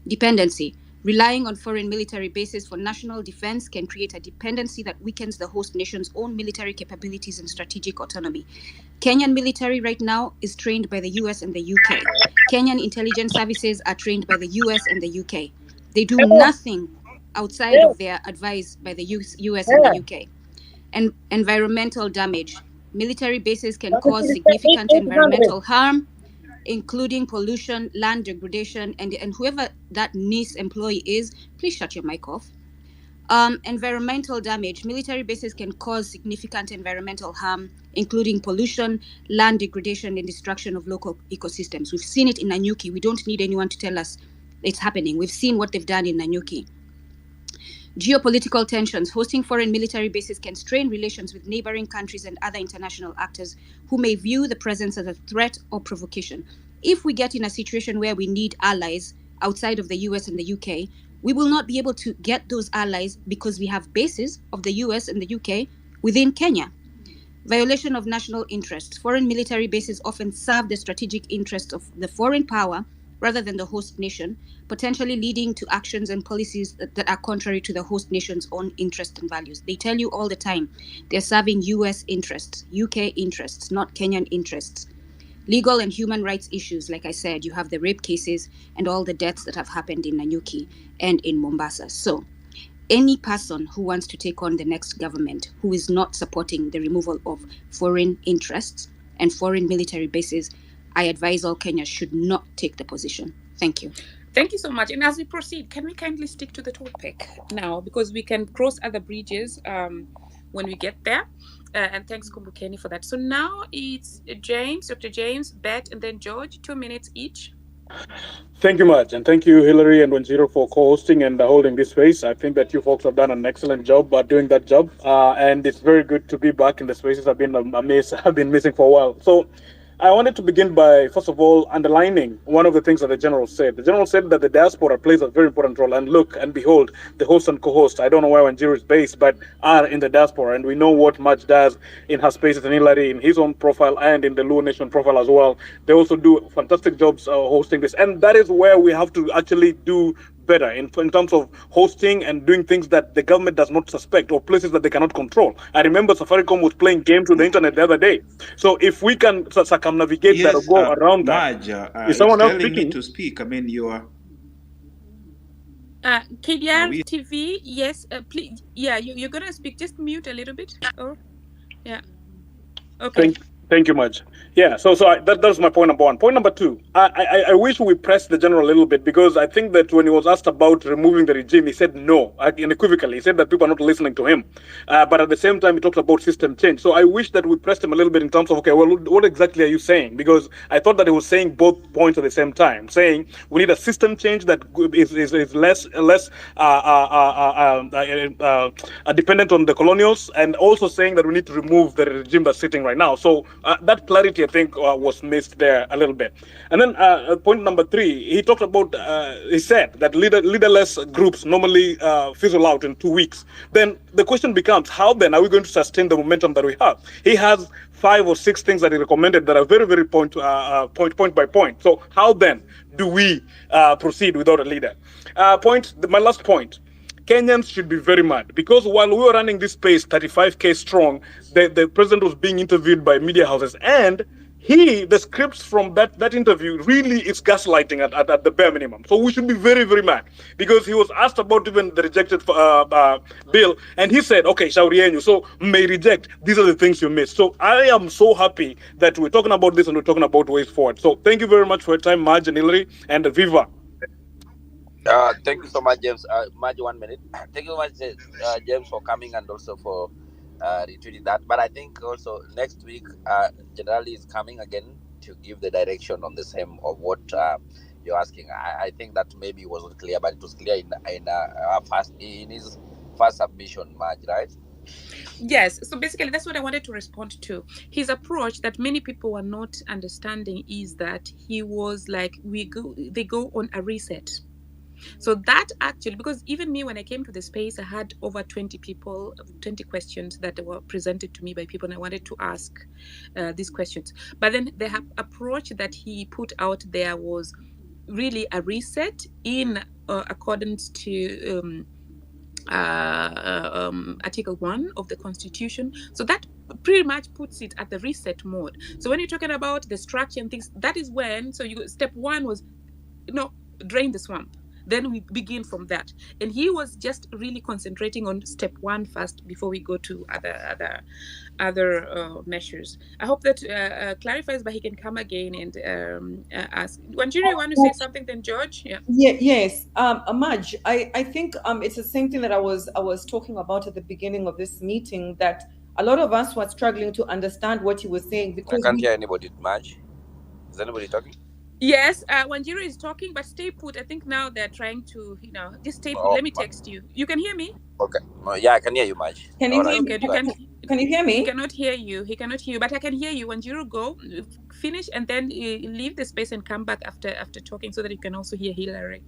Dependency. Relying on foreign military bases for national defense can create a dependency that weakens the host nation's own military capabilities and strategic autonomy. Kenyan military right now is trained by the US and the UK. Kenyan intelligence services are trained by the US and the UK. They do nothing outside of their advice by the US and the UK. And environmental damage. Military bases can cause significant environmental harm, including pollution, land degradation, and whoever that NIS employee is, please shut your mic off. Environmental damage. Military bases can cause significant environmental harm, including pollution, land degradation, and destruction of local ecosystems. We've seen it in Nanyuki. We don't need anyone to tell us it's happening. We've seen what they've done in Nanyuki. Geopolitical tensions. Hosting foreign military bases can strain relations with neighboring countries and other international actors who may view the presence as a threat or provocation. If we get in a situation where we need allies outside of the US and the UK, we will not be able to get those allies because we have bases of the US and the UK within Kenya. Violation of national interests. Foreign military bases often serve the strategic interests of the foreign power rather than the host nation, potentially leading to actions and policies that are contrary to the host nation's own interests and values. They tell you all the time they're serving US interests, UK interests, not Kenyan interests. Legal and human rights issues, like I said, you have the rape cases and all the deaths that have happened in Nanyuki and in Mombasa. So any person who wants to take on the next government who is not supporting the removal of foreign interests and foreign military bases, I advise all Kenyans should not take the position. Thank you. Thank you so much. And as we proceed, can we kindly stick to the topic now? Because we can cross other bridges when we get there. And thanks, Kumbukeni, for that. So now it's James, Dr. James, Bet, and then George, 2 minutes each. Thank you much. And thank you, Hillary and Wanjiro, for co-hosting and holding this space. I think that you folks have done an excellent job doing that job. And it's very good to be back in the spaces I've been missing for a while. So I wanted to begin by, first of all, underlining one of the things that the General said. The General said that the diaspora plays a very important role. And look and behold, the host and co-host, I don't know where Wanjiro is based, but are in the diaspora. And we know what Maj does in her spaces, and Hillary in his own profile and in the Luo Nation profile as well. They also do fantastic jobs hosting this. And that is where we have to actually do better in terms of hosting and doing things that the government does not suspect or places that they cannot control. I remember Safaricom was playing games with the internet the other day. So if we can circumnavigate that or go around Maj, that, is someone else telling speaking? me to speak. I mean, you are. KDR TV, yes, please. Yeah, you're going to speak. Just mute a little bit. Or, yeah. Okay. Thank you much. Yeah, so that's my point number one. Point number two, I wish we pressed the General a little bit, because I think that when he was asked about removing the regime, he said no, unequivocally. He said that people are not listening to him. But at the same time, he talked about system change. So I wish that we pressed him a little bit in terms of, okay, well, what exactly are you saying? Because I thought that he was saying both points at the same time, saying we need a system change that is less dependent on the colonials, and also saying that we need to remove the regime that's sitting right now. So that clarity, I think, was missed there a little bit. And then point number three, he talked about, he said that leaderless groups normally fizzle out in 2 weeks. Then the question becomes, how then are we going to sustain the momentum that we have? He has 5 or 6 things that he recommended that are very, very point by point. So how then do we proceed without a leader? My last point. Kenyans should be very mad, because while we were running this space 35K strong, the president was being interviewed by media houses, and the scripts from that interview really is gaslighting at the bare minimum. So we should be very, very mad, because he was asked about even the rejected bill, and he said, okay, Shaurienyu, so may reject, these are the things you missed. So I am so happy that we're talking about this and we're talking about ways forward. So thank you very much for your time, Maj and Hillary, and Viva. Thank you so much, James. Maj, 1 minute. Thank you so much, James, for coming and also for retweeting that. But I think also next week, Generali is coming again to give the direction on the same of what you're asking. I think that maybe wasn't clear, but it was clear in his first submission, Maj, right? Yes, so basically that's what I wanted to respond to. His approach that many people were not understanding is that he was like, they go on a reset. So that actually, because even me, when I came to the space, I had over 20 questions that were presented to me by people, and I wanted to ask these questions. But then the approach that he put out there was really a reset in accordance to Article 1 of the Constitution. So that pretty much puts it at the reset mode. So when you're talking about the structure and things, that is when, so step one was, drain the swamp. Then we begin from that. And he was just really concentrating on step one first before we go to other measures. I hope that clarifies, but he can come again and ask. Wanjiru, you want to say something? Then George? Yeah. Yes. Maj, I think it's the same thing that I was talking about at the beginning of this meeting, that a lot of us were struggling to understand what he was saying because I can't hear anybody, Maj. Is anybody talking? Yes, Wanjiru is talking, but stay put. I think now they're trying to, just stay put. Let me text you. You can hear me? Okay. Yeah, I can hear you, Maj. Can you hear me? Okay, can you hear me? He cannot hear you. He cannot hear you, but I can hear you. Wanjiru, go finish and then leave the space and come back after talking so that you can also hear Hillary.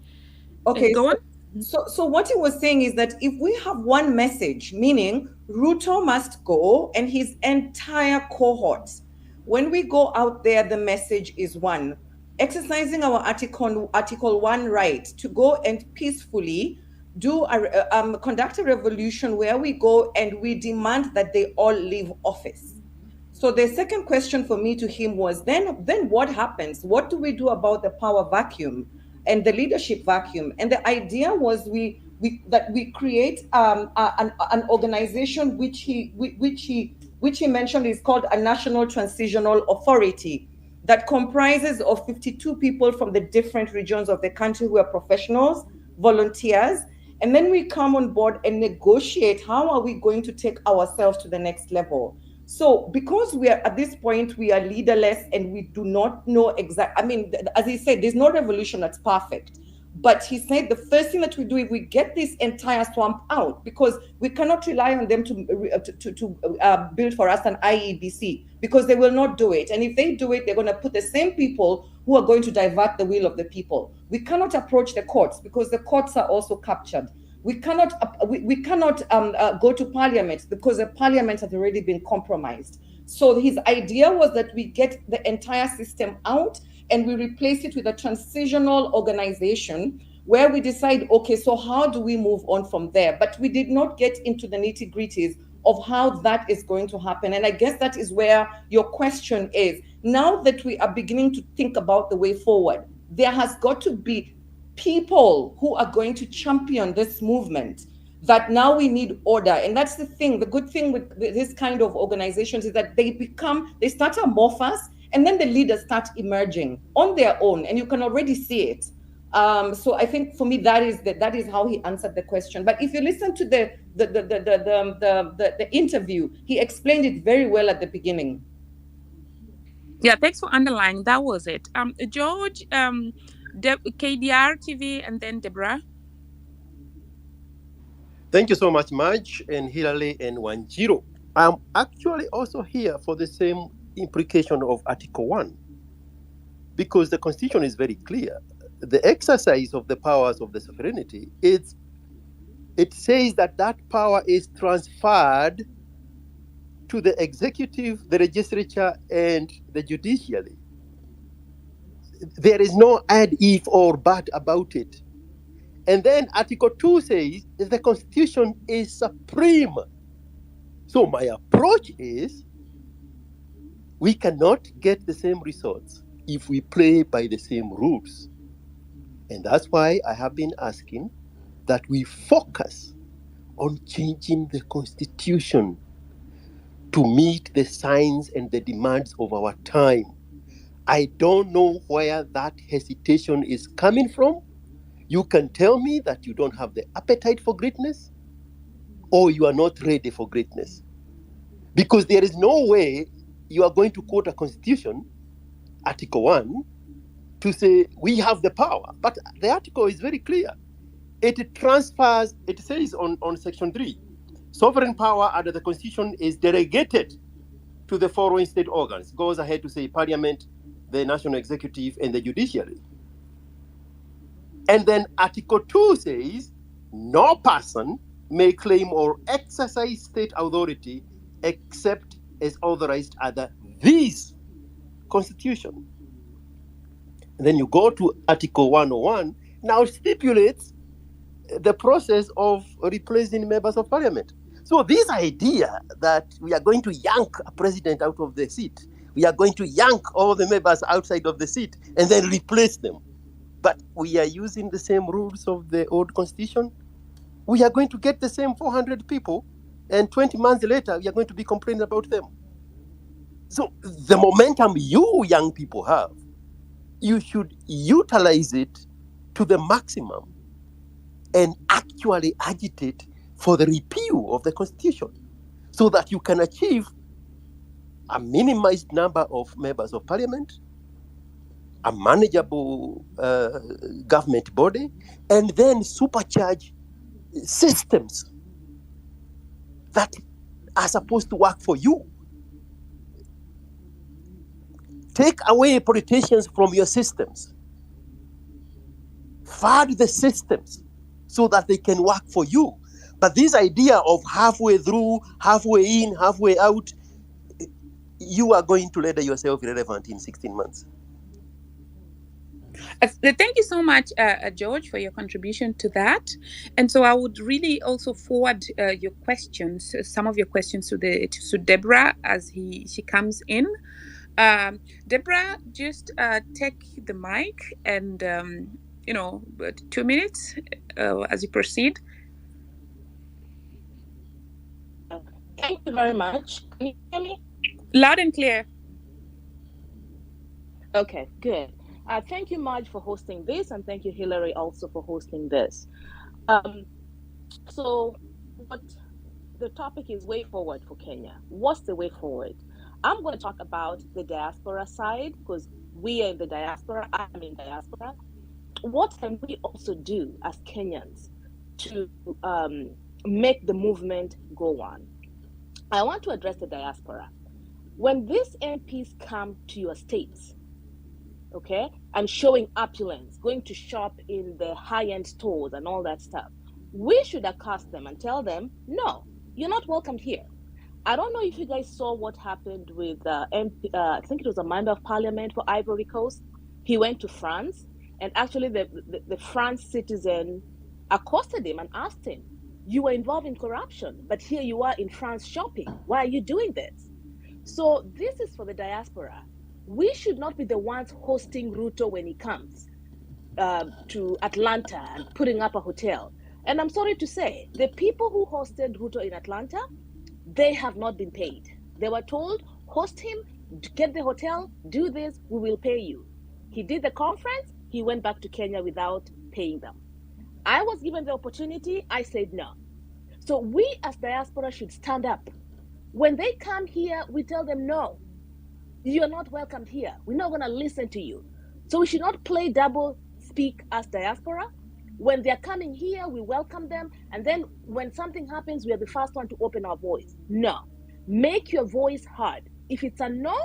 Okay, go on. So what he was saying is that if we have one message, meaning Ruto must go and his entire cohort, when we go out there, the message is one. Exercising our Article 1 right to go and peacefully conduct a revolution where we go and we demand that they all leave office. So the second question for me to him was, then what happens? What do we do about the power vacuum and the leadership vacuum? And the idea was we create an organization which he mentioned is called a National Transitional Authority, that comprises of 52 people from the different regions of the country who are professionals, volunteers, and then we come on board and negotiate how are we going to take ourselves to the next level. So because we are at this point, we are leaderless and we do not know exactly, I mean, as he said, there's no revolution that's perfect. But he said the first thing that we do is we get this entire swamp out, because we cannot rely on them to build for us an IEBC, because they will not do it. And if they do it, they're going to put the same people who are going to divert the will of the people. We cannot approach the courts because the courts are also captured. We cannot go to parliament because the parliament has already been compromised. So his idea was that we get the entire system out and we replace it with a transitional organization where we decide, okay, so how do we move on from there? But we did not get into the nitty-gritties of how that is going to happen. And I guess that is where your question is. Now that we are beginning to think about the way forward, there has got to be people who are going to champion this movement, that now we need order. And that's the thing. The good thing with this kind of organizations is that they start amorphous, and then the leaders start emerging on their own, and you can already see it. So I think for me that is how he answered the question. But if you listen to the interview, he explained it very well at the beginning. Yeah, thanks for underlining. That was it. George, KDR TV, and then Deborah. Thank you so much, Maj and Hilary and Wanjiru. I'm actually also here for the same implication of Article 1, because the Constitution is very clear. The exercise of the powers of the sovereignty, it says that power is transferred to the executive, the legislature, and the judiciary. There is no add, if, or but about it. And then Article 2 says that the Constitution is supreme. So my approach is, we cannot get the same results if we play by the same rules. And that's why I have been asking that we focus on changing the Constitution to meet the signs and the demands of our time. I don't know where that hesitation is coming from. You can tell me that you don't have the appetite for greatness, or you are not ready for greatness. Because there is no way you are going to quote a constitution, Article 1, to say we have the power. But the article is very clear. It transfers, it says on Section 3, sovereign power under the Constitution is delegated to the following state organs. Goes ahead to say Parliament, the National Executive, and the Judiciary. And then Article 2 says, no person may claim or exercise state authority except as authorized under this Constitution. And then you go to Article 101, now stipulates the process of replacing members of parliament. So this idea that we are going to yank a president out of the seat, we are going to yank all the members outside of the seat and then replace them, but we are using the same rules of the old constitution, we are going to get the same 400 people, and 20 months later, we are going to be complaining about them. So the momentum you young people have, you should utilize it to the maximum and actually agitate for the repeal of the constitution so that you can achieve a minimized number of members of parliament, a manageable government body, and then supercharge systems that are supposed to work for you. Take away politicians from your systems. Fund the systems so that they can work for you. But this idea of halfway through, halfway in, halfway out, you are going to render yourself irrelevant in 16 months. Thank you so much, George, for your contribution to that. And so I would really also forward your questions, some of your questions to Deborah as she comes in. Deborah, just take the mic and 2 minutes as you proceed. Thank you very much. Can you hear me? Loud and clear. Okay, good. Thank you, Marge, for hosting this, and thank you, Hillary, also for hosting this. So what the topic is way forward for Kenya. What's the way forward? I'm going to talk about the diaspora side because we are in the diaspora. I'm in diaspora. What can we also do as Kenyans to make the movement go on? I want to address the diaspora. When these MPs come to your states, okay, and showing opulence, going to shop in the high-end stores and all that stuff, we should accost them and tell them, no, you're not welcomed here. I don't know if you guys saw what happened with MP, I think it was a member of parliament for Ivory Coast. He went to France, and actually the France citizen accosted him and asked him, you were involved in corruption, but here you are in France shopping. Why are you doing this? So this is for the diaspora. We should not be the ones hosting Ruto when he comes to Atlanta and putting up a hotel. And I'm sorry to say, the people who hosted Ruto in Atlanta, they have not been paid. They were told, host him, get the hotel, do this, we will pay you. He did the conference, he went back to Kenya without paying them. I was given the opportunity, I said no. So we as diaspora should stand up. When they come here, we tell them, no, you're not welcomed here. We're not going to listen to you. So we should not play double speak as diaspora. When they're coming here, we welcome them. And then when something happens, we are the first one to open our voice. No. Make your voice heard. If it's a no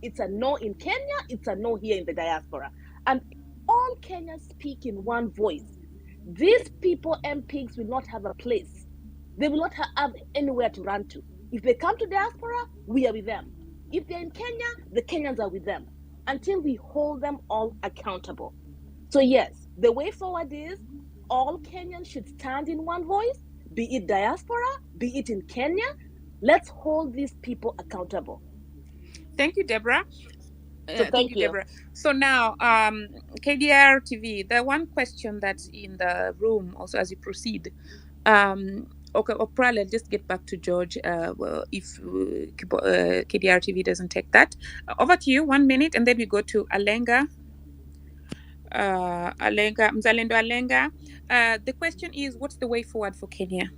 in Kenya, it's a no here in the diaspora. And all Kenyans speak in one voice. These people, MPs, will not have a place. They will not have anywhere to run to. If they come to diaspora, we are with them. If they're in Kenya, the Kenyans are with them until we hold them all accountable. So yes, the way forward is all Kenyans should stand in one voice, be it diaspora, be it in Kenya. Let's hold these people accountable. Thank you, Deborah. So thank you, Deborah. So now, KDR TV, the one question that's in the room also as you proceed. Okay, Oprah, let's just get back to George if KDR TV doesn't take that. Over to you, 1 minute, and then we go to Alenga. Mzalendo Alenga. The question is, what's the way forward for Kenya?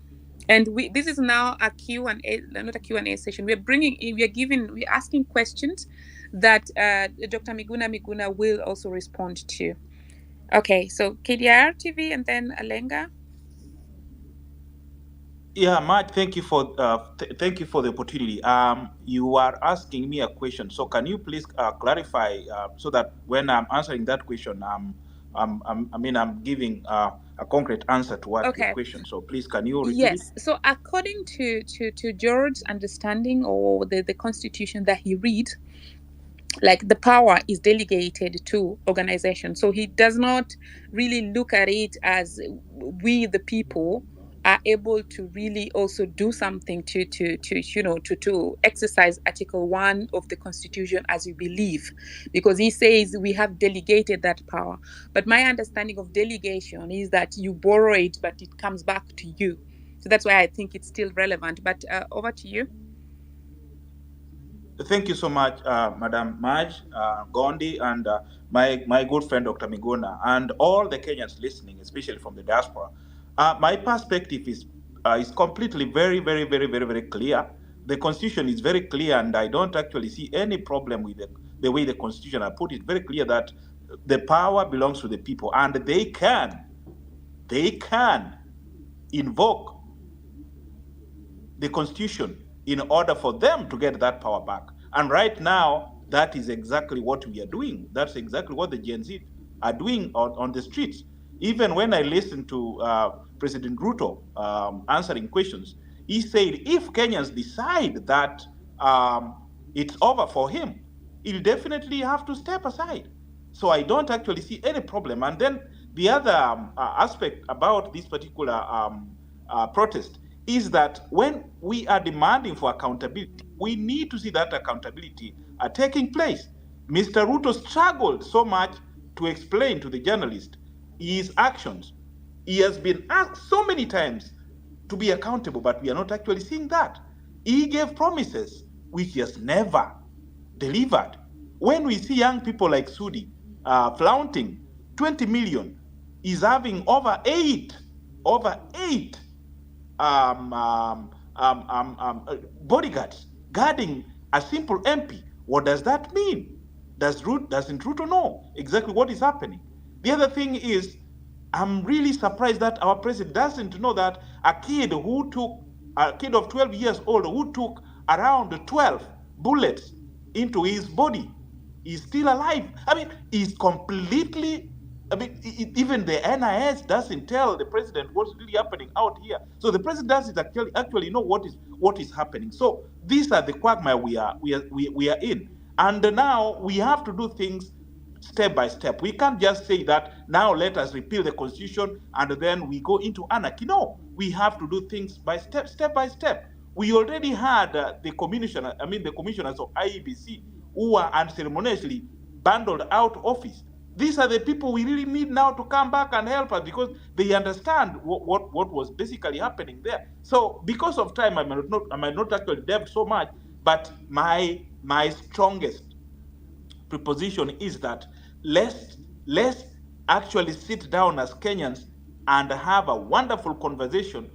And this is now a Q&A, not a Q&A session. We're asking questions that Dr. Miguna Miguna will also respond to. Okay, so KDR TV and then Alenga. Yeah, Matt, thank you for the opportunity. You are asking me a question, so can you please clarify so that when I'm answering that question, I'm I'm giving a concrete answer to what your question. So please, can you repeat it? Yes. So according to George's understanding or the constitution that he reads, like the power is delegated to organizations. So he does not really look at it as we the people are able to really also do something to exercise Article 1 of the Constitution as we believe, because he says we have delegated that power. But my understanding of delegation is that you borrow it, but it comes back to you. So that's why I think it's still relevant. But over to you. Thank you so much, Madam Maj, Gondi, and my good friend Dr. Miguna, and all the Kenyans listening, especially from the diaspora. My perspective is completely very clear. The Constitution is very clear, and I don't actually see any problem with the way the Constitution I put it. Very clear that the power belongs to the people, and they can invoke the Constitution in order for them to get that power back. And right now, that is exactly what we are doing. That's exactly what the Gen Z are doing on the streets. Even when I listened to President Ruto answering questions, he said if Kenyans decide that it's over for him, he'll definitely have to step aside. So I don't actually see any problem. And then the other aspect about this particular protest is that when we are demanding for accountability, we need to see that accountability taking place. Mr. Ruto struggled so much to explain to the journalist his actions. He has been asked so many times to be accountable, but we are not actually seeing that. He gave promises which he has never delivered. When we see young people like Sudi flaunting 20 million, is having over eight bodyguards guarding a simple MP. What does that mean? Doesn't Ruto know exactly what is happening? The other thing is, I'm really surprised that our president doesn't know that a kid of 12 years old who took around 12 bullets into his body is still alive. I mean, he's completely. I mean, even the NIS doesn't tell the president what's really happening out here. So the president doesn't actually know what is happening. So these are the quagmire we are in, and now we have to do things step by step. We can't just say that now let us repeal the constitution and then we go into anarchy. No, we have to do things by step by step. We already had the commissioners of IEBC who were unceremoniously bundled out of office. These are the people we really need now to come back and help us, because they understand what was basically happening there. So because of time, I might not actually delve so much, but my strongest preposition is that let's actually sit down as Kenyans and have a wonderful conversation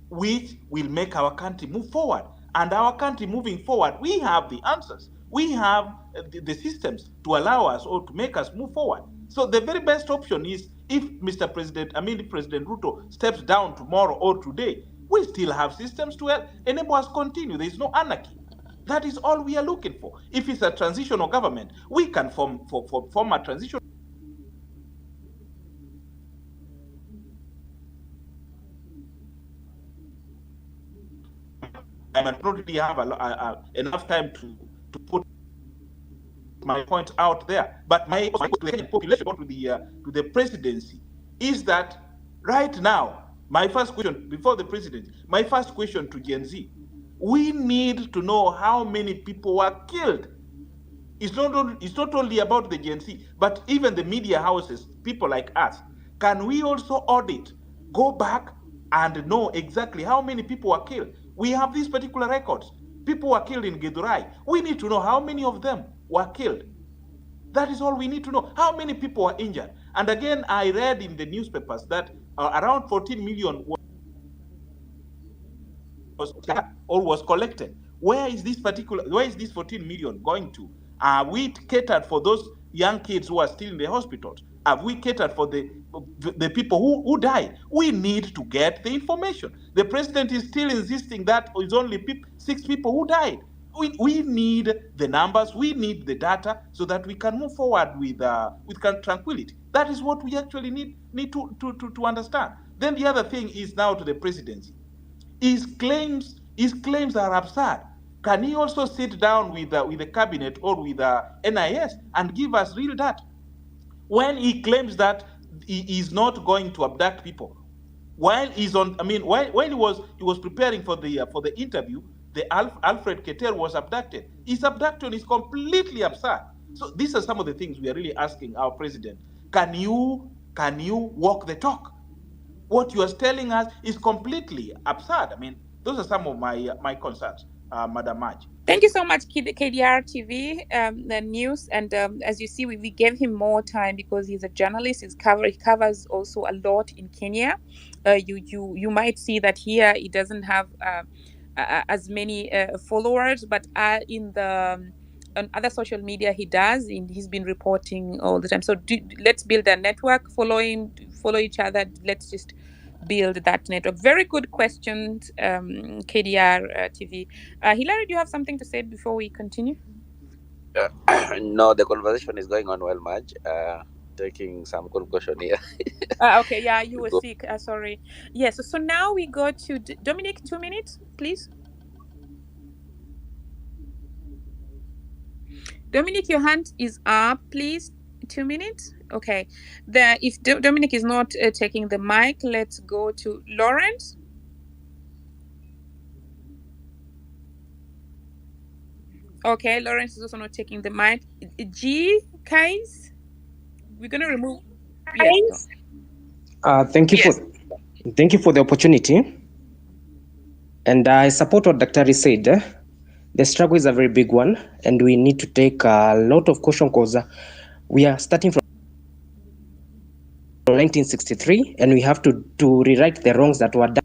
which will make our country move forward. And our country moving forward, we have the answers. We have the systems to allow us or to make us move forward. So the very best option is if President Ruto steps down tomorrow or today, we still have systems to enable us continue. There is no anarchy. That is all we are looking for. If it's a transitional government, we can form a transition. I might not really have enough time to put my point out there. But my population to the presidency is that right now, my first question before the presidency, my first question to Gen Z, we need to know how many people were killed. It's not only about the Gen Z, but even the media houses, people like us. Can we also audit, go back and know exactly how many people were killed? We have these particular records. People were killed in Githurai. We need to know how many of them were killed. That is all we need to know. How many people were injured? And again, I read in the newspapers that around 14 million was collected. Where is this 14 million going to? Are we catered for those young kids who are still in the hospitals? Have we catered for the people who died? We need to get the information. The president is still insisting that it's only 6 people who died. We need the numbers, we need the data so that we can move forward with tranquility. That is what we actually need to understand. Then the other thing is now to the presidency. His claims are absurd. Can he also sit down with the cabinet or with NIS and give us real data? When he claims that he is not going to abduct people, while he's on, I mean, while he was preparing for the interview, the Alfred Keter was abducted. His abduction is completely absurd. So these are some of the things we are really asking our president. Can you walk the talk? What you are telling us is completely absurd. I mean, those are some of my concerns, Madam Maj. Thank you so much, KDR TV, the news. And as you see, we gave him more time because he's a journalist. He covers also a lot in Kenya. You might see that here he doesn't have as many followers, but in the on other social media he does. He's been reporting all the time. So let's build a network, follow each other. Let's just build that network. Very good questions, KDR TV. Hilary, do you have something to say before we continue? No, the conversation is going on well, Maj. Taking some conclusion here. Okay, yeah, you were sick. Sorry. Yes, so now we go to Dominic. 2 minutes, please. Dominic, your hand is up, please. 2 minutes. Okay. If Dominic is not taking the mic, let's go to Lawrence. Okay, Lawrence is also not taking the mic. G, Kais, we're gonna remove. Yes. Thank you for the opportunity. And I support what Dr. said. The struggle is a very big one, and we need to take a lot of caution because we are starting from 1963, and we have to rewrite the wrongs that were done.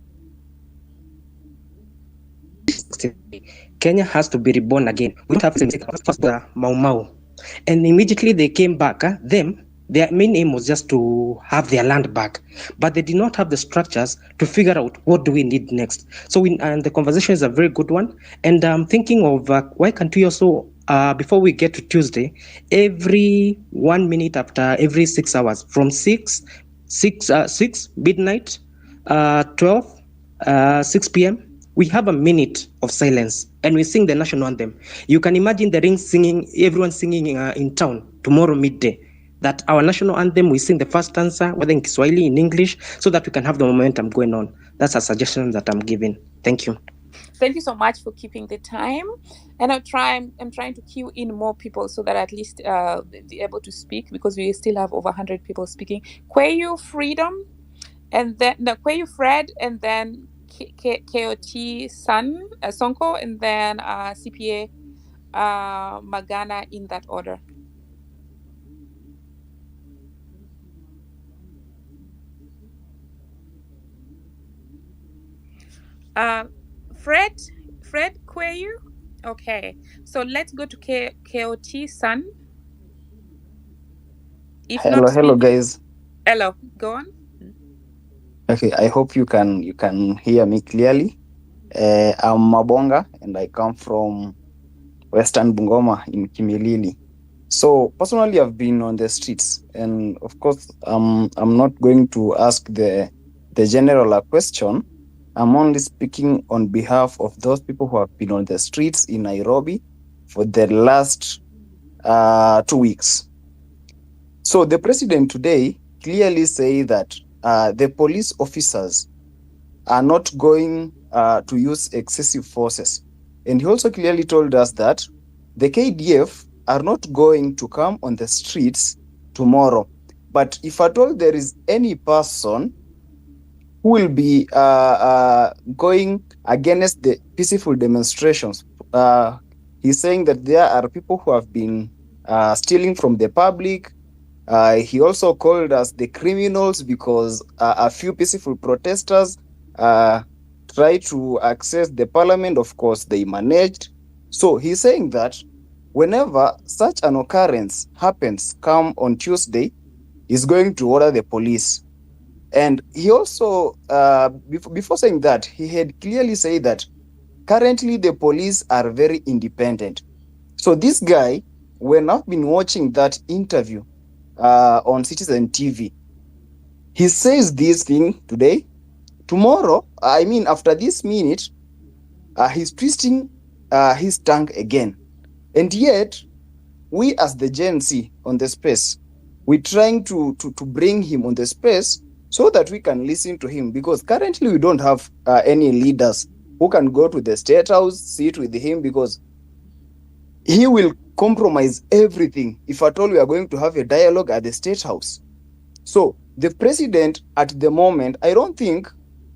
Kenya has to be reborn again. We don't have to take first the Mau Mau, and immediately they came back. Their main aim was just to have their land back, but they did not have the structures to figure out what do we need next. So and the conversation is a very good one, and I'm thinking of why can't we also, before we get to Tuesday, every 1 minute after every 6 hours, from 6 midnight, 12, 6 p.m., we have a minute of silence and we sing the national anthem. You can imagine the Rings singing, everyone singing in town tomorrow midday. That our national anthem, we sing the first answer, whether in Kiswahili, in English, so that we can have the momentum going on. That's a suggestion that I'm giving. Thank you. Thank you so much for keeping the time. And I'm trying to queue in more people so that at least be able to speak, because we still have over 100 people speaking. Kweyu Freedom, and then Kweyu Fred, and then KOT Sonko, and then CPA Magana, in that order. Fred Kweyu. Okay, so let's go to KOT Sun. Hello guys. Hello, go on. Okay, I hope you can hear me clearly. I'm Mabonga and I come from Western Bungoma in Kimilili. So personally, I've been on the streets, and of course, I'm not going to ask the general a question. I'm only speaking on behalf of those people who have been on the streets in Nairobi for the last 2 weeks. So the president today clearly say that the police officers are not going to use excessive forces. And he also clearly told us that the KDF are not going to come on the streets tomorrow. But if at all there is any person who will be going against the peaceful demonstrations, he's saying that there are people who have been stealing from the public. He also called us the criminals because a few peaceful protesters try to access the parliament. Of course, they managed. So he's saying that whenever such an occurrence happens, come on Tuesday, he's going to order the police. And he also, before saying that, he had clearly said that Currently, the police are very independent. So this guy, when I've been watching that interview on Citizen TV, he says this thing today. Tomorrow, I mean, after this minute, he's twisting his tongue again. And yet, we as the Gen Z on the space, we're trying to bring him on the space so that we can listen to him, because currently we don't have any leaders who can go to the State House, sit with him, because he will compromise everything if at all we are going to have a dialogue at the State House. So the president at the moment, I don't think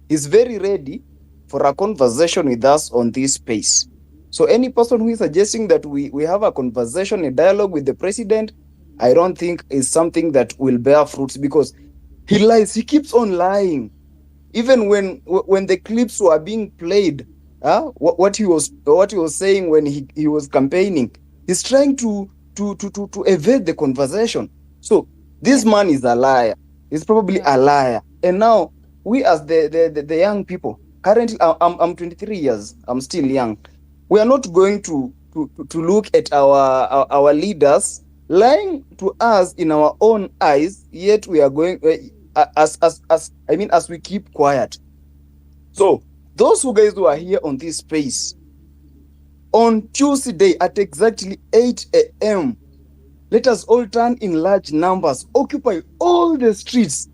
is very ready for a conversation with us on this space. So any person who is suggesting that we have a conversation, a dialogue with the president, I don't think is something that will bear fruits, because he lies. He keeps on lying. Even when the clips were being played, what he was saying when he was campaigning, he's trying to evade the conversation. So this man is a liar. He's probably a liar. And now we as the young people, currently I'm 23 years, I'm still young. We are not going to look at our leaders lying to us in our own eyes, yet we are going as we keep quiet. So those who guys who are here on this space on Tuesday at exactly 8 a.m., let us all turn in large numbers, occupy all the streets.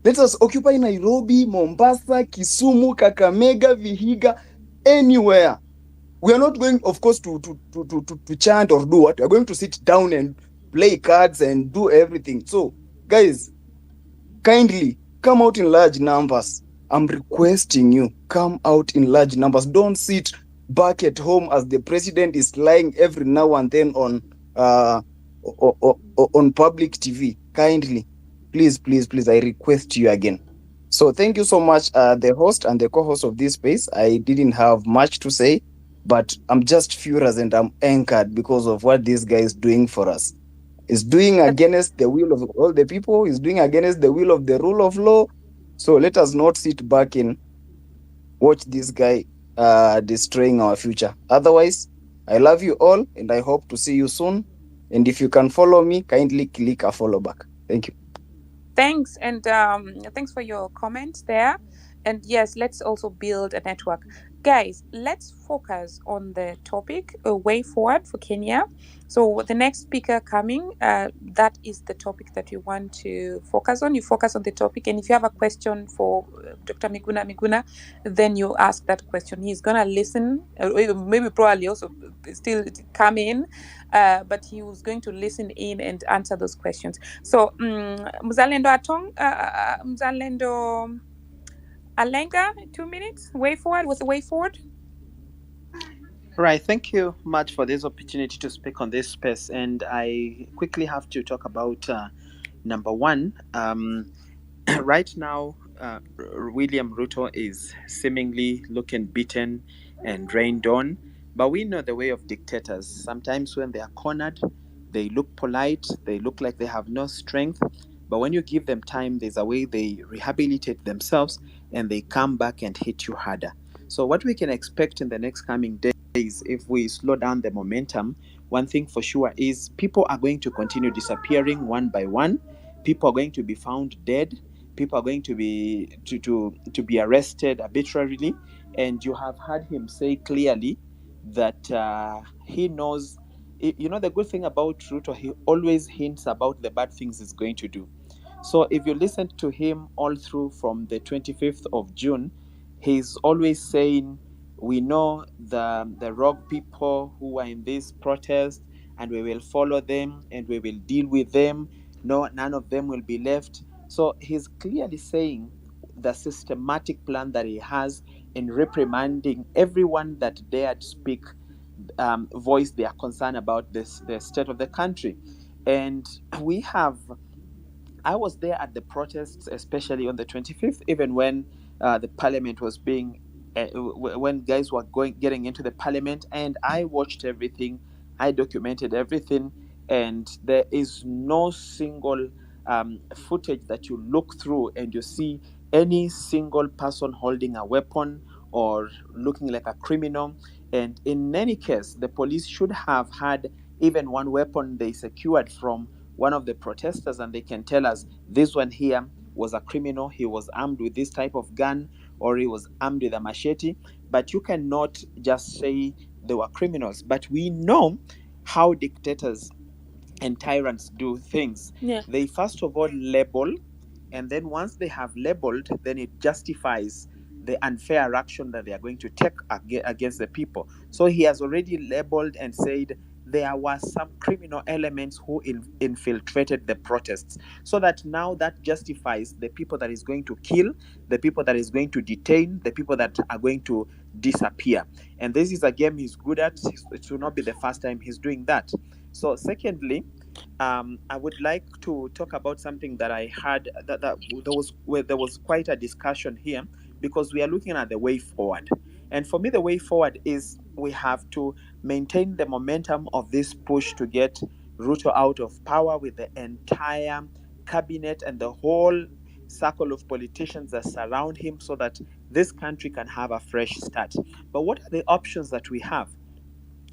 Let us occupy Nairobi, Mombasa, Kisumu, Kakamega, Vihiga, anywhere. We are not going, of course, to chant or do what. We are going to sit down and play cards and do everything. So, guys, kindly come out in large numbers. I'm requesting you, come out in large numbers. Don't sit back at home as the president is lying every now and then on public TV. Kindly, please, I request you again. So thank you so much, the host and the co-host of this space. I didn't have much to say, but I'm just furious and I'm anchored because of what this guy is doing for us. He's doing against the will of all the people. He's doing against the will of the rule of law. So let us not sit back and watch this guy destroying our future. Otherwise, I love you all and I hope to see you soon. And if you can follow me, kindly click a follow back. Thank you. Thanks, and thanks for your comments there. And yes, let's also build a network. Guys, let's focus on the topic, a way forward for Kenya. So the next speaker coming, that is the topic that you want to focus on. You focus on the topic, and if you have a question for Dr. Miguna Miguna, then you ask that question. He's gonna listen, maybe probably also still come in, but he was going to listen in and answer those questions. So Mzalendo Atong, Mzalendo Alenga, 2 minutes. Way forward. What's the way forward? Right. Thank you much for this opportunity to speak on this space. And I quickly have to talk about number one. Right now, William Ruto is seemingly looking beaten and rained on. But we know the way of dictators. Sometimes when they are cornered, they look polite, they look like they have no strength. But when you give them time, there's a way they rehabilitate themselves and they come back and hit you harder. So, what we can expect in the next coming days, if we slow down the momentum, one thing for sure is people are going to continue disappearing one by one. People are going to be found dead. People are going to be to be arrested arbitrarily. And you have heard him say clearly that he knows. You know, the good thing about Ruto, he always hints about the bad things he's going to do. So if you listen to him all through from the 25th of June, he's always saying, we know the rogue people who are in this protest, and we will follow them and we will deal with them. No, none of them will be left. So he's clearly saying the systematic plan that he has in reprimanding everyone that dared speak, voice their concern about the state of the country. And I was there at the protests, especially on the 25th, even when the parliament was being, when guys were getting into the parliament, and I watched everything, I documented everything, and there is no single footage that you look through and you see any single person holding a weapon or looking like a criminal. And in any case, the police should have had even one weapon they secured from one of the protesters, and they can tell us this one here was a criminal. He was armed with this type of gun, or he was armed with a machete. But you cannot just say they were criminals. But we know how dictators and tyrants do things. Yeah. They first of all label, and then once they have labeled, then it justifies the unfair action that they are going to take against the people. So he has already labeled and said there were some criminal elements who infiltrated the protests, so that now that justifies the people that is going to kill, the people that is going to detain, the people that are going to disappear. And this is a game he's good at. It will not be the first time he's doing that. So secondly, I would like to talk about something that I had that there was quite a discussion here, because we are looking at the way forward. And for me, the way forward is we have to maintain the momentum of this push to get Ruto out of power with the entire cabinet and the whole circle of politicians that surround him, so that this country can have a fresh start. But what are the options that we have?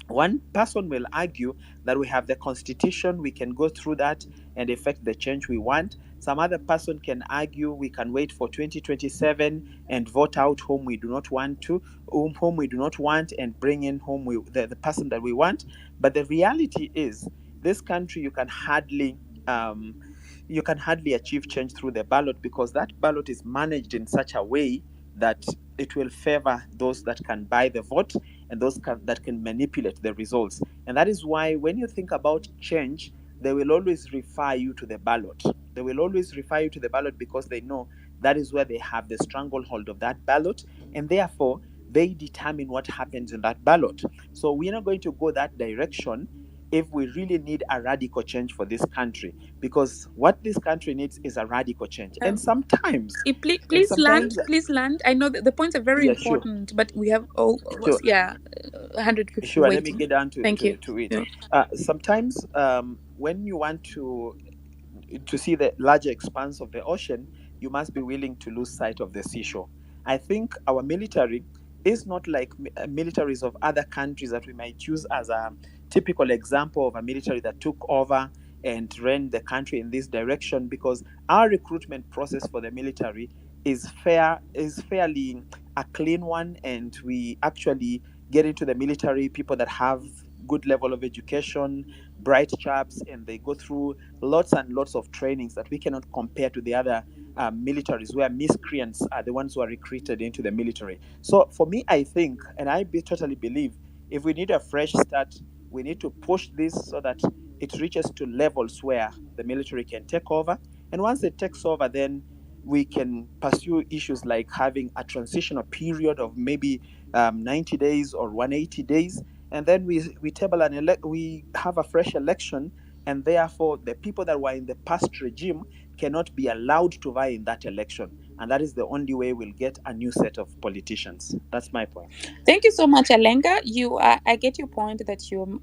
One person will argue that we have the constitution, we can go through that and effect the change we want. Some other person can argue we can wait for 2027 and vote out whom we do not want to, whom we do not want, and bring in the person that we want. But the reality is, this country, you can hardly achieve change through the ballot, because that ballot is managed in such a way that it will favor those that can buy the vote and those that can manipulate the results. And that is why when you think about change, they will always refer you to the ballot. They will always refer you to the ballot, because they know that is where they have the stranglehold of that ballot, and therefore they determine what happens in that ballot. So we're not going to go that direction if we really need a radical change for this country, because what this country needs is a radical change. And sometimes, please land. I know that the points are very yeah, sure. important, but we have almost 100 people sure, waiting. let me get down to Thank you. it. Yeah. Sometimes when you want to see the larger expanse of the ocean, you must be willing to lose sight of the seashore. I think our military is not like militaries of other countries that we might use as a typical example of a military that took over and ran the country in this direction, because our recruitment process for the military is fairly a clean one, and we actually get into the military people that have good level of education, bright chaps, and they go through lots and lots of trainings that we cannot compare to the other militaries, where miscreants are the ones who are recruited into the military. So for me, I think, and totally believe, if we need a fresh start, we need to push this so that it reaches to levels where the military can take over. And once it takes over, then we can pursue issues like having a transitional period of maybe 90 days or 180 days, and then we table we have a fresh election, and therefore the people that were in the past regime cannot be allowed to vie in that election, and that is the only way we'll get a new set of politicians. That's my point. Thank you so much, Alenga. I get your point that you're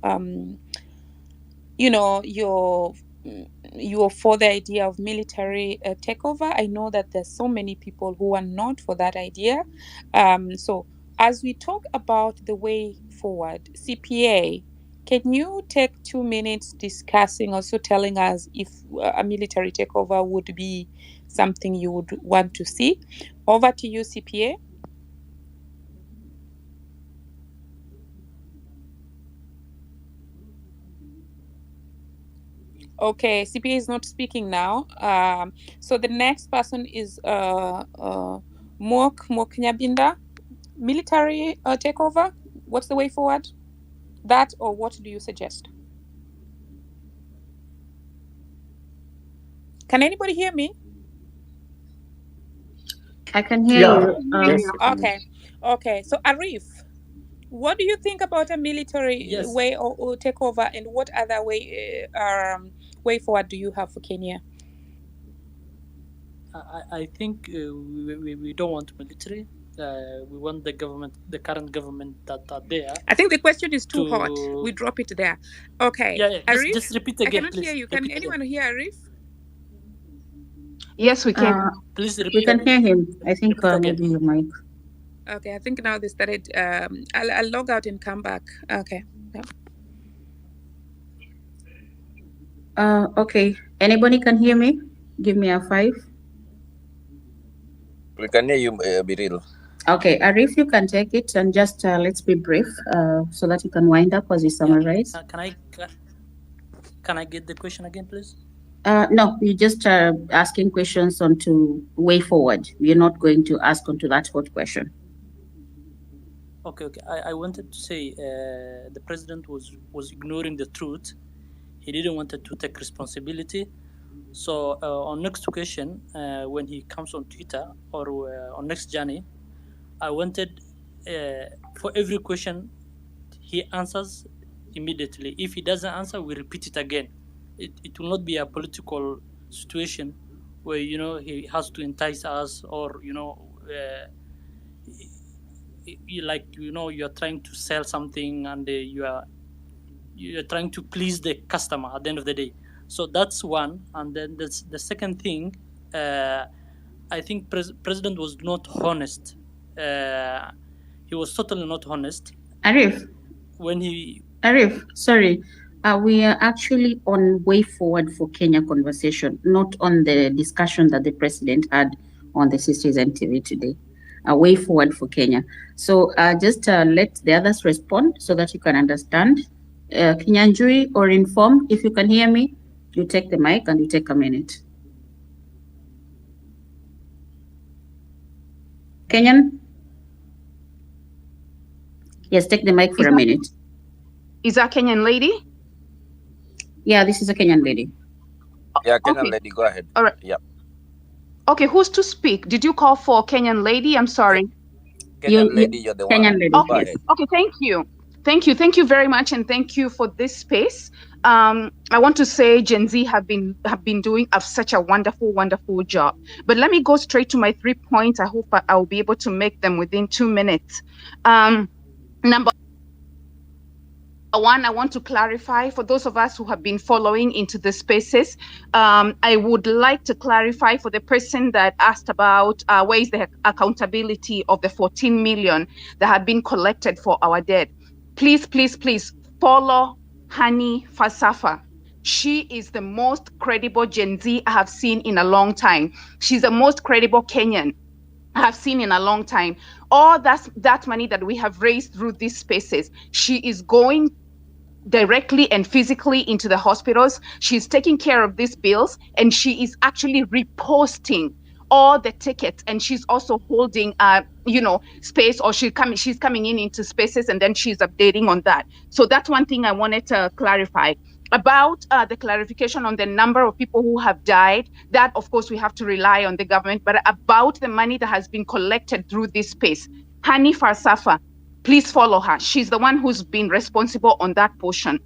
for the idea of military takeover. I know that there's so many people who are not for that idea. So as we talk about the way forward, CPA, can you take 2 minutes discussing, also telling us if a military takeover would be something you would want to see? Over to you, CPA. Okay, CPA is not speaking now. So the next person is Mok Nyabinda. Military takeover. What's the way forward? That, or what do you suggest? Can anybody hear me? I can hear you. Yes. Okay. So Arif, what do you think about a military way or takeover, and what other way forward do you have for Kenya? I think we don't want military. We want the current government that are there. I think the question is too hot. We drop it there. Okay. Yeah. Arif, just repeat again, I cannot hear you. Can anyone hear Arif? Yes, we can. Please repeat. We can hear him. I think maybe your mic. Okay, I think now they started. I'll log out and come back. Okay. Yeah. Okay. Anybody can hear me? Give me a 5. We can hear you, Biril. Okay, Arif, you can take it and just let's be brief so that you can wind up as you summarize. Can I get the question again, please? No, you're just asking questions onto way forward. We're not going to ask onto that hot question. Okay. I wanted to say the president was ignoring the truth. He didn't want to take responsibility. So on next question, when he comes on Twitter or on next journey, I wanted for every question he answers immediately. If he doesn't answer, we repeat it again. It will not be a political situation where he has to entice us or you're trying to sell something and you're trying to please the customer at the end of the day. So that's one. And then the second thing, I think president was not honest. He was totally not honest. Arif, sorry. We are actually on way forward for Kenya conversation, not on the discussion that the president had on the Citizen TV today. A way forward for Kenya. So just let the others respond so that you can understand. Kinyanjui or Inform, if you can hear me, you take the mic and you take a minute. Kenyan? Yes, take the mic for a minute. Is that Kenyan lady? Yeah, this is a Kenyan lady. Yeah, Kenyan lady, go ahead. All right. Yeah. Okay, who's to speak? Did you call for Kenyan lady? I'm sorry. Kenyan lady, you're the Kenyan one. lady. Go Okay. ahead. Okay, thank you. Thank you very much, and thank you for this space. I want to say Gen Z have been doing such a wonderful job. But let me go straight to my 3 points. I hope I will be able to make them within 2 minutes. Number one, I want to clarify for those of us who have been following into the spaces. I would like to clarify for the person that asked about where is the accountability of the 14 million that have been collected for our dead. Please follow Hani Falsafa. She is the most credible Gen Z I have seen in a long time. She's the most credible Kenyan I have seen in a long time. All that money that we have raised through these spaces, she is going directly and physically into the hospitals. She's taking care of these bills, and she is actually reposting all the tickets, and she's also holding space, or she's coming into spaces, and then she's updating on that. So that's one thing I wanted to clarify. About the clarification on the number of people who have died, that of course we have to rely on the government, but about the money that has been collected through this space, Hani Falsafa, please follow her. She's the one who's been responsible on that portion.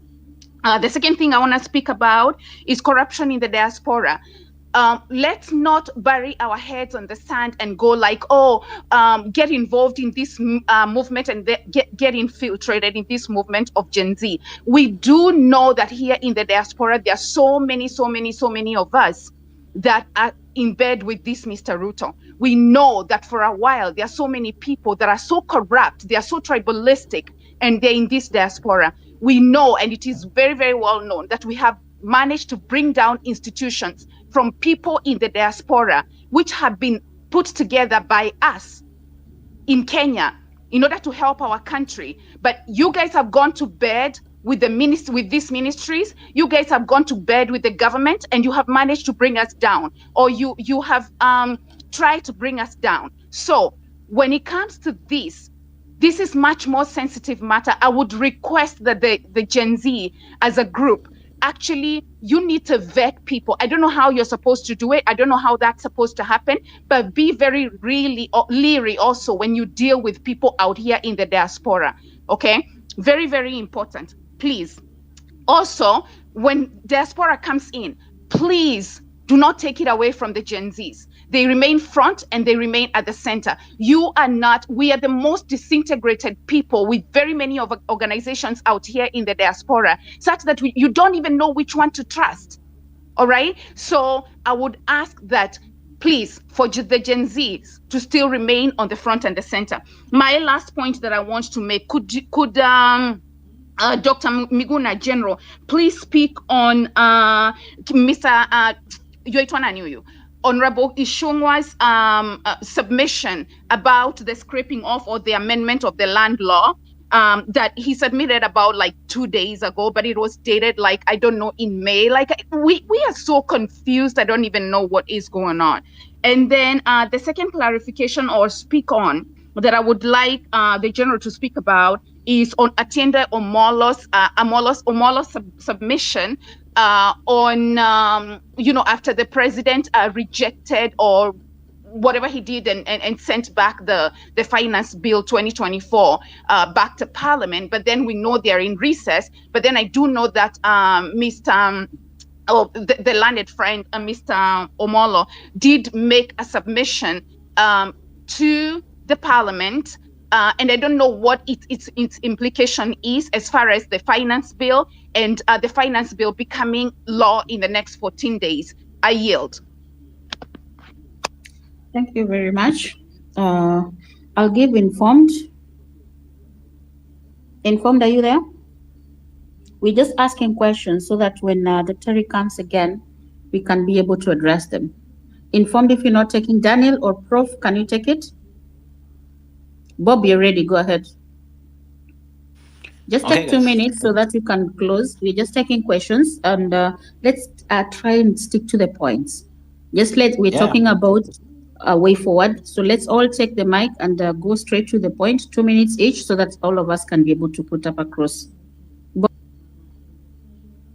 The second thing I want to speak about is corruption in the diaspora. Let's not bury our heads on the sand and go like, get involved in this movement and get infiltrated in this movement of Gen Z. We do know that here in the diaspora, there are so many of us that are in bed with this Mr. Ruto. We know that for a while, there are so many people that are so corrupt, they are so tribalistic, and they're in this diaspora. We know, and it is very, very well known, that we have managed to bring down institutions from people in the diaspora, which have been put together by us in Kenya in order to help our country. But you guys have gone to bed with these ministries. You guys have gone to bed with the government, and you have managed to bring us down, or you have tried to bring us down. So when it comes to this is much more sensitive matter. I would request that the Gen Z as a group, actually, you need to vet people. I don't know how you're supposed to do it. I don't know how that's supposed to happen, but be very really leery also when you deal with people out here in the diaspora. Okay? Very, very important. Please. Also, when diaspora comes in, please do not take it away from the Gen Zs. They remain front and they remain at the center. We are the most disintegrated people with very many of organizations out here in the diaspora, such that you don't even know which one to trust. All right. So I would ask that please, for the Gen Zs to still remain on the front and the center. My last point that I want to make, could Dr. Miguna General please speak on Mr. Honorable Ishungwa's submission about the scraping off or the amendment of the land law that he submitted about like 2 days ago, but it was dated like, I don't know, in May. Like we are so confused. I don't even know what is going on. And then the second clarification or speak on that I would like the general to speak about is on Atiende Omolo's submission on after the president rejected or whatever he did and sent back the finance bill 2024 back to parliament, but then we know they're in recess. But then I do know that the landed friend, Mr. Omolo, did make a submission to the parliament, and I don't know what its implication is as far as the finance bill and the finance bill becoming law in the next 14 days. I yield. Thank you very much. I'll give Informed. Informed, are you there? We're just asking questions so that when the Terry comes again, we can be able to address them. Informed, if you're not taking Daniel or Prof, can you take it? Bob, you're ready. Go ahead. Just take 2 minutes so that you can close. We're just taking questions, and let's try and stick to the points. We're talking about a way forward. So let's all take the mic and go straight to the point, 2 minutes each, so that all of us can be able to put up across.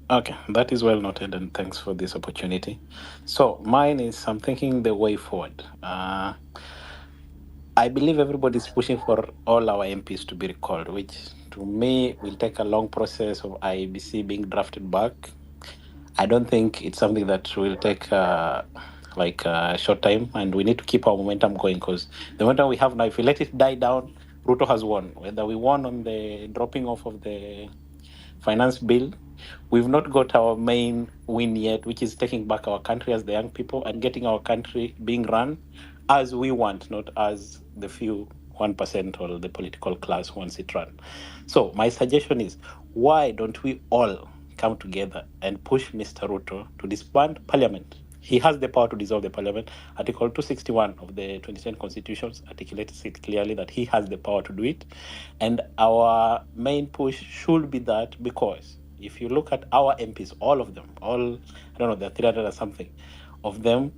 Okay, that is well noted, and thanks for this opportunity. So mine is, I'm thinking the way forward. I believe everybody's pushing for all our MPs to be recalled, which to me will take a long process of IEBC being drafted back. I don't think it's something that will take like a short time, and we need to keep our momentum going, because the momentum we have now, if we let it die down, Ruto has won. Whether we won on the dropping off of the finance bill, we've not got our main win yet, which is taking back our country as the young people and getting our country being run as we want, not as the few 1% or the political class wants it run. So my suggestion is, why don't we all come together and push Mr. Ruto to disband parliament? He has the power to dissolve the parliament. Article 261 of the 2010 constitutions articulates it clearly that he has the power to do it. And our main push should be that, because if you look at our MPs, all of them, I don't know, there are 300 or something of them,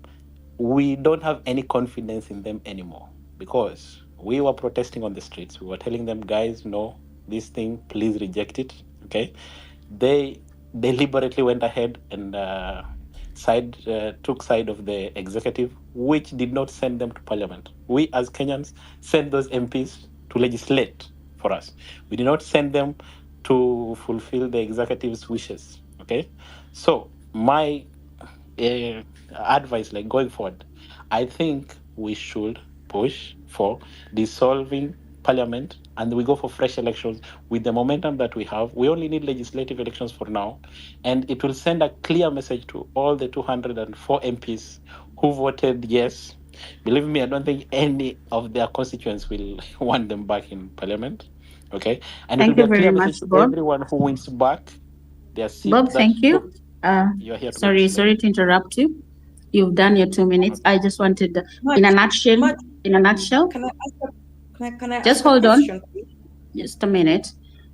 we don't have any confidence in them anymore, because we were protesting on the streets. We were telling them, guys, no, this thing, please reject it. Okay. They deliberately went ahead and took side of the executive, which did not send them to parliament. We as Kenyans sent those MPs to legislate for us. We did not send them to fulfill the executive's wishes. Okay. So my advice, like going forward, I think we should push for dissolving parliament and we go for fresh elections with the momentum that we have. We only need legislative elections for now, and it will send a clear message to all the 204 MPs who voted yes. Believe me, I don't think any of their constituents will want them back in parliament. Okay, and Thank it will be you a clear very message much, to Bob. everyone who wins back their seat. Bob, thank you. You're here to sorry to interrupt you. You've done your 2 minutes. I just wanted, in a nutshell, Can I ask just hold on, just a minute.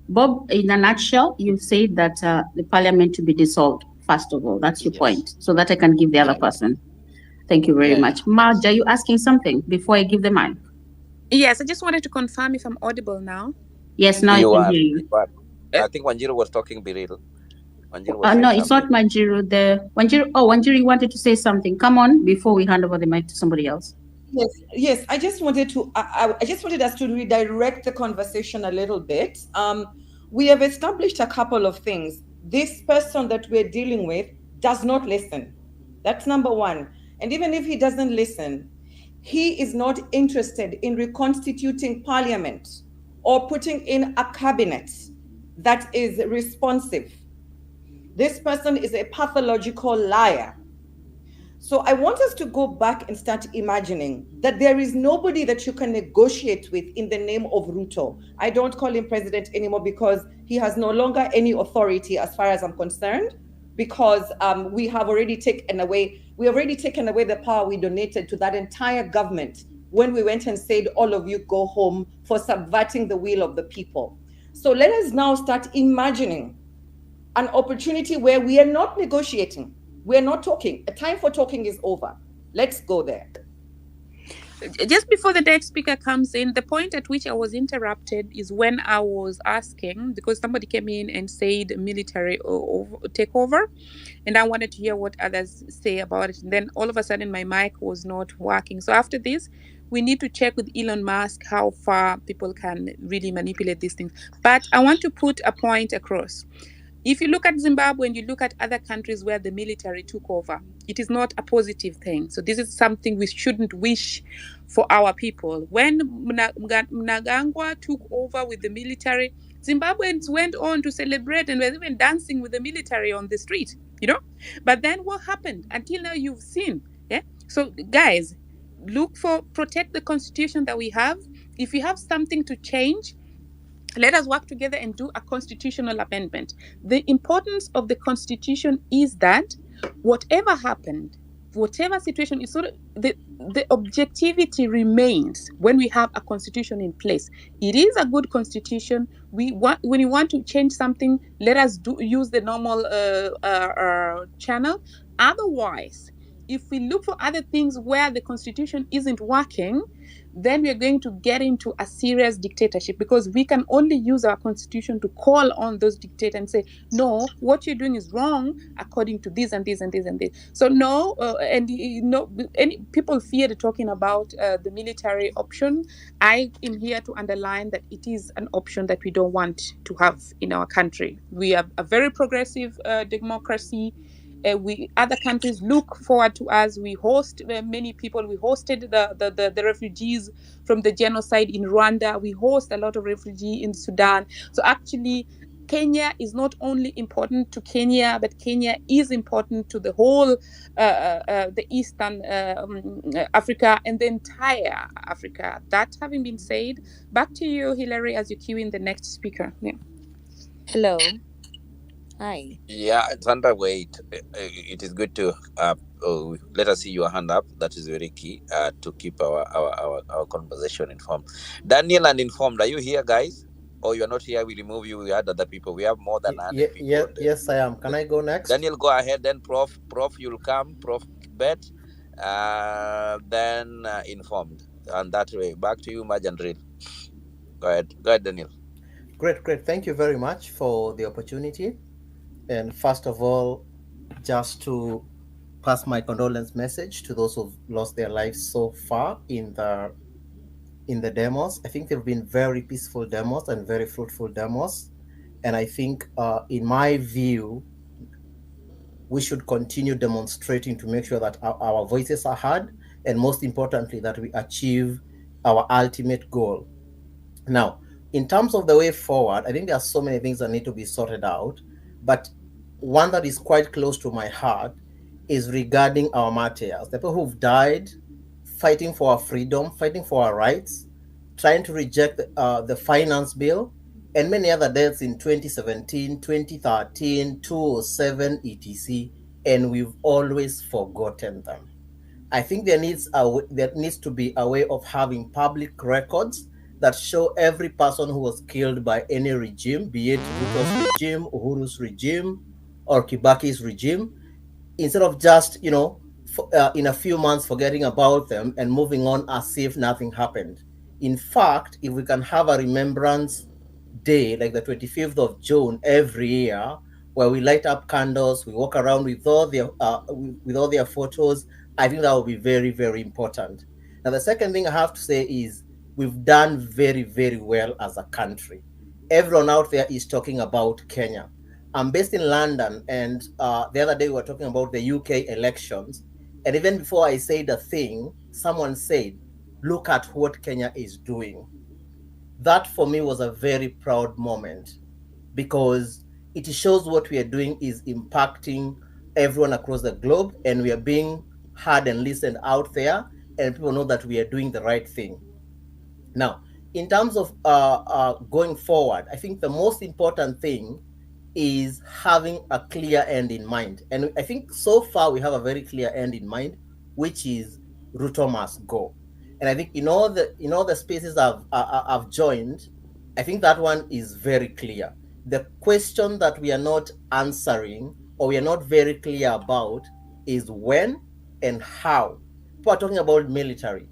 Bob, in a nutshell, you said that the parliament to be dissolved, first of all. That's your point, so that I can give the other person. Thank you very much. Marge, are you asking something before I give the mic? Yes, I just wanted to confirm if I'm audible now. Yes, now I can hear you. I think Wanjiru was talking Biril. No, it's not Wanjiru. Wanjiru, you wanted to say something. Come on, before we hand over the mic to somebody else. Yes. I just wanted to. I just wanted us to redirect the conversation a little bit. We have established a couple of things. This person that we're dealing with does not listen. That's number one. And even if he doesn't listen, he is not interested in reconstituting parliament or putting in a cabinet that is responsive. This person is a pathological liar. So I want us to go back and start imagining that there is nobody that you can negotiate with in the name of Ruto. I don't call him president anymore because he has no longer any authority as far as I'm concerned, because we have already taken away the power we donated to that entire government when we went and said, all of you go home, for subverting the will of the people. So let us now start imagining an opportunity where we are not negotiating. We're not talking. A time for talking is over. Let's go there. Just before the next speaker comes in, the point at which I was interrupted is when I was asking, because somebody came in and said military takeover, and I wanted to hear what others say about it. And then all of a sudden my mic was not working. So after this, we need to check with Elon Musk how far people can really manipulate these things. But I want to put a point across. If you look at Zimbabwe and you look at other countries where the military took over, it is not a positive thing. So this is something we shouldn't wish for our people. When Mnangagwa took over with the military, Zimbabweans went on to celebrate and were even dancing with the military on the street, you know? But then what happened? Until now you've seen. Yeah. So guys, protect the constitution that we have. If you have something to change, let us work together and do a constitutional amendment. The importance of the constitution is that whatever happened, whatever situation is, sort of the objectivity remains when we have a constitution in place. It is a good constitution. When you want to change something, let us use the normal channel. Otherwise, if we look for other things where the constitution isn't working, then we're going to get into a serious dictatorship, because we can only use our constitution to call on those dictators and say, no, what you're doing is wrong according to this and this and this and this. So no, any people fear talking about the military option. I am here to underline that it is an option that we don't want to have in our country. We have a very progressive democracy. Other countries look forward to us. We host many people. We hosted the refugees from the genocide in Rwanda. We host a lot of refugees in Sudan. So actually, Kenya is not only important to Kenya, but Kenya is important to the whole the Eastern Africa and the entire Africa. That having been said, back to you, Hilary, as you cue in the next speaker. Yeah. Hello. Hi. Yeah, it's underway. It is good to let us see your hand up. That is very key to keep our conversation informed. Daniel and informed, are you here, guys? Or you're not here? We remove you. We had other people. We have more than 100 people. Yes, I am. Can I go next? Daniel, go ahead. Then Prof, you'll come. Prof Bet. Then informed. And that way, back to you, Majandril. Go ahead, Daniel. Great. Thank you very much for the opportunity. And first of all, just to pass my condolence message to those who've lost their lives so far in the demos. I think they've been very peaceful demos and very fruitful demos. And I think, in my view, we should continue demonstrating to make sure that our voices are heard, and most importantly, that we achieve our ultimate goal. Now, in terms of the way forward, I think there are so many things that need to be sorted out, but one that is quite close to my heart is regarding our martyrs, the people who've died fighting for our freedom, fighting for our rights, trying to reject the finance bill, and many other deaths in 2017, 2013, 2007, etc. And we've always forgotten them. I think there needs to be a way of having public records that show every person who was killed by any regime, be it Ruto's regime, Uhuru's regime, or Kibaki's regime, instead of just, in a few months forgetting about them and moving on as if nothing happened. In fact, if we can have a remembrance day like the 25th of June every year, where we light up candles, we walk around with all their photos, I think that will be very, very important. Now, the second thing I have to say is we've done very, very well as a country. Everyone out there is talking about Kenya. I'm based in London, and the other day we were talking about the UK elections. And even before I said a thing, someone said, look at what Kenya is doing. That for me was a very proud moment, because it shows what we are doing is impacting everyone across the globe, and we are being heard and listened out there, and people know that we are doing the right thing. Now, in terms of going forward, I think the most important thing is having a clear end in mind. And I think so far we have a very clear end in mind, which is Ruto must go. And I think in all the spaces I've joined, I think that one is very clear. The question that we are not answering or we are not very clear about is when and how. People are talking about military.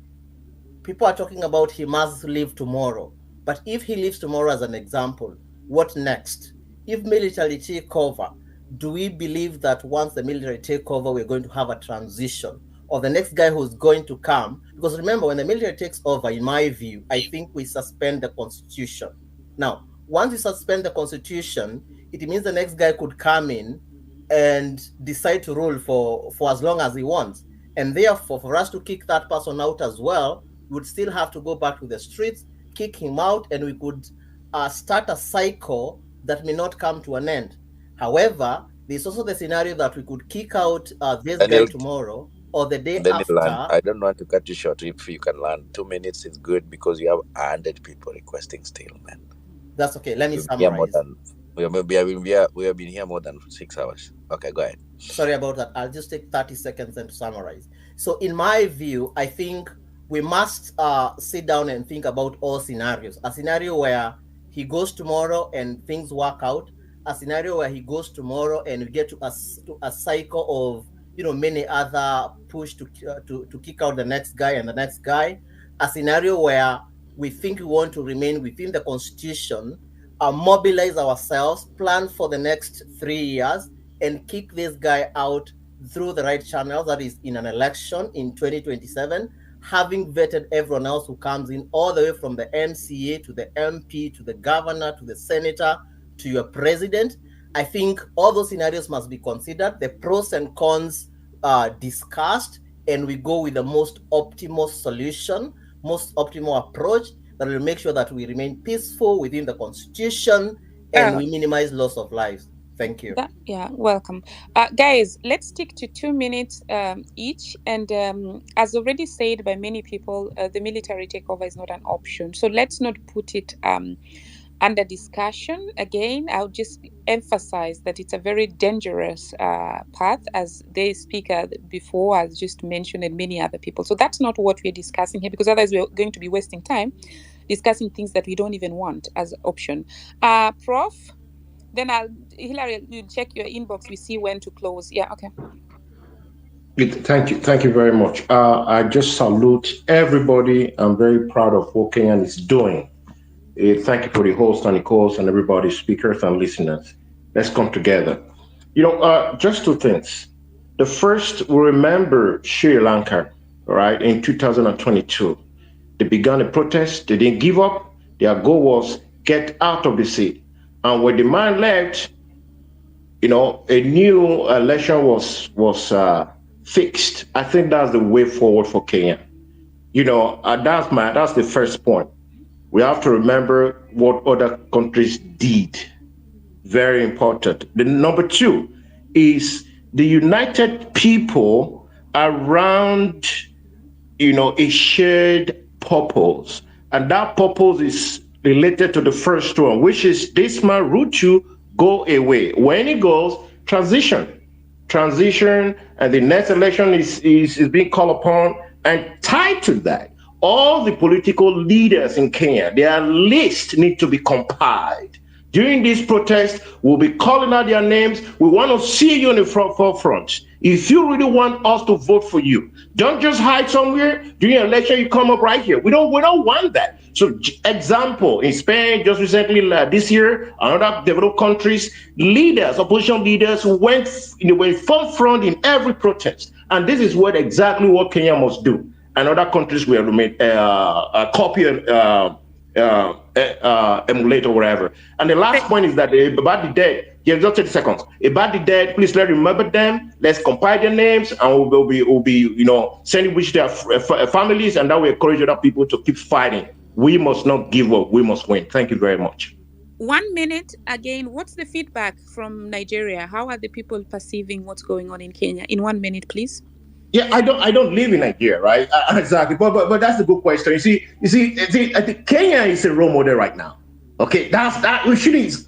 People are talking about he must leave tomorrow. But if he leaves tomorrow as an example, what next? If military take over, do we believe that once the military take over, we're going to have a transition? Or the next guy who's going to come? Because remember, when the military takes over, in my view, I think we suspend the constitution. Now, once we suspend the constitution, it means the next guy could come in and decide to rule for as long as he wants. And therefore, for us to kick that person out as well, we would still have to go back to the streets, kick him out, and we could start a cycle that may not come to an end. However, there's also the scenario that we could kick out this Daniel, guy tomorrow or the day Daniel, after. I don't want to cut you short. If you can land 2 minutes, is good because you have 100 people requesting still, man. That's okay. Let me We've been here summarize. We have been here more than 6 hours. Okay, go ahead. Sorry about that. I'll just take 30 seconds and to summarize. So in my view, I think we must sit down and think about all scenarios. A scenario where he goes tomorrow and things work out. A scenario where he goes tomorrow and we get to a cycle of many other push to kick out the next guy and the next guy. A scenario where we think we want to remain within the constitution, mobilize ourselves, plan for the next 3 years, and kick this guy out through the right channels, that is in an election in 2027, having vetted everyone else who comes in, all the way from the MCA to the MP to the governor to the senator to your president. I think all those scenarios must be considered, the pros and cons discussed, and we go with the most optimal solution, most optimal approach that will make sure that we remain peaceful within the constitution and we minimize loss of lives. Thank you. Welcome. Guys, let's stick to 2 minutes each. And as already said by many people, the military takeover is not an option. So let's not put it under discussion. Again, I'll just emphasize that it's a very dangerous path, as the speaker before has just mentioned and many other people. So that's not what we're discussing here, because otherwise we're going to be wasting time discussing things that we don't even want as option. Prof? Then Hillary, you'll check your inbox. We see when to close. Yeah, okay. Thank you very much. I just salute everybody. I'm very proud of what Kenyan is doing. Thank you for the host and the co-host and everybody, speakers and listeners. Let's come together. Just 2 things. The first, we remember Sri Lanka, right, in 2022. They began a protest. They didn't give up. Their goal was get out of the seat. And when the man left, a new election was fixed. I think that's the way forward for Kenya. That's the first point. We have to remember what other countries did. Very important. The number 2 is the united people around, a shared purpose. And that purpose is related to the first one, which is this man, Ruto, go away. When he goes, transition, and the next election is being called upon. And tied to that, all the political leaders in Kenya, their list need to be compiled. During this protest, we'll be calling out their names. We want to see you in the forefront. If you really want us to vote for you, don't just hide somewhere. During an election, you come up right here. We don't want that. So, example, in Spain, just recently, this year, other developed countries, opposition leaders went forefront in every protest. And this is exactly what Kenya must do. And other countries will remain copy and emulate or whatever. And the last point is that about the dead, just 30 seconds. About the dead, please let's remember them. Let's compile their names, and we'll be sending which their families, and that will encourage other people to keep fighting. We must not give up. We must win. Thank you very much. 1 minute again. What's the feedback from Nigeria? How are the people perceiving what's going on in Kenya? In 1 minute, please. Yeah, I don't live in Nigeria, right? Exactly. But that's a good question. I think Kenya is a role model right now. Okay, that's that we shouldn't.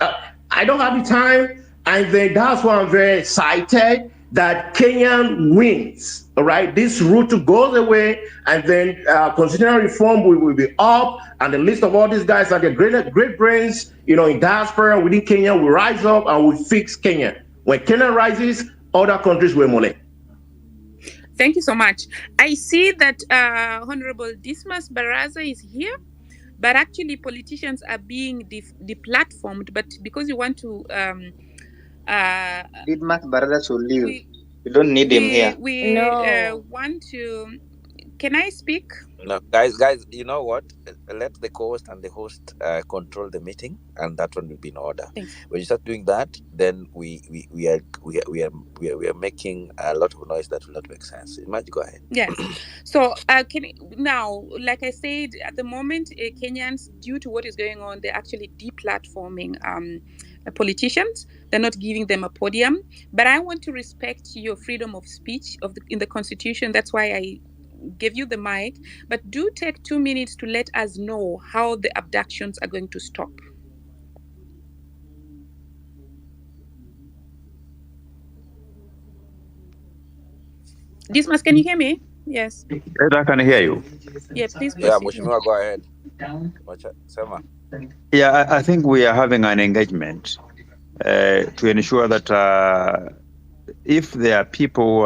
I don't have the time, and then that's why I'm very excited that Kenya wins. All right, this route to goes away, and then constitutional reform will be up, and the list of all these guys are the great brains, in diaspora within Kenya will rise up and will fix Kenya. When Kenya rises, other countries will molest. Thank you so much. I see that Honorable Dismas Baraza is here, but actually politicians are being deplatformed. But because you want to, Dismas Baraza should leave. We don't need him here. We want to. Can I speak? No, guys, you know what? Let the co-host and the host control the meeting, and that one will be in order. Thanks. When you start doing that, then we are making a lot of noise that will not make sense. Imagine, go ahead. Yes. So now, like I said, at the moment, Kenyans, due to what is going on, they're actually deplatforming politicians. They're not giving them a podium. But I want to respect your freedom of speech in the Constitution. That's why I give you the mic, but do take 2 minutes to let us know how the abductions are going to stop. Dismas, can you hear me? Yes. Yes, I can hear you. Yeah, please proceed. Yeah, Mheshimiwa, go ahead. Yeah, I think we are having an engagement to ensure that if there are people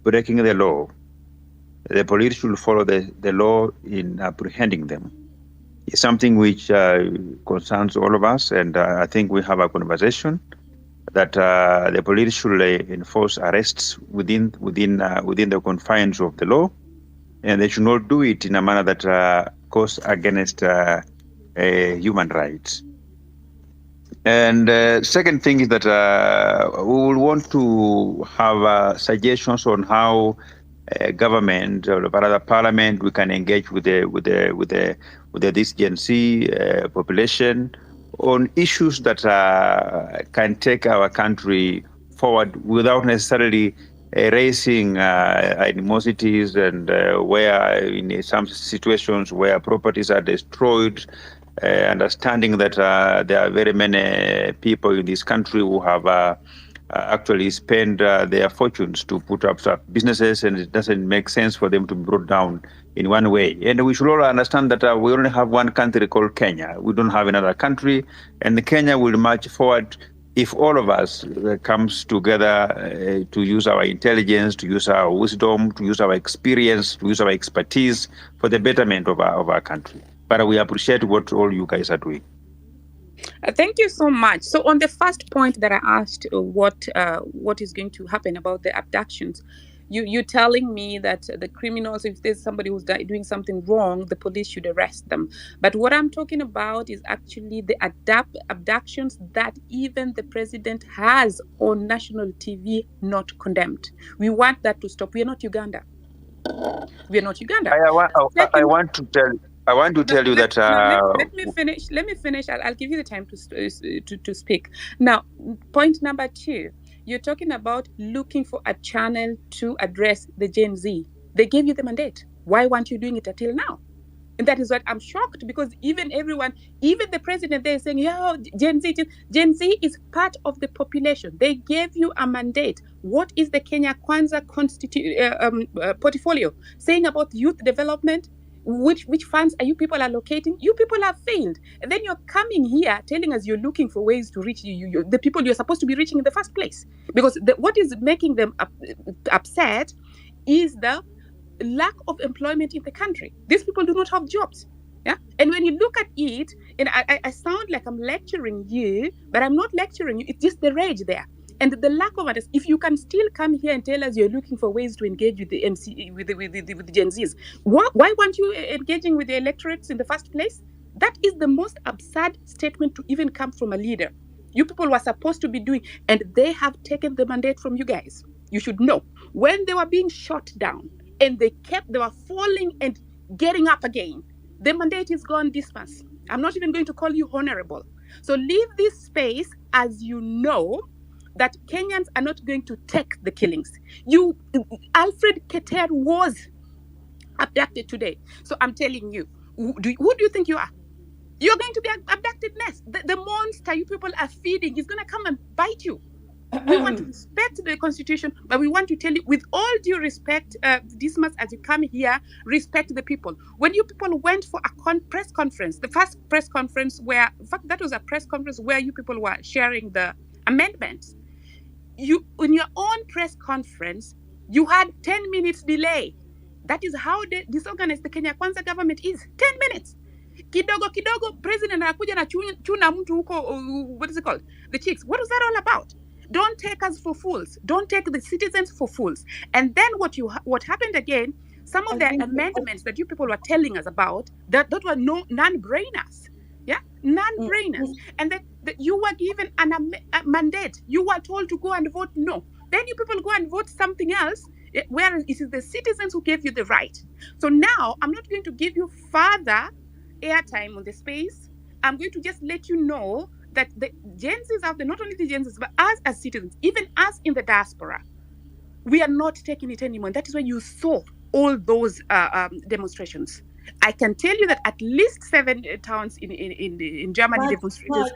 breaking the law, the police should follow the law in apprehending them. It's something which concerns all of us, and I think we have a conversation that the police should enforce arrests within the confines of the law, and they should not do it in a manner that goes against human rights. And second thing is that we will want to have suggestions on how government or rather parliament we can engage with this Gen Z population on issues that can take our country forward without necessarily raising animosities and where in some situations where properties are destroyed, understanding that there are very many people in this country who have actually spend their fortunes to put up businesses, and it doesn't make sense for them to be brought down in one way. And we should all understand that we only have one country called Kenya. We don't have another country, and Kenya will march forward if all of us comes together to use our intelligence, to use our wisdom, to use our experience, to use our expertise for the betterment of our country. But we appreciate what all you guys are doing. Thank you so much. So on the first point that I asked, what is going to happen about the abductions, you're telling me that the criminals, if there's somebody who's doing something wrong, the police should arrest them. But what I'm talking about is actually the abductions that even the president has on national TV not condemned. We want that to stop. We are not Uganda. We are not Uganda. I want to tell you that. Let me finish. I'll give you the time to speak. Now, point number 2. You're talking about looking for a channel to address the Gen Z. They gave you the mandate. Why weren't you doing it until now? And that is what I'm shocked, because even the president, they're saying, yeah, Gen Z is part of the population. They gave you a mandate. What is the Kenya Kwanza portfolio saying about youth development? Which funds are you people allocating? You people have failed. And then you're coming here telling us you're looking for ways to reach the people you're supposed to be reaching in the first place. Because what is making them upset is the lack of employment in the country. These people do not have jobs. Yeah. And when you look at it, and I sound like I'm lecturing you, but I'm not lecturing you. It's just the rage there. And the lack of it, if you can still come here and tell us you're looking for ways to engage with the with the Gen Zs, why weren't you engaging with the electorates in the first place? That is the most absurd statement to even come from a leader. You people were supposed to be doing, and they have taken the mandate from you guys. You should know when they were being shot down and they were falling and getting up again. The mandate is gone, Dismas. I'm not even going to call you honorable. So leave this space as you know that Kenyans are not going to take the killings. Alfred Keter was abducted today. So I'm telling you, who do you think you are? You're going to be abducted next. The monster you people are feeding is going to come and bite you. We want to respect the constitution, but we want to tell you, with all due respect, Dismas, as you come here, respect the people. When you people went for a press conference, the first press conference where, in fact, that was a press conference where you people were sharing the amendments. You, in your own press conference, you had 10 minutes delay. That is how disorganized the Kenya Kwanza government is. 10 minutes. Kidogo, president anakuja na chuna mtu huko, what is it called? The chicks. What is that all about? Don't take us for fools. Don't take the citizens for fools. And then what happened again, some of the amendments that you people were telling us about, that were non-brainers. Yeah, non-brainers. And that you were given a mandate. You were told to go and vote no. Then you people go and vote something else, where it is the citizens who gave you the right. So now I'm not going to give you further airtime on the space. I'm going to just let you know that the Gen Zs out there, not only the Gen Zs, but us as citizens, even us in the diaspora, we are not taking it anymore. And that is why you saw all those demonstrations. I can tell you that at least 7 towns in Germany demonstrated.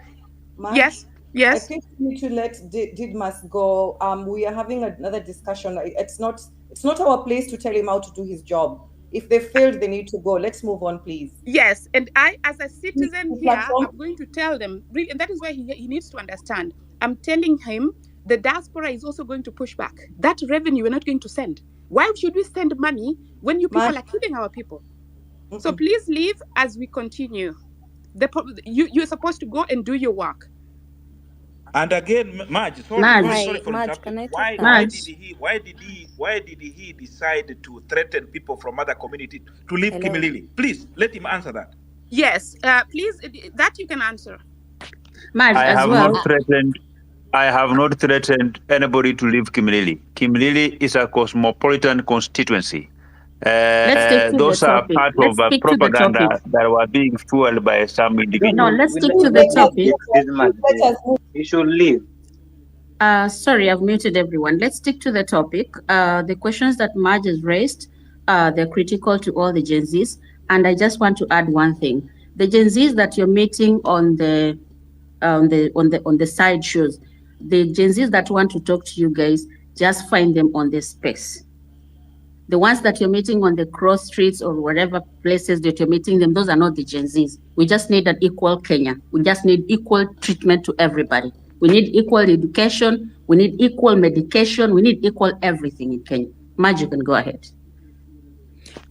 Yes. I think we need to let Didmas go. We are having another discussion. It's not our place to tell him how to do his job. If they failed, they need to go. Let's move on, please. Yes, and I, as a citizen here, I'm going to tell them, and that is why he needs to understand. I'm telling him the diaspora is also going to push back. That revenue we're not going to send. Why should we send money when you people are killing our people? So please leave as we continue. You're supposed to go and do your work. And again, Marge, sorry for interrupting. Why did he decide to threaten people from other community to leave Kimilili? Please let him answer that. Yes, please, that you can answer. Marge, I have not threatened anybody to leave Kimilili. Kimilili is a cosmopolitan constituency. Those are part of a propaganda that were being fueled by some individuals. No, let's stick to the topic. You should leave. Sorry, I've muted everyone. Let's stick to the topic. The questions that Marge has raised, they're critical to all the Gen Zs. And I just want to add one thing. The Gen Zs that you're meeting on the side shows, the Gen Zs that want to talk to you guys, just find them on the space. The ones that you're meeting on the cross streets or whatever places that you're meeting them, those are not the Gen Zs. We just need an equal Kenya. We just need equal treatment to everybody. We need equal education. We need equal medication. We need equal everything in Kenya. Marge, you can go ahead.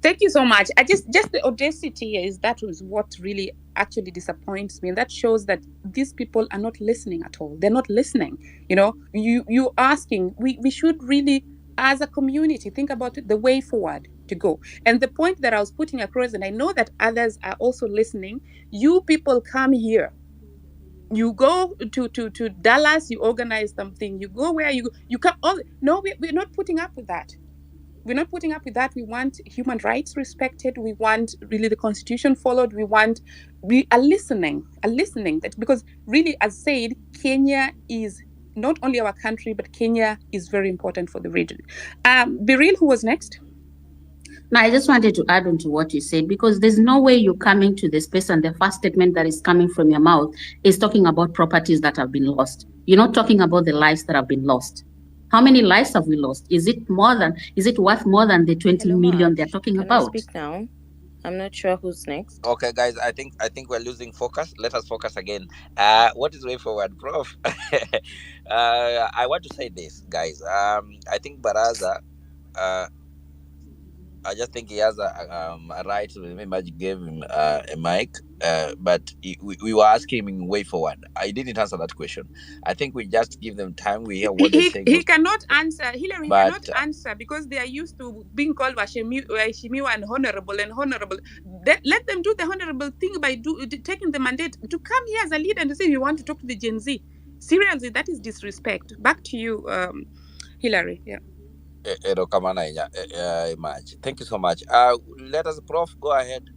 Thank you so much. Just the audacity is that was what really actually disappoints me. And that shows that these people are not listening at all. They're not listening. You know, you asking, we should really, as a community, think about it, the way forward to go. And the point that I was putting across, and I know that others are also listening, you people come here. You go to Dallas, you organize something, you go where you come. No, we're not putting up with that. We're not putting up with that. We want human rights respected. We want really the constitution followed. We are listening. That because really, as said, Kenya is not only our country, but Kenya is very important for the region. Beryl, who was next? Now, I just wanted to add on to what you said, because there's no way you're coming to the space and the first statement that is coming from your mouth is talking about properties that have been lost. You're not talking about the lives that have been lost. How many lives have we lost? Is it worth more than the 20 million they're talking about? Can I speak now? I'm not sure who's next. Okay, guys, I think we're losing focus. Let us focus again. What is way forward, Prof? I want to say this, guys. I think Baraza, I just think he has a right. Maybe gave him a mic, but we were asking him way forward. I didn't answer that question. I think we just give them time. We hear what they're saying. He cannot answer. Hillary cannot answer because they are used to being called Washemiwa and honorable. Let them do the honorable thing by taking the mandate to come here as a leader and to say you want to talk to the Gen Z. Seriously, that is disrespect. Back to you, Hillary. Yeah. Thank you so much. Let us, Prof, go ahead.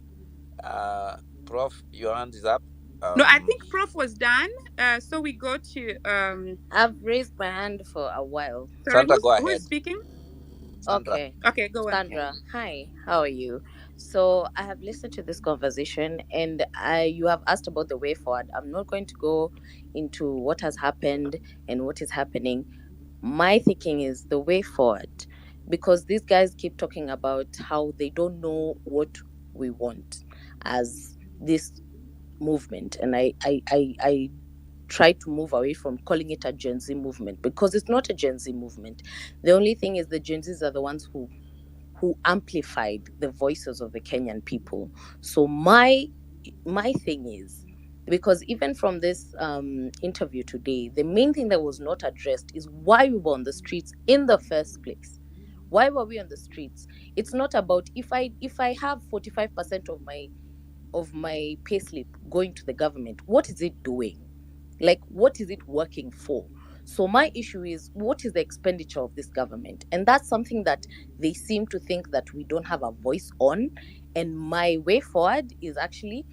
Prof, your hand is up. No, I think Prof was done. So we go to I've raised my hand for a while. sorry, Sandra, go who is ahead. speaking? Sandra. Okay. Okay, go ahead. Sandra, hi. How are you? So I have listened to this conversation, and you have asked about the way forward. I'm not going to go into what has happened and what is happening. My thinking is the way forward, because these guys keep talking about how they don't know what we want as this movement, and I try to move away from calling it a Gen Z movement, because it's not a Gen Z movement. The only thing is the Gen Zs are the ones who amplified the voices of the Kenyan people. So my thing is, because even from this interview today, the main thing that was not addressed is why we were on the streets in the first place. Why were we on the streets? It's not about if I have 45% of my payslip going to the government, what is it doing? Like, what is it working for? So my issue is, what is the expenditure of this government? And that's something that they seem to think that we don't have a voice on. And my way forward is actually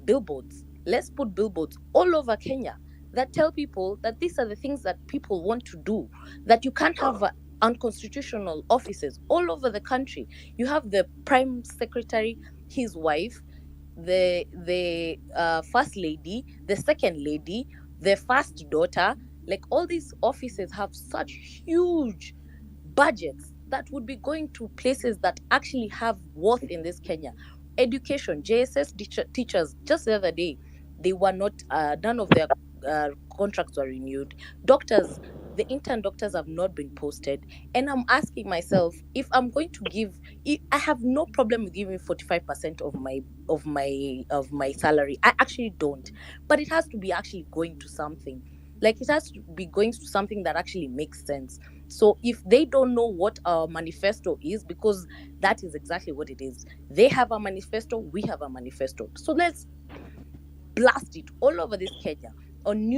billboards. Let's put billboards all over Kenya that tell people that these are the things that people want to do, that you can't have unconstitutional offices all over the country. You have the prime secretary, his wife, the first lady, the second lady, the first daughter. Like, all these offices have such huge budgets that would be going to places that actually have worth in this Kenya. Education, JSS teachers, just the other day, they were not, none of their contracts were renewed. Doctors, the intern doctors have not been posted. And I'm asking myself, if I'm going to give, I have no problem with giving 45% of my salary. I actually don't. But it has to be actually going to something. Like, it has to be going to something that actually makes sense. So if they don't know what our manifesto is, because that is exactly what it is. They have a manifesto, we have a manifesto. So let's blast it all over this Kenya, on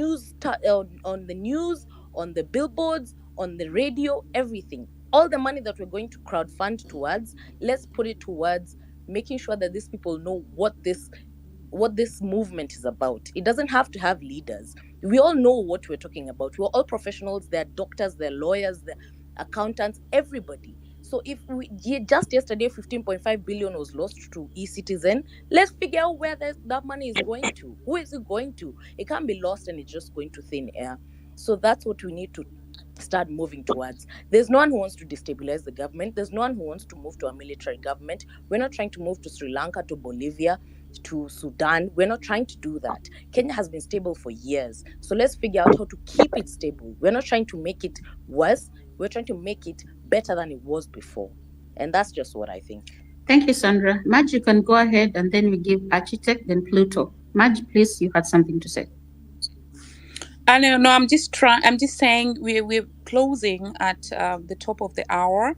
on the news, on the billboards, on the radio, everything. All the money that we're going to crowdfund towards, let's put it towards making sure that these people know what this movement is about. It doesn't have to have leaders. We all know what we're talking about. We're all professionals. They're doctors, they're lawyers, they're accountants, everybody. So if just yesterday 15.5 billion was lost to e-citizen, let's figure out where that money is going to. Who is it going to? It can't be lost and it's just going to thin air. So that's what we need to start moving towards. There's no one who wants to destabilize the government. There's no one who wants to move to a military government. We're not trying to move to Sri Lanka, to Bolivia, to Sudan. We're not trying to do that. Kenya has been stable for years. So let's figure out how to keep it stable. We're not trying to make it worse. We're trying to make it better than it was before. And that's just what I think. Thank you, Sandra. Madge, you can go ahead, and then we give Architect, then Pluto. Madge, please, you had something to say. I don't know. I'm just saying we're closing at the top of the hour,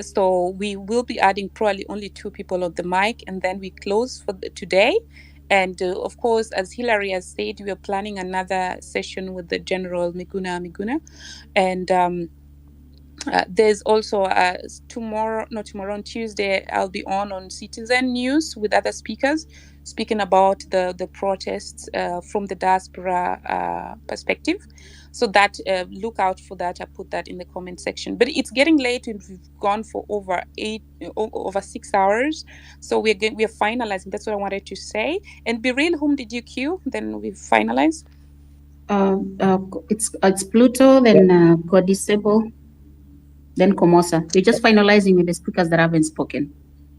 so we will be adding probably only 2 people on the mic, and then we close for today. And of course, as Hilary has said, we are planning another session with the General Miguna Miguna, and there's also on Tuesday, I'll be on Citizen News with other speakers, speaking about the protests from the diaspora perspective. So that look out for that. I put that in the comment section. But it's getting late, and we've gone for over 6 hours. So we are finalizing. That's what I wanted to say. And Biril, whom did you queue? Then we finalize. It's Pluto, then Godisable, then Komosa. We're just finalizing with the speakers that haven't spoken,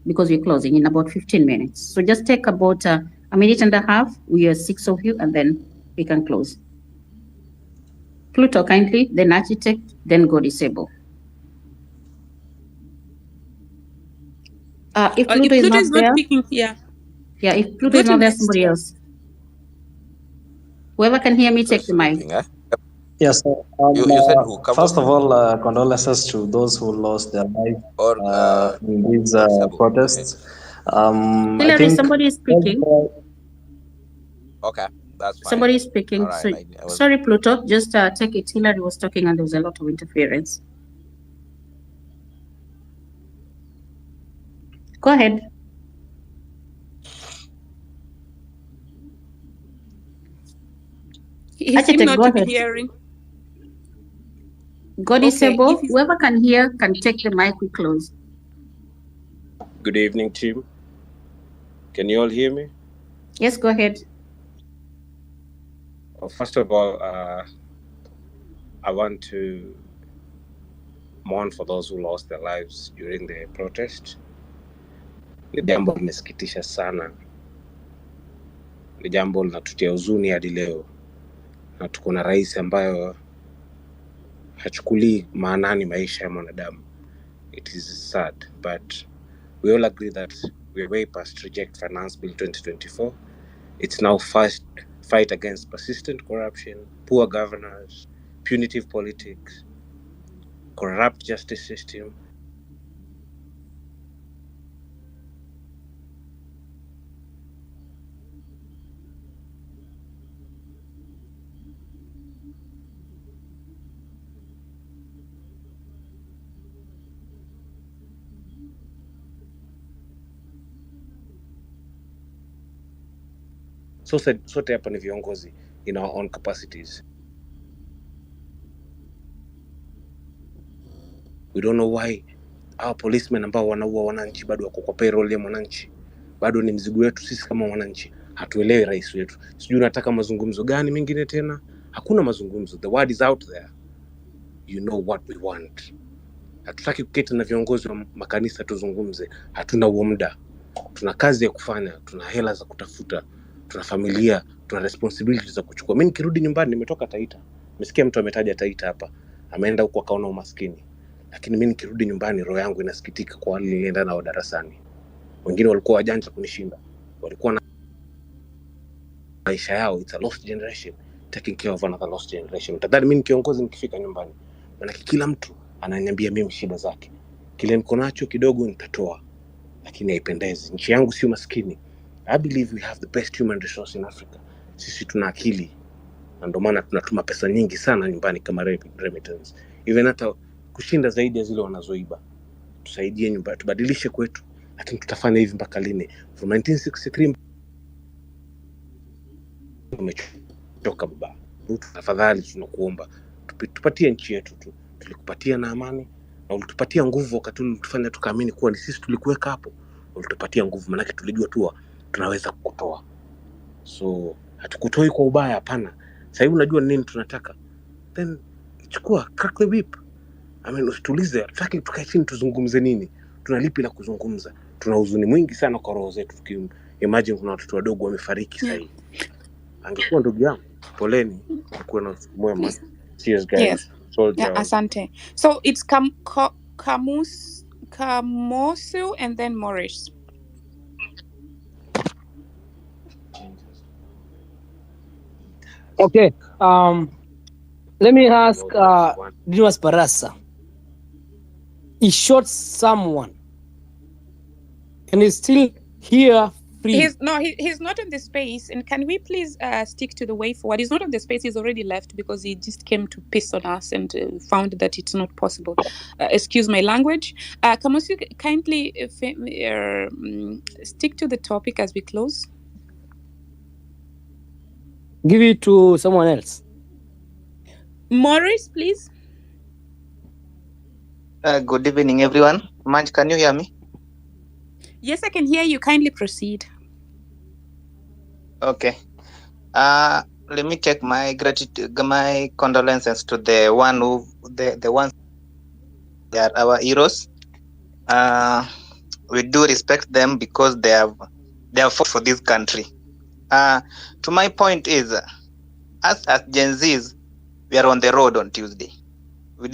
because we're closing in about 15 minutes. So just take about a minute and a half. We are 6 of you, and then we can close. Pluto, kindly, then Architect, then Godisable. If Pluto is not there, speaking, yeah, if Pluto is not there, somebody else. Whoever can hear me, take the mic. You Yes. said who? First of all, condolences to those who lost their life in these protests. Hilary, I think somebody is speaking. Okay, that's fine. Somebody is speaking. Right, Sorry, Pluto, just take it. Hilary was talking and there was a lot of interference. Go ahead. He Achete, seemed not go to be ahead. hearing. God Okay, disable. if he's Whoever can hear can take the mic we close. Good evening, team. Can you all hear me? Yes, go ahead. Well, first of all, I want to mourn for those who lost their lives during the protest. Ni jambo limesikitisha sana, ni jambo linatutia huzuni hadi leo, na tuko na rais ambayo hachukulii maanani maisha ya mwanadamu. It is sad, but we all agree that we are way past Reject Finance Bill 2024. It's now first fight against persistent corruption, poor governance, punitive politics, corrupt justice system. So sote hapa ni viongozi in our own capacities. We don't know why our policemen ambao wanaua wananchi bado wako kwa payroll ya mwananchi. Bado ni mzigo wetu sisi kama wananchi. Hatuelewi rais wetu. Sijui unataka mazungumzo gani mengine tena? Hakuna mazungumzo. The word is out there. You know what we want. Hatutaki kuketi na viongozi wa makanisa tuzungumze. Hatuna huo muda. Tuna kazi ya kufanya, tuna hela za kutafuta, tuna familia, tuna responsibilities za kuchukua. Mimi nikirudi nyumbani, nimetoka Taita. Nimesikia mtu ametaja Taita hapa. Ameenda huko akaona umaskini. Lakini mimi nikirudi nyumbani roho yangu inasikitika kwa wale nilienda nao darasani. Wengine walikuwa wajanja kunishinda. Walikuwa na maisha yao. It's a lost generation taking care of another lost generation. Tadhani mimi kiongozi nikifika nyumbani. Maana kila mtu ananiambia mimi shida zake. Kile niko nacho kidogo nitatoa. Lakini haipendezi. Nchi yangu sio maskini. I believe we have the best human resource in Africa. Sisi tuna akili. Na ndio maana tunatuma pesa nyingi sana nyumbani kama remittance. Even hata kushinda zaidi ya zile wanazoiba. Tusaidie nyumba, tubadilishe kwetu. Lakini tutafanya hivi mpaka lini? From 1963 tumechoka baba. Tafadhali tunakuomba tupatie nchi yetu tu. Tulikupatia na amani na ulitupatia nguvu wakati ulitufanya tukaamini kuwa ni sisi tulikuweka hapo. Ulitupatia nguvu maana tulijua tu tunaweza kukutoa. So hatukutoi kwa ubaya, hapana. Sasa hivi unajua nini tunataka? Then chukua crack the whip. Usitulize, tutaki tukae chini tuzungumze nini? Tunalipi la kuzungumza? Tuna huzuni mwingi sana kwa roho zetu. Imagine kuna watoto wadogo wamefariki sasa hivi. Angekuwa ndugu yangu, poleni, kuwa na mwema. Cheers guys. Yes. Yeah, asante. So it's Kamusu and then Morris. Okay. Let me ask Dimas Barasa. He shot someone and he's still here free. He's not on the space. And can we please stick to the way forward? He's not on the space. He's already left because he just came to piss on us and found that it's not possible. Excuse my language. Kamusu, kindly stick to the topic as we close. Give it to someone else. Morris, please. Good evening, everyone. Manj, can you hear me? Yes, I can hear you. Kindly proceed. Okay. Let me take my gratitude, my condolences to the ones they are our heroes. We do respect them because they have fought for this country. To my point is, us as Gen Zs, we are on the road on Tuesday. We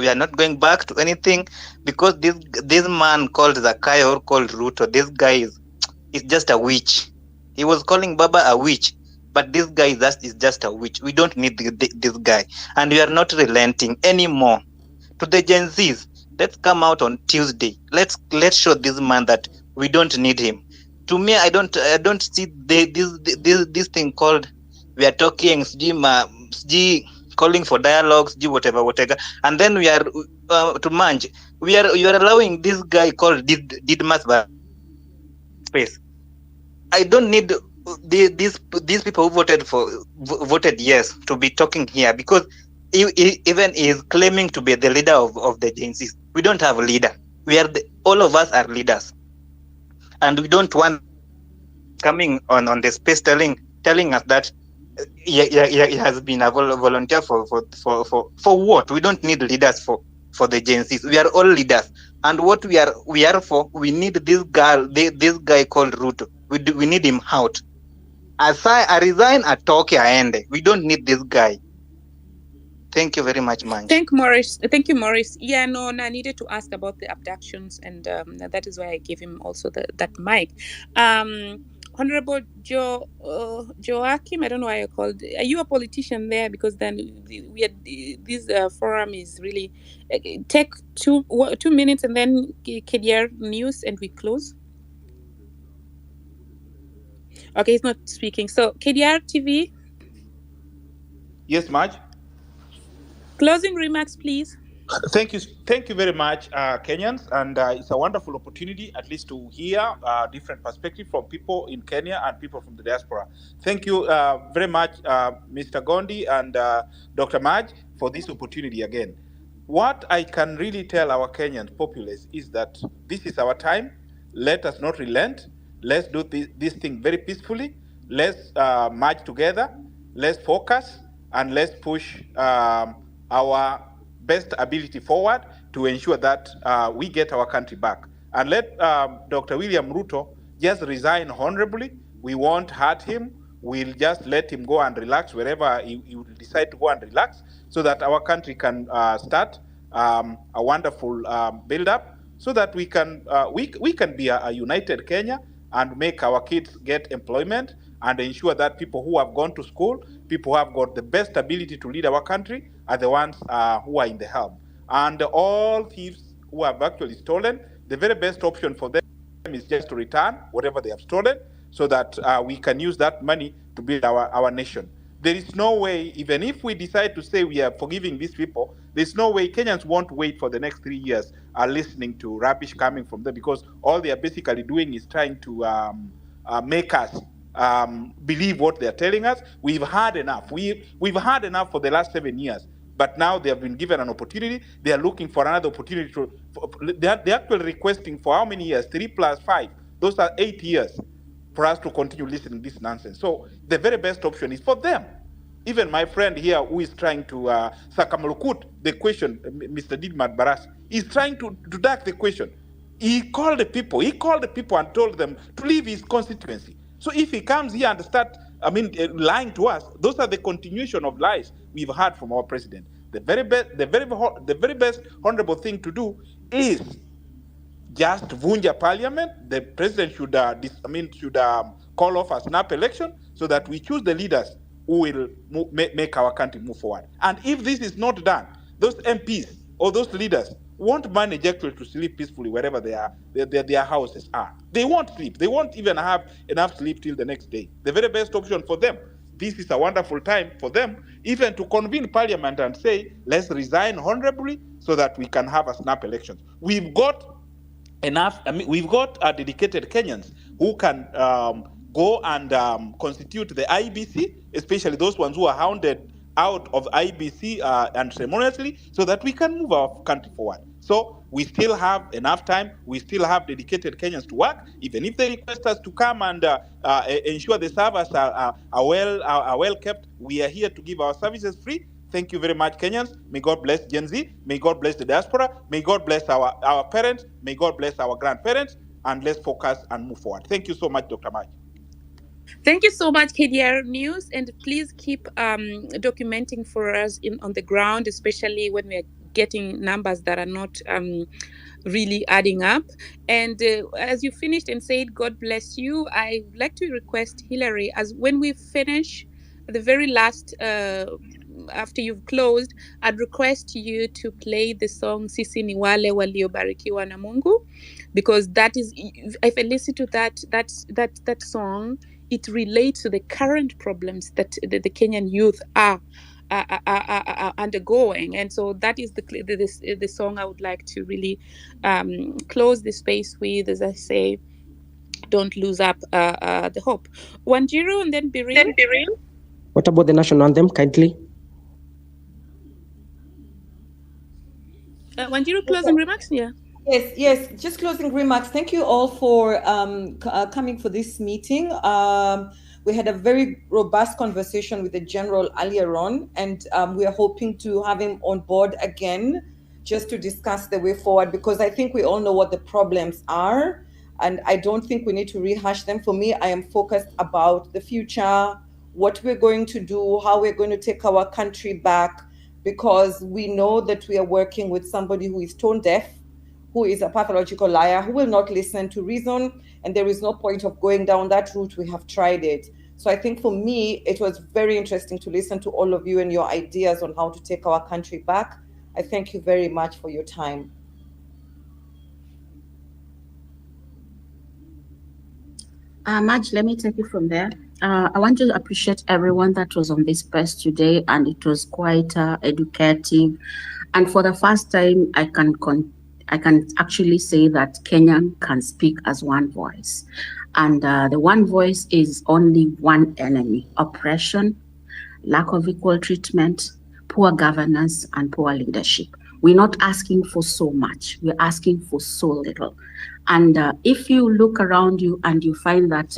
are not going back to anything because this man called Zakayo or called Ruto, this guy is just a witch. He was calling Baba a witch, but this guy is just a witch. We don't need this guy, and we are not relenting anymore. To the Gen Zs, let's come out on Tuesday. Let's show this man that we don't need him. To me, I don't see this thing called we are talking calling for dialogues, whatever, and then we are to Manj. You are allowing this guy called Didmas space. I don't need these people who voted yes to be talking here, because even is claiming to be the leader of the Gen Zs. We don't have a leader. All of us are leaders, and we don't want coming on the space telling us that he has been a volunteer for what? We don't need leaders for the Gen Zs. We are all leaders, and what we are for, we need this guy called Ruto. We need him out. I resign atoke aende. We don't need this guy. Thank you very much, Manj. Thank you, Maurice. Yeah, no, I needed to ask about the abductions, and that is why I gave him also that mic. Honorable Joachim, I don't know why I called. Are you a politician there? Because then we had this forum is really take 2 minutes, and then KDR news, and we close. Okay, he's not speaking. So KDR TV. Yes, Marge. Closing remarks, please. Thank you very much, Kenyans, and it's a wonderful opportunity, at least, to hear different perspectives from people in Kenya and people from the diaspora. Thank you very much, Mr. Gondi and Dr. Maj, for this opportunity again. What I can really tell our Kenyan populace is that this is our time. Let us not relent. Let's do this thing very peacefully. Let's march together. Let's focus, and let's push our best ability forward to ensure that we get our country back. And let Dr. William Ruto just resign honorably. We won't hurt him. We'll just let him go and relax wherever he will decide to go and relax, so that our country can start a wonderful build-up, so that we can be a united Kenya and make our kids get employment and ensure that people who have gone to school, people who have got the best ability to lead our country, are the ones who are in the helm. And all thieves who have actually stolen, the very best option for them is just to return whatever they have stolen, so that we can use that money to build our nation. There is no way, even if we decide to say we are forgiving these people, there's no way Kenyans won't wait for the next 3 years listening to rubbish coming from them, because all they are basically doing is trying to make us believe what they're telling us. We've had enough. We've had enough for the last 7 years. But now they have been given an opportunity. They are looking for another opportunity. They're actually requesting for how many years? 3 plus 5. Those are 8 years for us to continue listening to this nonsense. So the very best option is for them. Even my friend here, who is trying to circumlocute the question, Mr. Didmat Baras, is trying to duck the question. He called the people and told them to leave his constituency. So if he comes here and lying to us, those are the continuation of lies we've heard from our president. The very best honorable thing to do is just vunja parliament. The president should call off a snap election, so that we choose the leaders who will make our country move forward. And if this is not done, those MPs or those leaders won't manage actually to sleep peacefully wherever their houses are. They won't sleep. They won't even have enough sleep till the next day. The very best option for them, this is a wonderful time for them even to convene parliament and say, let's resign honorably, so that we can have a snap elections. We've got we've got dedicated Kenyans who can go and constitute the IBC, especially those ones who are hounded out of IBC unceremoniously, so that we can move our country forward. So we still have enough time. We still have dedicated Kenyans to work. Even if they request us to come and ensure the servers are well kept, we are here to give our services free. Thank you very much, Kenyans. May God bless Gen Z. May God bless the diaspora. May God bless our parents. May God bless our grandparents. And let's focus and move forward. Thank you so much, Dr. Maj. Thank you so much, KDR News, and please keep documenting for us on the ground, especially when we're getting numbers that are not really adding up. And as you finished and said, God bless you, I'd like to request Hillary, as when we finish the very last, after you've closed, I'd request you to play the song Sisi ni wale waliobarikiwa na Mungu, because that is, if I listen to that song, it relates to the current problems that the Kenyan youth are undergoing. And so that is the song I would like to really close the space with, as I say. don't lose up the hope. Wanjiru and then Biril. What about the national anthem, kindly? Wanjiru, closing remarks? Yeah. Yes. Just closing remarks. Thank you all for coming for this meeting. We had a very robust conversation with the general earlier on, and we are hoping to have him on board again just to discuss the way forward, because I think we all know what the problems are, and I don't think we need to rehash them. For me, I am focused about the future, what we're going to do, how we're going to take our country back, because we know that we are working with somebody who is tone deaf, who is a pathological liar, who will not listen to reason, and there is no point of going down that route. We have tried it. So I think for me, it was very interesting to listen to all of you and your ideas on how to take our country back. I thank you very much for your time. Madge, let me take it from there. I want to appreciate everyone that was on this space today, and it was quite educative. And for the first time, I can actually say that Kenyan can speak as one voice. And the one voice is only one enemy: oppression, lack of equal treatment, poor governance, and poor leadership. We're not asking for so much. We're asking for so little. And if you look around you and you find that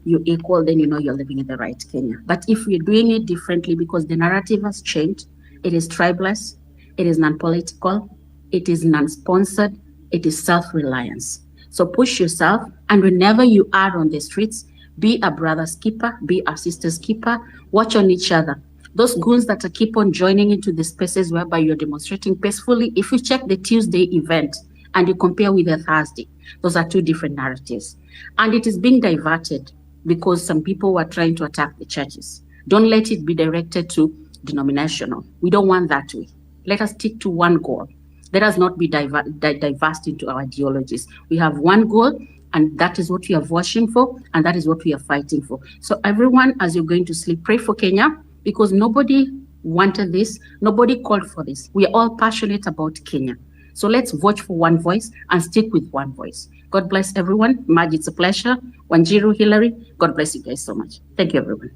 you're equal, then you know you're living in the right Kenya. But if we're doing it differently, because the narrative has changed, it is tribeless, it is non-political, it is non-sponsored, it is self-reliance. So push yourself, and whenever you are on the streets, be a brother's keeper, be a sister's keeper, watch on each other. Those goons that keep on joining into the spaces whereby you're demonstrating peacefully, if you check the Tuesday event and you compare with the Thursday, those are two different narratives. And it is being diverted because some people were trying to attack the churches. Don't let it be directed to denominational. We don't want that way. Let us stick to one goal. Let us not be diverse into our ideologies. We have one goal, and that is what we are watching for, and that is what we are fighting for. So everyone, as you're going to sleep, pray for Kenya, because nobody wanted this, nobody called for this. We are all passionate about Kenya. So let's vote for one voice and stick with one voice. God bless everyone. Madge, it's a pleasure. Wanjiru, Hillary, God bless you guys so much. Thank you, everyone.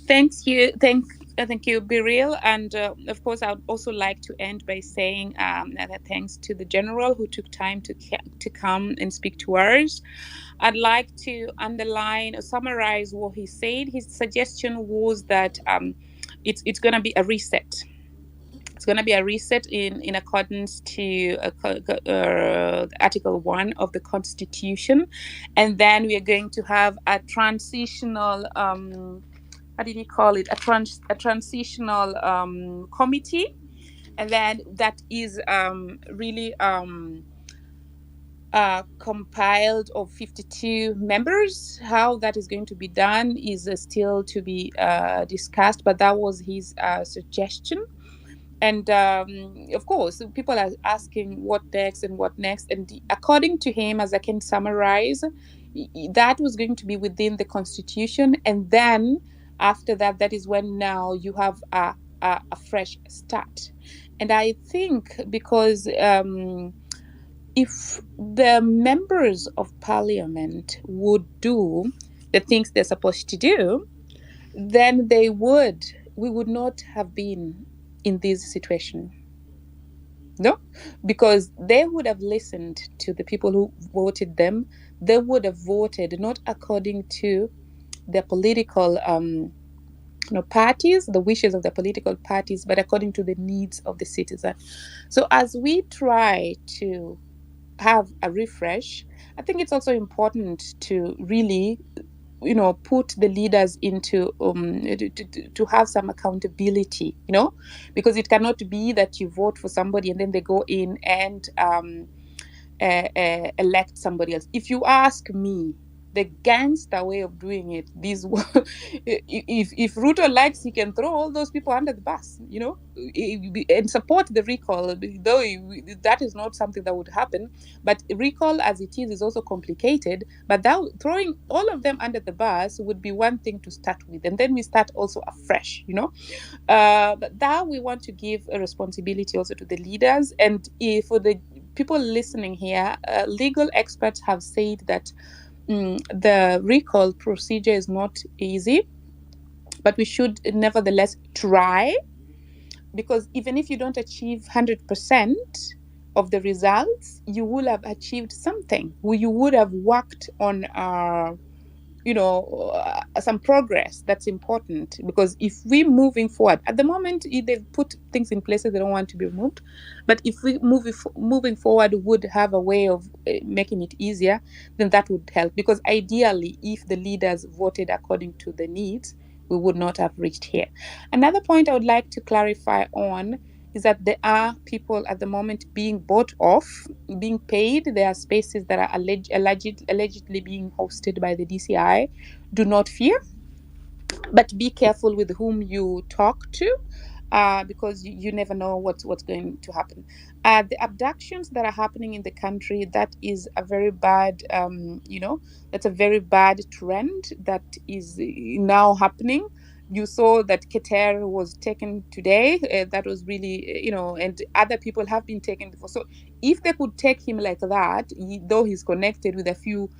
Thank you, Biril. And of course, I would also like to end by saying that thanks to the general who took time to come and speak to us. I'd like to underline or summarize what he said. His suggestion was that it's going to be a reset. It's going to be a reset in accordance to Article 1 of the Constitution. And then we are going to have a transitional, how did he call it? A transitional committee. And then that is really compiled of 52 members. How that is going to be done is still to be discussed, but that was his suggestion. And of course, people are asking what next and what next. And according to him, as I can summarize, that was going to be within the Constitution. And then after that, that is when now you have a fresh start. And I think because if the members of parliament would do the things they're supposed to do, then we would not have been in this situation. No, because they would have listened to the people who voted them. They would have voted not according to their political parties, the wishes of the political parties, but according to the needs of the citizen. So as we try to have a refresh, I think it's also important to really put the leaders into to have some accountability, because it cannot be that you vote for somebody and then they go in and elect somebody else. If you ask me, the gangster way of doing it, if Ruto likes, he can throw all those people under the bus, and support the recall, though that is not something that would happen. But recall as it is also complicated, but that throwing all of them under the bus would be one thing to start with, and then we start also afresh, but that we want to give a responsibility also to the leaders, and for the people listening here, legal experts have said that the recall procedure is not easy, but we should nevertheless try, because even if you don't achieve 100% of the results, you will have achieved something. You would have worked on some progress that's important. Because if we moving forward at the moment, they've put things in places they don't want to be removed, but if we moving forward would have a way of making it easier, then that would help. Because ideally, if the leaders voted according to the needs, we would not have reached here. Another point I would like to clarify on is that there are people at the moment being bought off, being paid. There are spaces that are allegedly being hosted by the DCI. Do not fear, but be careful with whom you talk to, because you never know what's going to happen. The abductions that are happening in the country, that is a very bad, that's a very bad trend that is now happening. You saw that Keter was taken today. That was really, and other people have been taken before. So if they could take him like that, though he's connected with a few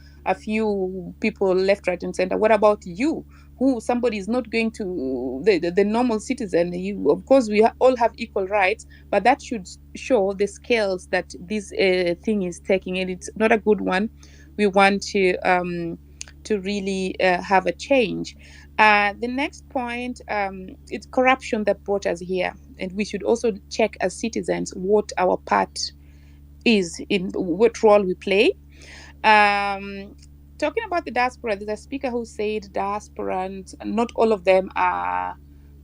people left, right, and center, what about you? Who somebody is not going to the normal citizen? Of course, we all have equal rights, but that should show the scales that this thing is taking, and it's not a good one. We want to really have a change. The next point, it's corruption that brought us here, and we should also check as citizens what our part is, in what role we play. Talking about the diaspora, there's a speaker who said diasporans, not all of them are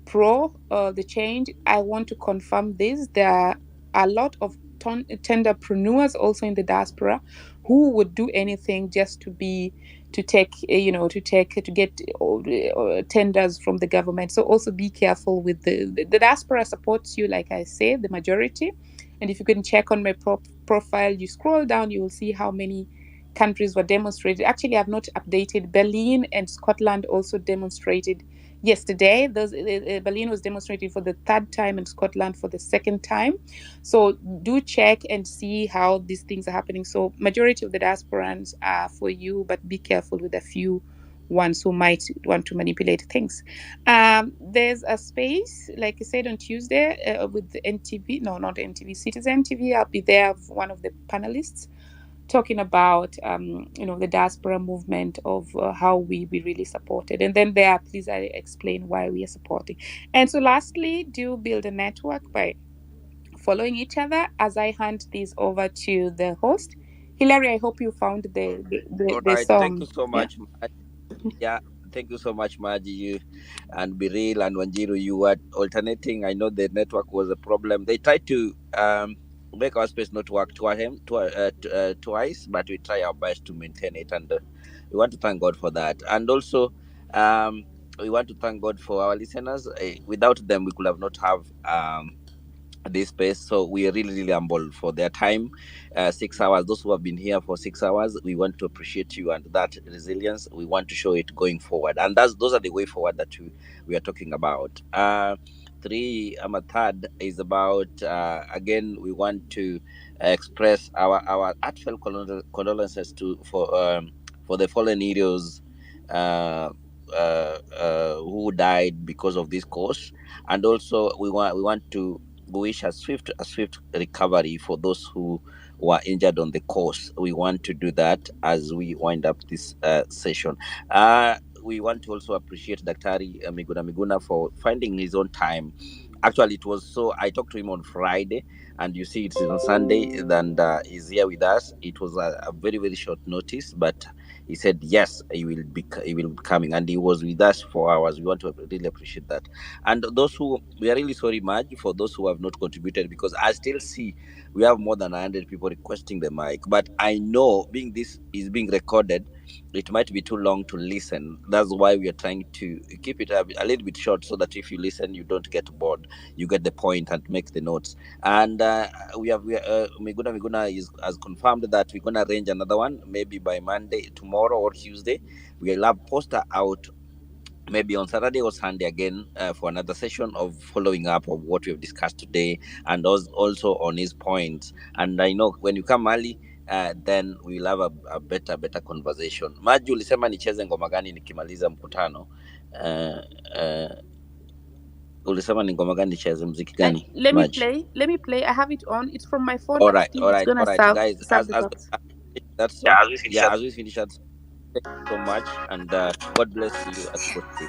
pro the change. I want to confirm this. There are a lot of tenderpreneurs also in the diaspora who would do anything just to get tenders from the government. So also be careful with the diaspora supports you, like I said, the majority. And if you can check on my profile, you scroll down, you will see how many countries were demonstrated. Actually, I've not updated. Berlin and Scotland also demonstrated yesterday. Berlin was demonstrating for the third time and Scotland for the second time. So do check and see how these things are happening. So majority of the diasporans are for you, but be careful with a few ones who might want to manipulate things. There's a space, like I said, on Tuesday with the NTV, no, not NTV, Citizen TV. I'll be there, one of the panelists, talking about the diaspora movement of how we really support it. And then there, please, I explain why we are supporting. And so lastly, do build a network by following each other. As I hand this over to the host, Hilary, I hope you found All the right, song. thank you so much. Yeah, thank you so much, Maji. You and Biril and Wanjiru, you were alternating. I know the network was a problem. They tried to make our space not work twice, but we try our best to maintain it, and we want to thank God for that. And also, we want to thank God for our listeners. Without them, we could have not have this space. So we are really, really humble for their time. 6 hours, those who have been here for 6 hours, we want to appreciate you, and that resilience we want to show it going forward, and those are the way forward that we are talking about. Third is about, again, we want to express our heartfelt condolences for the fallen heroes who died because of this course. And also we want to wish a swift recovery for those who were injured on the course. We want to do that as we wind up this session. We want to also appreciate Daktari Miguna Miguna for finding his own time. Actually, it was so. I talked to him on Friday, and you see, it's on Sunday, and he's here with us. It was a very, very short notice, but he said yes, he will be coming, and he was with us for hours. We want to really appreciate that. And those who, we are really sorry, Marge, for those who have not contributed, because I still see we have more than 100 people requesting the mic. But I know, being this is being recorded, it might be too long to listen. That's why we are trying to keep it a little bit short, so that if you listen, you don't get bored. You get the point and make the notes. And Miguna has confirmed that we're gonna arrange another one, maybe by Monday, tomorrow or Tuesday. We'll have poster out maybe on Saturday or Sunday again for another session of following up of what we've discussed today, and also on his points. And I know when you come early, then we'll have a better conversation. Maji, ulisema nicheze ngoma gani nikimaliza mkutano? Ulisema ni ngoma gani nicheze, muziki gani? Let Maji. me play. I have it on. It's from my phone. All But right, still it's gonna guys. serve As the purpose. that song, as we finish that, thank you so much, and God bless you as you proceed.